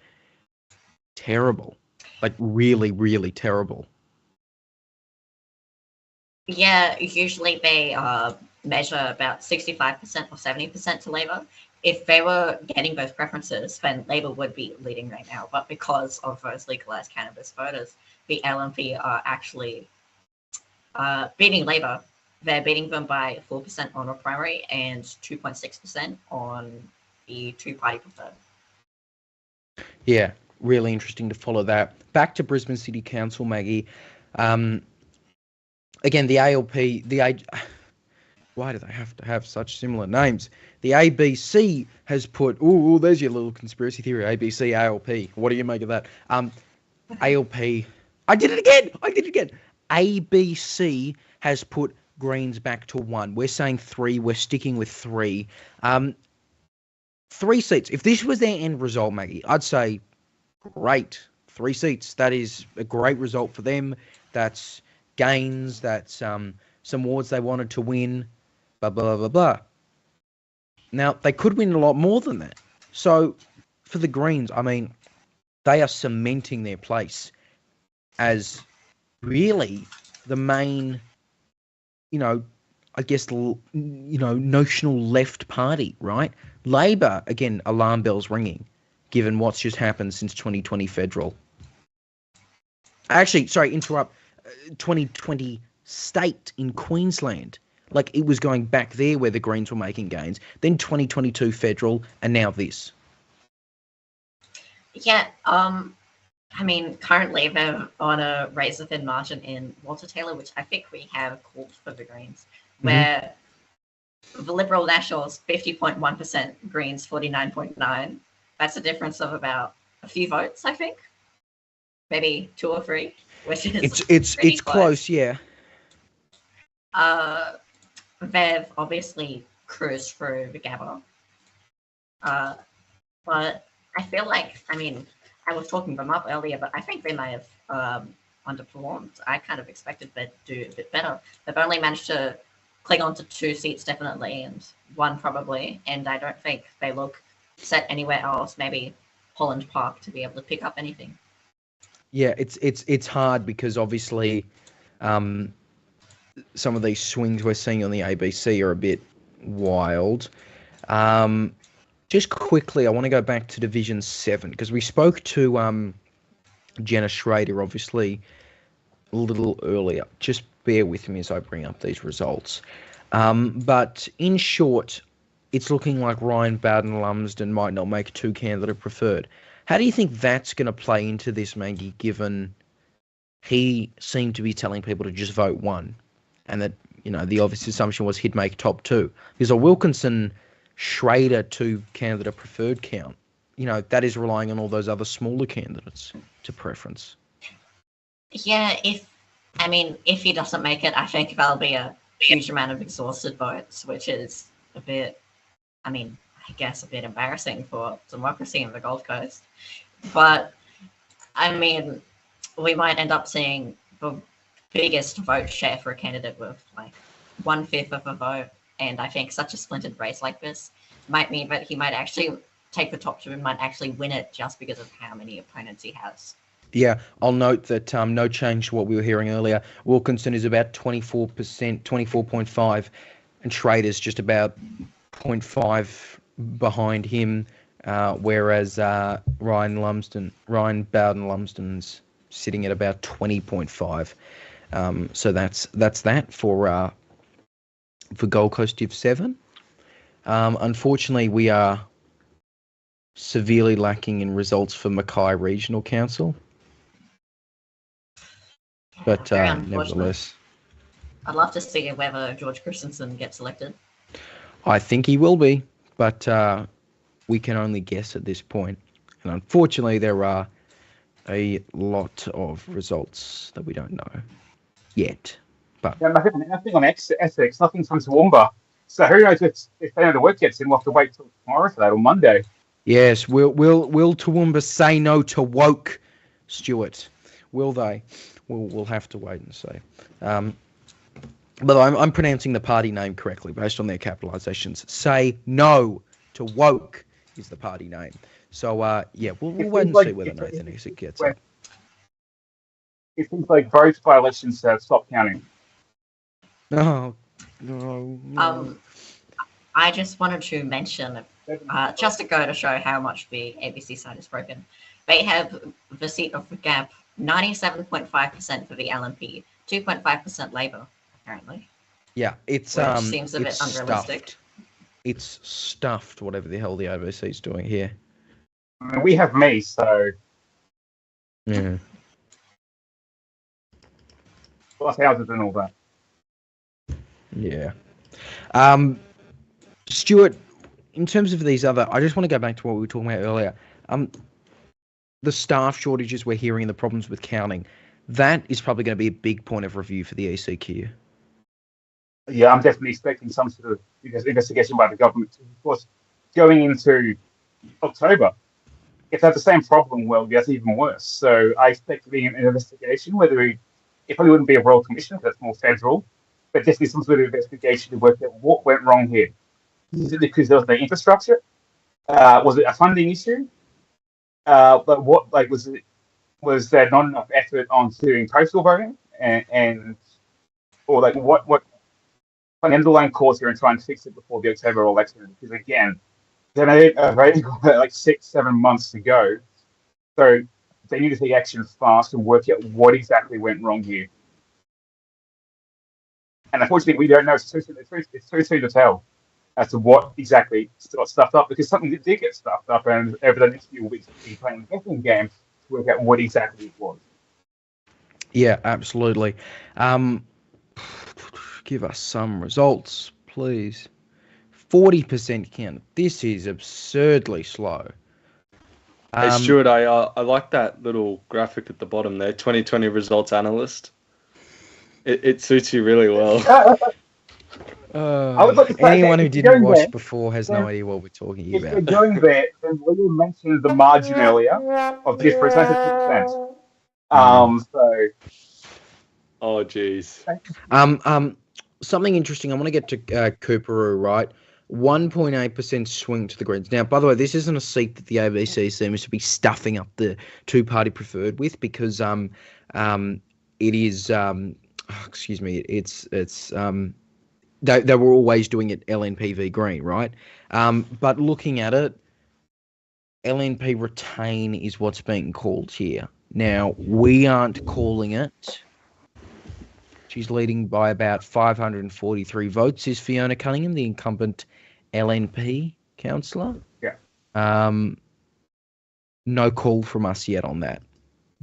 Terrible. Like really, really terrible. Yeah, usually they measure about 65% or 70% to Labor. If they were getting those preferences, then Labor would be leading right now. But because of those legalised cannabis voters, the LNP are actually beating Labor. They're beating them by 4% on a primary and 2.6% on the two-party preferred. Yeah, really interesting to follow that. Back to Brisbane City Council, Maggie. Again, the ALP, why do they have to have such similar names? The ABC has put, there's your little conspiracy theory, ABC, ALP. What do you make of that? ALP, I did it again. ABC has put Greens back to 1. We're saying 3. We're sticking with 3. 3 seats. If this was their end result, Maggie, I'd say great. 3 seats. That is a great result for them. That's gains. That's some wards they wanted to win. Blah, blah, blah, blah. Now, they could win a lot more than that. So, for the Greens, I mean, they are cementing their place as really the main, notional left party, right? Labor, again, alarm bells ringing, given what's just happened since 2020 federal. Actually, sorry, interrupt. 2020 state in Queensland. Like, it was going back there where the Greens were making gains. Then 2022 federal, and now this. Yeah, currently they're on a razor-thin margin in Walter Taylor, which I think we have called for the Greens, where the Liberal Nationals 50.1%, Greens 49.9%. That's a difference of about a few votes, I think, maybe 2 or 3, which is it's close, yeah. They've obviously cruised through the Gabba, but I feel like, I was talking them up earlier, but I think they may have underperformed. I kind of expected them to do a bit better. They've only managed to cling on to 2 seats, definitely, and 1 probably, and I don't think they look set anywhere else, maybe Holland Park, to be able to pick up anything. Yeah, it's hard because obviously some of these swings we're seeing on the ABC are a bit wild. Just quickly, I want to go back to Division 7 because we spoke to Jenna Schrader, obviously, a little earlier. Just bear with me as I bring up these results. But in short, it's looking like Ryan Bayldon-lumsden might not make two candidate preferred. How do you think that's going to play into this, Maggie, given he seemed to be telling people to just vote one, and that, the obvious assumption was he'd make top two? Because a Wilkinson-Schrader two candidate preferred count, that is relying on all those other smaller candidates to preference. Yeah, if he doesn't make it, I think there'll be a huge amount of exhausted votes, which is a bit, I guess a bit embarrassing for democracy in the Gold Coast. But, we might end up seeing the biggest vote share for a candidate with like 1/5 of a vote. And I think such a splintered race like this might mean that he might actually take the top two and might actually win it just because of how many opponents he has. Yeah, I'll note that no change to what we were hearing earlier. Wilkinson is about 24%, 24.5%, and Schrader's just about 0.5 behind him, whereas Ryan Bayldon-lumsden's sitting at about 20.5. So that's that for Gold Coast Div 7. Unfortunately, we are severely lacking in results for Mackay Regional Council. But nevertheless, I'd love to see whether George Christensen gets elected. I think he will be, but we can only guess at this point. And unfortunately, there are a lot of results that we don't know yet. But nothing on Essex, nothing's from Toowoomba. So who knows if any of the work gets in? We'll have to wait till tomorrow for that, or Monday. Yes, will Toowoomba say no to woke, Stuart? Will they? We'll have to wait and see. But I'm pronouncing the party name correctly based on their capitalizations. Say no to woke is the party name. So we'll wait and see whether Nathan Essex gets it. It seems like votes by elections have stopped counting. No. I just wanted to mention, just to go to show how much the ABC side is broken. They have the seat of the Gap, 97.5% for the LNP, 2.5% Labor, apparently. Yeah, it's which seems a bit unrealistic. Stuffed. It's stuffed, whatever the hell the ABC is doing here. We have me, so yeah. Plus houses and all that. Yeah. Stuart, in terms of these other, I just want to go back to what we were talking about earlier. The staff shortages we're hearing and the problems with counting, that is probably going to be a big point of review for the ECQ. Yeah, I'm definitely expecting some sort of investigation by the government. Of course, going into October, if they have the same problem, well, that's even worse. So I expect to be an investigation, it probably wouldn't be a royal commission, because that's more federal, but definitely some sort of investigation to work out what went wrong here. Is it because there was no infrastructure? Was it a funding issue? But what, was there not enough effort on doing postal voting? Or what an underlying cause here and try and fix it before the October election? Because again, they've only got 6-7 months to go. So they need to take action fast and work out what exactly went wrong here. And unfortunately, we don't know. It's too soon to tell as to what exactly got stuffed up, because something did get stuffed up, and over the next few weeks, we'll be playing a guessing game to work out what exactly it was. Yeah, absolutely. Give us some results, please. 40% count. This is absurdly slow. Hey, Stuart, I like that little graphic at the bottom there, 2020 results analyst. It suits you really well. Anyone who didn't watch before has no idea what we're talking about. If you're going there, then William mentioned the margin earlier of this percentage. So. Oh, geez. Something interesting. I want to get to Cooperoo, right? 1.8% swing to the Greens. Now, by the way, this isn't a seat that the ABC seems to be stuffing up the two-party preferred with, because it is they were always doing it LNP v Green, right? But looking at it, LNP retain is what's being called here. Now, we aren't calling it. She's leading by about 543 votes, is Fiona Cunningham, the incumbent LNP councillor. Yeah. No call from us yet on that,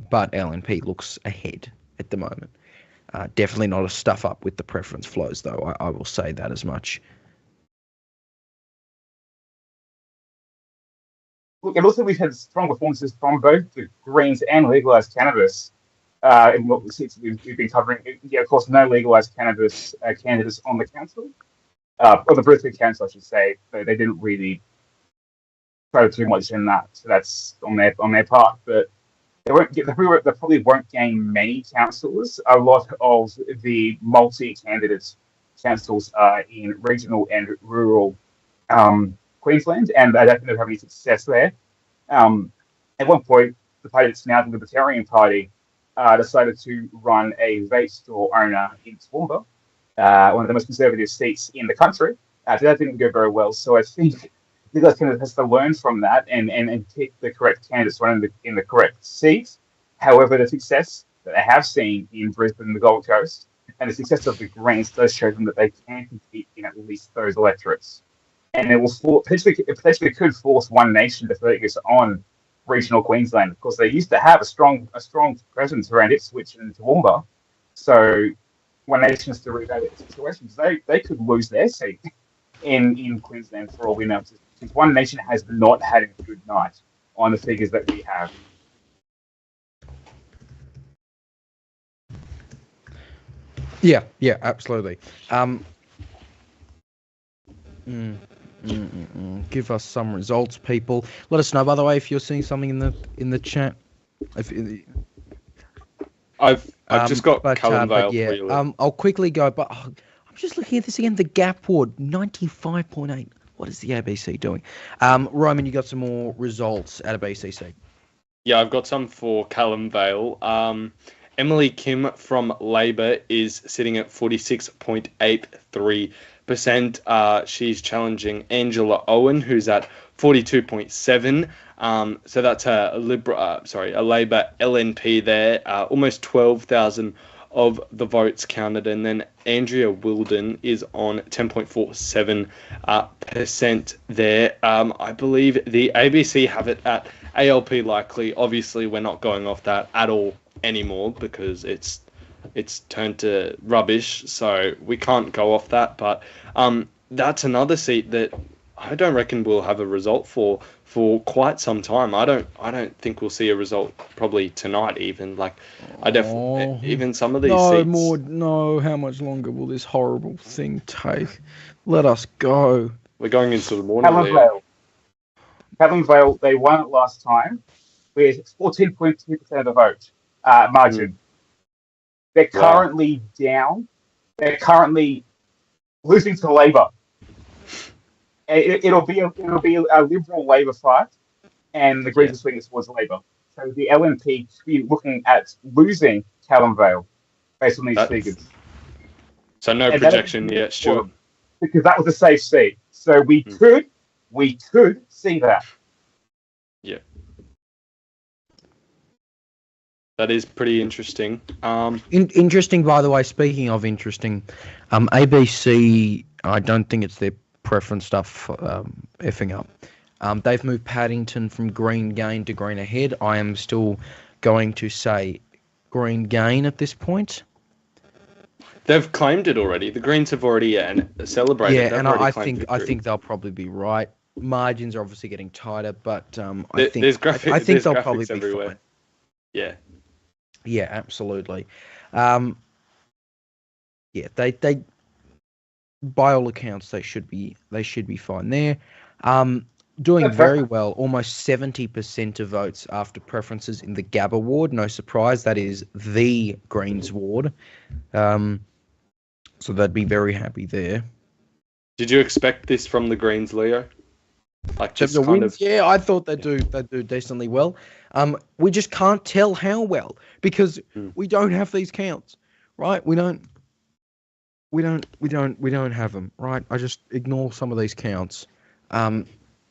but LNP looks ahead at the moment. Definitely not a stuff up with the preference flows, though. I will say that as much. Look, and also we've had strong performances from both the Greens and legalised cannabis. In what we've been covering, yeah, of course, no legalised cannabis candidates on the council, or the Brisbane council, I should say. So they didn't really throw too much in that. So that's on their part. But they probably won't gain many councillors. A lot of the multi-candidate councils are in regional and rural Queensland, and I don't think they'll have any success there. At one point, the party that's now the Libertarian Party decided to run a vape store owner in Toowoomba, one of the most conservative seats in the country. So that didn't go very well. So I think the guys kind of has to learn from that and pick the correct candidates running in the correct seats. However, the success that I have seen in Brisbane and the Gold Coast and the success of the Greens does show them that they can compete in at least those electorates. And it will potentially could force One Nation to focus on regional Queensland, because they used to have a strong presence around Ipswich and Toowoomba. So One Nation has to reevaluate the situation, because they could lose their seat in Queensland for all we know. Since One Nation has not had a good night on the figures that we have. Yeah, absolutely. Give us some results, people. Let us know, by the way, if you're seeing something in the chat. I've just got Cullen Vale for you. I'll quickly go, but I'm just looking at this again. The gap ward, 95.8. What is the ABC doing? Roman, you got some more results out of BCC. Yeah, I've got some for Callum Vale. Emily Kim from Labor is sitting at 46.83%. She's challenging Angela Owen, who's at 42.7%. So that's a Labor LNP there. Almost 12,000 of the votes counted, and then Andrea Wilden is on 10.47% there. I believe the ABC have it at ALP likely. Obviously, we're not going off that at all anymore because it's turned to rubbish, so we can't go off that. But that's another seat that I don't reckon we'll have a result for quite some time. I don't think we'll see a result probably tonight even. Like even some of these seats. No, how much longer will this horrible thing take? Let us go. We're going into the morning. Callum Vale, they won it last time with 14.2% of the vote margin. They're currently down. They're currently losing to Labor. It'll be a Liberal Labor fight, and the Greens are swinging towards Labor. So the LNP should be looking at losing Callum Vale based on these figures. So no projection yet, Stuart. Because that was a safe seat. So we could see that. Yeah. That is pretty interesting. Interesting, by the way, speaking of interesting, ABC, I don't think it's their preference stuff effing up. They've moved Paddington from Green Gain to Green Ahead. I am still going to say Green Gain at this point. They've claimed it already. The Greens have already celebrated. Yeah, and I think they'll probably be right. Margins are obviously getting tighter, but I think they'll probably be everywhere. Fine. Yeah. Yeah, absolutely. They by all accounts they should be fine there. Doing very well, almost 70% of votes after preferences in the Gabba ward. No surprise, that is the Greens ward. So they'd be very happy there. Did you expect this from the Greens, Leo? Like just kind of... Yeah, I thought they'd do decently well. We just can't tell how well because we don't have these counts, right? We don't have them, right? I just ignore some of these counts.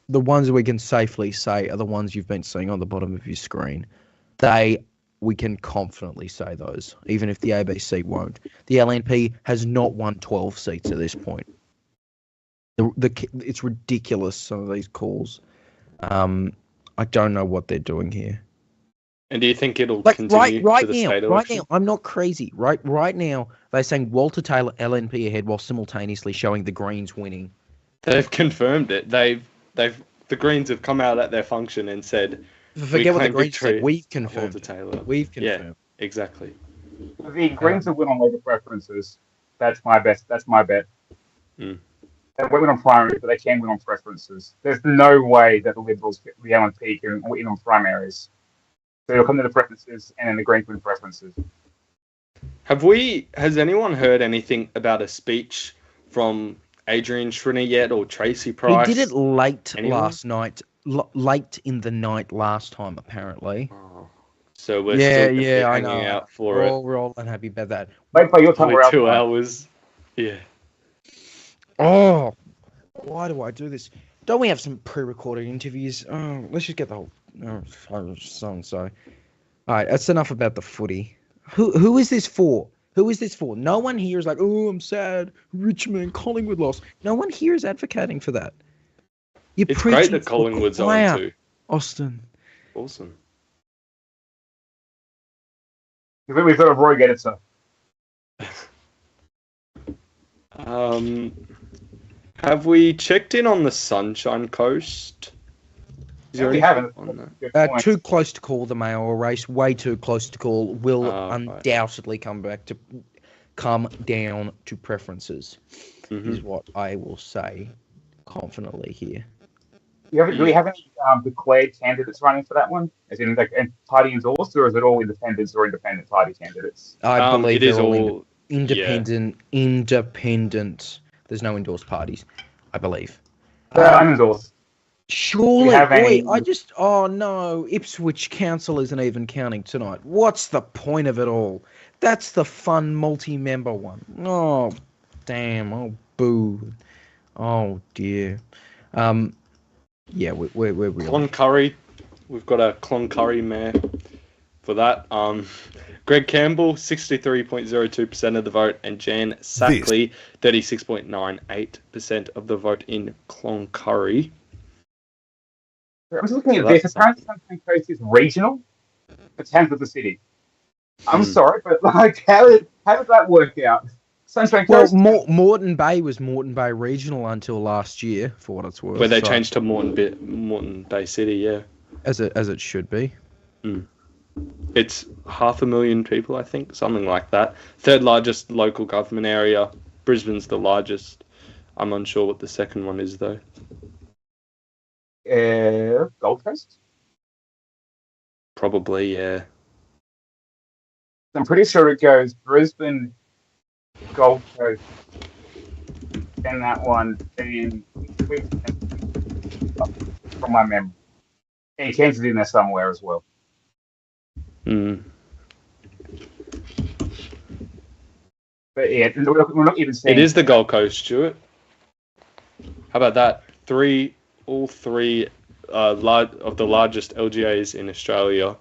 The ones we can safely say are the ones you've been seeing on the bottom of your screen. We can confidently say those, even if the ABC won't. The LNP has not won 12 seats at this point. It's ridiculous, some of these calls. I don't know what they're doing here. And do you think it'll continue to the state election? Right now, I'm not crazy. Right now, they're saying Walter Taylor LNP ahead while simultaneously showing the Greens winning. They've confirmed it. The Greens have come out at their function and said, forget what the Greens said. We've confirmed. Walter Taylor. We've confirmed. Yeah, exactly. The Greens will win on Labour preferences. That's my best. That's my bet. Mm. They won't win on primaries, but they can win on preferences. There's no way that the Liberals, the LNP, can win on primaries. So it'll come to the preferences, and then the Greens win preferences. Has anyone heard anything about a speech from Adrian Schrinner yet, or Tracy Price? He did it late last night. Late in the night last time, apparently. Oh. So we're still hanging out for it. We're all unhappy about that. Wait for your time. Only 2 hours. Yeah. Oh, why do I do this? Don't we have some pre-recorded interviews? Oh, let's just get the whole song. So, all right, that's enough about the footy. Who is this for? Who is this for? No one here is like, oh, I'm sad. Richmond, Collingwood lost. No one here is advocating for that. It's great that Collingwood's on too. Austin. Awesome. We've got a Roy Gettitzer. Have we checked in on the Sunshine Coast? We haven't. Too close to call the mayoral race. Way too close to call. Will undoubtedly come down to preferences. Is what I will say confidently here. Do we have any declared candidates running for that one? As in, like, party endorsed, or is it all independents or independent party candidates? I believe it is all independent. Yeah. Independent. There's no endorsed parties, I believe. Unendorsed. Surely, oh no, Ipswich Council isn't even counting tonight. What's the point of it all? That's the fun multi-member one. Oh, damn. Oh, boo. Oh, dear. Yeah, we're really... Cloncurry. We've got a Cloncurry mayor for that. Greg Campbell, 63.02% of the vote, and Jan Sackley, 36.98% of the vote in Cloncurry. I was looking at this. Apparently, Sunshine Coast is regional. It's Hanson the city. I'm sorry, but like, how did that work out? Sunshine Coast. Well, Moreton Bay was Moreton Bay Regional until last year, for what it's worth. Where they changed to Moreton Bay City, yeah. As it should be. Mm. It's 500,000 people, I think, something like that. Third largest local government area. Brisbane's the largest. I'm unsure what the second one is, though. Gold Coast? Probably, yeah. I'm pretty sure it goes Brisbane, Gold Coast, then that one, then from my memory. And Kansas in there somewhere as well. Mm. But yeah, we're not even seeing... It is the Gold Coast, Stuart. How about that? All three of the largest LGAs in Australia.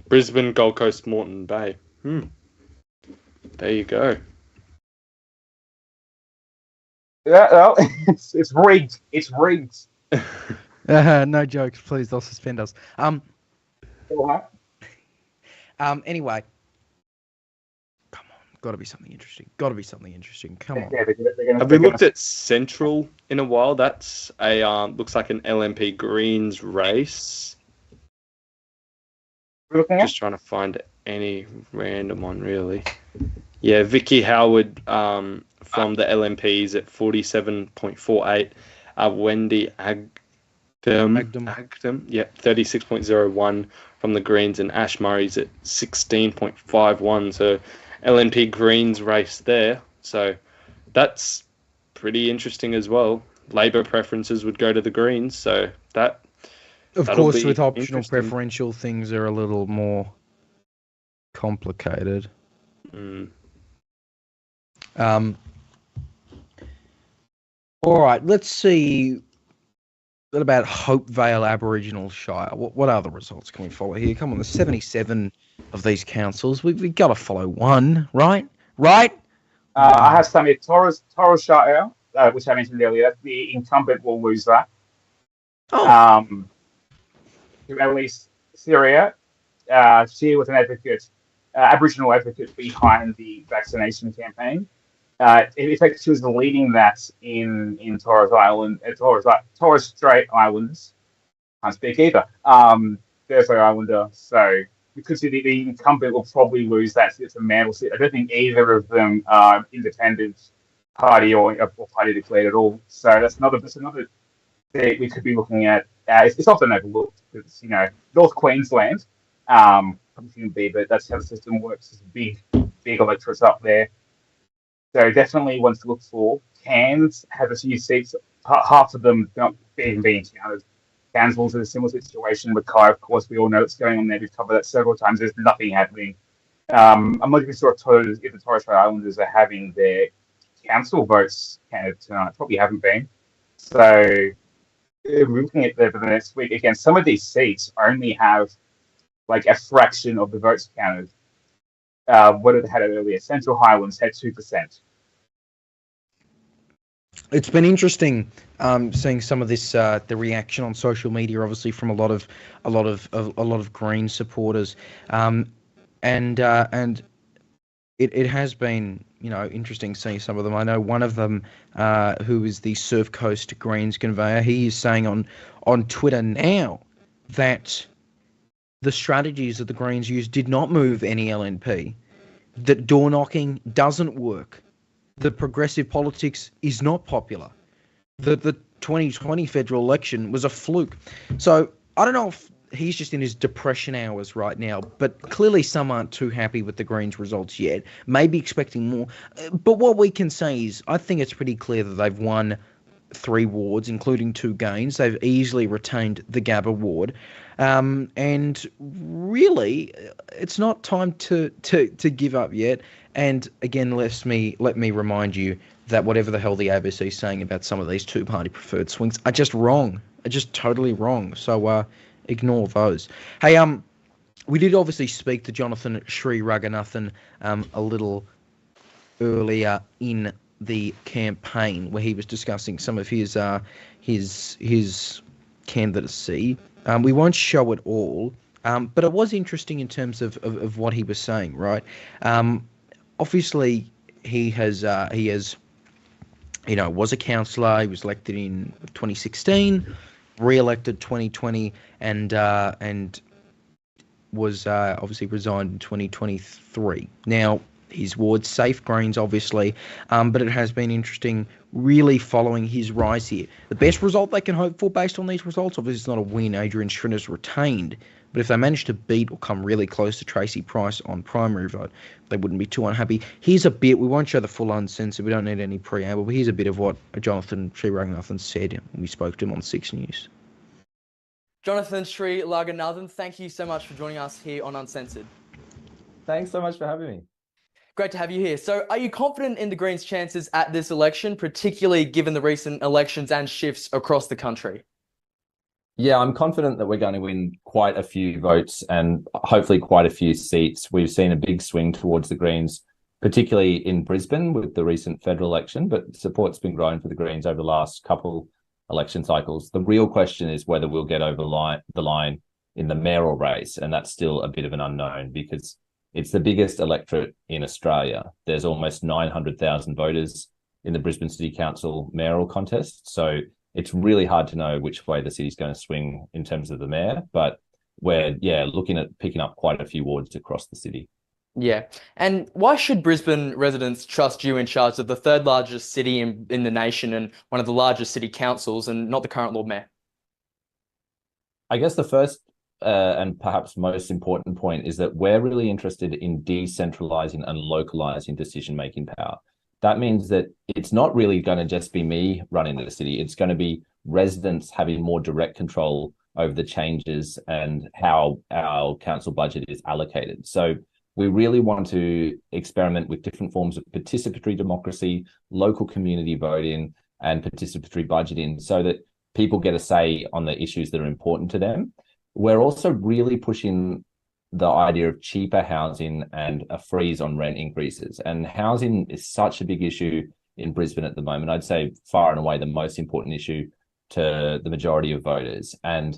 Brisbane, Gold Coast, Moreton Bay. There you go. Yeah, well, it's rigged. It's rigged. No jokes, please. They'll suspend us. Anyway, come on. Got to be something interesting. Come on. Have we looked at Central in a while? That's a looks like an LNP Greens race. Just trying to find any random one, really. Yeah, Vicky Howard from the LNPs at 47.48. Wendy Agdam, 36.01 from the Greens, and Ash Murray's at 16.51. So LNP Greens race there. So that's pretty interesting as well. Labor preferences would go to the Greens, so that... Of course, with optional preferential, things are a little more complicated. All right, let's see. What about Hopevale Aboriginal Shire? What other results can we follow here? Come on, there's 77 of these councils. We've got to follow one, right? Right? I have some here. Torres Shire, which I mentioned earlier, the incumbent will lose that. Oh. At least Syria, she was an advocate, Aboriginal advocate behind the vaccination campaign. In fact, she was leading that in Torres Strait Islands. Can't speak either. Thursday Islander. So because the incumbent will probably lose that. It's a mantle seat. I don't think either of them are independent party or party declared at all. So that's another thing we could be looking at. It's often overlooked because North Queensland probably shouldn't be, but that's how the system works. There's big electorates up there. So definitely ones to look for. Cairns have a few seats. Half of them not being counted. Townsville's in a similar situation. Mackay, of course, we all know what's going on there. We've covered that several times. There's nothing happening. I'm not even sure if the Torres Strait Islanders are having their council votes counted tonight. Probably haven't been. So we're looking at the next week. Again, some of these seats only have like a fraction of the votes counted. What had had it earlier? Central Highlands had 2%. It's been interesting seeing some of this the reaction on social media, obviously from a lot of Green supporters, and it has been interesting seeing some of them. I know one of them, who is the Surf Coast Greens conveyor, he is saying on Twitter now that the strategies that the Greens used did not move any LNP, that door knocking doesn't work, that progressive politics is not popular, that the 2020 federal election was a fluke. So I don't know if he's just in his depression hours right now, but clearly some aren't too happy with the Greens results yet, maybe expecting more. But what we can say is I think it's pretty clear that they've won 3 wards, including 2 gains. They've easily retained the Gabba ward. And really, it's not time to give up yet. And again, let me remind you that whatever the hell the ABC is saying about some of these 2-party preferred swings are just wrong. Are just totally wrong. So ignore those. Hey, we did obviously speak to Jonathan Sri Raghunathan a little earlier in the campaign, where he was discussing some of his candidacy. We won't show it all, but it was interesting in terms of what he was saying, right? Obviously, he has was a councillor. He was elected in 2016, re-elected 2020, and was obviously resigned in 2023. Now, his ward's safe, Greens, obviously, but it has been interesting really following his rise here. The best result they can hope for based on these results, obviously it's not a win, Adrian Schrinner's retained, but if they manage to beat or come really close to Tracy Price on primary vote, they wouldn't be too unhappy. Here's a bit, we won't show the full uncensored, we don't need any preamble, but here's a bit of what Jonathan Sri Raghunathan said when we spoke to him on 6 News. Jonathan Sri Raghunathan, thank you so much for joining us here on Uncensored. Thanks so much for having me. Great to have you here. So are you confident in the Greens' chances at this election, particularly given the recent elections and shifts across the country? Yeah, I'm confident that we're going to win quite a few votes and hopefully quite a few seats. We've seen a big swing towards the Greens, particularly in Brisbane with the recent federal election, but support's been growing for the Greens over the last couple election cycles. The real question is whether we'll get over the line in the mayoral race, and that's still a bit of an unknown because it's the biggest electorate in Australia. There's almost 900,000 voters in the Brisbane City Council mayoral contest. So it's really hard to know which way the city's going to swing in terms of the mayor. But we're, looking at picking up quite a few wards across the city. Yeah. And why should Brisbane residents trust you in charge of the 3rd largest city in the nation and one of the largest city councils and not the current Lord Mayor? I guess the first and perhaps most important point is that we're really interested in decentralizing and localizing decision-making power. That means that it's not really going to just be me running the city. It's going to be residents having more direct control over the changes and how our council budget is allocated. So we really want to experiment with different forms of participatory democracy, local community voting, and participatory budgeting so that people get a say on the issues that are important to them. We're also really pushing the idea of cheaper housing and a freeze on rent increases. And housing is such a big issue in Brisbane at the moment. I'd say far and away the most important issue to the majority of voters. And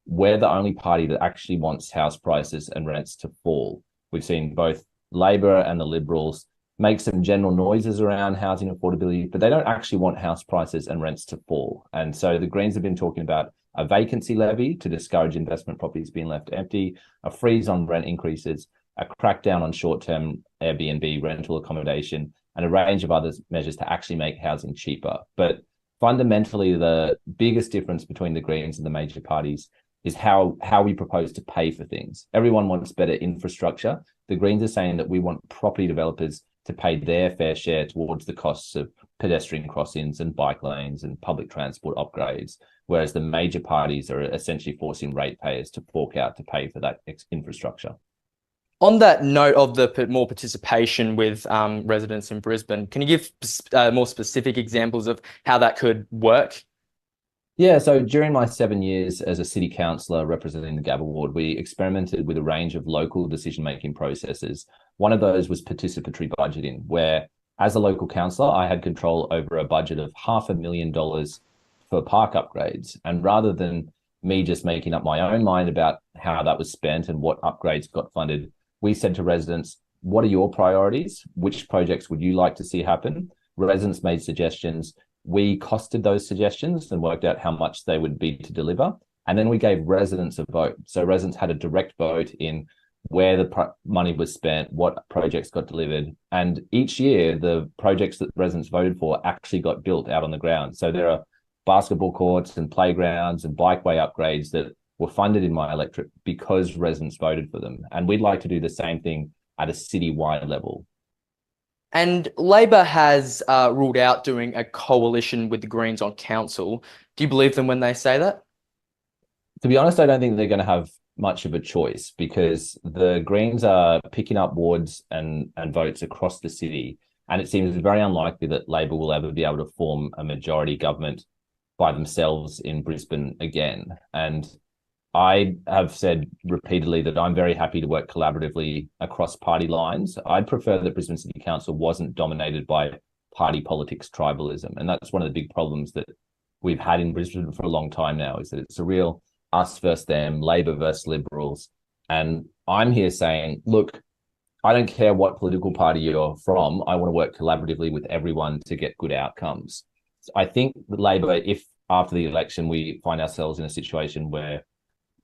we're the only party that actually wants house prices and rents to fall. We've seen both Labor and the Liberals make some general noises around housing affordability, but they don't actually want house prices and rents to fall. And so the Greens have been talking about a vacancy levy to discourage investment properties being left empty, a freeze on rent increases, a crackdown on short-term Airbnb rental accommodation, and a range of other measures to actually make housing cheaper. But fundamentally, the biggest difference between the Greens and the major parties is how we propose to pay for things. Everyone wants better infrastructure. The Greens are saying that we want property developers to pay their fair share towards the costs of pedestrian crossings and bike lanes and public transport upgrades, whereas the major parties are essentially forcing ratepayers to fork out to pay for that infrastructure. On that note of the more participation with residents in Brisbane, can you give more specific examples of how that could work? Yeah, so during my 7 years as a city councillor representing the Gabba ward, we experimented with a range of local decision-making processes. One of those was participatory budgeting, where as a local councillor, I had control over a budget of $500,000 for park upgrades. And rather than me just making up my own mind about how that was spent and what upgrades got funded, we said to residents, what are your priorities? Which projects would you like to see happen? Residents made suggestions. We costed those suggestions and worked out how much they would be to deliver. And then we gave residents a vote. So residents had a direct vote in where the money was spent, what projects got delivered. And each year, the projects that residents voted for actually got built out on the ground. So there are basketball courts and playgrounds and bikeway upgrades that were funded in my electorate because residents voted for them. And we'd like to do the same thing at a citywide level. And Labor has ruled out doing a coalition with the Greens on council. Do you believe them when they say that? To be honest, I don't think they're going to have much of a choice because the Greens are picking up wards and votes across the city. And it seems very unlikely that Labor will ever be able to form a majority government by themselves in Brisbane again. And I have said repeatedly that I'm very happy to work collaboratively across party lines. I'd prefer that Brisbane City Council wasn't dominated by party politics, tribalism. And that's one of the big problems that we've had in Brisbane for a long time now, is that it's a real us versus them, Labor versus Liberals. And I'm here saying, look, I don't care what political party you're from. I want to work collaboratively with everyone to get good outcomes. So I think that Labor, if after the election we find ourselves in a situation where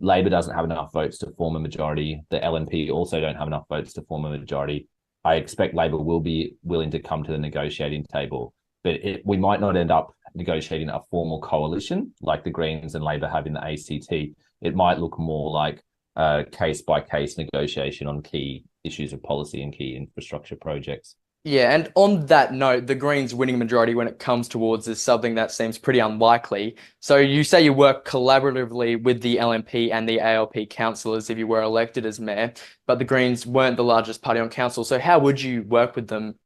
Labor doesn't have enough votes to form a majority, the LNP also don't have enough votes to form a majority, I expect Labor will be willing to come to the negotiating table. But we might not end up negotiating a formal coalition like the Greens and Labor have in the ACT. It might look more like a case-by-case negotiation on key issues of policy and key infrastructure projects. Yeah, and on that note, the Greens winning a majority when it comes towards is something that seems pretty unlikely. So you say you work collaboratively with the LNP and the ALP councillors if you were elected as mayor, but the Greens weren't the largest party on council. So how would you work with them?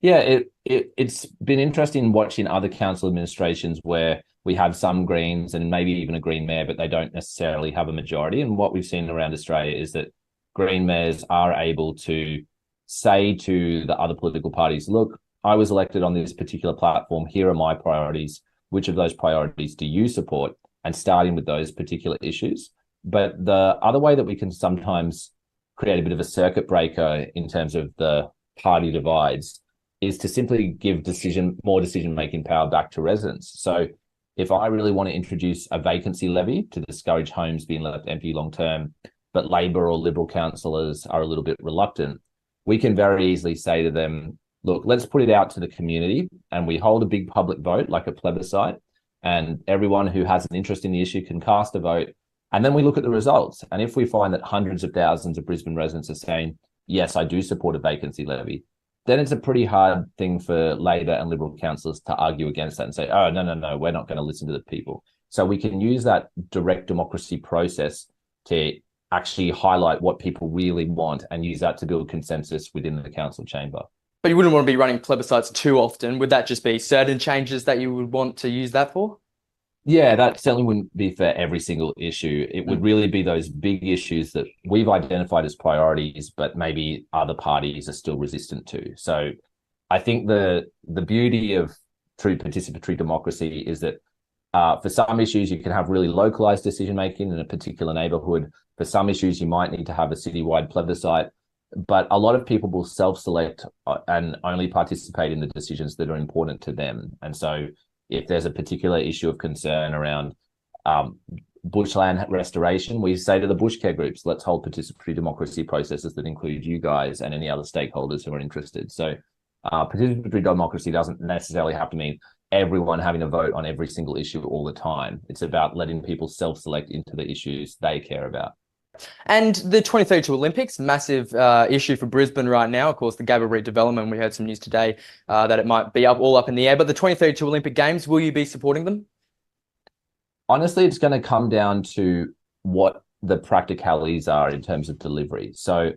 Yeah, it's been interesting watching other council administrations where we have some Greens and maybe even a Green mayor, but they don't necessarily have a majority. And what we've seen around Australia is that Green mayors are able to say to the other political parties, look, I was elected on this particular platform. Here are my priorities. Which of those priorities do you support? And starting with those particular issues. But the other way that we can sometimes create a bit of a circuit breaker in terms of the party divides is to simply give more decision-making power back to residents. So if I really want to introduce a vacancy levy to discourage homes being left empty long-term, but Labor or Liberal councillors are a little bit reluctant, we can very easily say to them, look, let's put it out to the community and we hold a big public vote like a plebiscite, and everyone who has an interest in the issue can cast a vote. And then we look at the results. And if we find that hundreds of thousands of Brisbane residents are saying, yes, I do support a vacancy levy, then it's a pretty hard thing for Labor and Liberal councillors to argue against that and say, oh, no, we're not going to listen to the people. So we can use that direct democracy process to actually highlight what people really want and use that to build consensus within the council chamber. But you wouldn't want to be running plebiscites too often. Would that just be certain changes that you would want to use that for? Yeah, that certainly wouldn't be for every single issue. It would really be those big issues that we've identified as priorities, but maybe other parties are still resistant to. So I think the beauty of true participatory democracy is that for some issues, you can have really localized decision making in a particular neighborhood. For some issues, you might need to have a citywide plebiscite. But a lot of people will self-select and only participate in the decisions that are important to them. And so if there's a particular issue of concern around bushland restoration, we say to the bush care groups, let's hold participatory democracy processes that include you guys and any other stakeholders who are interested. So participatory democracy doesn't necessarily have to mean everyone having a vote on every single issue all the time. It's about letting people self-select into the issues they care about. And the 2032 Olympics, massive issue for Brisbane right now. Of course, the Gabba redevelopment, we heard some news today that it might be all up in the air. But the 2032 Olympic Games, will you be supporting them? Honestly, it's going to come down to what the practicalities are in terms of delivery. So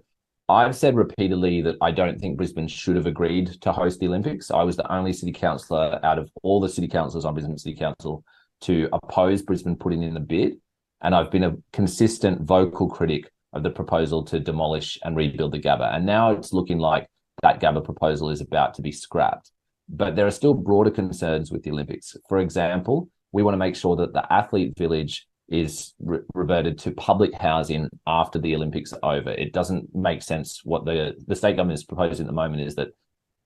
I've said repeatedly that I don't think Brisbane should have agreed to host the Olympics. I was the only city councillor out of all the city councillors on Brisbane City Council to oppose Brisbane putting in a bid. And I've been a consistent vocal critic of the proposal to demolish and rebuild the Gabba. And now it's looking like that Gabba proposal is about to be scrapped. But there are still broader concerns with the Olympics. For example, we want to make sure that the athlete village is reverted to public housing after the Olympics are over. It doesn't make sense. What the state government is proposing at the moment is that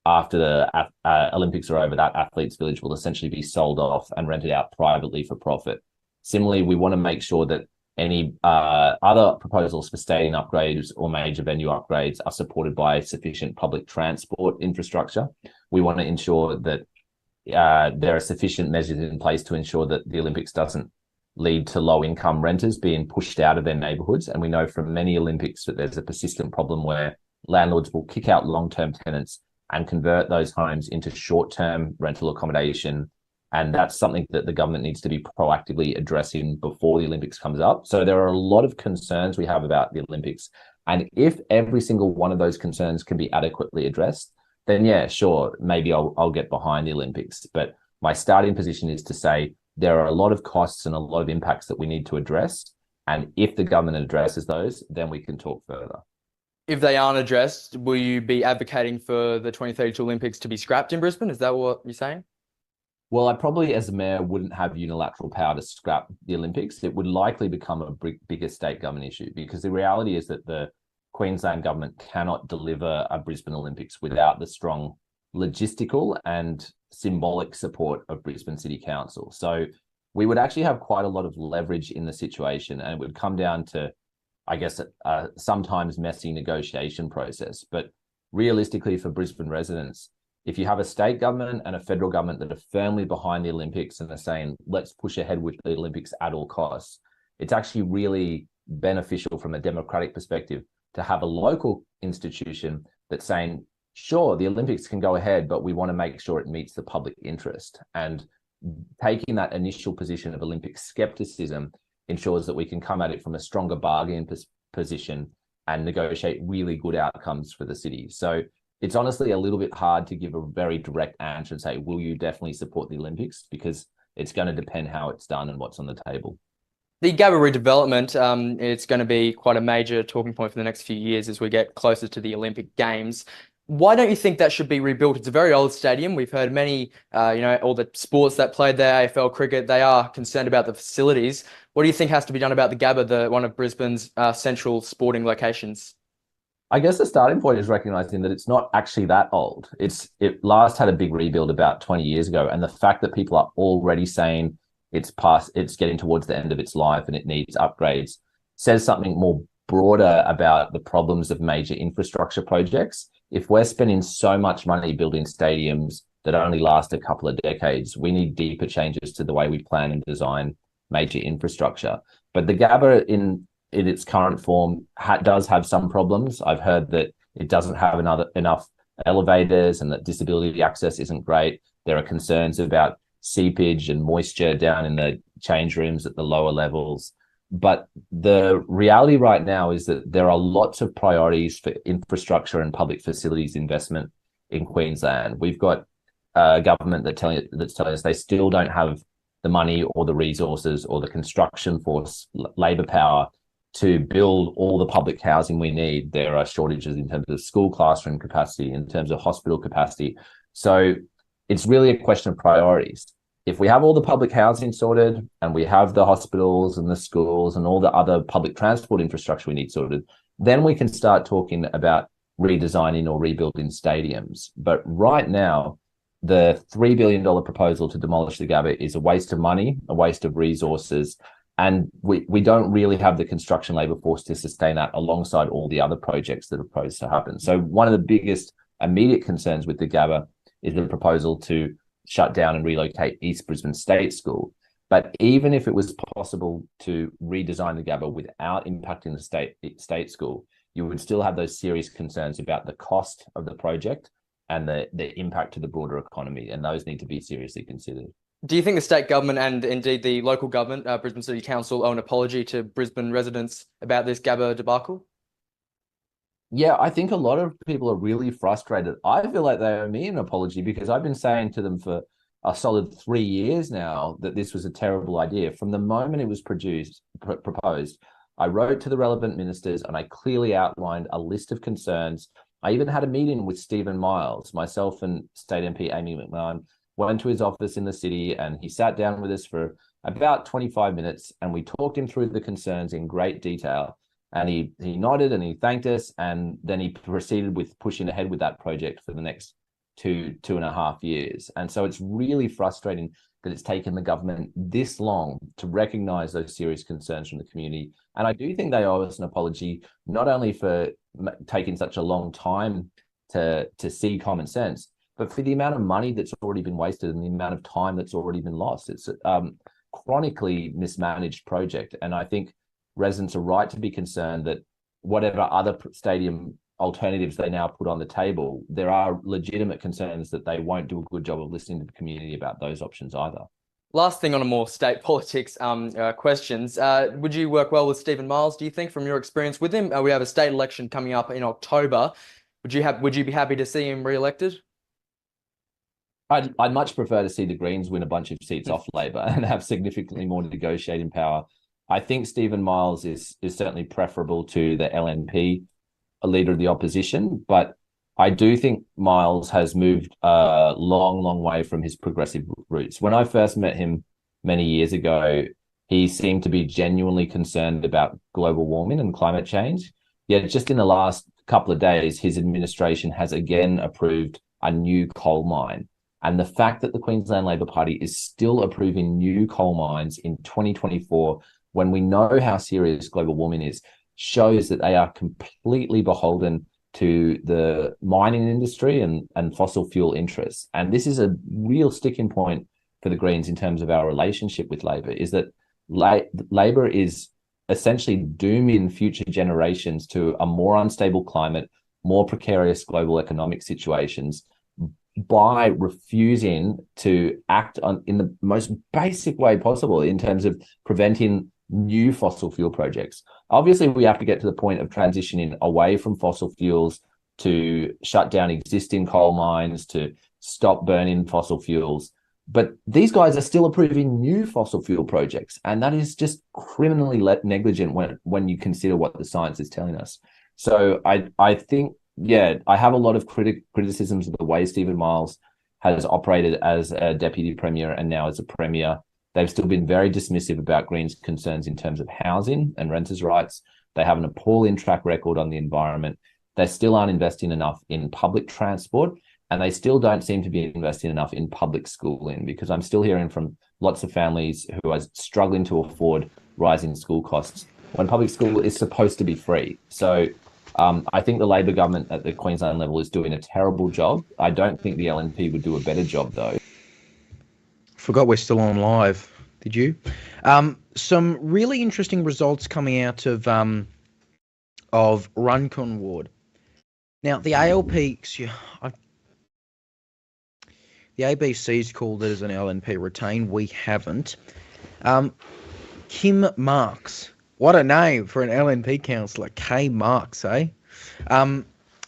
after the Olympics are over, that athletes village will essentially be sold off and rented out privately for profit. Similarly, we want to make sure that any other proposals for stadium upgrades or major venue upgrades are supported by sufficient public transport infrastructure. We want to ensure that there are sufficient measures in place to ensure that the Olympics doesn't lead to low-income renters being pushed out of their neighbourhoods. And we know from many Olympics that there's a persistent problem where landlords will kick out long-term tenants and convert those homes into short-term rental accommodation. And that's something that the government needs to be proactively addressing before the Olympics comes up. So there are a lot of concerns we have about the Olympics. And if every single one of those concerns can be adequately addressed, then yeah, sure, maybe I'll get behind the Olympics. But my starting position is to say there are a lot of costs and a lot of impacts that we need to address. And if the government addresses those, then we can talk further. If they aren't addressed, will you be advocating for the 2032 Olympics to be scrapped in Brisbane? Is that what you're saying? Well, I probably, as a mayor, wouldn't have unilateral power to scrap the Olympics. It would likely become a bigger state government issue because the reality is that the Queensland government cannot deliver a Brisbane Olympics without the strong logistical and symbolic support of Brisbane City Council. So we would actually have quite a lot of leverage in the situation, and it would come down to, I guess, a sometimes messy negotiation process. But realistically, for Brisbane residents, if you have a state government and a federal government that are firmly behind the Olympics and are saying, let's push ahead with the Olympics at all costs, it's actually really beneficial from a democratic perspective to have a local institution that's saying, sure, the Olympics can go ahead, but we want to make sure it meets the public interest. And taking that initial position of Olympic skepticism ensures that we can come at it from a stronger bargaining position and negotiate really good outcomes for the city. So it's honestly a little bit hard to give a very direct answer and say, will you definitely support the Olympics? Because it's going to depend how it's done and what's on the table. The Gabba redevelopment, it's going to be quite a major talking point for the next few years as we get closer to the Olympic Games. Why don't you think that should be rebuilt? It's a very old stadium. We've heard many, all the sports that played there, AFL cricket, they are concerned about the facilities. What do you think has to be done about the Gabba, one of Brisbane's central sporting locations? I guess the starting point is recognizing that it's not actually that old. It last had a big rebuild about 20 years ago. And the fact that people are already saying it's getting towards the end of its life and it needs upgrades says something more broader about the problems of major infrastructure projects. If we're spending so much money building stadiums that only last a couple of decades, we need deeper changes to the way we plan and design major infrastructure. But the Gabba in its current form does have some problems. I've heard that it doesn't have enough elevators and that disability access isn't great. There are concerns about seepage and moisture down in the change rooms at the lower levels. But the reality right now is that there are lots of priorities for infrastructure and public facilities investment in Queensland. We've got a government that's telling us they still don't have the money or the resources or the construction force, labour power to build all the public housing we need. There are shortages in terms of school classroom capacity, in terms of hospital capacity. So it's really a question of priorities. If we have all the public housing sorted and we have the hospitals and the schools and all the other public transport infrastructure we need sorted, then we can start talking about redesigning or rebuilding stadiums. But right now, the $3 billion proposal to demolish the Gabba is a waste of money, a waste of resources, and we don't really have the construction labour force to sustain that alongside all the other projects that are supposed to happen. So one of the biggest immediate concerns with the Gabba is the proposal to shut down and relocate East Brisbane State School. But even if it was possible to redesign the Gabba without impacting the state school, you would still have those serious concerns about the cost of the project and the impact to the broader economy, and those need to be seriously considered. Do you think the state government and indeed the local government, Brisbane City Council, owe an apology to Brisbane residents about this Gabba debacle? Yeah, I think a lot of people are really frustrated. I feel like they owe me an apology because I've been saying to them for a solid 3 years now that this was a terrible idea. From the moment it was proposed, I wrote to the relevant ministers and I clearly outlined a list of concerns. I even had a meeting with Stephen Miles, myself and State MP Amy McMahon, went to his office in the city and he sat down with us for about 25 minutes and we talked him through the concerns in great detail. And he nodded and he thanked us, and then he proceeded with pushing ahead with that project for the next two and a half years. And so it's really frustrating that it's taken the government this long to recognise those serious concerns from the community. And I do think they owe us an apology, not only for taking such a long time to see common sense, but for the amount of money that's already been wasted and the amount of time that's already been lost. It's a chronically mismanaged project. And I think residents are right to be concerned that whatever other stadium alternatives they now put on the table, there are legitimate concerns that they won't do a good job of listening to the community about those options either. Last thing on a more state politics questions. Would you work well with Stephen Miles, do you think, from your experience with him? We have a state election coming up in October. Would you be happy to see him re-elected? I'd much prefer to see the Greens win a bunch of seats off Labor and have significantly more negotiating power. I think Stephen Miles is certainly preferable to the LNP, a leader of the opposition, but I do think Miles has moved a long way from his progressive roots. When I first met him many years ago, he seemed to be genuinely concerned about global warming and climate change. Yet just in the last couple of days, his administration has again approved a new coal mine. And the fact that the Queensland Labor Party is still approving new coal mines in 2024, when we know how serious global warming is, shows that they are completely beholden to the mining industry and fossil fuel interests. And this is a real sticking point for the Greens in terms of our relationship with Labor, is that Labor is essentially dooming future generations to a more unstable climate, more precarious global economic situations, by refusing to act in the most basic way possible in terms of preventing new fossil fuel projects. Obviously, we have to get to the point of transitioning away from fossil fuels, to shut down existing coal mines, to stop burning fossil fuels. But these guys are still approving new fossil fuel projects, and that is just criminally negligent when you consider what the science is telling us. So I think, yeah, I have a lot of criticisms of the way Stephen Miles has operated as a deputy premier and now as a premier. They've still been very dismissive about Greens' concerns in terms of housing and renters' rights. They have an appalling track record on the environment. They still aren't investing enough in public transport, and they still don't seem to be investing enough in public schooling, because I'm still hearing from lots of families who are struggling to afford rising school costs when public school is supposed to be free. So I think the Labor government at the Queensland level is doing a terrible job. I don't think the LNP would do a better job, though. Forgot we're still on live. Did you? Some really interesting results coming out of Runcorn Ward. Now, the the ABC's called it as an LNP retain. We haven't. Kim Marks. What a name for an LNP councillor. K Marks, eh?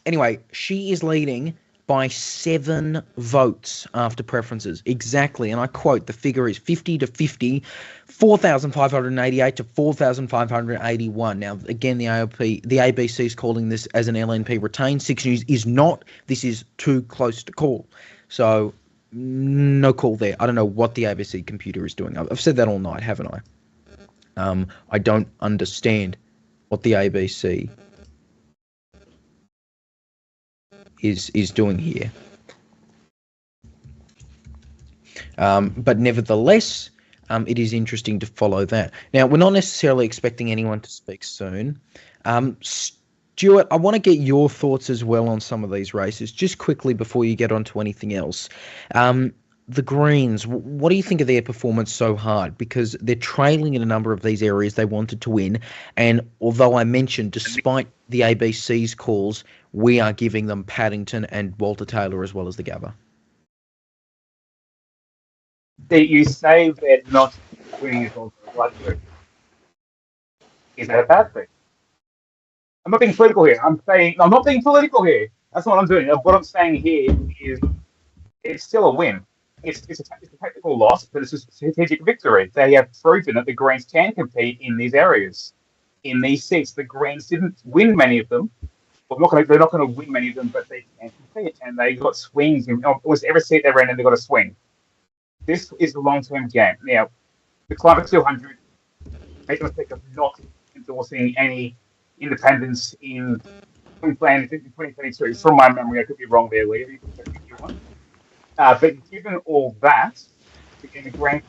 Anyway, she is leading by 7 votes after preferences. Exactly. And I quote, the figure is 50 to 50, 4,588 to 4,581. Now, again, the ABC is calling this as an LNP retain. 6 News is not. This is too close to call. So, no call there. I don't know what the ABC computer is doing. I've said that all night, haven't I? I don't understand what the ABC is doing here. But nevertheless, it is interesting to follow that. Now, we're not necessarily expecting anyone to speak soon. Stuart, I want to get your thoughts as well on some of these races, just quickly before you get on to anything else. The Greens, what do you think of their performance so hard? Because they're trailing in a number of these areas they wanted to win. And although I mentioned, despite the ABC's calls, we are giving them Paddington and Walter Taylor as well as the Gabba. You say they're not winning as well as blood. Is that a bad thing? I'm not being political here. I'm not being political here. That's not what I'm doing. What I'm saying here is it's still a win. It's a tactical loss, but it's a strategic victory. They have proven that the Greens can compete in these areas. In these seats, the Greens didn't win many of them. Well, they're not going to win many of them, but they can compete. And they got swings in almost every seat they ran in, they got a swing. This is a long-term game. Now, the Climate 200 made the mistake of not endorsing any independence in Queensland in 2022. From my memory, I could be wrong there, Lee. But given all that, again, the Greens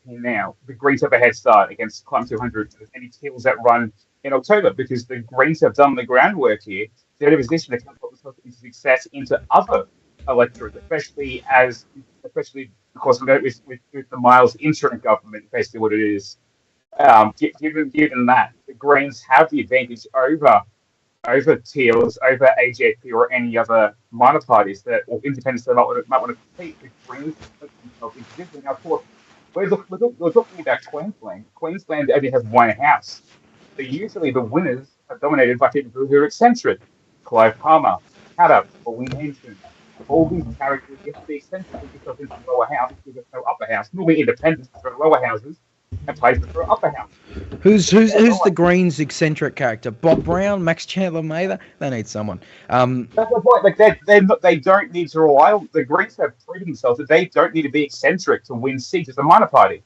now, the Greens have a head start against Climate 200 and any teals that run in October, because the Greens have done the groundwork here. They're in a position to put themselves into success into other electorates, especially because with the Miles interim government, basically what it is. Given that, the Greens have the advantage over Teals, over AJP or any other minor parties or independents that might want to compete. The Greens put themselves into this. Now, of course, we're talking about Queensland. Queensland only has one house. So usually the winners are dominated by people who are eccentric. Clive Palmer, Hatter, Pauline Hanson. All these characters get to be eccentric because it's a lower house, because there's no upper house. Normally independents for lower houses and places for upper house. Who's the Greens eccentric character? Bob Brown, Max Chandler Mather? They need someone. That's the point. Like they don't need to rely. The Greens have proven themselves that they don't need to be eccentric to win seats as a minor party.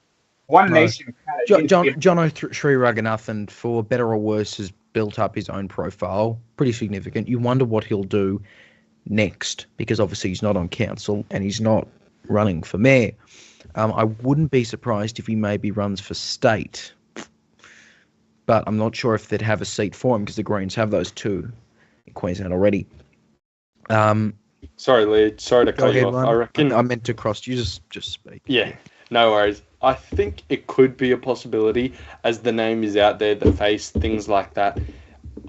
One nation. John Sri Raghunathan, for better or worse, has built up his own profile, pretty significant. You wonder what he'll do next, because obviously he's not on council and he's not running for mayor. I wouldn't be surprised if he maybe runs for state, but I'm not sure if they'd have a seat for him because the Greens have those two in Queensland already. Sorry, Lee. Sorry to cut you off. I reckon I meant to cross. You just speak. Yeah, no worries. I think it could be a possibility, as the name is out there, the face, things like that.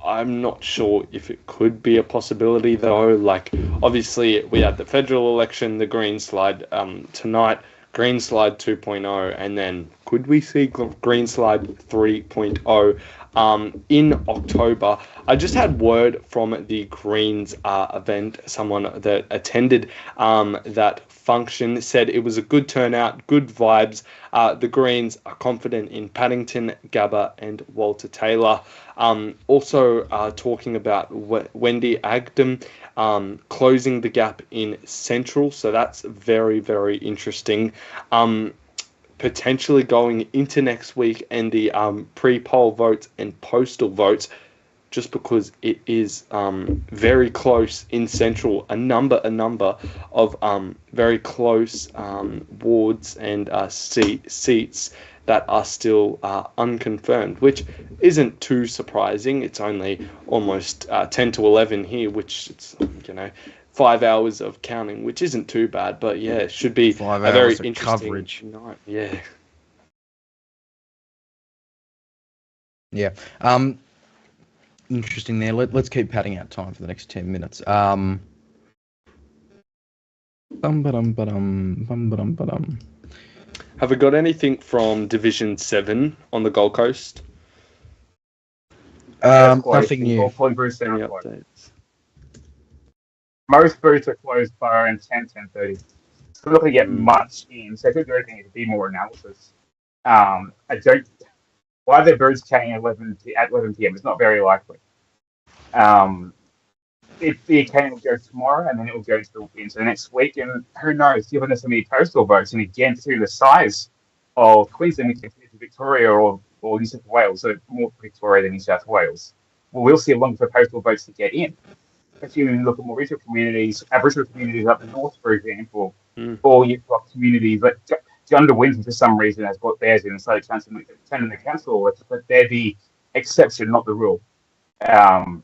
I'm not sure if it could be a possibility, though. Like, obviously, we had the federal election, the Green Slide tonight, Green Slide 2.0, and then could we see Green Slide 3.0 in October? I just had word from the Greens event, someone that attended that function said it was a good turnout, good vibes. The Greens are confident in Paddington, Gabba and Walter Taylor. Also talking about Wendy Agdam closing the gap in Central, so that's very, very interesting. Potentially going into next week and the pre-poll votes and postal votes, just because it is very close in Central, a number of very close wards and seats that are still unconfirmed, which isn't too surprising. It's only almost 10 to 11 here, which it's 5 hours of counting, which isn't too bad, but yeah, it should be 5 a very hours of interesting coverage. night. Yeah. Yeah. Interesting there. Let's keep padding out time for the next 10 minutes. Have we got anything from Division 7 on the Gold Coast? Nothing new. Any updates? Most booths are closed by around 10:30. So we're not going to get much in. So if we do anything, it would be more analysis. I don't. Why the booths came at 11 p.m. is not very likely. If the campaign will go tomorrow, and then it will go into the next week, and who knows, given there's so many postal votes, and again, through the size of Queensland compared to Victoria or New South Wales, so more Victoria than New South Wales, well, we'll see longer for postal votes to get in. If you look at more regional communities, Aboriginal communities up north, for example, or you've got communities like Gunda Windsor for some reason has got theirs in, so it's in the council, but they're the exception, not the rule. Again,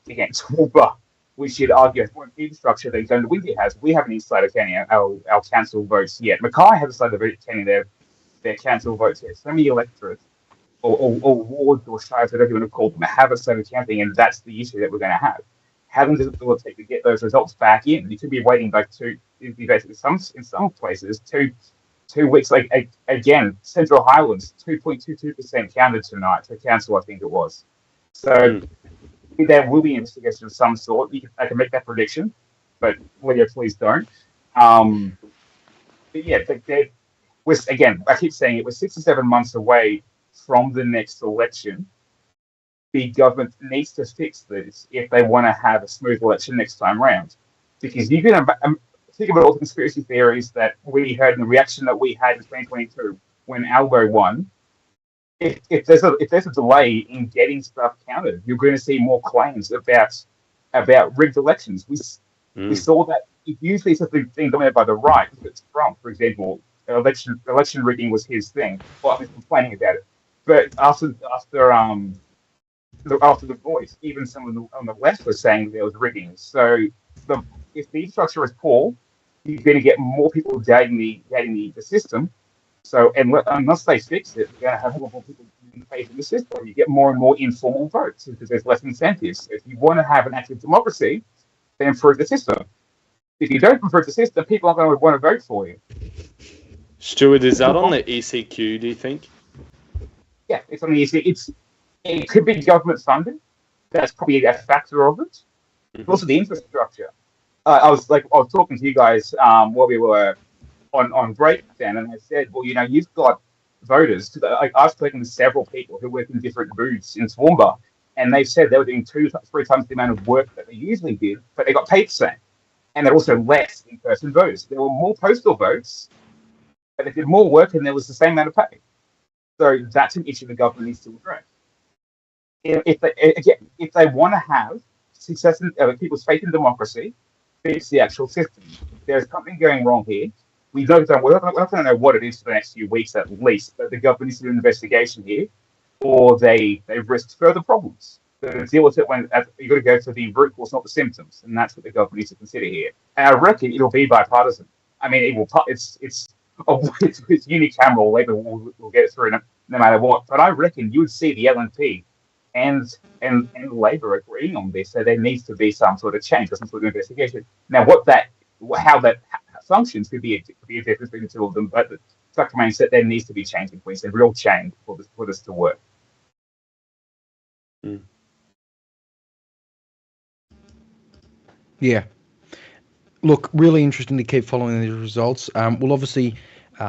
Toowoomba, we should argue has more infrastructure than Gunda Windsor has. We haven't even started counting our council votes yet. Mackay hasn't started counting their council votes yet. So many electorates or wards or shires, whatever you want to call them, haven't started counting, and that's the issue that we're going to have. How long does it take to get those results back in? You could be waiting back in some places 2 weeks. Like again, Central Highlands 2.22% counted tonight for council, I think it was. So there will be investigation of some sort. I can make that prediction, but Leah, please don't. But yeah, again, I keep saying it. We're 6 or 7 months away from the next election. The government needs to fix this if they want to have a smooth election next time round. Because you can think about all the conspiracy theories that we heard and the reaction that we had in 2022 when Albo won. If there's a delay in getting stuff counted, you're going to see more claims about rigged elections. We saw that usually it's a thing dominated by the right. It's Trump, for example. Election rigging was his thing. Well, I was complaining about it. But after the voice, even some on the left were saying there was rigging. So if the infrastructure is poor, you're going to get more people doubting the system. So unless they fix it, you're going to have more people in faith in the system. You get more and more informal votes because there's less incentives. If you want to have an active democracy, then improve the system. If you don't improve the system, people aren't going to want to vote for you. Stuart, is that on the ECQ, do you think? Yeah, it's on the ECQ. It could be government funded. That's probably a factor of it. But also the infrastructure. I was talking to you guys while we were on break then, and I said, well, you've got voters. I've spoken to several people who work in different booths in Toowoomba, and they've said they were doing 2-3 times the amount of work that they usually did, but they got paid the same. And they're also less in-person votes. There were more postal votes, but they did more work, and there was the same amount of pay. So that's an issue the government needs to address. If they want to have success in people's faith in democracy, fix the actual system. There's something going wrong here. We're not going to know what it is for the next few weeks at least, but the government needs to do an investigation here, or they risk further problems. To deal with it when you've got to go to the root cause, not the symptoms, and that's what the government needs to consider here. And I reckon it'll be bipartisan. I mean, it will. It's unicameral. Labour will get it through no matter what. But I reckon you would see the LNP and Labour agreeing on this. So there needs to be some sort of change, some sort of investigation. Now, how that functions could be a difference between the two of them. But the fact remains that there needs to be change in Queensland, real change for this to work. Yeah. Look, really interesting to keep following these results. We'll obviously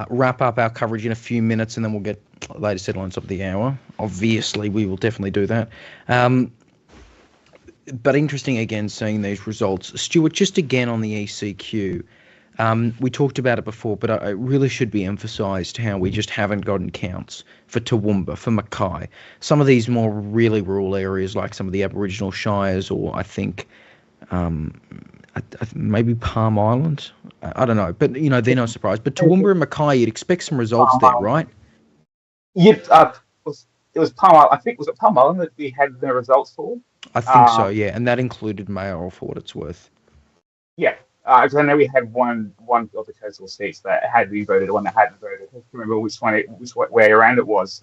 wrap up our coverage in a few minutes, and then we'll get latest headlines of the hour. Obviously, we will definitely do that. But interesting, again, seeing these results. Stuart, just again on the ECQ, we talked about it before, but it really should be emphasised how we just haven't gotten counts for Toowoomba, for Mackay. Some of these more really rural areas, like some of the Aboriginal shires, or I think maybe Palm Island. I don't know, but they're not surprised. But Toowoomba and Mackay, you'd expect some results there, right? Yeah, it was Palm Island. I think was it Palm Island that we had the results for? I think so, yeah, and that included mayoral for what it's worth. Yeah, because I know we had one of the coastal seats that had been voted, one that hadn't voted. I can't remember which way around it was.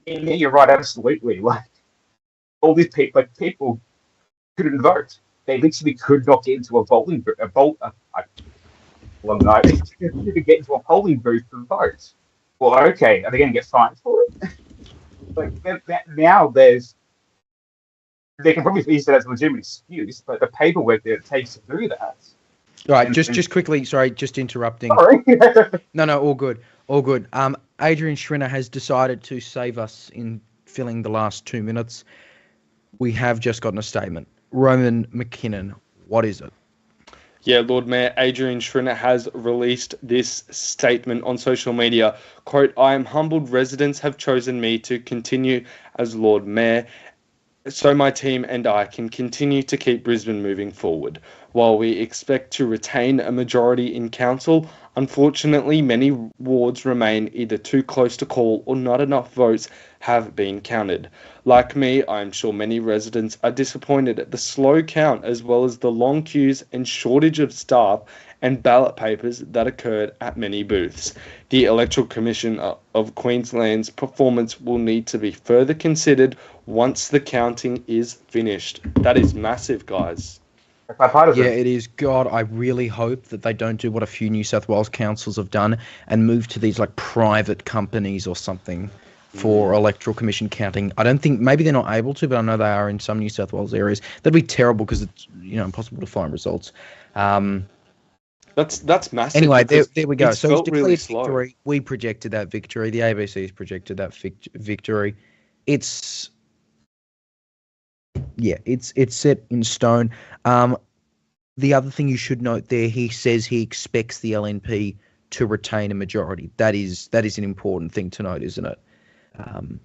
And yeah, you're right, absolutely. Like all these people couldn't vote. They literally could not get into a polling booth to vote. Well, okay, are they going to get fined for it? Now there's they can probably use that as a legitimate excuse, but the paperwork that it takes to do that. Right, just quickly, sorry, just interrupting. Sorry. No, all good. Adrian Schrinner has decided to save us in filling the last 2 minutes. We have just gotten a statement. Roman McKinnon, what is it? Yeah, Lord Mayor Adrian Schrinner has released this statement on social media. Quote, "I am humbled residents have chosen me to continue as Lord Mayor, so my team and I can continue to keep Brisbane moving forward. While we expect to retain a majority in council, unfortunately many wards remain either too close to call or not enough votes have been counted. Like me, I am sure many residents are disappointed at the slow count as well as the long queues and shortage of staff and ballot papers that occurred at many booths. The Electoral Commission of Queensland's performance will need to be further considered once the counting is finished." That is massive, guys. Yeah, it is. God, I really hope that they don't do what a few New South Wales councils have done and move to these like private companies or something for electoral commission counting. I don't think, maybe they're not able to, but I know they are in some New South Wales areas. That'd be terrible because it's, impossible to find results. That's massive. Anyway, there we go. It's So it's felt declared really slow. victory. We projected that victory. The ABC's projected that victory. It's set in stone. The other thing you should note there, he says he expects the LNP to retain a majority. That is an important thing to note, isn't it?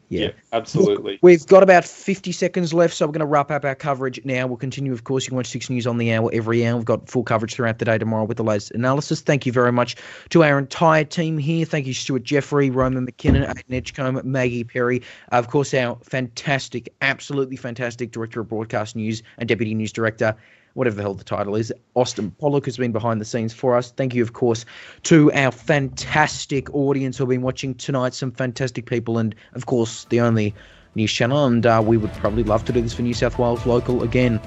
Yeah, absolutely. Look, we've got about 50 seconds left, so we're going to wrap up our coverage now. We'll continue, of course. You can watch 6 News on the hour every hour. We've got full coverage throughout the day tomorrow with the latest analysis. Thank you very much to our entire team here. Thank you, Stuart Jeffrey, Roman McKinnon, Aidan Edgecombe, Maggie Perry. Of course, our fantastic, absolutely fantastic Director of Broadcast News and Deputy News Director, whatever the hell the title is, Austin Pollock, has been behind the scenes for us. Thank you, of course, to our fantastic audience who have been watching tonight, some fantastic people, and, of course, the only news channel, and we would probably love to do this for New South Wales Local again.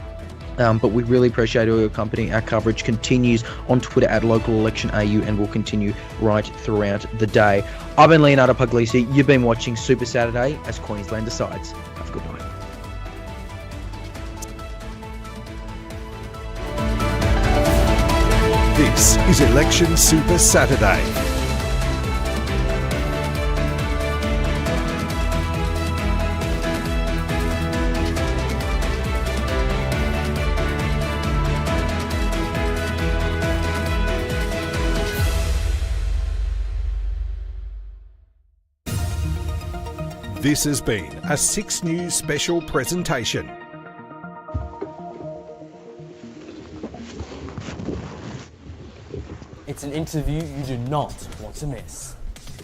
But we really appreciate all your company. Our coverage continues on Twitter at LocalElectionAU and will continue right throughout the day. I've been Leonardo Puglisi. You've been watching Super Saturday as Queensland decides. Have a good night. This is Election Super Saturday. This has been a 6 News special presentation. It's an interview you do not want to miss.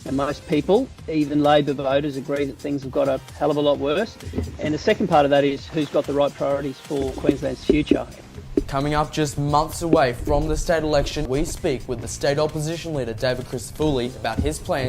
And most people, even Labor voters, agree that things have got a hell of a lot worse. And the second part of that is who's got the right priorities for Queensland's future. Coming up just months away from the state election, we speak with the state opposition leader David Christofouli about his plans